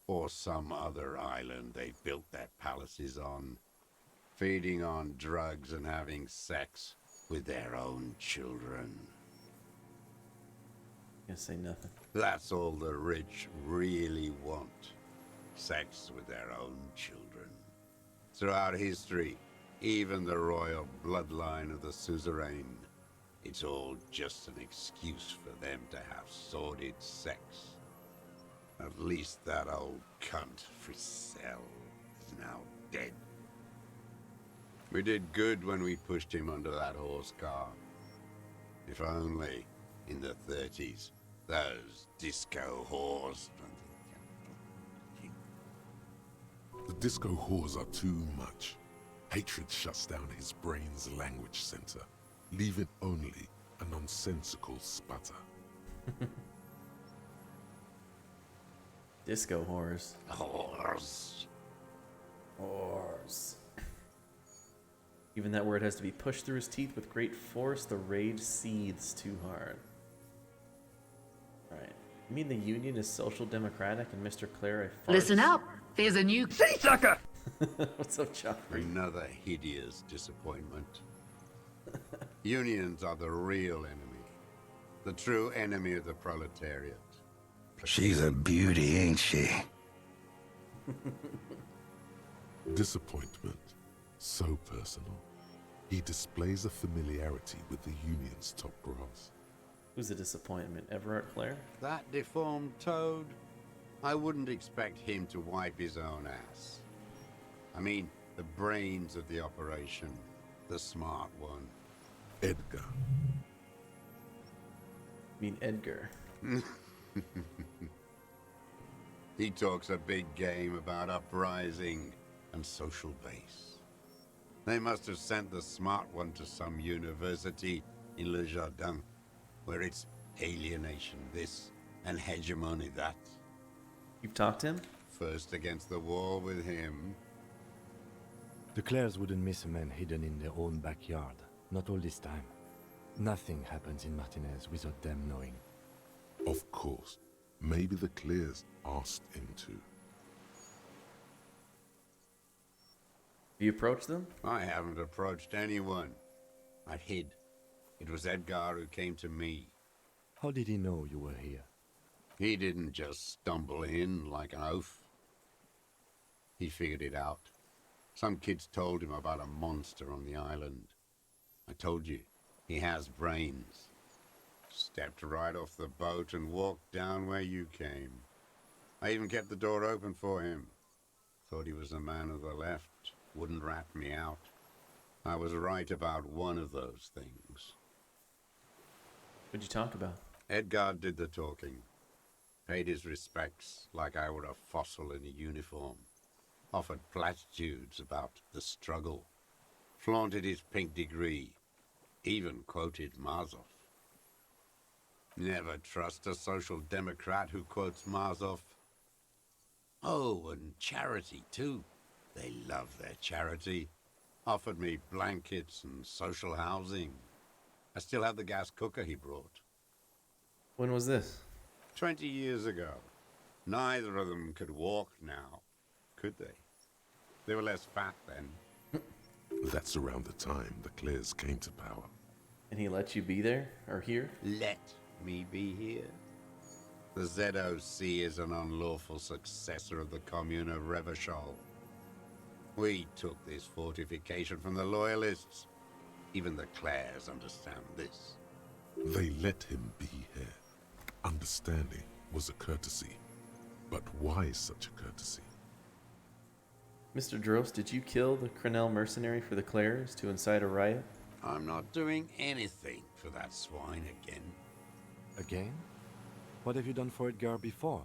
or some other island they built their palaces on, feeding on drugs and having sex with their own children. Gonna say nothing. That's all the rich really want. Sex with their own children. Throughout history, even the royal bloodline of the suzerain, it's all just an excuse for them to have sordid sex. At least that old cunt Frisell is now dead. We did good when we pushed him under that horse car. If only, in the 30s, those disco whores. The disco whores are too much. Hatred shuts down his brain's language center, leaving only a nonsensical sputter. Disco whores. Whores. Whores. Even that word has to be pushed through his teeth with great force. The rage seethes too hard. Alright. You mean the Union is social democratic and Mr. Clare a farce? Listen up! There's a new seasucker! What's up, Joffrey? Another hideous disappointment. Unions are the real enemy. The true enemy of the proletariat. She's a beauty, ain't she? Disappointment. So personal. He displays a familiarity with the Union's top brass. Who's a disappointment? Everard Clare? That deformed toad? I wouldn't expect him to wipe his own ass. I mean, the brains of the operation. The smart one. Edgar. I mean Edgar. He talks a big game about uprising and social base. They must have sent the smart one to some university in Le Jardin, where it's alienation this and hegemony that. You've talked to him? First against the wall with him. The Clares wouldn't miss a man hidden in their own backyard. Not all this time. Nothing happens in Martinez without them knowing. Of course. Maybe the Clears asked him to. Have you approached them? I haven't approached anyone. I've hid. It was Edgar who came to me. How did he know you were here? He didn't just stumble in like an oaf. He figured it out. Some kids told him about a monster on the island. I told you, he has brains. Stepped right off the boat and walked down where you came. I even kept the door open for him. Thought he was a man of the left, wouldn't rat me out. I was right about one of those things. What'd you talk about? Edgar did the talking. Paid his respects like I were a fossil in a uniform. Offered platitudes about the struggle. Flaunted his pink degree Even quoted Marzov. Never trust a social democrat who quotes Marzov. Oh, and charity too. They love their charity. Offered me blankets and social housing. I still have the gas cooker he brought. When was this? 20 years ago. Neither of them could walk now, could they? They were less fat then. That's around the time the Clares came to power. And he let you be there? Or here? Let me be here? The ZOC is an unlawful successor of the Commune of Revachol. We took this fortification from the Loyalists. Even the Clares understand this. They let him be here. Understanding was a courtesy. But why such a courtesy? Mr. Drost, did you kill the Crenel mercenary for the Clares to incite a riot? I'm not doing anything for that swine again. Again? What have you done for Edgar before?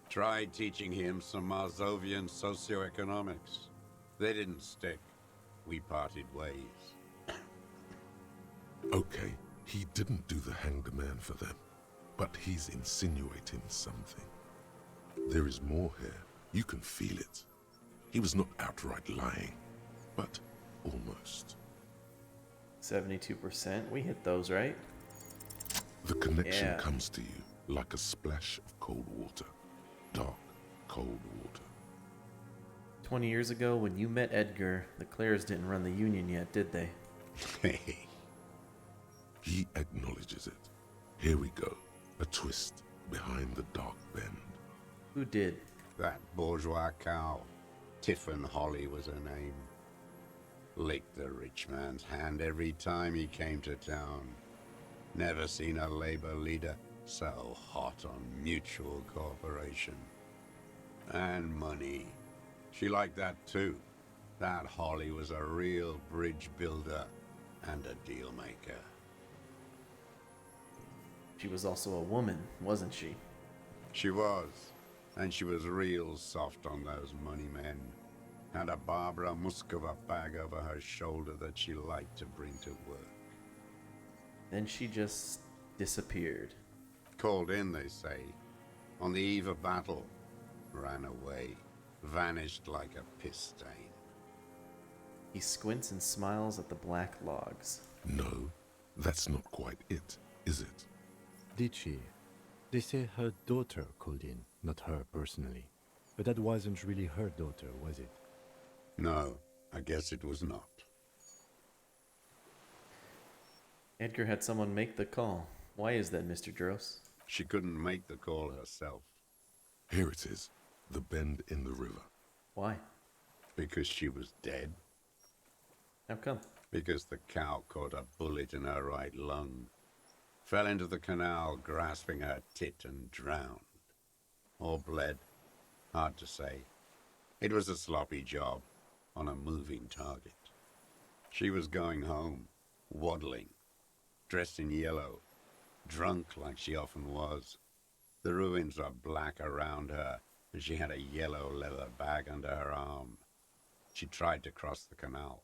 Tried teaching him some Marzovian socioeconomics. They didn't stick. We parted ways. Okay, he didn't do the hanged man for them, but he's insinuating something. There is more here. You can feel it. He was not outright lying, but almost. 72%? We hit those, right? The connection comes to you like a splash of cold water. Dark, cold water. 20 years ago, when you met Edgar, the Clares didn't run the Union yet, did they? Hey. He acknowledges it. Here we go. A twist behind the dark bend. Who did? That bourgeois cow. Tiffin Holly was her name. Licked the rich man's hand every time he came to town. Never seen a labor leader so hot on mutual cooperation. And money. She liked that too. That Holly was a real bridge builder and a deal maker. She was also a woman, wasn't she? She was. And she was real soft on those money men. Had a Barbara Muskova bag over her shoulder that she liked to bring to work. Then she just disappeared. Called in, they say. On the eve of battle. Ran away. Vanished like a piss stain. He squints and smiles at the black logs. No, that's not quite it, is it? Did she? They say her daughter called in, not her personally. But that wasn't really her daughter, was it? No, I guess it was not. Edgar had someone make the call. Why is that, Mr. Drost? She couldn't make the call herself. Here it is. The bend in the river. Why? Because she was dead. How come? Because the cow caught a bullet in her right lung. Fell into the canal, grasping her tit, and drowned. Or bled. Hard to say. It was a sloppy job, on a moving target. She was going home, waddling, dressed in yellow, drunk like she often was. The ruins are black around her, and she had a yellow leather bag under her arm. She tried to cross the canal.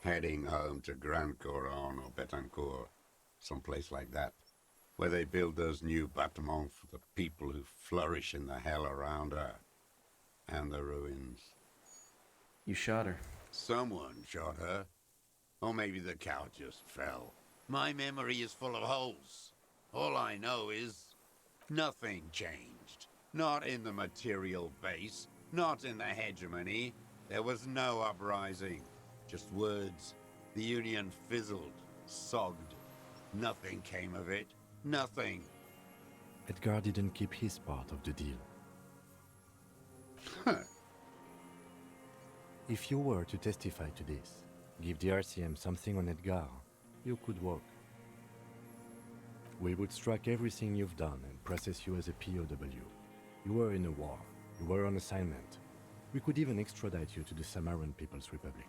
Heading home to Grand Couronne or Betancourt, someplace like that, where they build those new bâtiments for the people who flourish in the hell around her, and the ruins. You shot her. Someone shot her. Or maybe the cow just fell. My memory is full of holes. All I know is nothing changed. Not in the material base, not in the hegemony. There was no uprising. Just words. The Union fizzled, sogged. Nothing came of it. Nothing. Edgar didn't keep his part of the deal. If you were to testify to this, give the RCM something on Edgar, you could walk. We would strike everything you've done and process you as a POW. You were in a war. You were on assignment. We could even extradite you to the Samaran People's Republic.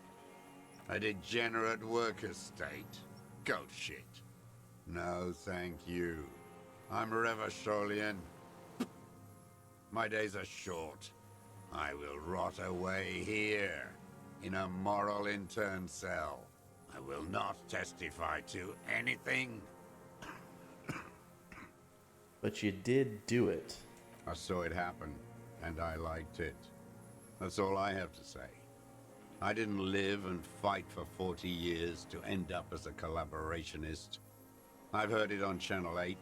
A degenerate worker state. Goat shit. No, thank you. I'm Revacholian. My days are short. I will rot away here, in a moral intern cell. I will not testify to anything. But you did do it. I saw it happen, and I liked it. That's all I have to say. I didn't live and fight for 40 years to end up as a collaborationist. I've heard it on Channel 8,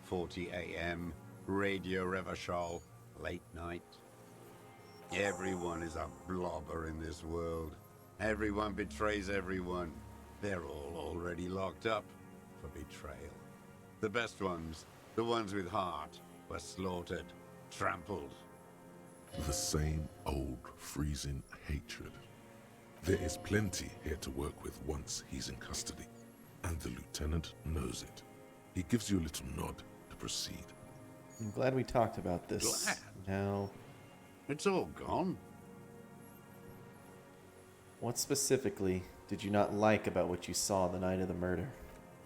40 AM, Radio Revachol, late night. Everyone is a blobber in this world. Everyone betrays everyone. They're all already locked up for betrayal. The best ones, the ones with heart, were slaughtered, trampled. The same old freezing hatred. There is plenty here to work with once he's in custody, and the lieutenant knows it. He gives you a little nod to proceed. I'm glad we talked about this. Glad? Now, it's all gone. What specifically did you not like about what you saw the night of the murder?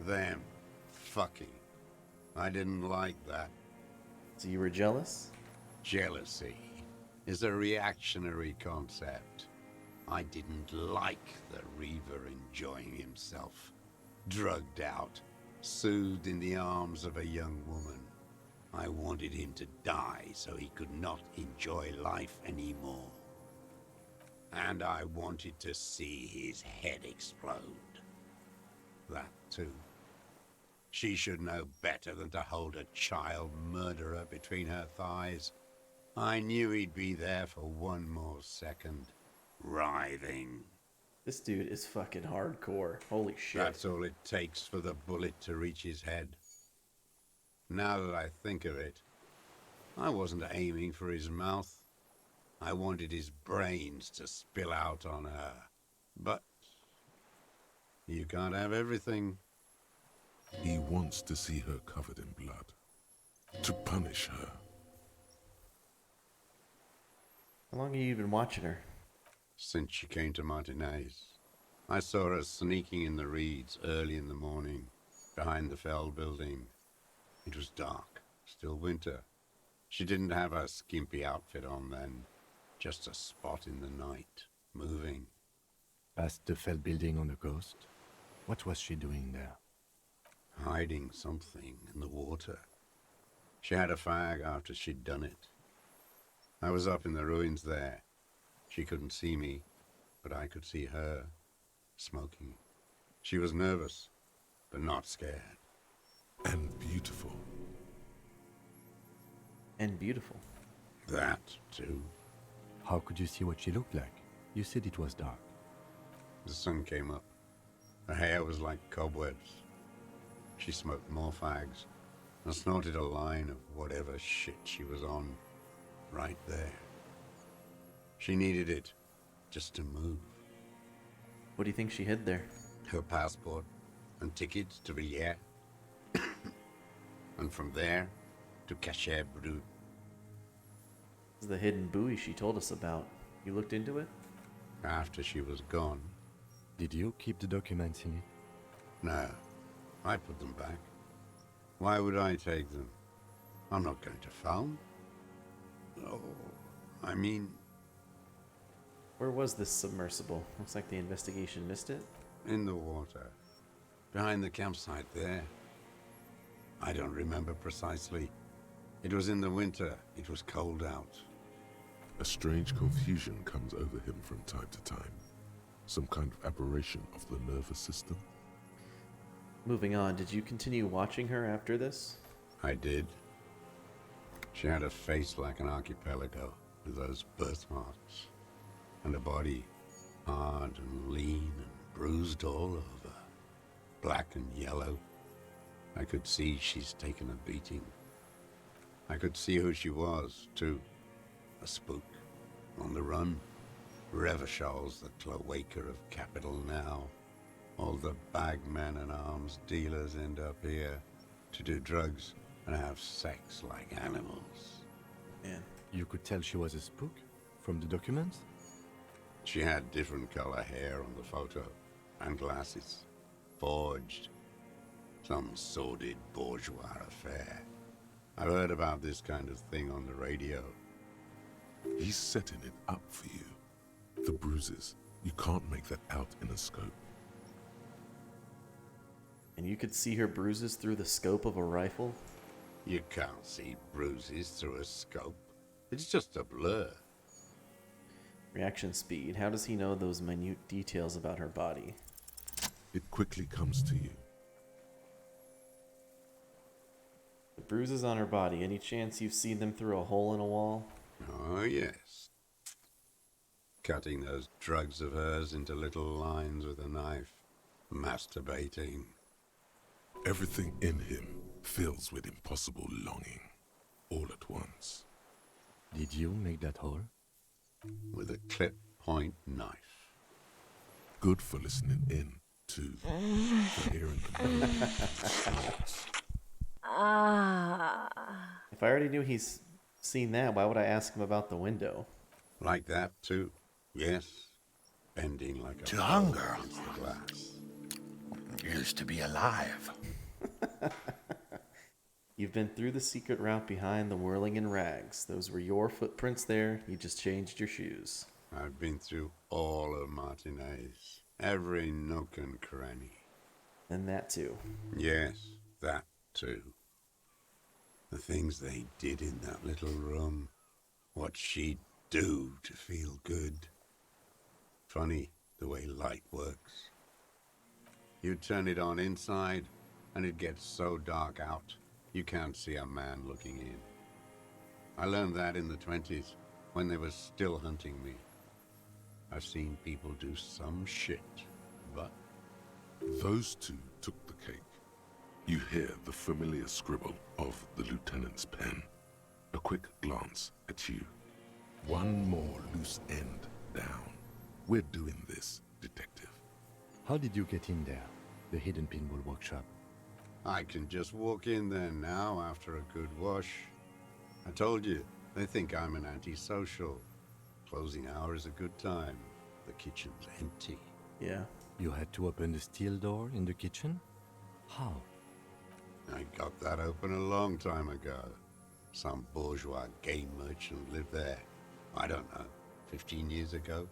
Them fucking. I didn't like that. So you were jealous? Jealousy is a reactionary concept. I didn't like the Reaver enjoying himself, drugged out, soothed in the arms of a young woman. I wanted him to die so he could not enjoy life anymore. And I wanted to see his head explode. That too. She should know better than to hold a child murderer between her thighs. I knew he'd be there for one more second. Writhing. This dude is fucking hardcore. Holy shit. That's all it takes for the bullet to reach his head. Now that I think of it, I wasn't aiming for his mouth. I wanted his brains to spill out on her. But you can't have everything. He wants to see her covered in blood. To punish her. How long have you been watching her? Since she came to Martinez. I saw her sneaking in the reeds early in the morning, behind the Fell building. It was dark, still winter. She didn't have her skimpy outfit on then, just a spot in the night, moving. Past the Fell building on the coast? What was she doing there? Hiding something in the water. She had a fag after she'd done it. I was up in the ruins there. She couldn't see me, but I could see her, smoking. She was nervous, but not scared. And beautiful. And beautiful. That, too. How could you see what she looked like? You said it was dark. The sun came up. Her hair was like cobwebs. She smoked more fags and snorted a line of whatever shit she was on right there. She needed it just to move. What do you think she hid there? Her passport and tickets to Villiers. And from there to Cachet Brut. This is the hidden buoy she told us about. You looked into it? After she was gone. Did you keep the documents in it? No, I put them back. Why would I take them? I'm not going to phone. Oh, I mean... Where was this submersible? Looks like the investigation missed it. In the water. Behind the campsite there. I don't remember precisely. It was in the winter. It was cold out. A strange confusion comes over him from time to time. Some kind of aberration of the nervous system. Moving on, did you continue watching her after this? I did. She had a face like an archipelago with those birthmarks. And a body hard and lean and bruised all over. Black and yellow. I could see she's taken a beating. I could see who she was, too. A spook. On the run. Revachol's the cloaca of capital now. All the bagmen and arms dealers end up here to do drugs and have sex like animals. Man. You could tell she was a spook from the documents? She had different color hair on the photo, and glasses. Forged. Some sordid bourgeois affair. I've heard about this kind of thing on the radio. He's setting it up for you. The bruises, you can't make that out in a scope. And you could see her bruises through the scope of a rifle? You can't see bruises through a scope. It's just a blur. Reaction speed. How does he know those minute details about her body? It quickly comes to you. The bruises on her body. Any chance you've seen them through a hole in a wall? Oh, yes. Cutting those drugs of hers into little lines with a knife. Masturbating. Everything in him fills with impossible longing, all at once. Did you make that hole? With a clip-point knife. Good for listening in, too. For hearing the thoughts. If I already knew he's seen that, why would I ask him about the window? Like that, too. Yes. Bending like a... To hunger. against the glass. Used to be alive. You've been through the secret route behind the whirling in rags. Those were your footprints there. You just changed your shoes. I've been through all of Martinez. Every nook and cranny. And that too. Yes, that too. The things they did in that little room. What she'd do to feel good. Funny the way light works. You turn it on inside, and it gets so dark out, you can't see a man looking in. I learned that in the 20s, when they were still hunting me. I've seen people do some shit, but... Those two took the cake. You hear the familiar scribble of the lieutenant's pen. A quick glance at you. One more loose end down. We're doing this, detective. How did you get in there? The hidden pinball workshop. I can just walk in there now after a good wash. I told you, they think I'm an antisocial. Closing hour is a good time. The kitchen's empty. Yeah. You had to open the steel door in the kitchen? How? I got that open a long time ago. Some bourgeois game merchant lived there. I don't know, 15 years ago.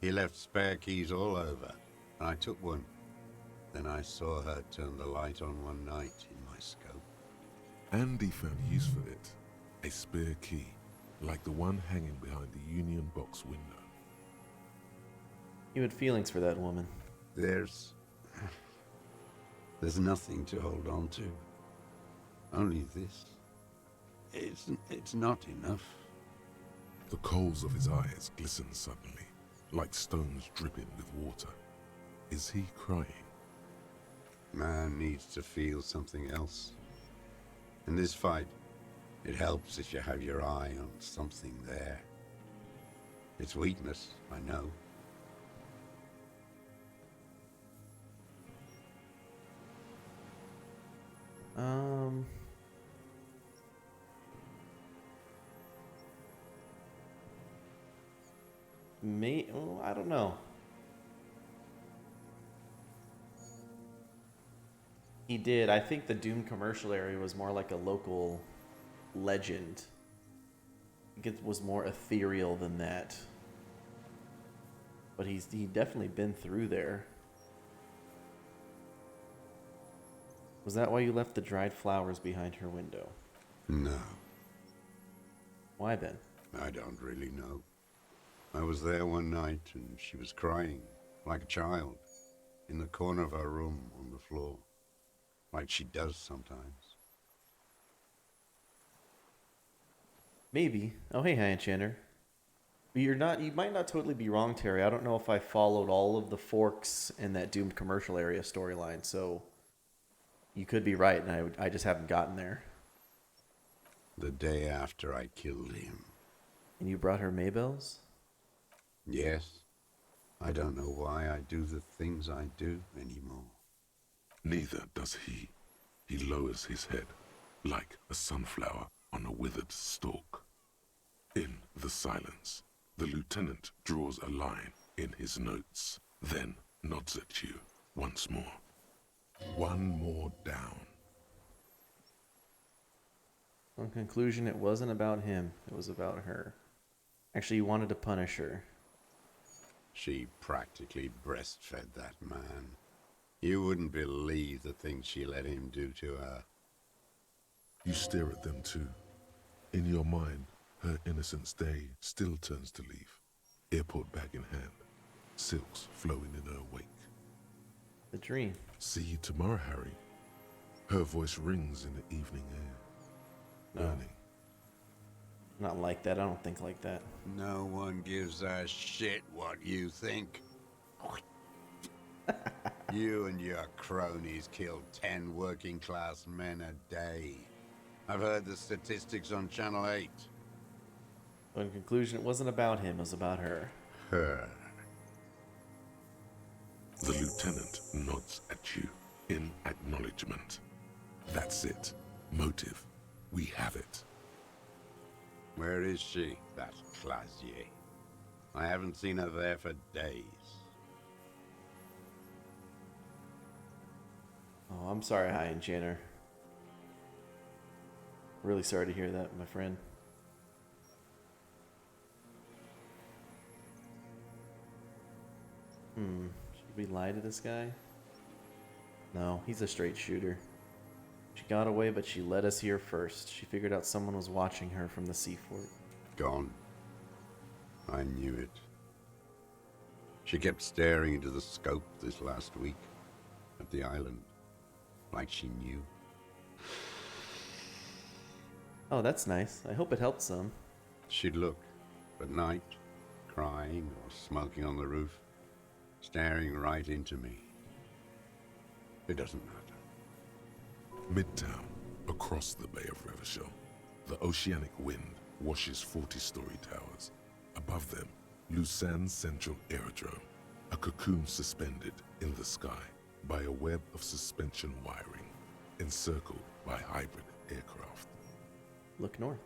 He left spare keys all over, and I took one. Then I saw her turn the light on one night in my scope. Andy found use for it. A spare key, like the one hanging behind the Union Box window. You had feelings for that woman. There's nothing to hold on to. Only this. It's not enough. The coals of his eyes glisten suddenly, like stones dripping with water. Is he crying? Man needs to feel something else. In this fight, it helps if you have your eye on something there. It's weakness, I know. I don't know. He did. I think the Doom commercial area was more like a local legend. I think it was more ethereal than that. But he definitely been through there. Was that why you left the dried flowers behind her window? No. Why then? I don't really know. I was there one night and she was crying, like a child, in the corner of her room on the floor, like she does sometimes. Maybe. Oh, hey, High Enchanter. But you might not totally be wrong, Terry. I don't know if I followed all of the Forks and that Doomed commercial area storyline, so you could be right, and I just haven't gotten there. The day after I killed him. And you brought her Maybells? Yes. I don't know why I do the things I do anymore. Neither does he. He lowers his head, like a sunflower on a withered stalk. In the silence, the lieutenant draws a line in his notes, then nods at you once more. One more down. In conclusion, it wasn't about him. It was about her. Actually, you wanted to punish her. She practically breastfed that man. You wouldn't believe the things she let him do to her. You stare at them too. In your mind, her innocence day still turns to leaf, airport bag in hand, silks flowing in her wake. The dream. See you tomorrow, Harry. Her voice rings in the evening air. No. Burning. Not like that. I don't think like that. No one gives a shit what you think. You and your cronies kill 10 working-class men a day. I've heard the statistics on Channel 8. But in conclusion, it wasn't about him, it was about her. Her. The lieutenant nods at you in acknowledgement. That's it. Motive. We have it. Where is she, that Clasier? I haven't seen her there for days. Oh, I'm sorry, High Enchanter. Really sorry to hear that, my friend. Should we lie to this guy? No, he's a straight shooter. She got away, but she led us here first. She figured out someone was watching her from the seafort. Gone. I knew it. She kept staring into the scope this last week at the island, like she knew. Oh, that's nice. I hope it helped some. She'd look at night, crying or smoking on the roof, staring right into me. It doesn't matter. Midtown, across the Bay of Revachol, the oceanic wind washes 40-story towers. Above them, Lusanne's central aerodrome, a cocoon suspended in the sky by a web of suspension wiring, encircled by hybrid aircraft. Look north.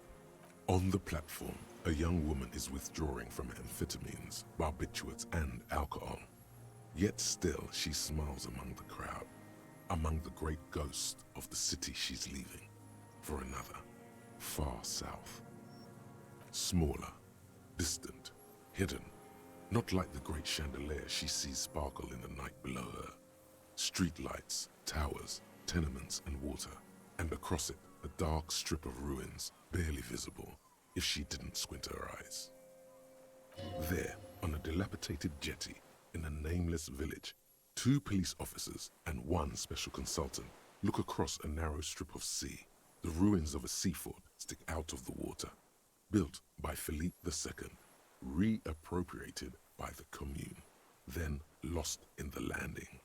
On the platform, a young woman is withdrawing from amphetamines, barbiturates, and alcohol. Yet still, she smiles among the crowd, among the great ghosts of the city she's leaving, for another, far south. Smaller, distant, hidden, not like the great chandelier she sees sparkle in the night below her. Streetlights, towers, tenements, and water, and across it, a dark strip of ruins, barely visible if she didn't squint her eyes. There, on a dilapidated jetty in a nameless village, 2 police officers and 1 special consultant look across a narrow strip of sea. The ruins of a seafort stick out of the water, built by Philippe II, reappropriated by the Commune, then lost in the landing.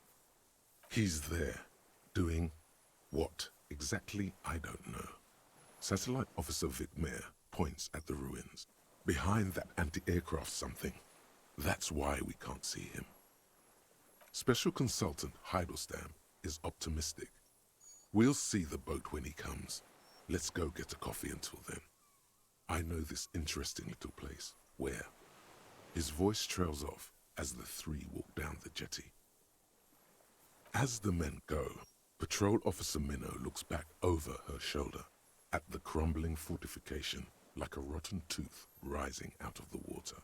He's there, doing what exactly, I don't know. Satellite Officer Vic Mayer points at the ruins. Behind that anti-aircraft something. That's why we can't see him. Special Consultant Heidelstam is optimistic. We'll see the boat when he comes. Let's go get a coffee until then. I know this interesting little place. Where? His voice trails off as the 3 walk down the jetty. As the men go, Patrol Officer Minnow looks back over her shoulder at the crumbling fortification like a rotten tooth rising out of the water.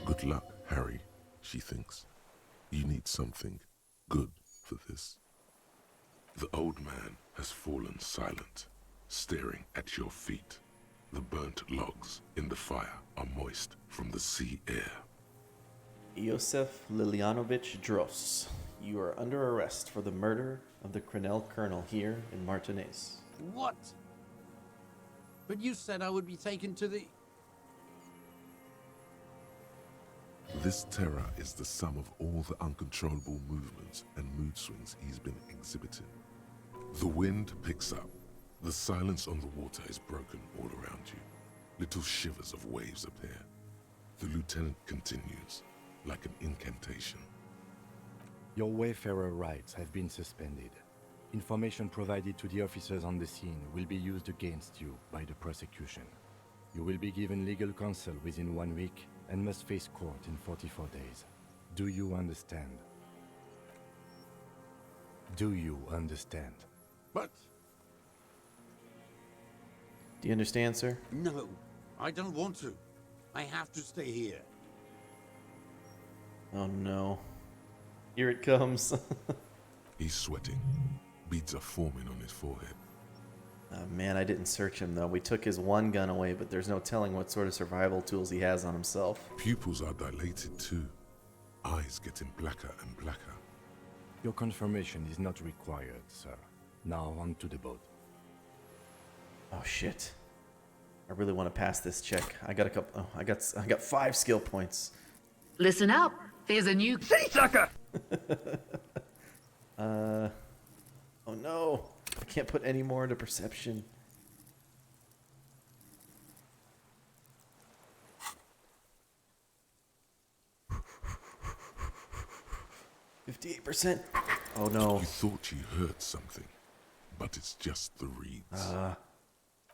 Good luck, Harry, she thinks. You need something good for this. The old man has fallen silent, staring at your feet. The burnt logs in the fire are moist from the sea air. Iosef Lilianovich Dross, you are under arrest for the murder of the Crenel Colonel here in Martinez. What? But you said I would be taken to the... This terror is the sum of all the uncontrollable movements and mood swings he's been exhibiting. The wind picks up. The silence on the water is broken all around you. Little shivers of waves appear. The lieutenant continues, like an incantation. Your Wayfarer rights have been suspended. Information provided to the officers on the scene will be used against you by the prosecution. You will be given legal counsel within 1 week and must face court in 44 days. Do you understand? Do you understand? But... Do you understand, sir? No, I don't want to. I have to stay here. Oh no. Here it comes. He's sweating. Beads are forming on his forehead. Oh, man, I didn't search him, though. We took his one gun away, but there's no telling what sort of survival tools he has on himself. Pupils are dilated too. Eyes getting blacker and blacker. Your confirmation is not required, sir. Now on to the boat. Oh, shit. I really want to pass this check. I got a couple... Oh, I got 5 skill points. Listen up. There's a new sea sucker. Oh no. I can't put any more into perception. %. Oh no. You thought you heard something, but it's just the reeds.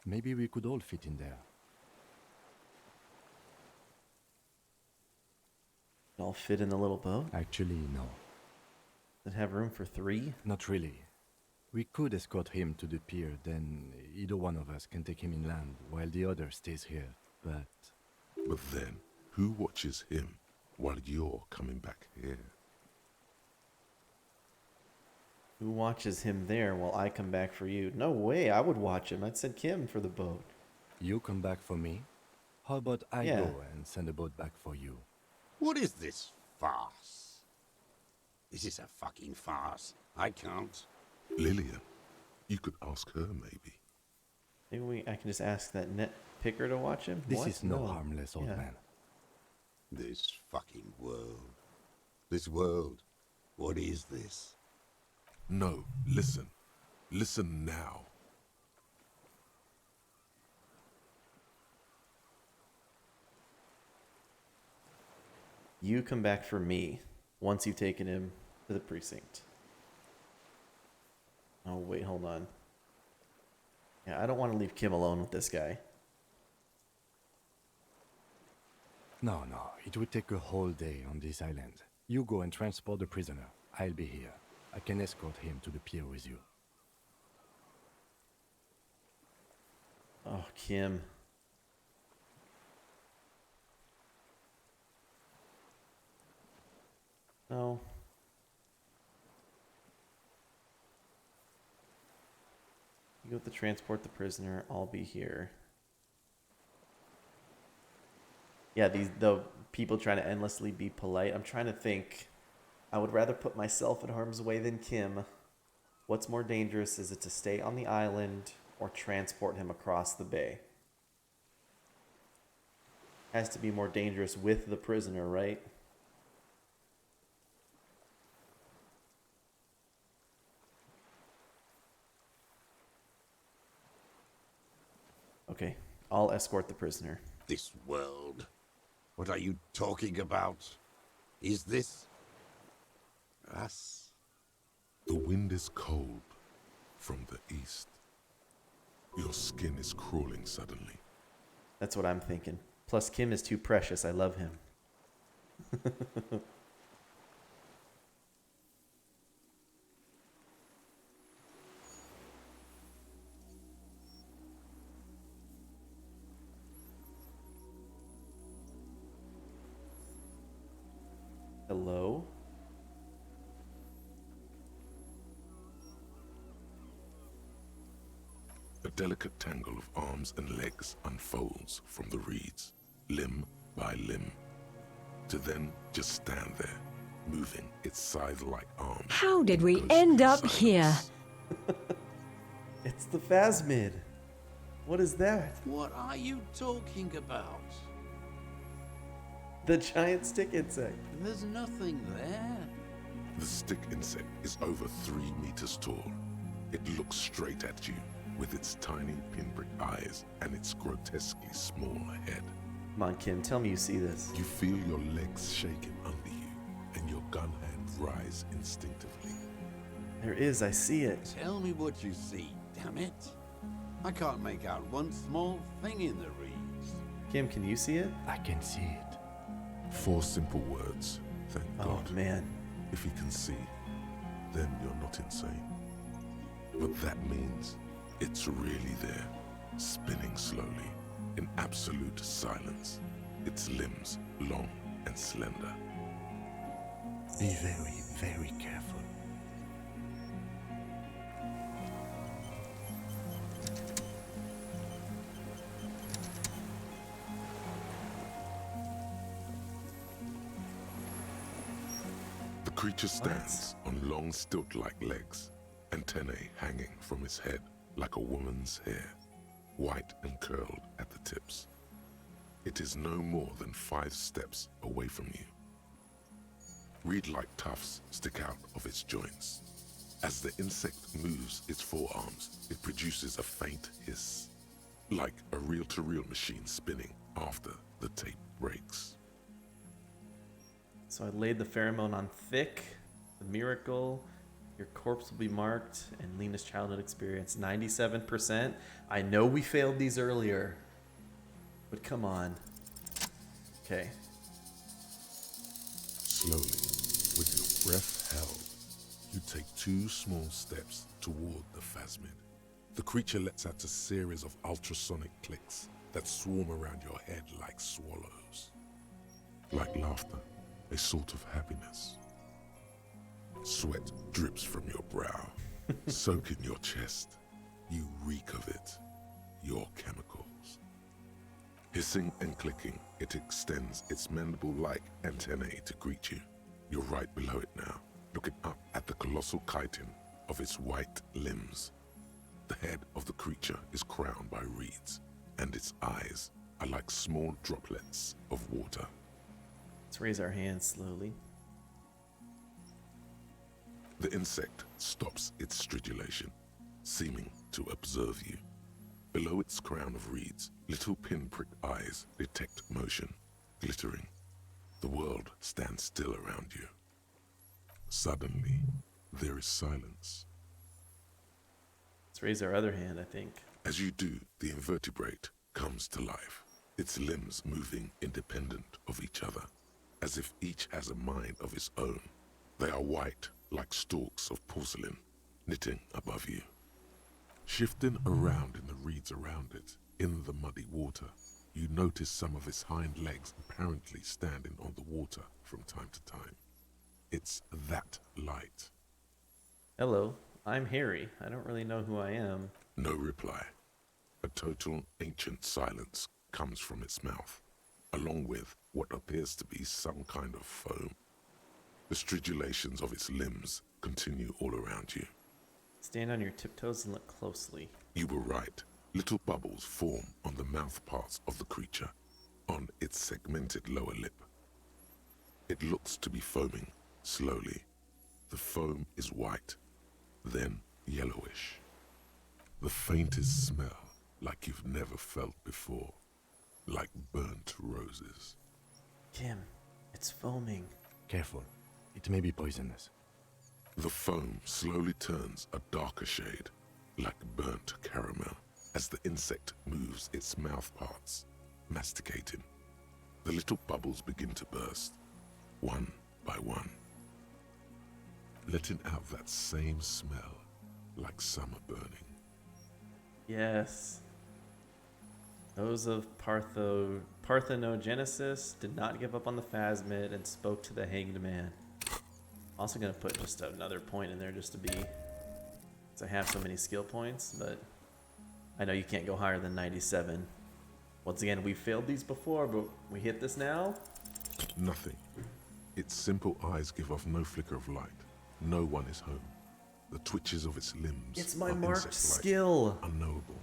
Maybe we could all fit in there. All fit in the little boat? Actually, no. Does it have room for 3? Not really. We could escort him to the pier, then either one of us can take him inland while the other stays here, but... But then, who watches him while you're coming back here? Who watches him there while I come back for you? No way, I would watch him. I'd send Kim for the boat. You come back for me? How about I go and send a boat back for you? What is this farce? This is a fucking farce. I can't. Lillian, you could ask her maybe. Maybe I can just ask that net picker to watch him? This What? is no harmless old man. This fucking world. This world. What is this? No, listen. Listen now. You come back for me once you've taken him to the precinct. Oh, wait, hold on. Yeah, I don't want to leave Kim alone with this guy. No, it would take a whole day on this island. You go and transport the prisoner. I'll be here. I can escort him to the pier with you. Oh, Kim. No. You have to transport the prisoner. I'll be here. Yeah, the people trying to endlessly be polite. I'm trying to think. I would rather put myself in harm's way than Kim. What's more dangerous? Is it to stay on the island or transport him across the bay? Has to be more dangerous with the prisoner, right? Okay, I'll escort the prisoner. This world? What are you talking about? Is this... us? The wind is cold from the east. Your skin is crawling suddenly. That's what I'm thinking. Plus, Kim is too precious. I love him. Hello? A delicate tangle of arms and legs unfolds from the reeds, limb by limb, to then just stand there, moving its scythe-like arms. How did we end up here? It's the Phasmid. What is that? What are you talking about? The giant stick insect. There's nothing there. The stick insect is over 3 meters tall. It looks straight at you, with its tiny pinprick eyes and its grotesquely small head. Come on, Kim, tell me you see this. You feel your legs shaking under you, and your gun hand rise instinctively. There is, I see it. Tell me what you see, damn it. I can't make out one small thing in the reeds. Kim, can you see it? I can see it. 4 simple words, thank God. Oh, man. If you can see, then you're not insane. But that means it's really there, spinning slowly, in absolute silence, its limbs long and slender. Be very, very careful. The creature stands on long stilt-like legs, antennae hanging from its head like a woman's hair, white and curled at the tips. It is no more than 5 steps away from you. Reed-like tufts stick out of its joints. As the insect moves its forearms, it produces a faint hiss, like a reel-to-reel machine spinning after the tape breaks. So I laid the pheromone on thick, the miracle, your corpse will be marked, and Lena's childhood experience, 97%. I know we failed these earlier, but come on. Okay. Slowly, with your breath held, you take 2 small steps toward the phasmid. The creature lets out a series of ultrasonic clicks that swarm around your head like swallows. Like laughter, a sort of happiness. Sweat drips from your brow, soak in your chest. You reek of it, your chemicals. Hissing and clicking, it extends its mandible-like antennae to greet you. You're right below it now, looking up at the colossal chitin of its white limbs. The head of the creature is crowned by reeds, and its eyes are like small droplets of water. Let's raise our hands slowly. The insect stops its stridulation, seeming to observe you. Below its crown of reeds, little pinprick eyes detect motion, glittering. The world stands still around you. Suddenly, there is silence. Let's raise our other hand, I think. As you do, the invertebrate comes to life, its limbs moving independent of each other, as if each has a mind of its own. They are white, like stalks of porcelain, knitting above you. Shifting around in the reeds around it, in the muddy water, you notice some of its hind legs apparently standing on the water from time to time. It's that light. Hello, I'm Harry. I don't really know who I am. No reply. A total ancient silence comes from its mouth, along with what appears to be some kind of foam. The stridulations of its limbs continue all around you. Stand on your tiptoes and look closely. You were right. Little bubbles form on the mouth parts of the creature, on its segmented lower lip. It looks to be foaming, slowly. The foam is white, then yellowish. The faintest smell, like you've never felt before, like burnt roses. Kim, it's foaming. Careful, it may be poisonous. The foam slowly turns a darker shade, like burnt caramel, as the insect moves its mouth parts, masticating. The little bubbles begin to burst, one by one, letting out that same smell, like summer burning. Yes. Those of Parthenogenesis did not give up on the phasmid and spoke to the hanged man. Also gonna put just another point in there just to be, because I have so many skill points, but I know you can't go higher than 97. Once again, we failed these before, but we hit this now. Nothing. Its simple eyes give off no flicker of light. No one is home. The twitches of its limbs It's my are marked insect-like, skill. unknowable,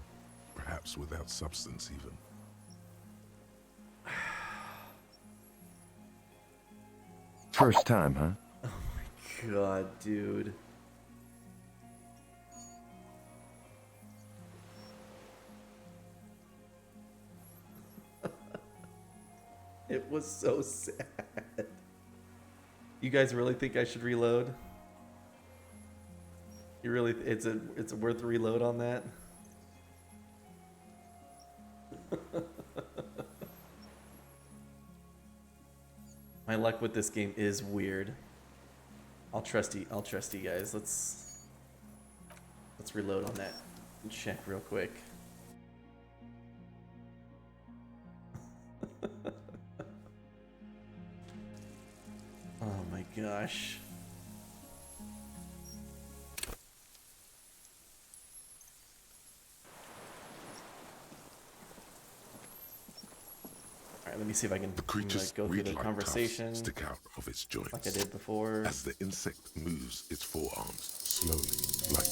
perhaps without substance even. First time, huh? Oh my god, dude. It was so sad. You guys really think I should reload? You really, it's worth a reload on that? My luck with this game is weird. I'll trust you guys. Let's reload on that and check real quick. Oh my gosh. Alright, let me see if I can The creature's go through the reed-like conversation tufts stick out of its joints. like I did before. As the insect moves its forearms slowly, like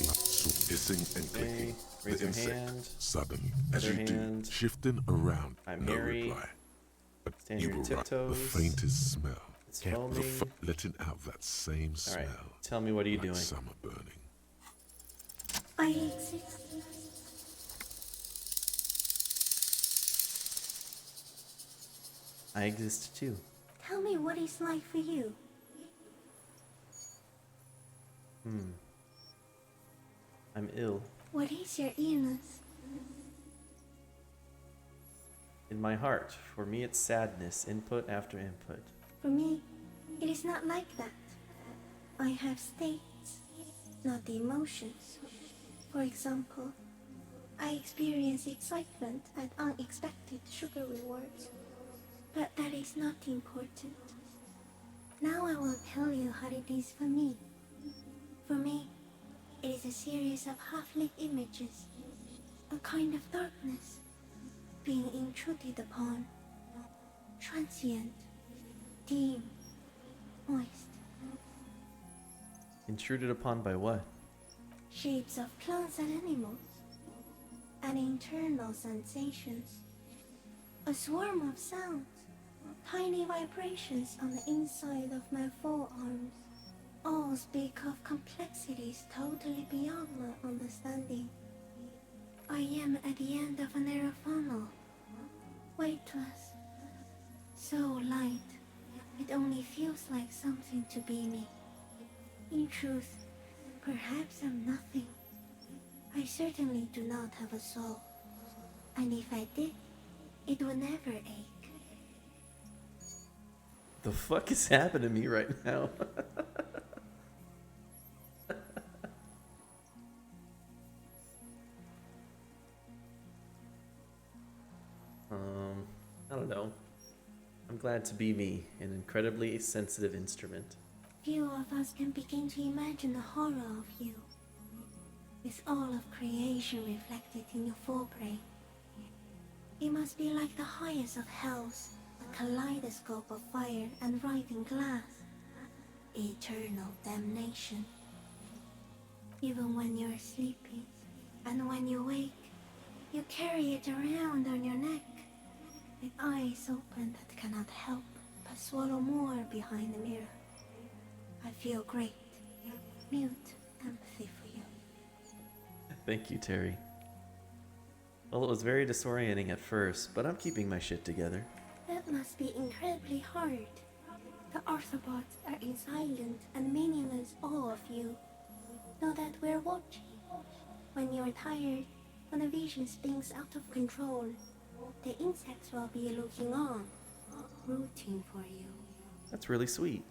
hissing and clicking. Raise The your insect hand. suddenly, as Other you hand. do, shifting around, I'm no Harry. reply. But Stand you your will write the tiptoes. faintest smell. It's foaming. Letting out that same smell. Alright, tell me, what are you like doing? Summer burning. I exist. I exist too. Tell me what it's like for you. I'm ill. What is your illness? In my heart. For me, it's sadness, input after input. For me, it is not like that. I have states, not the emotions. For example, I experience excitement at unexpected sugar rewards. But that is not important. Now I will tell you how it is for me. For me, it is a series of half-lit images, a kind of darkness, being intruded upon, transient, dim, moist. Intruded upon by what? Shapes of plants and animals, and internal sensations. A swarm of sounds, tiny vibrations on the inside of my forearms. All speak of complexities totally beyond my understanding. I am at the end of a narrow funnel, weightless, so light, it only feels like something to be me. In truth, perhaps I'm nothing. I certainly do not have a soul, and if I did, it would never ache. The fuck is happening to me right now? I don't know. I'm glad to be me, an incredibly sensitive instrument. Few of us can begin to imagine the horror of you, with all of creation reflected in your forebrain. It must be like the highest of hells, a kaleidoscope of fire and writhing glass. Eternal damnation. Even when you're sleeping, and when you wake, you carry it around on your neck, with eyes open that cannot help but swallow more behind the mirror. I feel great, mute empathy for you. Thank you, Terry. Well, it was very disorienting at first, but I'm keeping my shit together. That must be incredibly hard. The Arthropods are in silent and meaningless awe of you. Know that we're watching. When you're tired, when the vision spins out of control, the insects will be looking on, rooting for you. That's really sweet.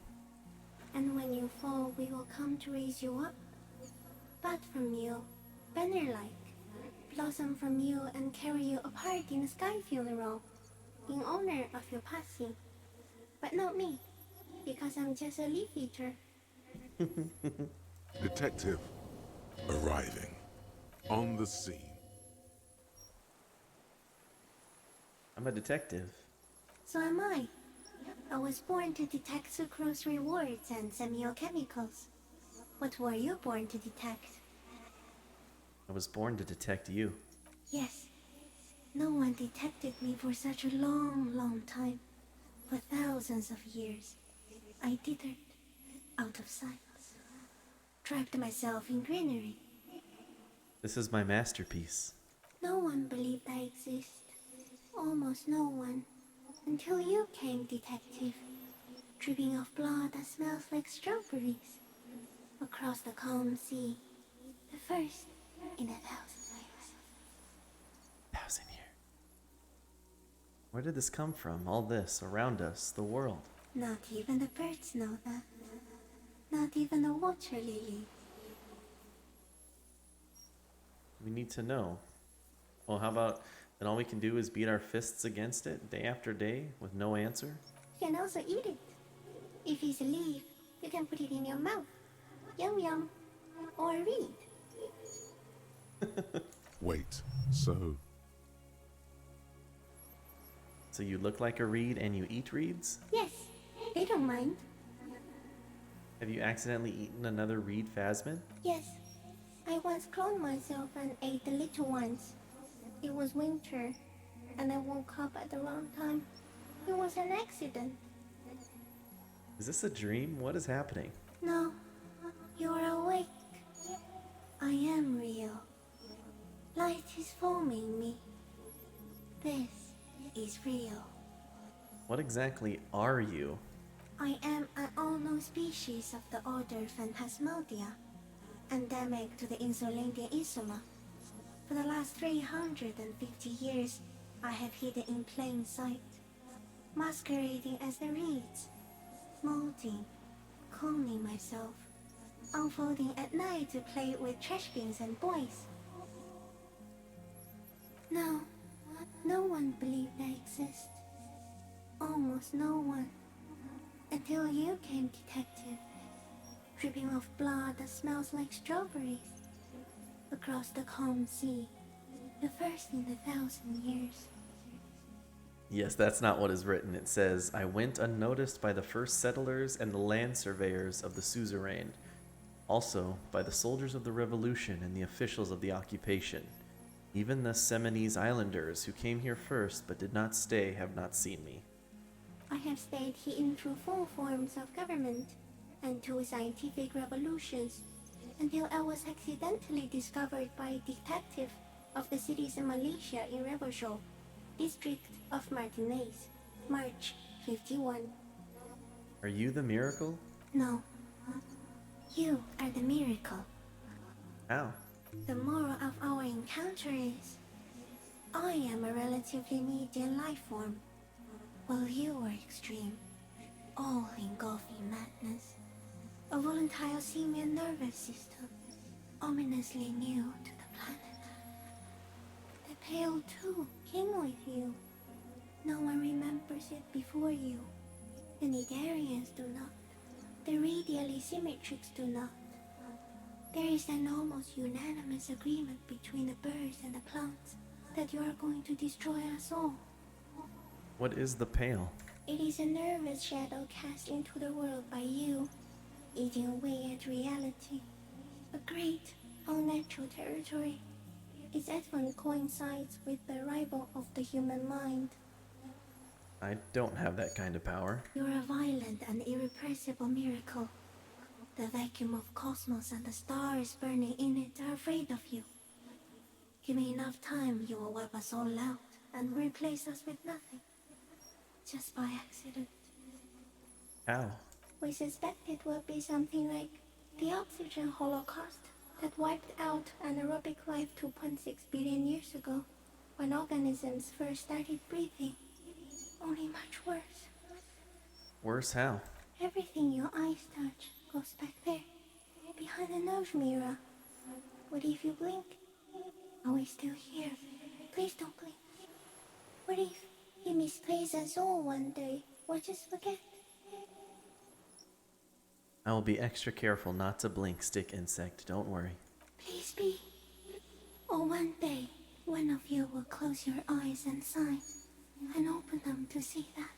And when you fall, we will come to raise you up. Bud from you, banner-like, blossom from you and carry you apart in a sky funeral, in honor of your passing. But not me, because I'm just a leaf eater. Detective, arriving on the scene. I'm a detective. So am I. I was born to detect sucrose rewards and semiochemicals. What were you born to detect? I was born to detect you. Yes. No one detected me for such a long, long time. For thousands of years. I dithered, out of sight. Trapped myself in greenery. This is my masterpiece. No one believed I exist. Almost no one. Until you came, detective. Dripping off blood that smells like strawberries. Across the calm sea. The first in 1,000 years. 1,000 years. Where did this come from? All this around us, the world. Not even the birds know that. Not even the water lily. We need to know. Well, how about then all we can do is beat our fists against it day after day with no answer? You can also eat it. If it's a leaf, You can put it in your mouth. Yum yum. Or read. Wait, so you look like a reed and you eat reeds? Yes, they don't mind. Have you accidentally eaten another reed phasmid? Yes, I once cloned myself and ate the little ones. It was winter, and I woke up at the wrong time. It was an accident. Is this a dream? What is happening? No, you're awake. I am real. Light is forming me. This is real. What exactly are you? I am an unknown species of the order Phantasmadia, endemic to the Insulandian Insula. For the last 350 years, I have hidden in plain sight, masquerading as the reeds, molding, cloning myself, unfolding at night to play with trash bins and boys. No, no one believed I exist. Almost no one. Until you came, detective, dripping off blood that smells like strawberries. Across the calm sea, the first in 1,000 years. Yes, that's not what is written. It says, I went unnoticed by the first settlers and the land surveyors of the suzerain, also by the soldiers of the revolution and the officials of the occupation. Even the Seminese islanders who came here first but did not stay have not seen me. I have stayed hidden through 4 forms of government and 2 scientific revolutions until I was accidentally discovered by a detective of the citizen militia in Revelshore, district of Martinez, March 51. Are you the miracle? No. You are the miracle. How? The moral of our encounter is, I am a relatively medium life form, while you are extreme, all-engulfing madness. A volatile simian nervous system, ominously new to the planet. The Pale too came with you. No one remembers it before you. The Nidarians do not. The radially symmetrics do not. There is an almost unanimous agreement between the birds and the plants that you are going to destroy us all. What is the Pale? It is a nervous shadow cast into the world by you, eating away at reality. A great, unnatural territory. Its advent coincides with the arrival of the human mind. I don't have that kind of power. You're a violent and irrepressible miracle. The vacuum of cosmos and the stars burning in it are afraid of you. Give me enough time, you will wipe us all out and replace us with nothing. Just by accident. How? We suspect it will be something like the oxygen holocaust that wiped out anaerobic life 2.6 billion years ago, when organisms first started breathing. Only much worse. Worse how? Everything your eyes touch goes back there, behind the nose mirror. What if you blink? Are we still here? Please don't blink. What if you misplace us all one day, or just forget? I will be extra careful not to blink, stick insect. Don't worry. Please be. Or one day, one of you will close your eyes and sigh, and open them to see that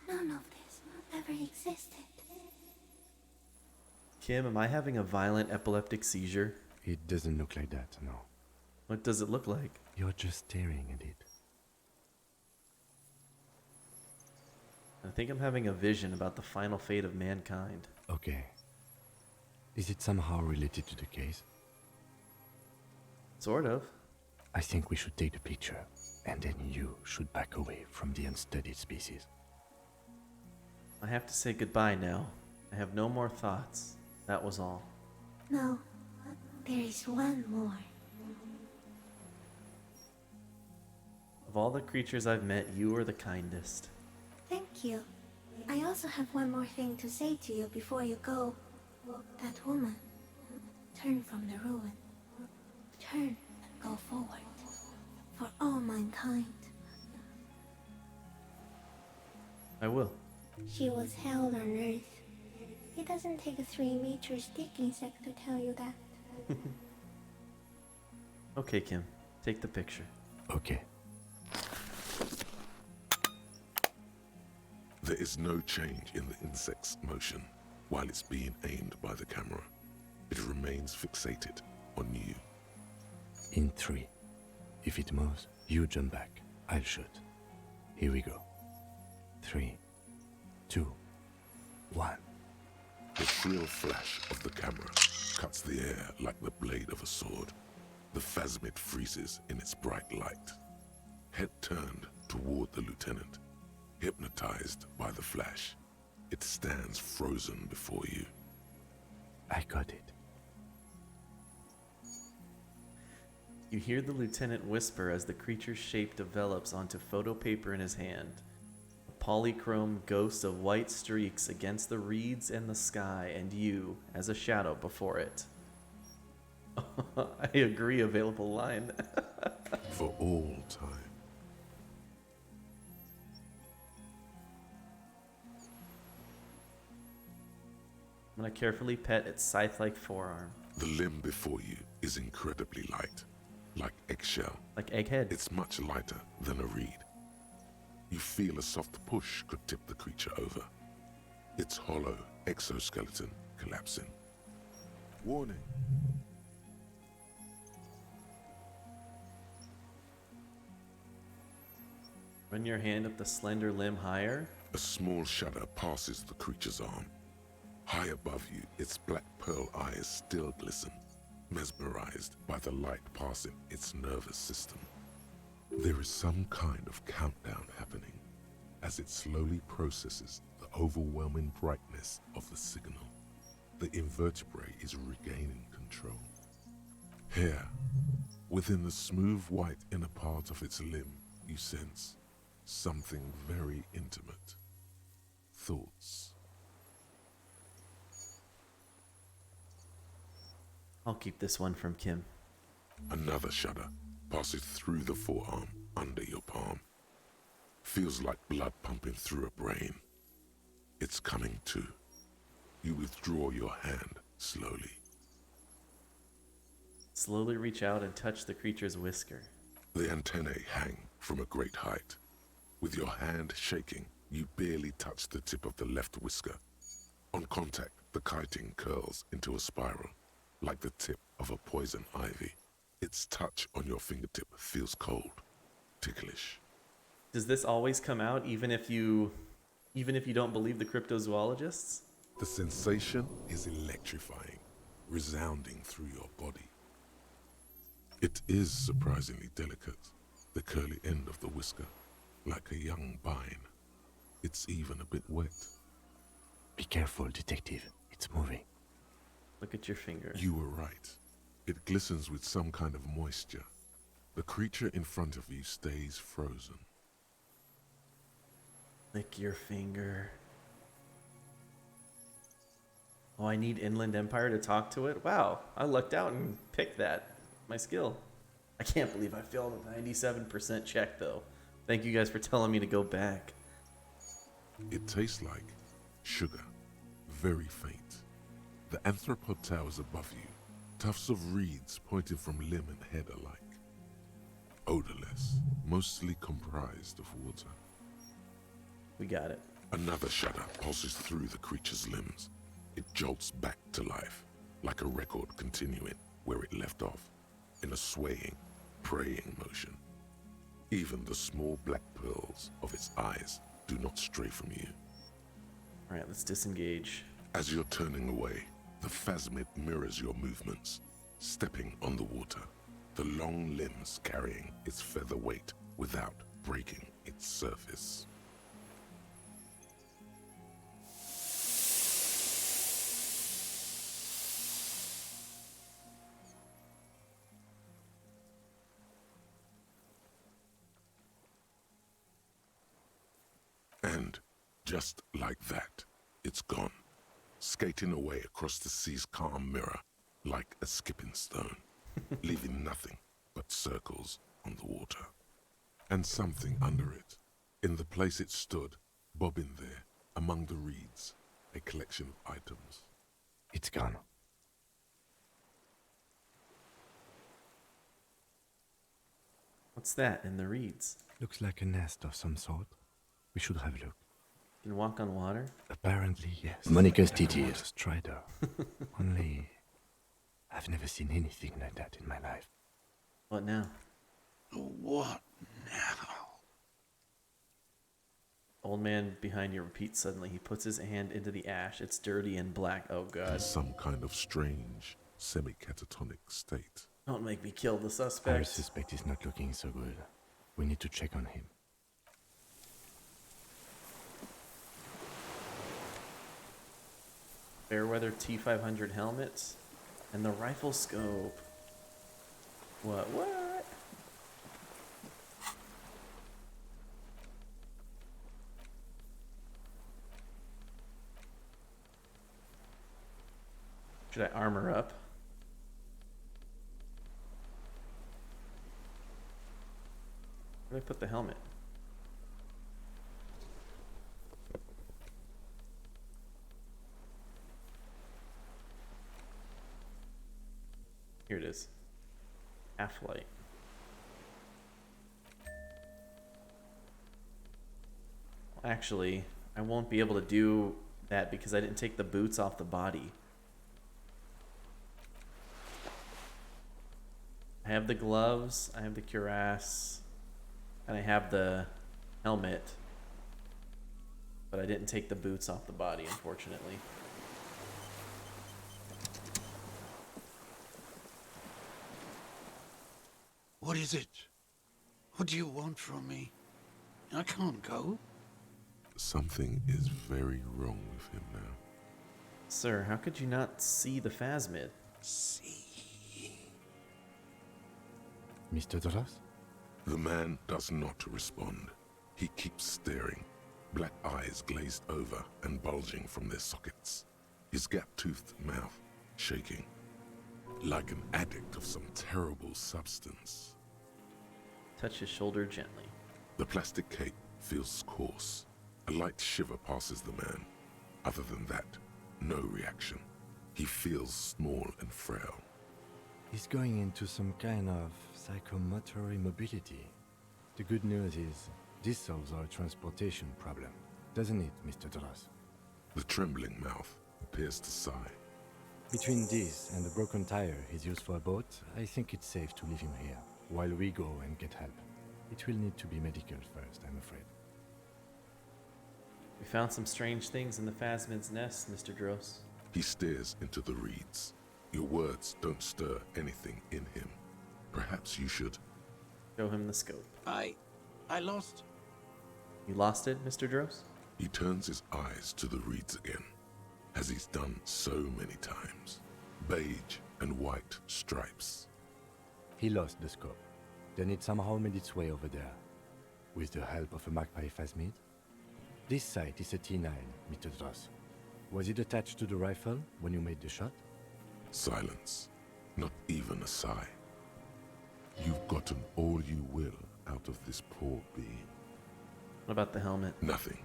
none of this ever existed. Kim, am I having a violent epileptic seizure? It doesn't look like that, no. What does it look like? You're just staring at it. I think I'm having a vision about the final fate of mankind. Okay. Is it somehow related to the case? Sort of. I think we should take the picture, and then you should back away from the unstudied species. I have to say goodbye now. I have no more thoughts. That was all. No, there is one more. Of all the creatures I've met, you are the kindest. Thank you. I also have one more thing to say to you before you go. That woman. Turn from the ruin. Turn and go forward. For all mankind. I will. She was hell on earth. It doesn't take a 3 major stick insect to tell you that. Okay, Kim. Take the picture. Okay. There is no change in the insect's motion while it's being aimed by the camera. It remains fixated on you. In 3. If it moves, you jump back. I'll shoot. Here we go. 3, 2, 1. The shrill flash of the camera cuts the air like the blade of a sword. The phasmid freezes in its bright light. Head turned toward the lieutenant, hypnotized by the flash. It stands frozen before you. I got it. You hear the lieutenant whisper as the creature's shape develops onto photo paper in his hand. A polychrome ghost of white streaks against the reeds and the sky, and you as a shadow before it. I agree, available line. For all time. I'm gonna carefully pet its scythe-like forearm. The limb before you is incredibly light, like eggshell. Like egghead. It's much lighter than a reed. You feel a soft push could tip the creature over. Its hollow exoskeleton collapsing. Warning. Run your hand up the slender limb higher. A small shudder passes the creature's arm. High above you, its black pearl eyes still glisten, mesmerized by the light passing its nervous system. There is some kind of countdown happening as it slowly processes the overwhelming brightness of the signal. The invertebrate is regaining control. Here, within the smooth white inner part of its limb, you sense something very intimate. Thoughts. I'll keep this one from Kim. Another shudder passes through the forearm under your palm. Feels like blood pumping through a brain. It's coming to. You withdraw your hand slowly. Slowly reach out and touch the creature's whisker. The antennae hang from a great height. With your hand shaking, you barely touch the tip of the left whisker. On contact, the chitin curls into a spiral, like the tip of a poison ivy. Its touch on your fingertip feels cold, ticklish. Does this always come out even if you don't believe the cryptozoologists? The sensation is electrifying, resounding through your body. It is surprisingly delicate, the curly end of the whisker, like a young vine. It's even a bit wet. Be careful, detective. It's moving. Look at your finger. You were right. It glistens with some kind of moisture. The creature in front of you stays frozen. Lick your finger. Oh, I need Inland Empire to talk to it? Wow, I lucked out and picked that. My skill. I can't believe I failed a 97% check, though. Thank you guys for telling me to go back. It tastes like sugar, very faint. The anthropod towers above you, tufts of reeds pointing from limb and head alike. Odorless, mostly comprised of water. We got it. Another shudder pulses through the creature's limbs. It jolts back to life, like a record continuing where it left off, in a swaying, praying motion. Even the small black pearls of its eyes do not stray from you. All right, let's disengage. As you're turning away, the phasmid mirrors your movements, stepping on the water, the long limbs carrying its feather weight without breaking its surface. And just like that, it's gone, skating away across the sea's calm mirror like a skipping stone, leaving nothing but circles on the water. And something under it, in the place it stood, bobbing there among the reeds, a collection of items. It's gone. What's that in the reeds? Looks like a nest of some sort. We should have a look. You can walk on water? Apparently, yes. Monica's TT is a strider. Only, I've never seen anything like that in my life. What now? What now? Old man behind you repeats suddenly. He puts his hand into the ash. It's dirty and black. Oh, God. In some kind of strange, semi-catatonic state. Don't make me kill the suspect. Our suspect is not looking so good. We need to check on him. Fairweather T500 helmet and the rifle scope. What? Should I armor up? Where did I put the helmet? Here it is. Half-light. Well, actually, I won't be able to do that because I didn't take the boots off the body. I have the gloves, I have the cuirass, and I have the helmet, but I didn't take the boots off the body, unfortunately. What is it? What do you want from me? I can't go. Something is very wrong with him now. Sir, how could you not see the phasmid? See? Mr. Doras? The man does not respond. He keeps staring, black eyes glazed over and bulging from their sockets. His gap-toothed mouth shaking, like an addict of some terrible substance. Touch his shoulder gently. The plastic cape feels coarse. A light shiver passes the man. Other than that, no reaction. He feels small and frail. He's going into some kind of psychomotor immobility. The good news is, this solves our transportation problem, doesn't it, Mr. Doras? The trembling mouth appears to sigh. Between this and the broken tire he's used for a boat, I think it's safe to leave him here, while we go and get help. It will need to be medical first, I'm afraid. We found some strange things in the phasmid's nest, Mr. Dross. He stares into the reeds. Your words don't stir anything in him. Perhaps you should... Show him the scope. I lost... You lost it, Mr. Dross? He turns his eyes to the reeds again, as he's done so many times. Beige and white stripes. He lost the scope. Then it somehow made its way over there. With the help of a magpie phasmid. This sight is a T9, Mr. Dross. Was it attached to the rifle when you made the shot? Silence. Not even a sigh. You've gotten all you will out of this poor being. What about the helmet? Nothing.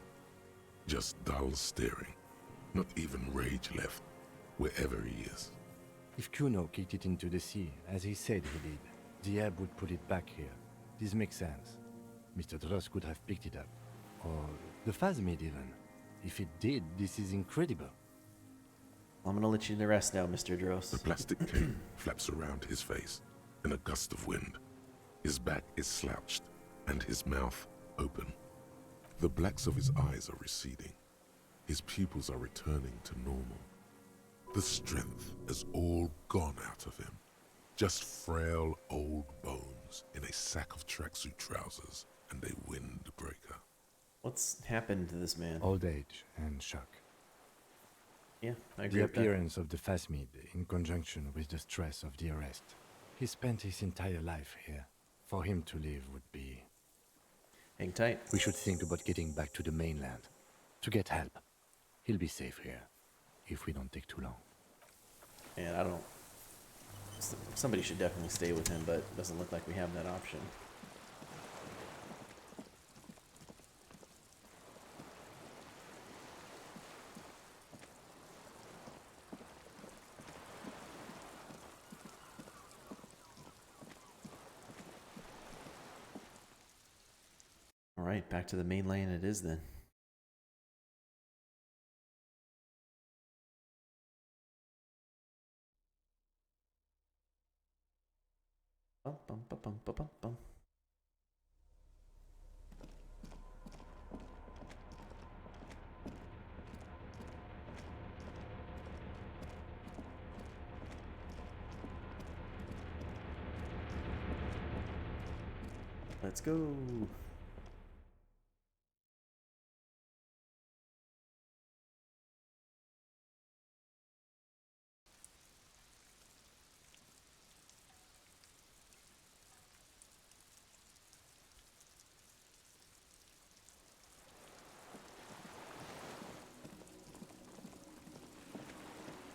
Just dull staring. Not even rage left, wherever he is. If Kuno kicked it into the sea, as he said he did, the ebb would put it back here. This makes sense. Mr. Dross could have picked it up. Or the phasmid even. If it did, this is incredible. I'm gonna let you in the rest now, Mr. Dross. The plastic cape flaps around his face in a gust of wind. His back is slouched and his mouth open. The blacks of his eyes are receding. His pupils are returning to normal. The strength has all gone out of him. Just frail old bones in a sack of tracksuit trousers and a windbreaker. What's happened to this man? Old age and shock. Yeah, I agree The with that. appearance of the phasmid in conjunction with the stress of the arrest. He spent his entire life here. For him to leave would be... Hang tight. We should think about getting back to the mainland. To get help. He'll be safe here. If we don't take too long. And I don't... Somebody should definitely stay with him, but it doesn't look like we have that option. Alright, back to the main lane it is then. Bum, bum, bum, bum, bum, bum, bum. Let's go.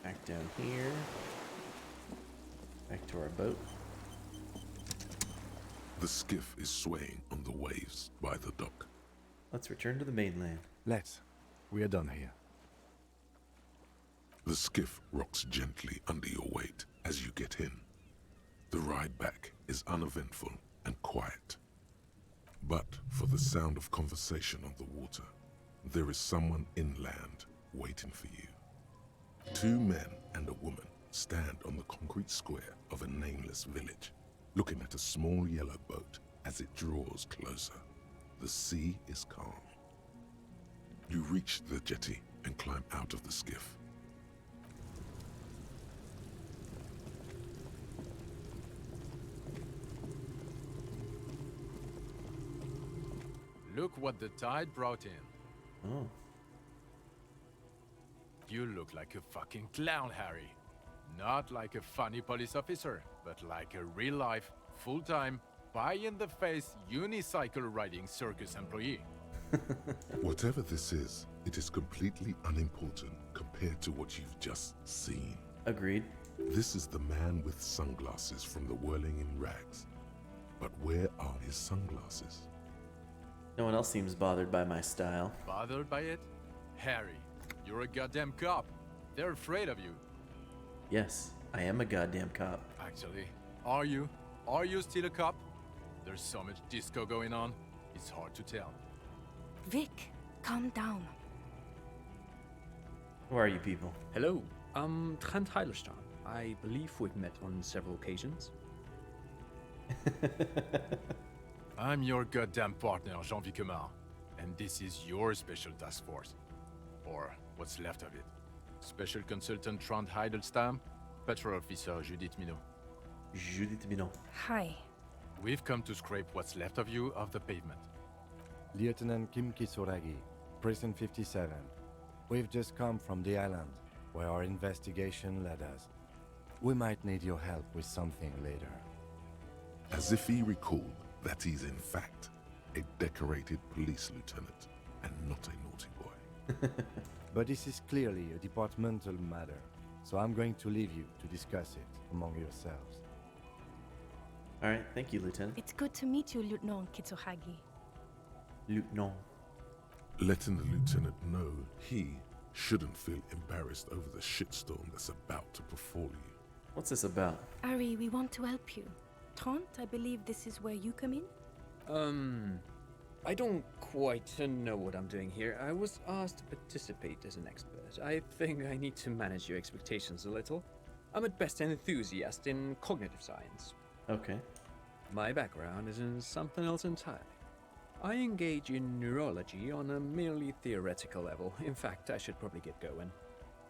Back down here. Back to our boat. The skiff is swaying on the waves by the dock. Let's return to the mainland. Let's. We are done here. The skiff rocks gently under your weight as you get in. The ride back is uneventful and quiet. But for the sound of conversation on the water, there is someone inland waiting for you. 2 men and a woman stand on the concrete square of a nameless village, looking at a small yellow boat as it draws closer. The sea is calm. You reach the jetty and climb out of the skiff. Look what the tide brought in. Oh. You look like a fucking clown, Harry. Not like a funny police officer, but like a real-life, full-time, pie-in-the-face, unicycle-riding circus employee. Whatever this is, it is completely unimportant compared to what you've just seen. Agreed. This is the man with sunglasses from the Whirling in Rags. But where are his sunglasses? No one else seems bothered by my style. Bothered by it? Harry, you're a goddamn cop. They're afraid of you. Yes, I am a goddamn cop. Actually, are you? Are you still a cop? There's so much disco going on, it's hard to tell. Vic, calm down. Who are you people? Hello, I'm Trent Heilerstein. I believe we've met on several occasions. I'm your goddamn partner, Jean-Vic Comar, and this is your special task force. Or what's left of it. Special Consultant Trent Heidelstein, Patrol Officer Judith Minot. Judith Minot. Hi. We've come to scrape what's left of you off the pavement. Lieutenant Kim Kisuragi, Prison 57. We've just come from the island, where our investigation led us. We might need your help with something later. As if he recalled that he's in fact a decorated police lieutenant and not a naughty boy. But this is clearly a departmental matter, so I'm going to leave you to discuss it among yourselves. Alright, thank you, Lieutenant. It's good to meet you, Lieutenant Kitsuhagi. Lieutenant. Letting the lieutenant know he shouldn't feel embarrassed over the shitstorm that's about to befall you. What's this about? Ari, we want to help you. Trent, I believe this is where you come in? I don't quite know what I'm doing here. I was asked to participate as an expert. I think I need to manage your expectations a little. I'm at best an enthusiast in cognitive science. Okay. My background is in something else entirely. I engage in neurology on a merely theoretical level. In fact, I should probably get going.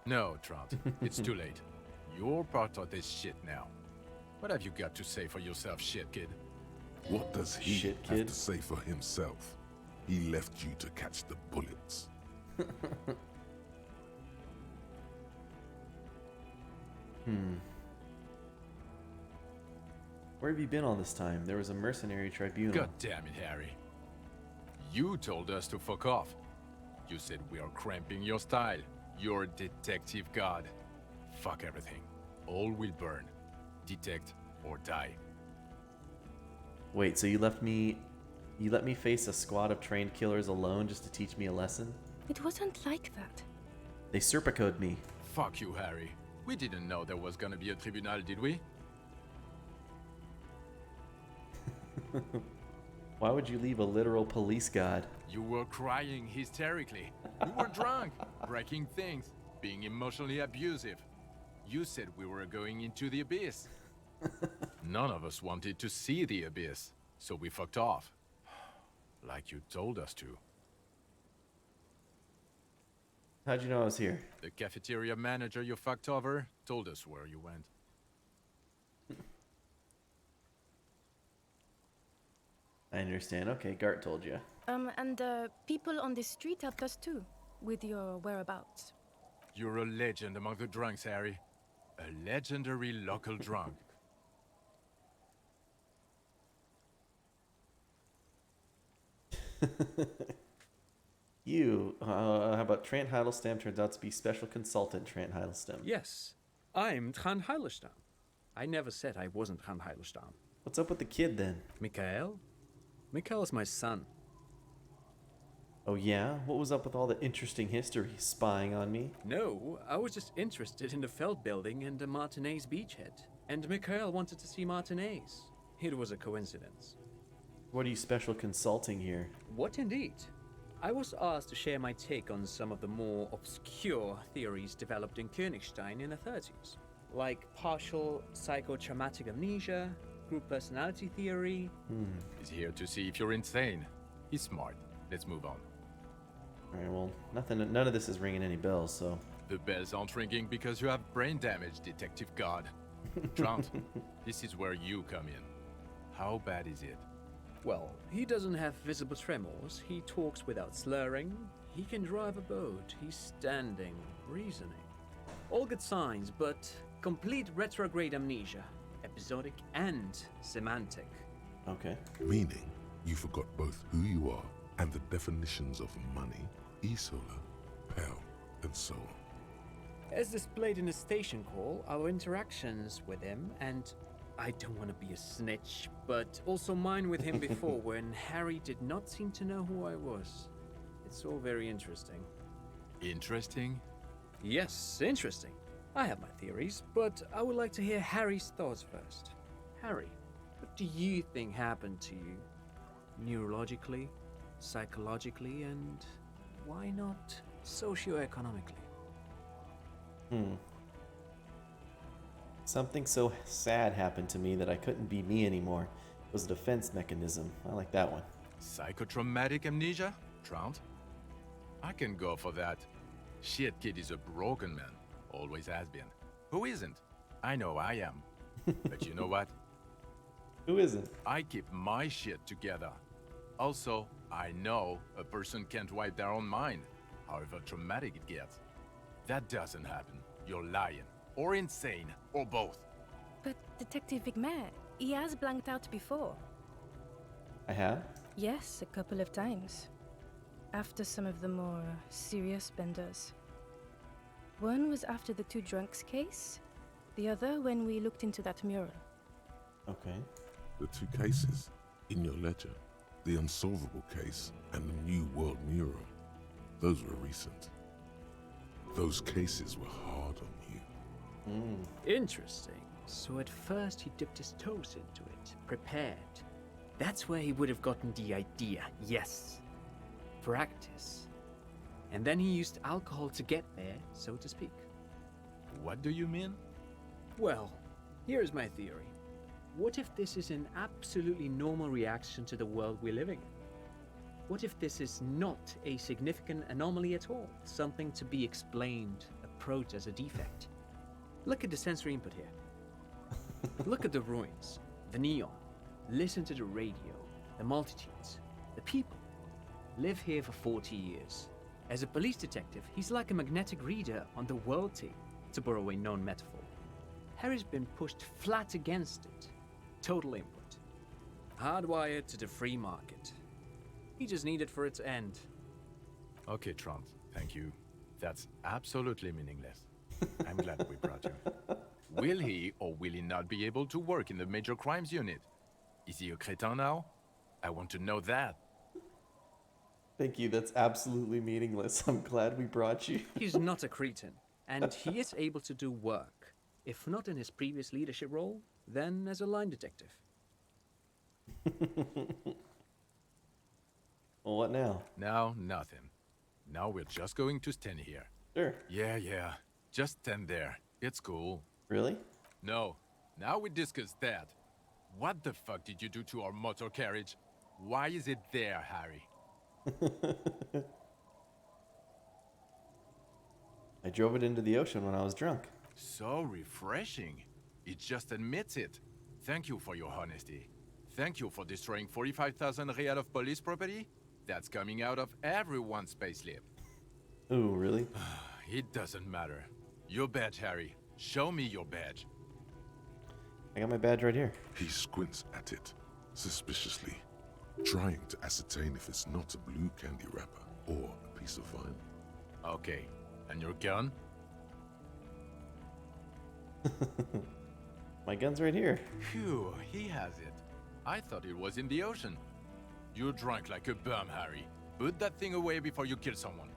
No, Trent, it's too late. You're part of this shit now. What have you got to say for yourself, shit kid? What does he have to say for himself? He left you to catch the bullets. Where have you been all this time? There was a mercenary tribunal. God damn it, Harry. You told us to fuck off. You said we are cramping your style. You're detective god. Fuck everything. All will burn. Detect or die. Wait, so you let me face a squad of trained killers alone just to teach me a lesson? It wasn't like that. They serpicoed me. Fuck you, Harry. We didn't know there was gonna be a tribunal, did we? Why would you leave a literal police god? You were crying hysterically. We were drunk, breaking things, being emotionally abusive. You said we were going into the abyss. None of us wanted to see the abyss, so we fucked off. Like you told us to. How'd you know I was here? The cafeteria manager you fucked over told us where you went. I understand. Okay, Gart told you. And people on the street helped us too, with your whereabouts. You're a legend among the drunks, Harry. A legendary local drunk. How about Trant Heidelstein turns out to be special consultant Trant Heidelstein? Yes, I'm Trant Heidelstein. I never said I wasn't Trant Heidelstein. What's up with the kid then? Mikhail? Mikhail's my son. Oh yeah? What was up with all the interesting history spying on me? No, I was just interested in the Feld building and the Martinez beachhead. And Mikhail wanted to see Martinez. It was a coincidence. What are you special consulting here? What indeed? I was asked to share my take on some of the more obscure theories developed in Königstein in the 30s, like partial psychotraumatic amnesia, group personality theory. He's here to see if you're insane. He's smart. Let's move on. Alright, well, none of this is ringing any bells, so... The bells aren't ringing because you have brain damage, Detective God. Trant, this is where you come in. How bad is it? Well, he doesn't have visible tremors, he talks without slurring, he can drive a boat, he's standing, reasoning. All good signs, but complete retrograde amnesia, episodic and semantic. Okay. Meaning, you forgot both who you are and the definitions of money, Isola, Pell, and so on. As displayed in the station call, our interactions with him, and I don't want to be a snitch, but also mine with him before when Harry did not seem to know who I was. It's all very interesting. Interesting? Yes, interesting. I have my theories, but I would like to hear Harry's thoughts first. Harry, what do you think happened to you? Neurologically, psychologically, and why not socioeconomically? Something so sad happened to me that I couldn't be me anymore. It was a defense mechanism. I like that one. Psychotraumatic amnesia? Trant? I can go for that. Shit, kid is a broken man. Always has been. Who isn't? I know I am. But you know what? Who isn't? I keep my shit together. Also, I know a person can't wipe their own mind, however traumatic it gets. That doesn't happen. You're lying. Or insane. Or both. But Detective Vigmer, he has blanked out before. I have? Yes, a couple of times. After some of the more serious benders. One was after the two drunks case, the other when we looked into that mural. Okay. The two cases in your ledger, the unsolvable case and the New World mural, those were recent. Those cases were hard on you. Interesting. So at first he dipped his toes into it, prepared. That's where he would have gotten the idea, yes. Practice. And then he used alcohol to get there, so to speak. What do you mean? Well, here's my theory. What if this is an absolutely normal reaction to the world we're living in? What if this is not a significant anomaly at all? Something to be explained, approached as a defect? Look at the sensory input here. Look at the ruins, the neon. Listen to the radio, the multitudes, the people. Live here for 40 years. As a police detective, he's like a magnetic reader on the world tape, to borrow a known metaphor. Harry's been pushed flat against it. Total input. Hardwired to the free market. He just needed for it to end. Okay, Trant, thank you. That's absolutely meaningless. I'm glad we brought you. Will he or will he not be able to work in the major crimes unit? Is he a crétin now? I want to know that. Thank you, that's absolutely meaningless. I'm glad we brought you. He's not a cretin, and he is able to do work. If not in his previous leadership role, then as a line detective. Well, what now? Now, nothing. Now we're just going to stand here. Sure. Yeah. Just stand there. It's cool. Really? No. Now we discuss that. What the fuck did you do to our motor carriage? Why is it there, Harry? I drove it into the ocean when I was drunk. So refreshing. It just admits it. Thank you for your honesty. Thank you for destroying 45,000 real of police property. That's coming out of everyone's payslip. Ooh, really? It doesn't matter. Your badge, Harry. Show me your badge. I got my badge right here. He squints at it, suspiciously, trying to ascertain if it's not a blue candy wrapper or a piece of vinyl. Okay. And your gun? My gun's right here. Phew, he has it. I thought it was in the ocean. You're drunk like a bum, Harry. Put that thing away before you kill someone.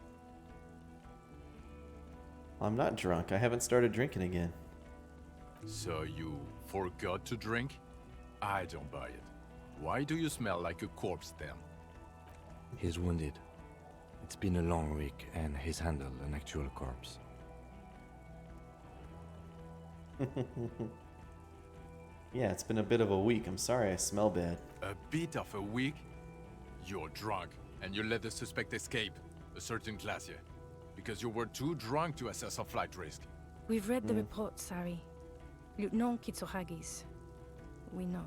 I'm not drunk. I haven't started drinking again. So you forgot to drink? I don't buy it. Why do you smell like a corpse then? He's wounded. It's been a long week and he's handled an actual corpse. Yeah, it's been a bit of a week. I'm sorry I smell bad. A bit of a week? You're drunk, and you let the suspect escape, a certain glacier, because you were too drunk to assess a flight risk. We've read the report, Sari. Lieutenant Kitsuragis. We know.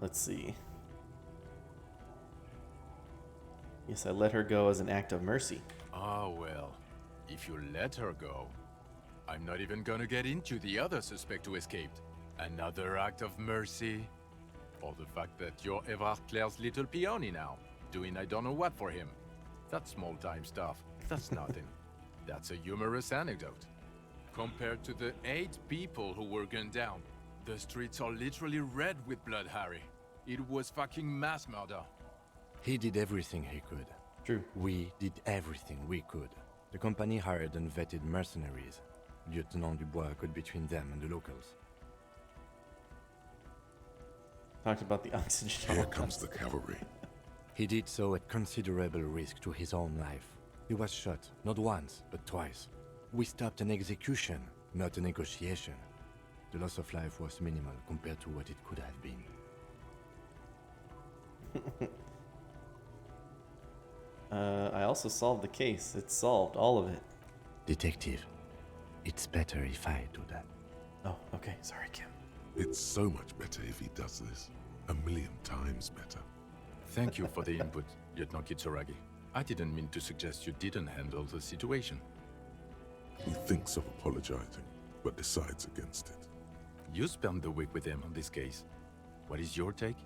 Let's see. Yes, I let her go as an act of mercy. Oh, well. If you let her go, I'm not even gonna get into the other suspect who escaped. Another act of mercy? Or the fact that you're Evrard Claire's little peony now, doing I don't know what for him. That's small-time stuff. That's nothing. That's a humorous anecdote. Compared to the 8 people who were gunned down, the streets are literally red with blood, Harry. It was fucking mass murder. He did everything he could. True. We did everything we could. The company hired and vetted mercenaries. Lieutenant Dubois got between them and the locals. Talked about the oxygen. Here comes the cavalry. He did so at considerable risk to his own life. He was shot, not once, but twice. We stopped an execution, not a negotiation. The loss of life was minimal compared to what it could have been. I also solved the case. It's solved, all of it. Detective, it's better if I do that. Oh, okay. Sorry, Kim. It's so much better if he does this. 1,000,000 times better. Thank you for the input, Lieutenant Kitsuragi. I didn't mean to suggest you didn't handle the situation. He thinks of apologizing, but decides against it. You spent the week with him on this case. What is your take?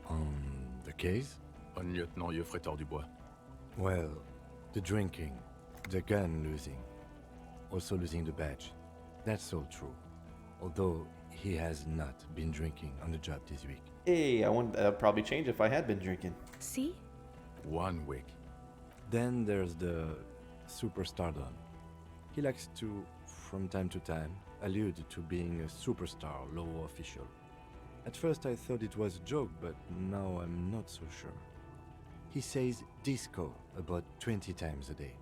On the case? On Lieutenant Geoffrey Dubois. Well, the drinking, the gun losing, also losing the badge. That's all true. Although he has not been drinking on the job this week. Hey, I want that'd probably change if I had been drinking. See? 1 week. Then there's the superstardom. He likes to, from time to time, allude to being a superstar law official. At first I thought it was a joke, but now I'm not so sure. He says disco about 20 times a day.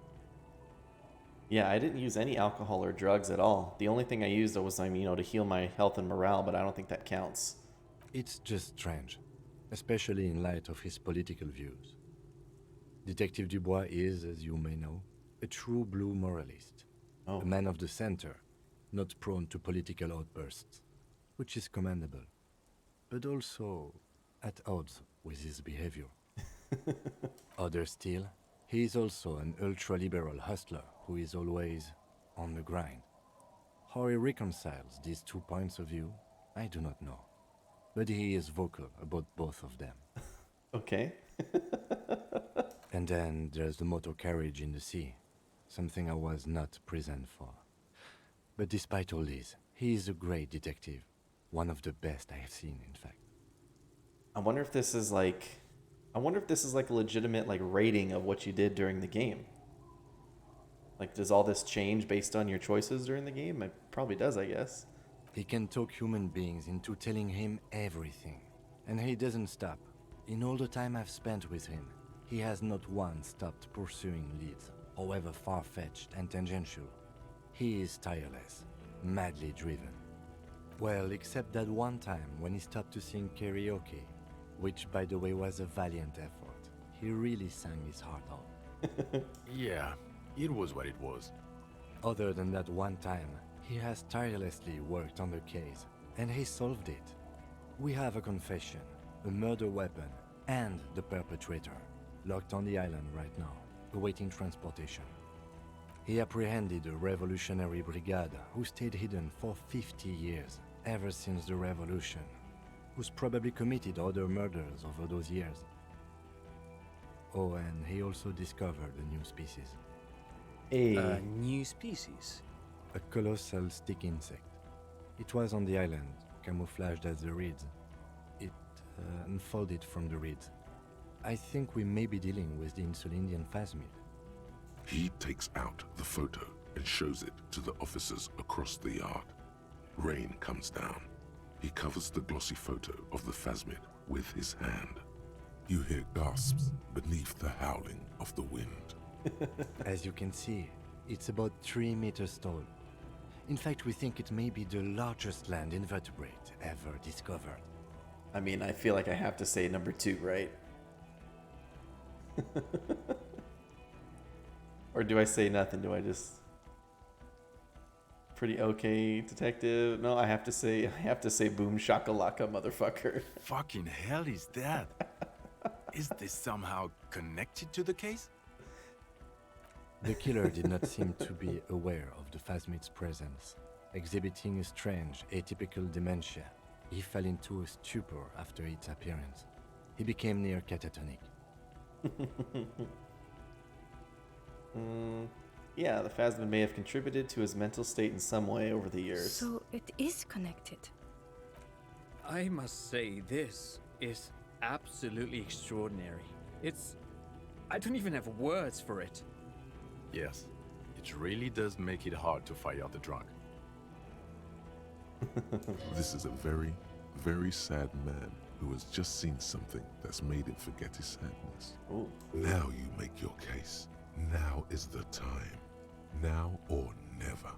Yeah, I didn't use any alcohol or drugs at all. The only thing I used was, to heal my health and morale, but I don't think that counts. It's just strange, especially in light of his political views. Detective Dubois is, as you may know, a true blue moralist. Oh. A man of the center, not prone to political outbursts, which is commendable, but also at odds with his behavior. Other still, he is also an ultra-liberal hustler who is always on the grind. How he reconciles these 2 points of view, I do not know. But he is vocal about both of them. Okay. And then there's the motor carriage in the sea, something I was not present for. But despite all this, he is a great detective, one of the best I have seen, in fact. I wonder if this is like a legitimate rating of what you did during the game. Does all this change based on your choices during the game? It probably does, I guess. He can talk human beings into telling him everything. And he doesn't stop. In all the time I've spent with him, he has not once stopped pursuing leads, however far-fetched and tangential. He is tireless, madly driven. Well, except that one time when he stopped to sing karaoke, which by the way was a valiant effort. He really sang his heart out. Yeah, it was what it was. Other than that one time, he has tirelessly worked on the case, and he solved it. We have a confession, a murder weapon, and the perpetrator, locked on the island right now, awaiting transportation. He apprehended a revolutionary brigade who stayed hidden for 50 years, ever since the revolution, who's probably committed other murders over those years. Oh, and he also discovered a new species. A new species? A colossal stick insect. It was on the island, camouflaged as the reeds. It unfolded from the reeds. I think we may be dealing with the Insulindian phasmid. He takes out the photo and shows it to the officers across the yard. Rain comes down. He covers the glossy photo of the phasmid with his hand. You hear gasps beneath the howling of the wind. As you can see, it's about 3 meters tall. In fact, we think it may be the largest land invertebrate ever discovered. I mean, I feel like I have to say number 2, right? Or do I say nothing? Do I just... Pretty okay, detective? No, I have to say boom shakalaka, motherfucker. Fucking hell is that? Is this somehow connected to the case? The killer did not seem to be aware of the phasmid's presence. Exhibiting a strange, atypical dementia, he fell into a stupor after its appearance. He became near catatonic. Yeah, the phasmid may have contributed to his mental state in some way over the years. So it is connected. I must say, this is absolutely extraordinary. I don't even have words for it. Yes, it really does make it hard to fight out the drunk. This is a very, very sad man who has just seen something that's made him forget his sadness. Ooh. Now you make your case. Now is the time. Now or never.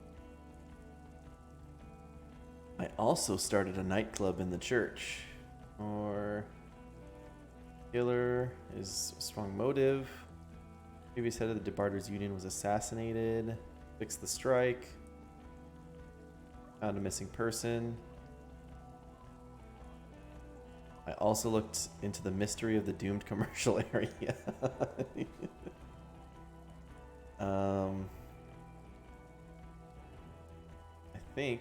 I also started a nightclub in the church. Or... Killer is a strong motive. Previous head of the Debarters Union was assassinated. Fixed the strike. Found a missing person. I also looked into the mystery of the doomed commercial area. I think...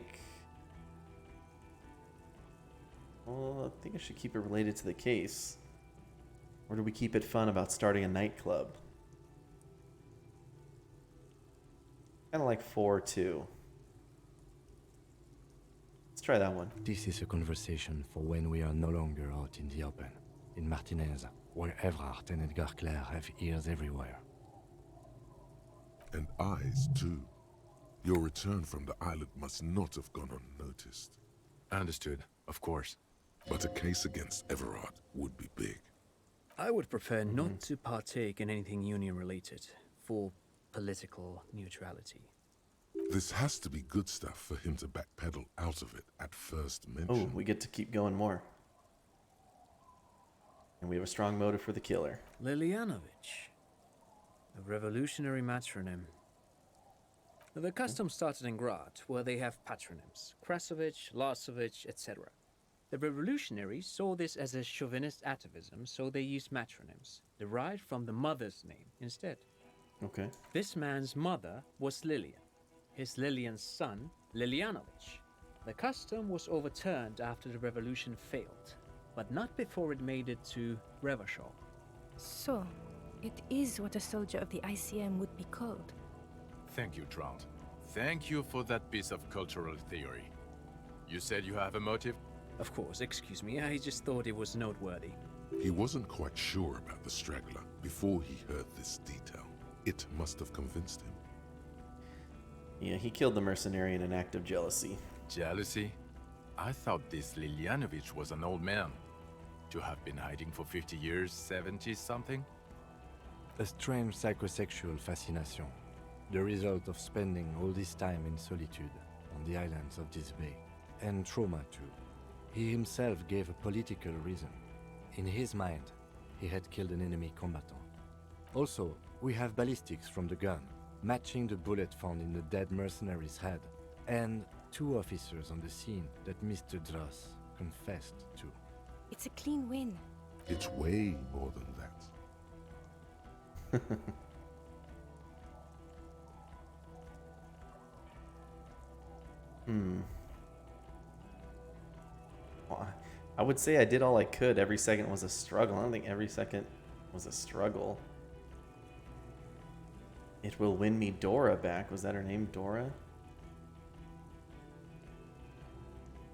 Well, I think I should keep it related to the case. Or do we keep it fun about starting a nightclub? Kind of like 4 too. Let's try that one. This is a conversation for when we are no longer out in the open. In Martinez, where Evrard and Edgar Clare have ears everywhere. And eyes, too. Your return from the island must not have gone unnoticed. Understood, of course. But a case against Everard would be big. I would prefer not to partake in anything union-related, for political neutrality. This has to be good stuff for him to backpedal out of it at first mention. Oh, we get to keep going more. And we have a strong motive for the killer. Lilianovich. A revolutionary matronym. The custom started in Grad, where they have patronyms. Krasovich, Lasovich, etc. The revolutionaries saw this as a chauvinist atavism, so they used matronyms, derived from the mother's name instead. Okay. This man's mother was Lilian. His Lilian's son, Lilianovich. The custom was overturned after the revolution failed, but not before it made it to Revachol. So, it is what a soldier of the ICM would be called. Thank you, Trout. Thank you for that piece of cultural theory. You said you have a motive? Of course, excuse me, I just thought it was noteworthy. He wasn't quite sure about the straggler before he heard this detail. It must have convinced him. Yeah, he killed the mercenary in an act of jealousy. Jealousy? I thought this Lilianovich was an old man. To have been hiding for 50 years, 70 something? A strange psychosexual fascination, the result of spending all this time in solitude on the islands of this bay. And trauma too. He himself gave a political reason. In his mind, he had killed an enemy combatant. Also, we have ballistics from the gun, matching the bullet found in the dead mercenary's head, and 2 officers on the scene that Mr. Dross confessed to. It's a clean win. It's way more than that. Well, I would say I did all I could. Every second was a struggle. I don't think every second was a struggle. It will win me Dora back. Was that her name, Dora?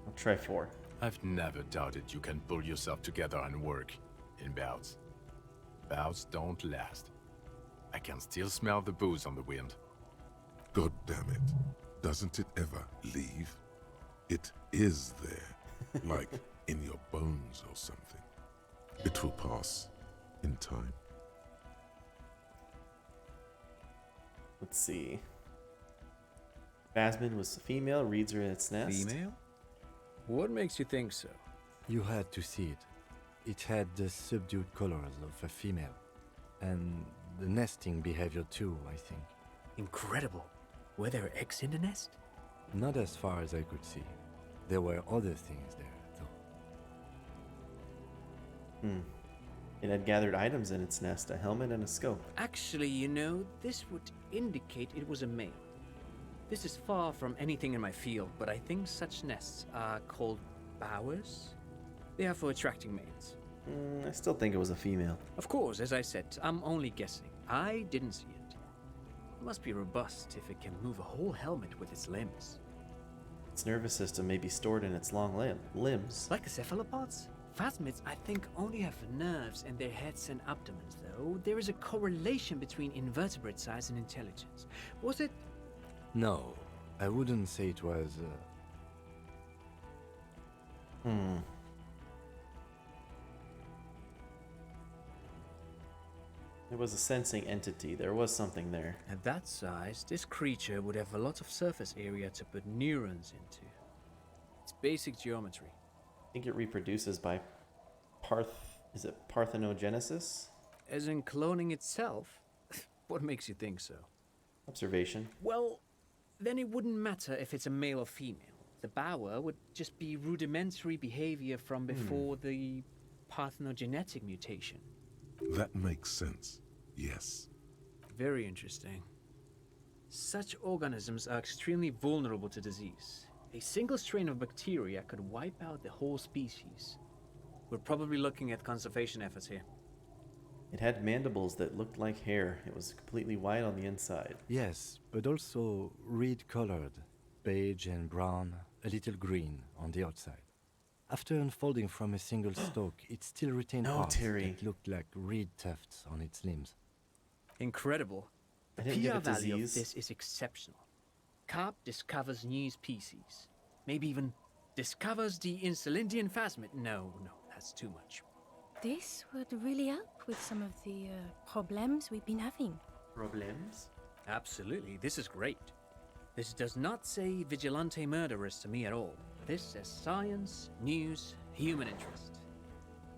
I'll try 4. I've never doubted you can pull yourself together and work in bouts. Bouts don't last. I can still smell the booze on the wind. God damn it. Doesn't it ever leave? It is there, like in your bones or something. It will pass in time. Let's see. Phasmid was a female, reeds are in its nest. Female? What makes you think so? You had to see it. It had the subdued colors of a female. And the nesting behavior too, I think. Incredible. Were there eggs in the nest? Not as far as I could see. There were other things there, though. It had gathered items in its nest, a helmet and a scope. Actually, you know, this would indicate it was a male. This is far from anything in my field, but I think such nests are called bowers. They are for attracting mates. I still think it was a female. Of course, as I said, I'm only guessing. I didn't see it. It must be robust if it can move a whole helmet with its limbs. Its nervous system may be stored in its long limbs. Like the cephalopods? Phasmids, I think, only have nerves in their heads and abdomens, though. There is a correlation between invertebrate size and intelligence. Was it? No, I wouldn't say it was... It was a sensing entity. There was something there. At that size, this creature would have a lot of surface area to put neurons into. It's basic geometry. I think it reproduces by is it parthenogenesis? As in cloning itself? What makes you think so? Observation. Well, then it wouldn't matter if it's a male or female. The bower would just be rudimentary behavior from before the parthenogenetic mutation. That makes sense, yes. Very interesting. Such organisms are extremely vulnerable to disease. A single strain of bacteria could wipe out the whole species. We're probably looking at conservation efforts here. It had mandibles that looked like hair. It was completely white on the inside. Yes, but also reed-colored, beige and brown, a little green on the outside. After unfolding from a single stalk, it still retained parts that looked like reed tufts on its limbs. Incredible. The PR value of this is exceptional. Carp discovers new species. Maybe even discovers the Insulindian phasmid. No, that's too much. This would really help with some of the problems we've been having. Problems? Absolutely, this is great. This does not say vigilante murderers to me at all. This says science, news, human interest.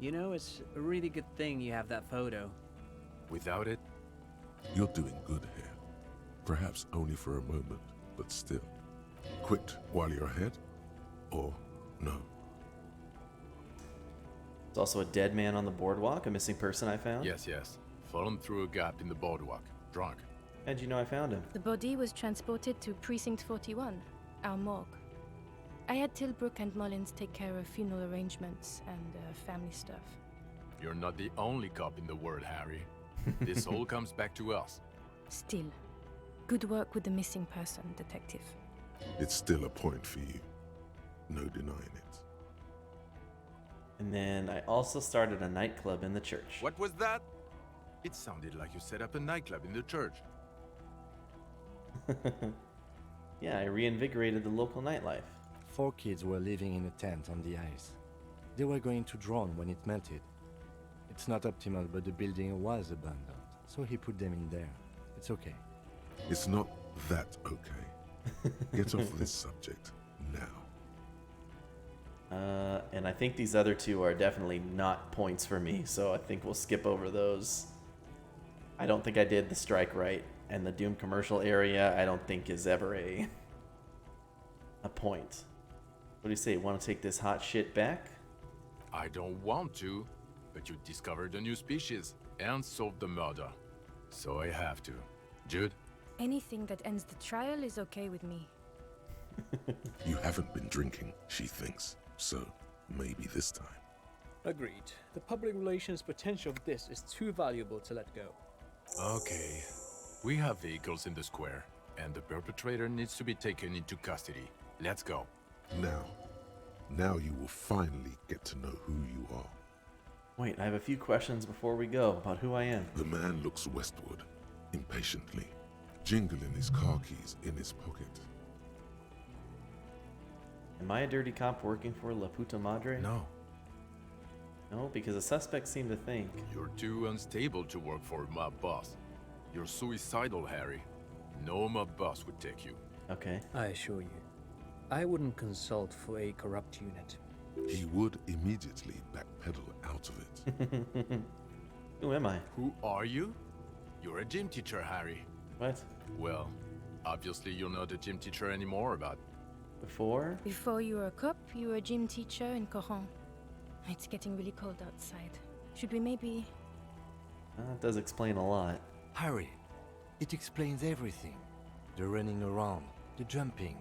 You know, it's a really good thing you have that photo. Without it? You're doing good here. Perhaps only for a moment, but still. Quit while you're ahead? Or no? There's also a dead man on the boardwalk, a missing person I found. Yes. Fallen through a gap in the boardwalk. Drunk. How'd you know I found him? The body was transported to Precinct 41, our morgue. I had Tilbrook and Mullins take care of funeral arrangements and family stuff. You're not the only cop in the world, Harry. This all comes back to us. Still, good work with the missing person, Detective. It's still a point for you. No denying it. And then I also started a nightclub in the church. What was that? It sounded like you set up a nightclub in the church. Yeah, I reinvigorated the local nightlife. 4 kids were living in a tent on the ice. They were going to drown when it melted. It's not optimal, but the building was abandoned, so he put them in there. It's okay. It's not that okay. Get off this subject now. And I think these other two are definitely not points for me, so I think we'll skip over those. I don't think I did the strike right, and the Doom commercial area I don't think is ever a point. What do you say? Want to take this hot shit back? I don't want to, but you discovered a new species and solved the murder. So I have to. Jude? Anything that ends the trial is okay with me. You haven't been drinking, she thinks. So, maybe this time. Agreed. The public relations potential of this is too valuable to let go. Okay. We have vehicles in the square, and the perpetrator needs to be taken into custody. Let's go. Now you will finally get to know who you are. Wait, I have a few questions before we go about who I am. The man looks westward, impatiently, jingling his car keys in his pocket. Am I a dirty cop working for La Puta Madre? No. No, because the suspects seem to think. You're too unstable to work for my boss. You're suicidal, Harry. No mob boss would take you. Okay. I assure you, I wouldn't consult for a corrupt unit. He would immediately backpedal out of it. Who am I? Who are you? You're a gym teacher, Harry. What? Well, obviously you're not a gym teacher anymore, but... Before? Before you were a cop, you were a gym teacher in Coron. It's getting really cold outside. Should we maybe... That does explain a lot. Harry, it explains everything. The running around, the jumping,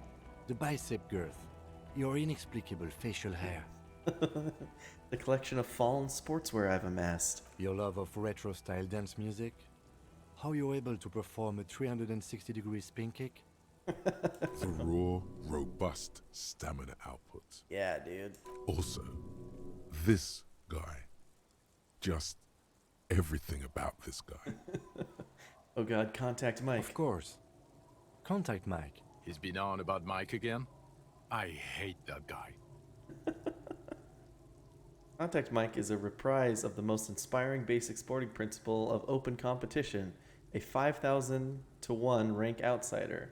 the bicep girth, your inexplicable facial hair. The collection of fallen sportswear I've amassed. Your love of retro-style dance music. How you're able to perform a 360-degree spin kick. The raw, robust stamina output. Yeah, dude. Also, this guy. Just everything about this guy. Oh god, Contact Mike. Of course. Contact Mike. He's been on about Mike again? I hate that guy. Contact Mike is a reprise of the most inspiring basic sporting principle of open competition. A 5,000 to 1 rank outsider.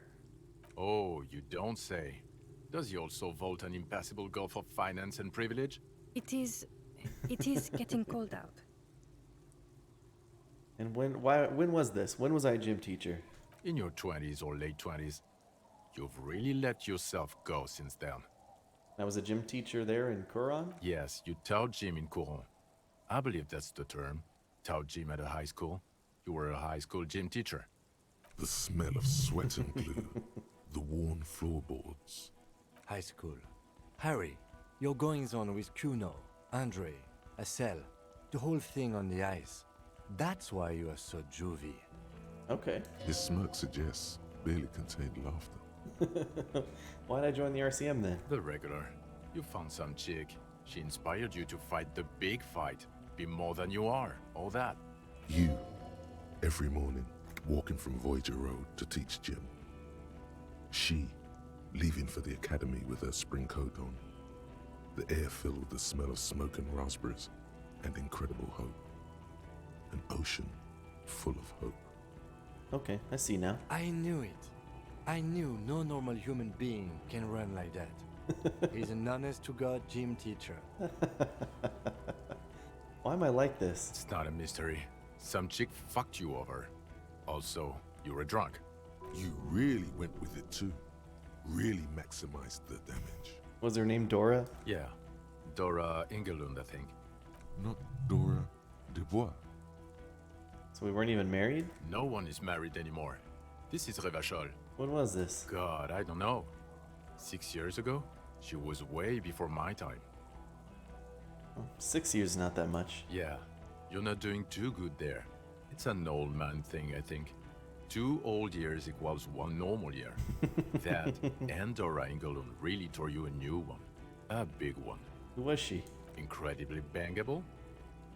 Oh, you don't say. Does he also vault an impassable gulf of finance and privilege? It is getting cold out. And when was this? When was I a gym teacher? In your 20s or late 20s. You've really let yourself go since then. I was a gym teacher there in Coron? Yes, you taught gym in Coron. I believe that's the term. Taught gym at a high school. You were a high school gym teacher. The smell of sweat and glue. The worn floorboards. High school. Harry, your goings-on with Kuno, Andre, Acel, the whole thing on the ice. That's why you are so juvie. Okay. His smirk suggests barely contained laughter. Why'd I join the RCM then? The regular. You found some chick. She inspired you to fight the big fight. Be more than you are. All that. You, every morning, walking from Voyager Road to teach gym. She, leaving for the academy with her spring coat on. The air filled with the smell of smoke and raspberries and incredible hope. An ocean full of hope. Okay, I see now. I knew it. I knew no normal human being can run like that. He's an honest-to-God gym teacher. Why am I like this? It's not a mystery. Some chick fucked you over. Also, you were drunk. You really went with it too. Really maximized the damage. Was her name Dora? Yeah. Dora Ingelund, I think. Not Dora Dubois. So we weren't even married? No one is married anymore. This is Revachol. When was this? God, I don't know. 6 years ago? She was way before my time. Well, 6 years is not that much. Yeah. You're not doing too good there. It's an old man thing, I think. 2 old years equals 1 normal year. That and Dora Ingelund really tore you a new one. A big one. Who was she? Incredibly bangable?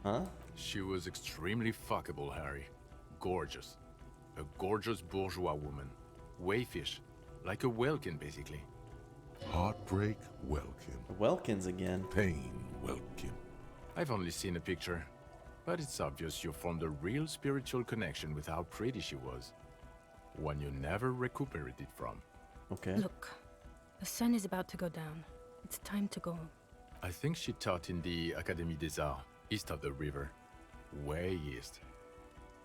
Huh? She was extremely fuckable, Harry. Gorgeous. A gorgeous bourgeois woman. Wayfish. Like a whalekin, basically. Heartbreak, Welkin. The Welkins again. Pain, Welkin. I've only seen a picture, but it's obvious you formed a real spiritual connection with how pretty she was. One you never recuperated from. Okay. Look, the sun is about to go down. It's time to go. I think she taught in the Académie des Arts, east of the river. Way east.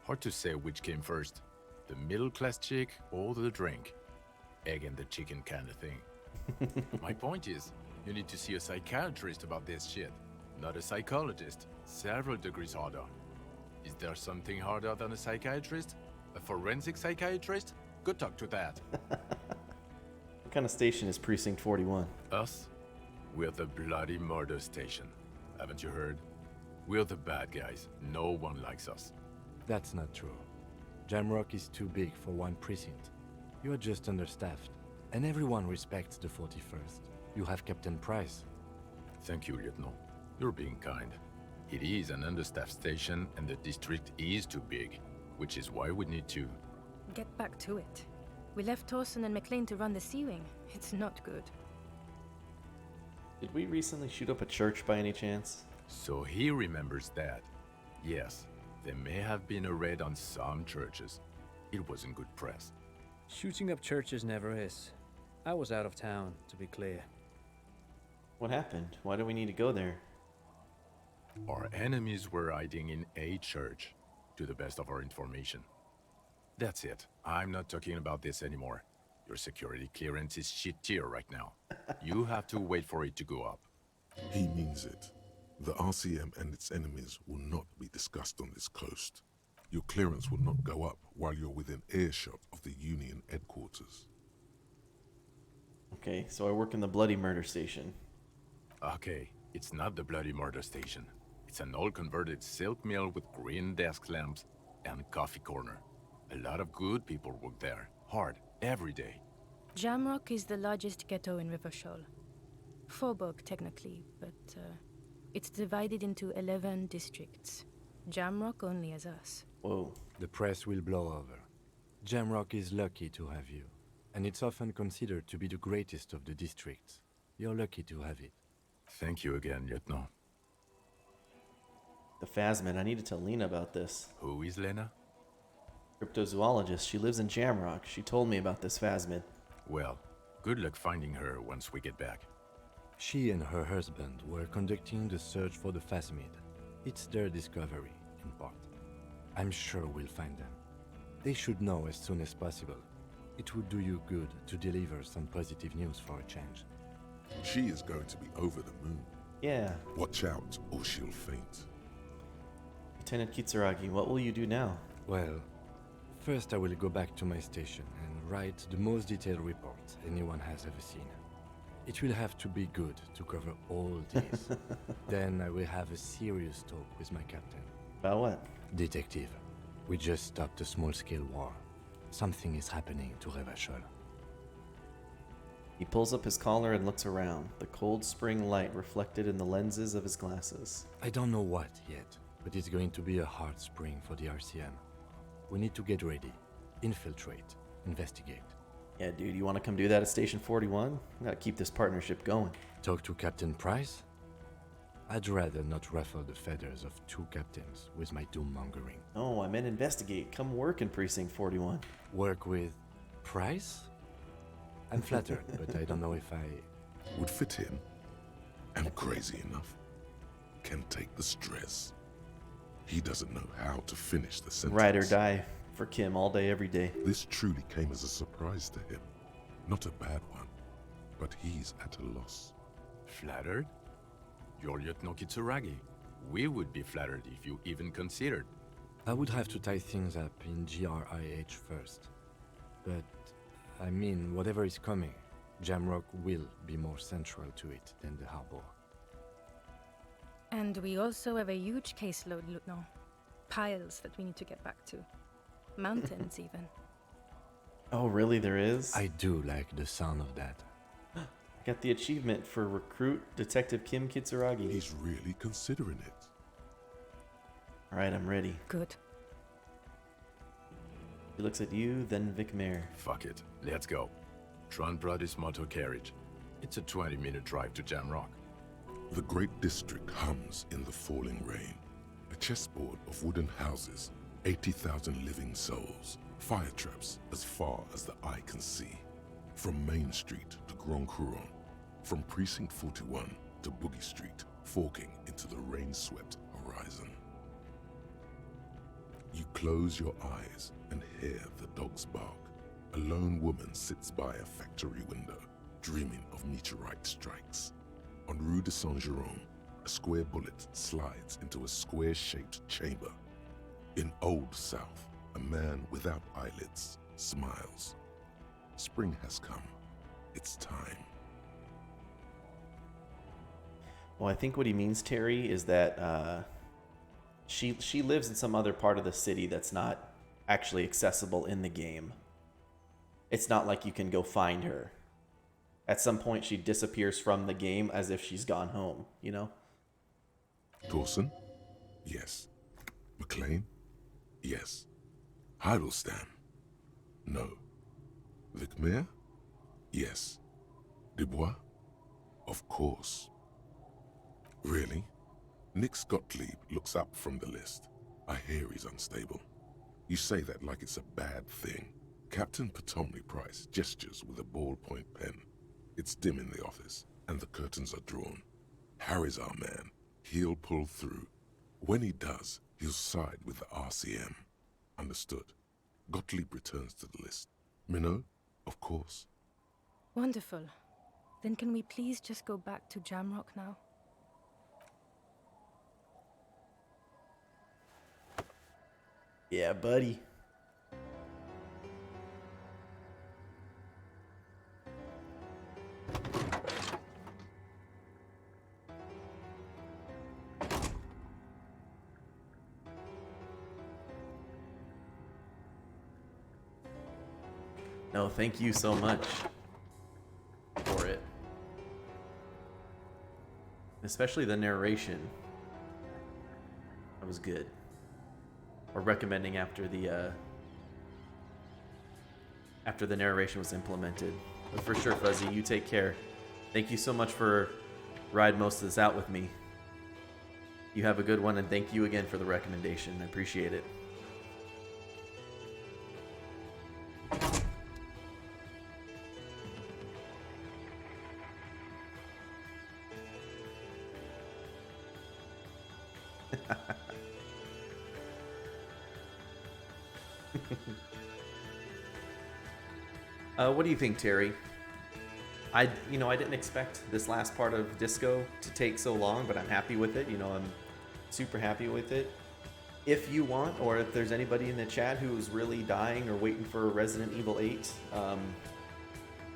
Hard to say which came first, the middle-class chick or the drink. Egg and the chicken kind of thing. My point is, you need to see a psychiatrist about this shit. Not a psychologist. Several degrees harder. Is there something harder than a psychiatrist? A forensic psychiatrist? Go talk to that. What kind of station is Precinct 41? Us? We're the bloody murder station. Haven't you heard? We're the bad guys. No one likes us. That's not true. Jamrock is too big for one precinct. You are just understaffed, and everyone respects the 41st. You have Captain Price. Thank you, Lieutenant. You're being kind. It is an understaffed station, and the district is too big, which is why we need to... Get back to it. We left Torson and McLean to run the Sea Wing. It's not good. Did we recently shoot up a church by any chance? So he remembers that. Yes, there may have been a raid on some churches. It wasn't good press. Shooting up churches never is. I was out of town, to be clear. What happened? Why do we need to go there? Our enemies were hiding in a church, to the best of our information. That's it. I'm not talking about this anymore. Your security clearance is shit tier right now. You have to wait for it to go up. He means it. The RCM and its enemies will not be discussed on this coast. Your clearance will not go up while you're within earshot of the Union headquarters. Okay, so I work in the Bloody Murder Station. Okay, it's not the bloody murder station. It's an old converted silk mill with green desk lamps and coffee corner. A lot of good people work there, hard, every day. Jamrock is the largest ghetto in River Shoal. Faubourg, technically, but it's divided into 11 districts. Jamrock only has us. Whoa. The press will blow over. Jamrock is lucky to have you, and it's often considered to be the greatest of the districts. You're lucky to have it. Thank you again, Lieutenant. The Phasmid, I need to tell Lena about this. Who is Lena? Cryptozoologist. She lives in Jamrock. She told me about this Phasmid. Well, good luck finding her once we get back. She and her husband were conducting the search for the Phasmid. It's their discovery, in part. I'm sure we'll find them. They should know as soon as possible. It would do you good to deliver some positive news for a change. She is going to be over the moon. Yeah. Watch out, or she'll faint. Lieutenant Kitsuragi, what will you do now? Well, first I will go back to my station and write the most detailed report anyone has ever seen. It will have to be good to cover all this. Then I will have a serious talk with my captain. About what? Detective, we just stopped a small-scale war. Something is happening to Revachol. He pulls up his collar and looks around, the cold spring light reflected in the lenses of his glasses. I don't know what yet, but it's going to be a hard spring for the RCM. We need to get ready, infiltrate, investigate. Yeah, dude, you want to come do that at Station 41? We gotta keep this partnership going. Talk to Captain Price? I'd rather not ruffle the feathers of two captains with my doom-mongering. No, I meant investigate. Come work in Precinct 41. Work with Price? I'm flattered, but I don't know if I... Would fit in. And crazy enough. Can take the stress. He doesn't know how to finish the sentence. Ride or die for Kim all day, every day. This truly came as a surprise to him. Not a bad one, but he's at a loss. Flattered? You're Lieutenant Kitsuragi. We would be flattered if you even considered. I would have to tie things up in GRIH first. But, I mean, whatever is coming, Jamrock will be more central to it than the harbor. And we also have a huge caseload, Lieutenant. Piles that we need to get back to. Mountains, even. Oh, really? There is? I do like the sound of that. Got the achievement for Recruit Detective Kim Kitsuragi. He's really considering it. Alright, I'm ready. Good. He looks at you, then Vic Mayer. Fuck it. Let's go. Tron brought his motor carriage. It's a 20-minute drive to Jamrock. The great district hums in the falling rain. A chessboard of wooden houses, 80,000 living souls, fire traps as far as the eye can see. From Main Street to Grand Couronne, from Precinct 41 to Boogie Street, forking into the rain-swept horizon. You close your eyes and hear the dogs bark. A lone woman sits by a factory window, dreaming of meteorite strikes. On Rue de Saint-Jérôme, a square bullet slides into a square-shaped chamber. In Old South, a man without eyelids smiles. Spring has come. It's time. Well, I think what he means, Terry, is that she lives in some other part of the city that's not actually accessible in the game. It's not like you can go find her. At some point, she disappears from the game as if she's gone home, you know? Dawson? Yes. McLean? Yes. Heidelstein? No. Vicmere? Yes. Dubois? Of course. Really? Nix Gottlieb looks up from the list. I hear he's unstable. You say that like it's a bad thing. Captain Ptolemy Price gestures with a ballpoint pen. It's dim in the office, and the curtains are drawn. Harry's our man. He'll pull through. When he does, he'll side with the RCM. Understood. Gottlieb returns to the list. Minot? Of course. Wonderful. Then can we please just go back to Jamrock now? Yeah, buddy. No, thank you so much for it. Especially the narration. That was good. Or recommending after the narration was implemented. But for sure, Fuzzy, you take care. Thank you so much for riding most of this out with me. You have a good one, and thank you again for the recommendation. I appreciate it. What do you think, Terry? I didn't expect this last part of Disco to take so long, but I'm happy with it. I'm super happy with it. If you want, or if there's anybody in the chat who's really dying or waiting for Resident Evil 8,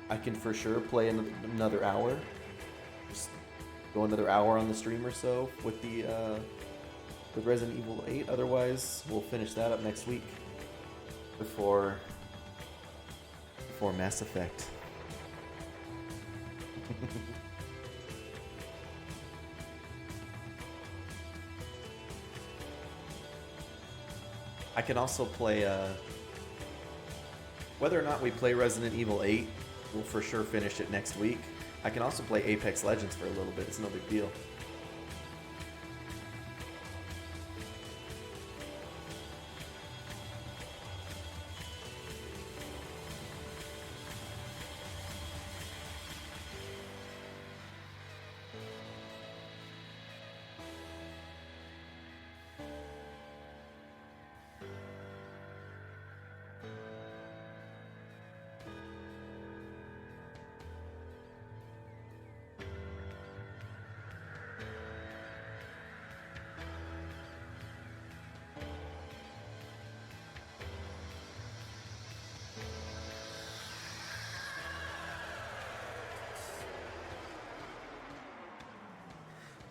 I can for sure play another hour. Just go another hour on the stream or so with with Resident Evil 8. Otherwise, we'll finish that up next week before Mass Effect. I can also play, whether or not we play Resident Evil 8, we'll for sure finish it next week. I can also play Apex Legends for a little bit, it's no big deal.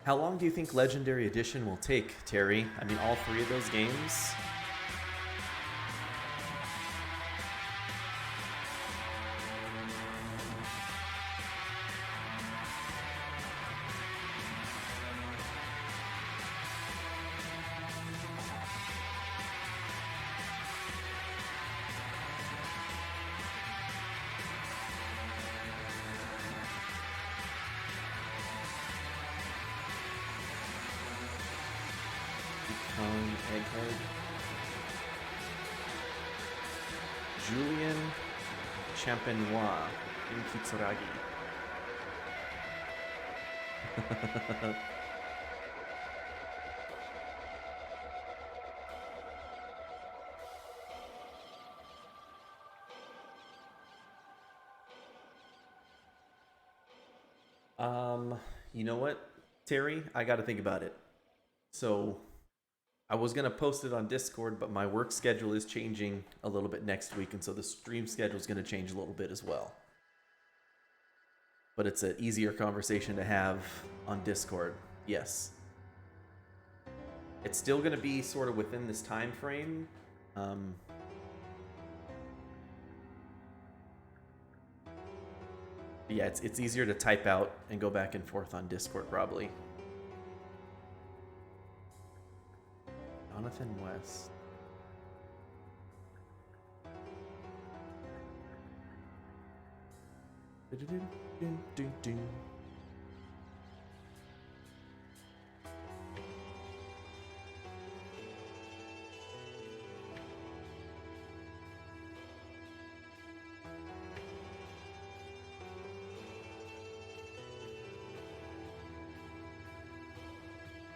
How long do you think Legendary Edition will take, Terry? I mean, all three of those games? Kong Egghead. Julian Champenois in Kitsuragi. You know what, Terry? I got to think about it. So, I was going to post it on Discord, but my work schedule is changing a little bit next week, and so the stream schedule is going to change a little bit as well. But it's an easier conversation to have on Discord, yes. It's still going to be sort of within this time frame. Yeah, it's easier to type out and go back and forth on Discord, probably. Jonathan West.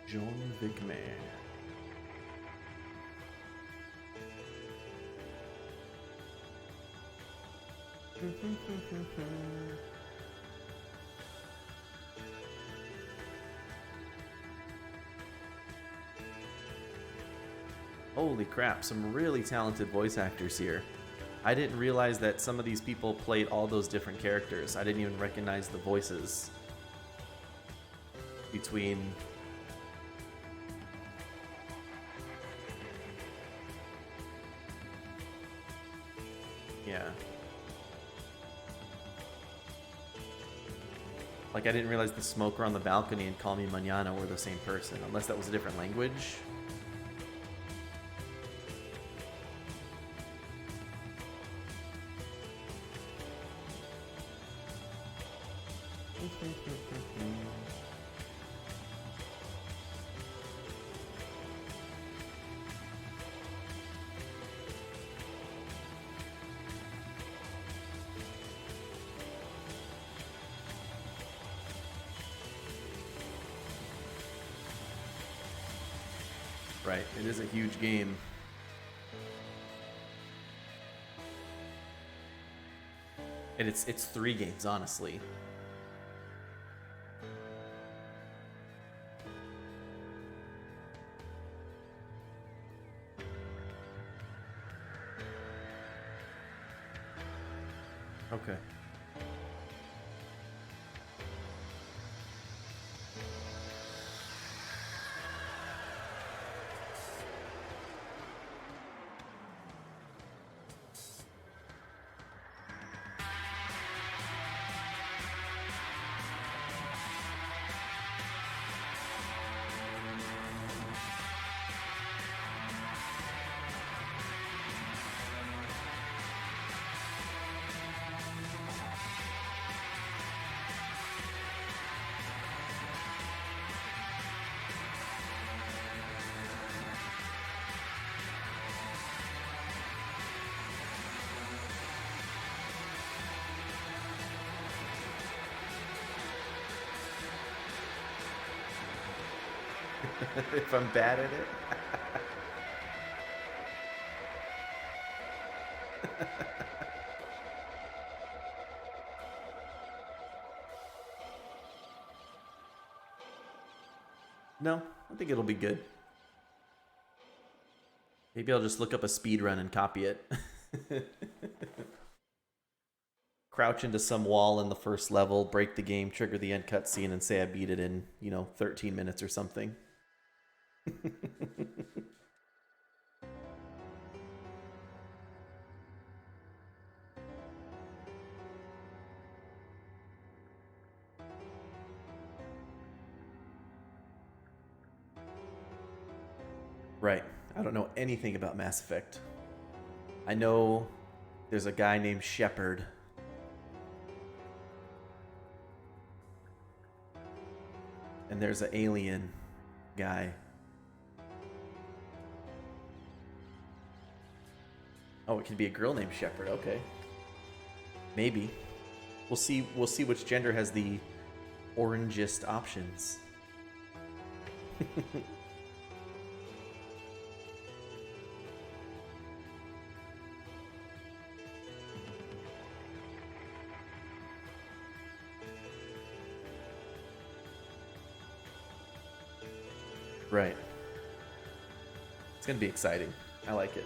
John Vigman. Holy crap, some really talented voice actors here. I didn't realize that some of these people played all those different characters. I didn't even recognize the voices between... Yeah. Like, I didn't realize the smoker on the balcony and Call Me Mañana were the same person, unless that was a different language. Right, it is a huge game. And it's 3 games, honestly. Okay. If I'm bad at it. No, I think it'll be good. Maybe I'll just look up a speed run and copy it. Crouch into some wall in the first level, break the game, trigger the end cutscene, and say I beat it in, 13 minutes or something. Right. I don't know anything about Mass Effect. I know there's a guy named Shepard. And there's an alien guy. Oh, it could be a girl named Shepard. Okay. Maybe. We'll see which gender has the orangest options. Right. It's gonna be exciting. I like it.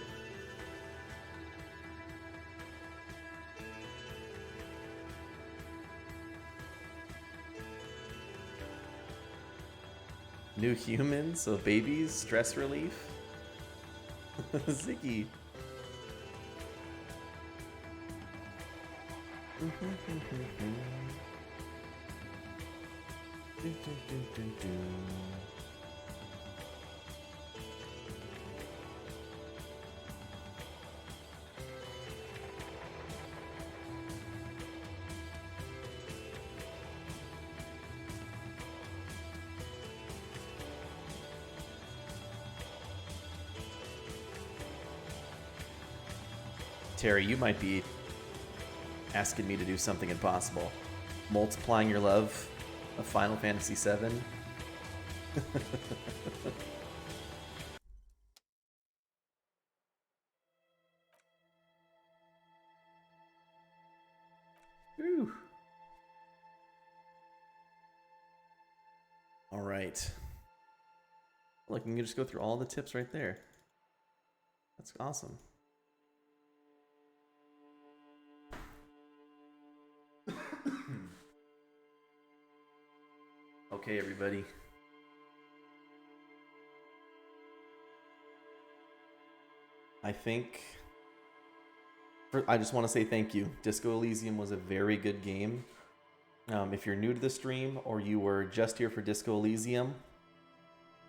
New humans, so babies, stress relief. Ziggy. Terry, you might be asking me to do something impossible. Multiplying your love of Final Fantasy VII. Whew. All right. Look, you can just go through all the tips right there. That's awesome. Okay, everybody. I just want to say thank you. Disco Elysium was a very good game. If you're new to the stream or you were just here for Disco Elysium,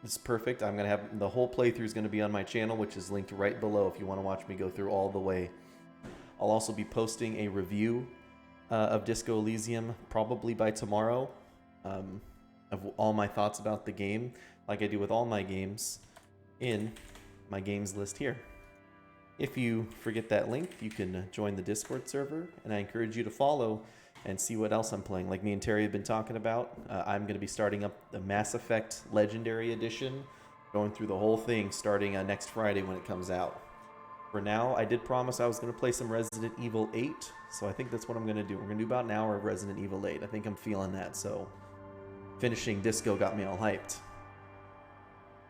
it's perfect. I'm going to have the whole playthrough is going to be on my channel, which is linked right below if you want to watch me go through all the way. I'll also be posting a review of Disco Elysium probably by tomorrow. Of all my thoughts about the game, like I do with all my games, in my games list here. If you forget that link, you can join the Discord server, and I encourage you to follow and see what else I'm playing. Like me and Terry have been talking about, I'm going to be starting up the Mass Effect Legendary Edition, going through the whole thing starting next Friday when it comes out. For now, I did promise I was going to play some Resident Evil 8, so I think that's what I'm going to do. We're going to do about an hour of Resident Evil 8. I think I'm feeling that, so finishing Disco got me all hyped.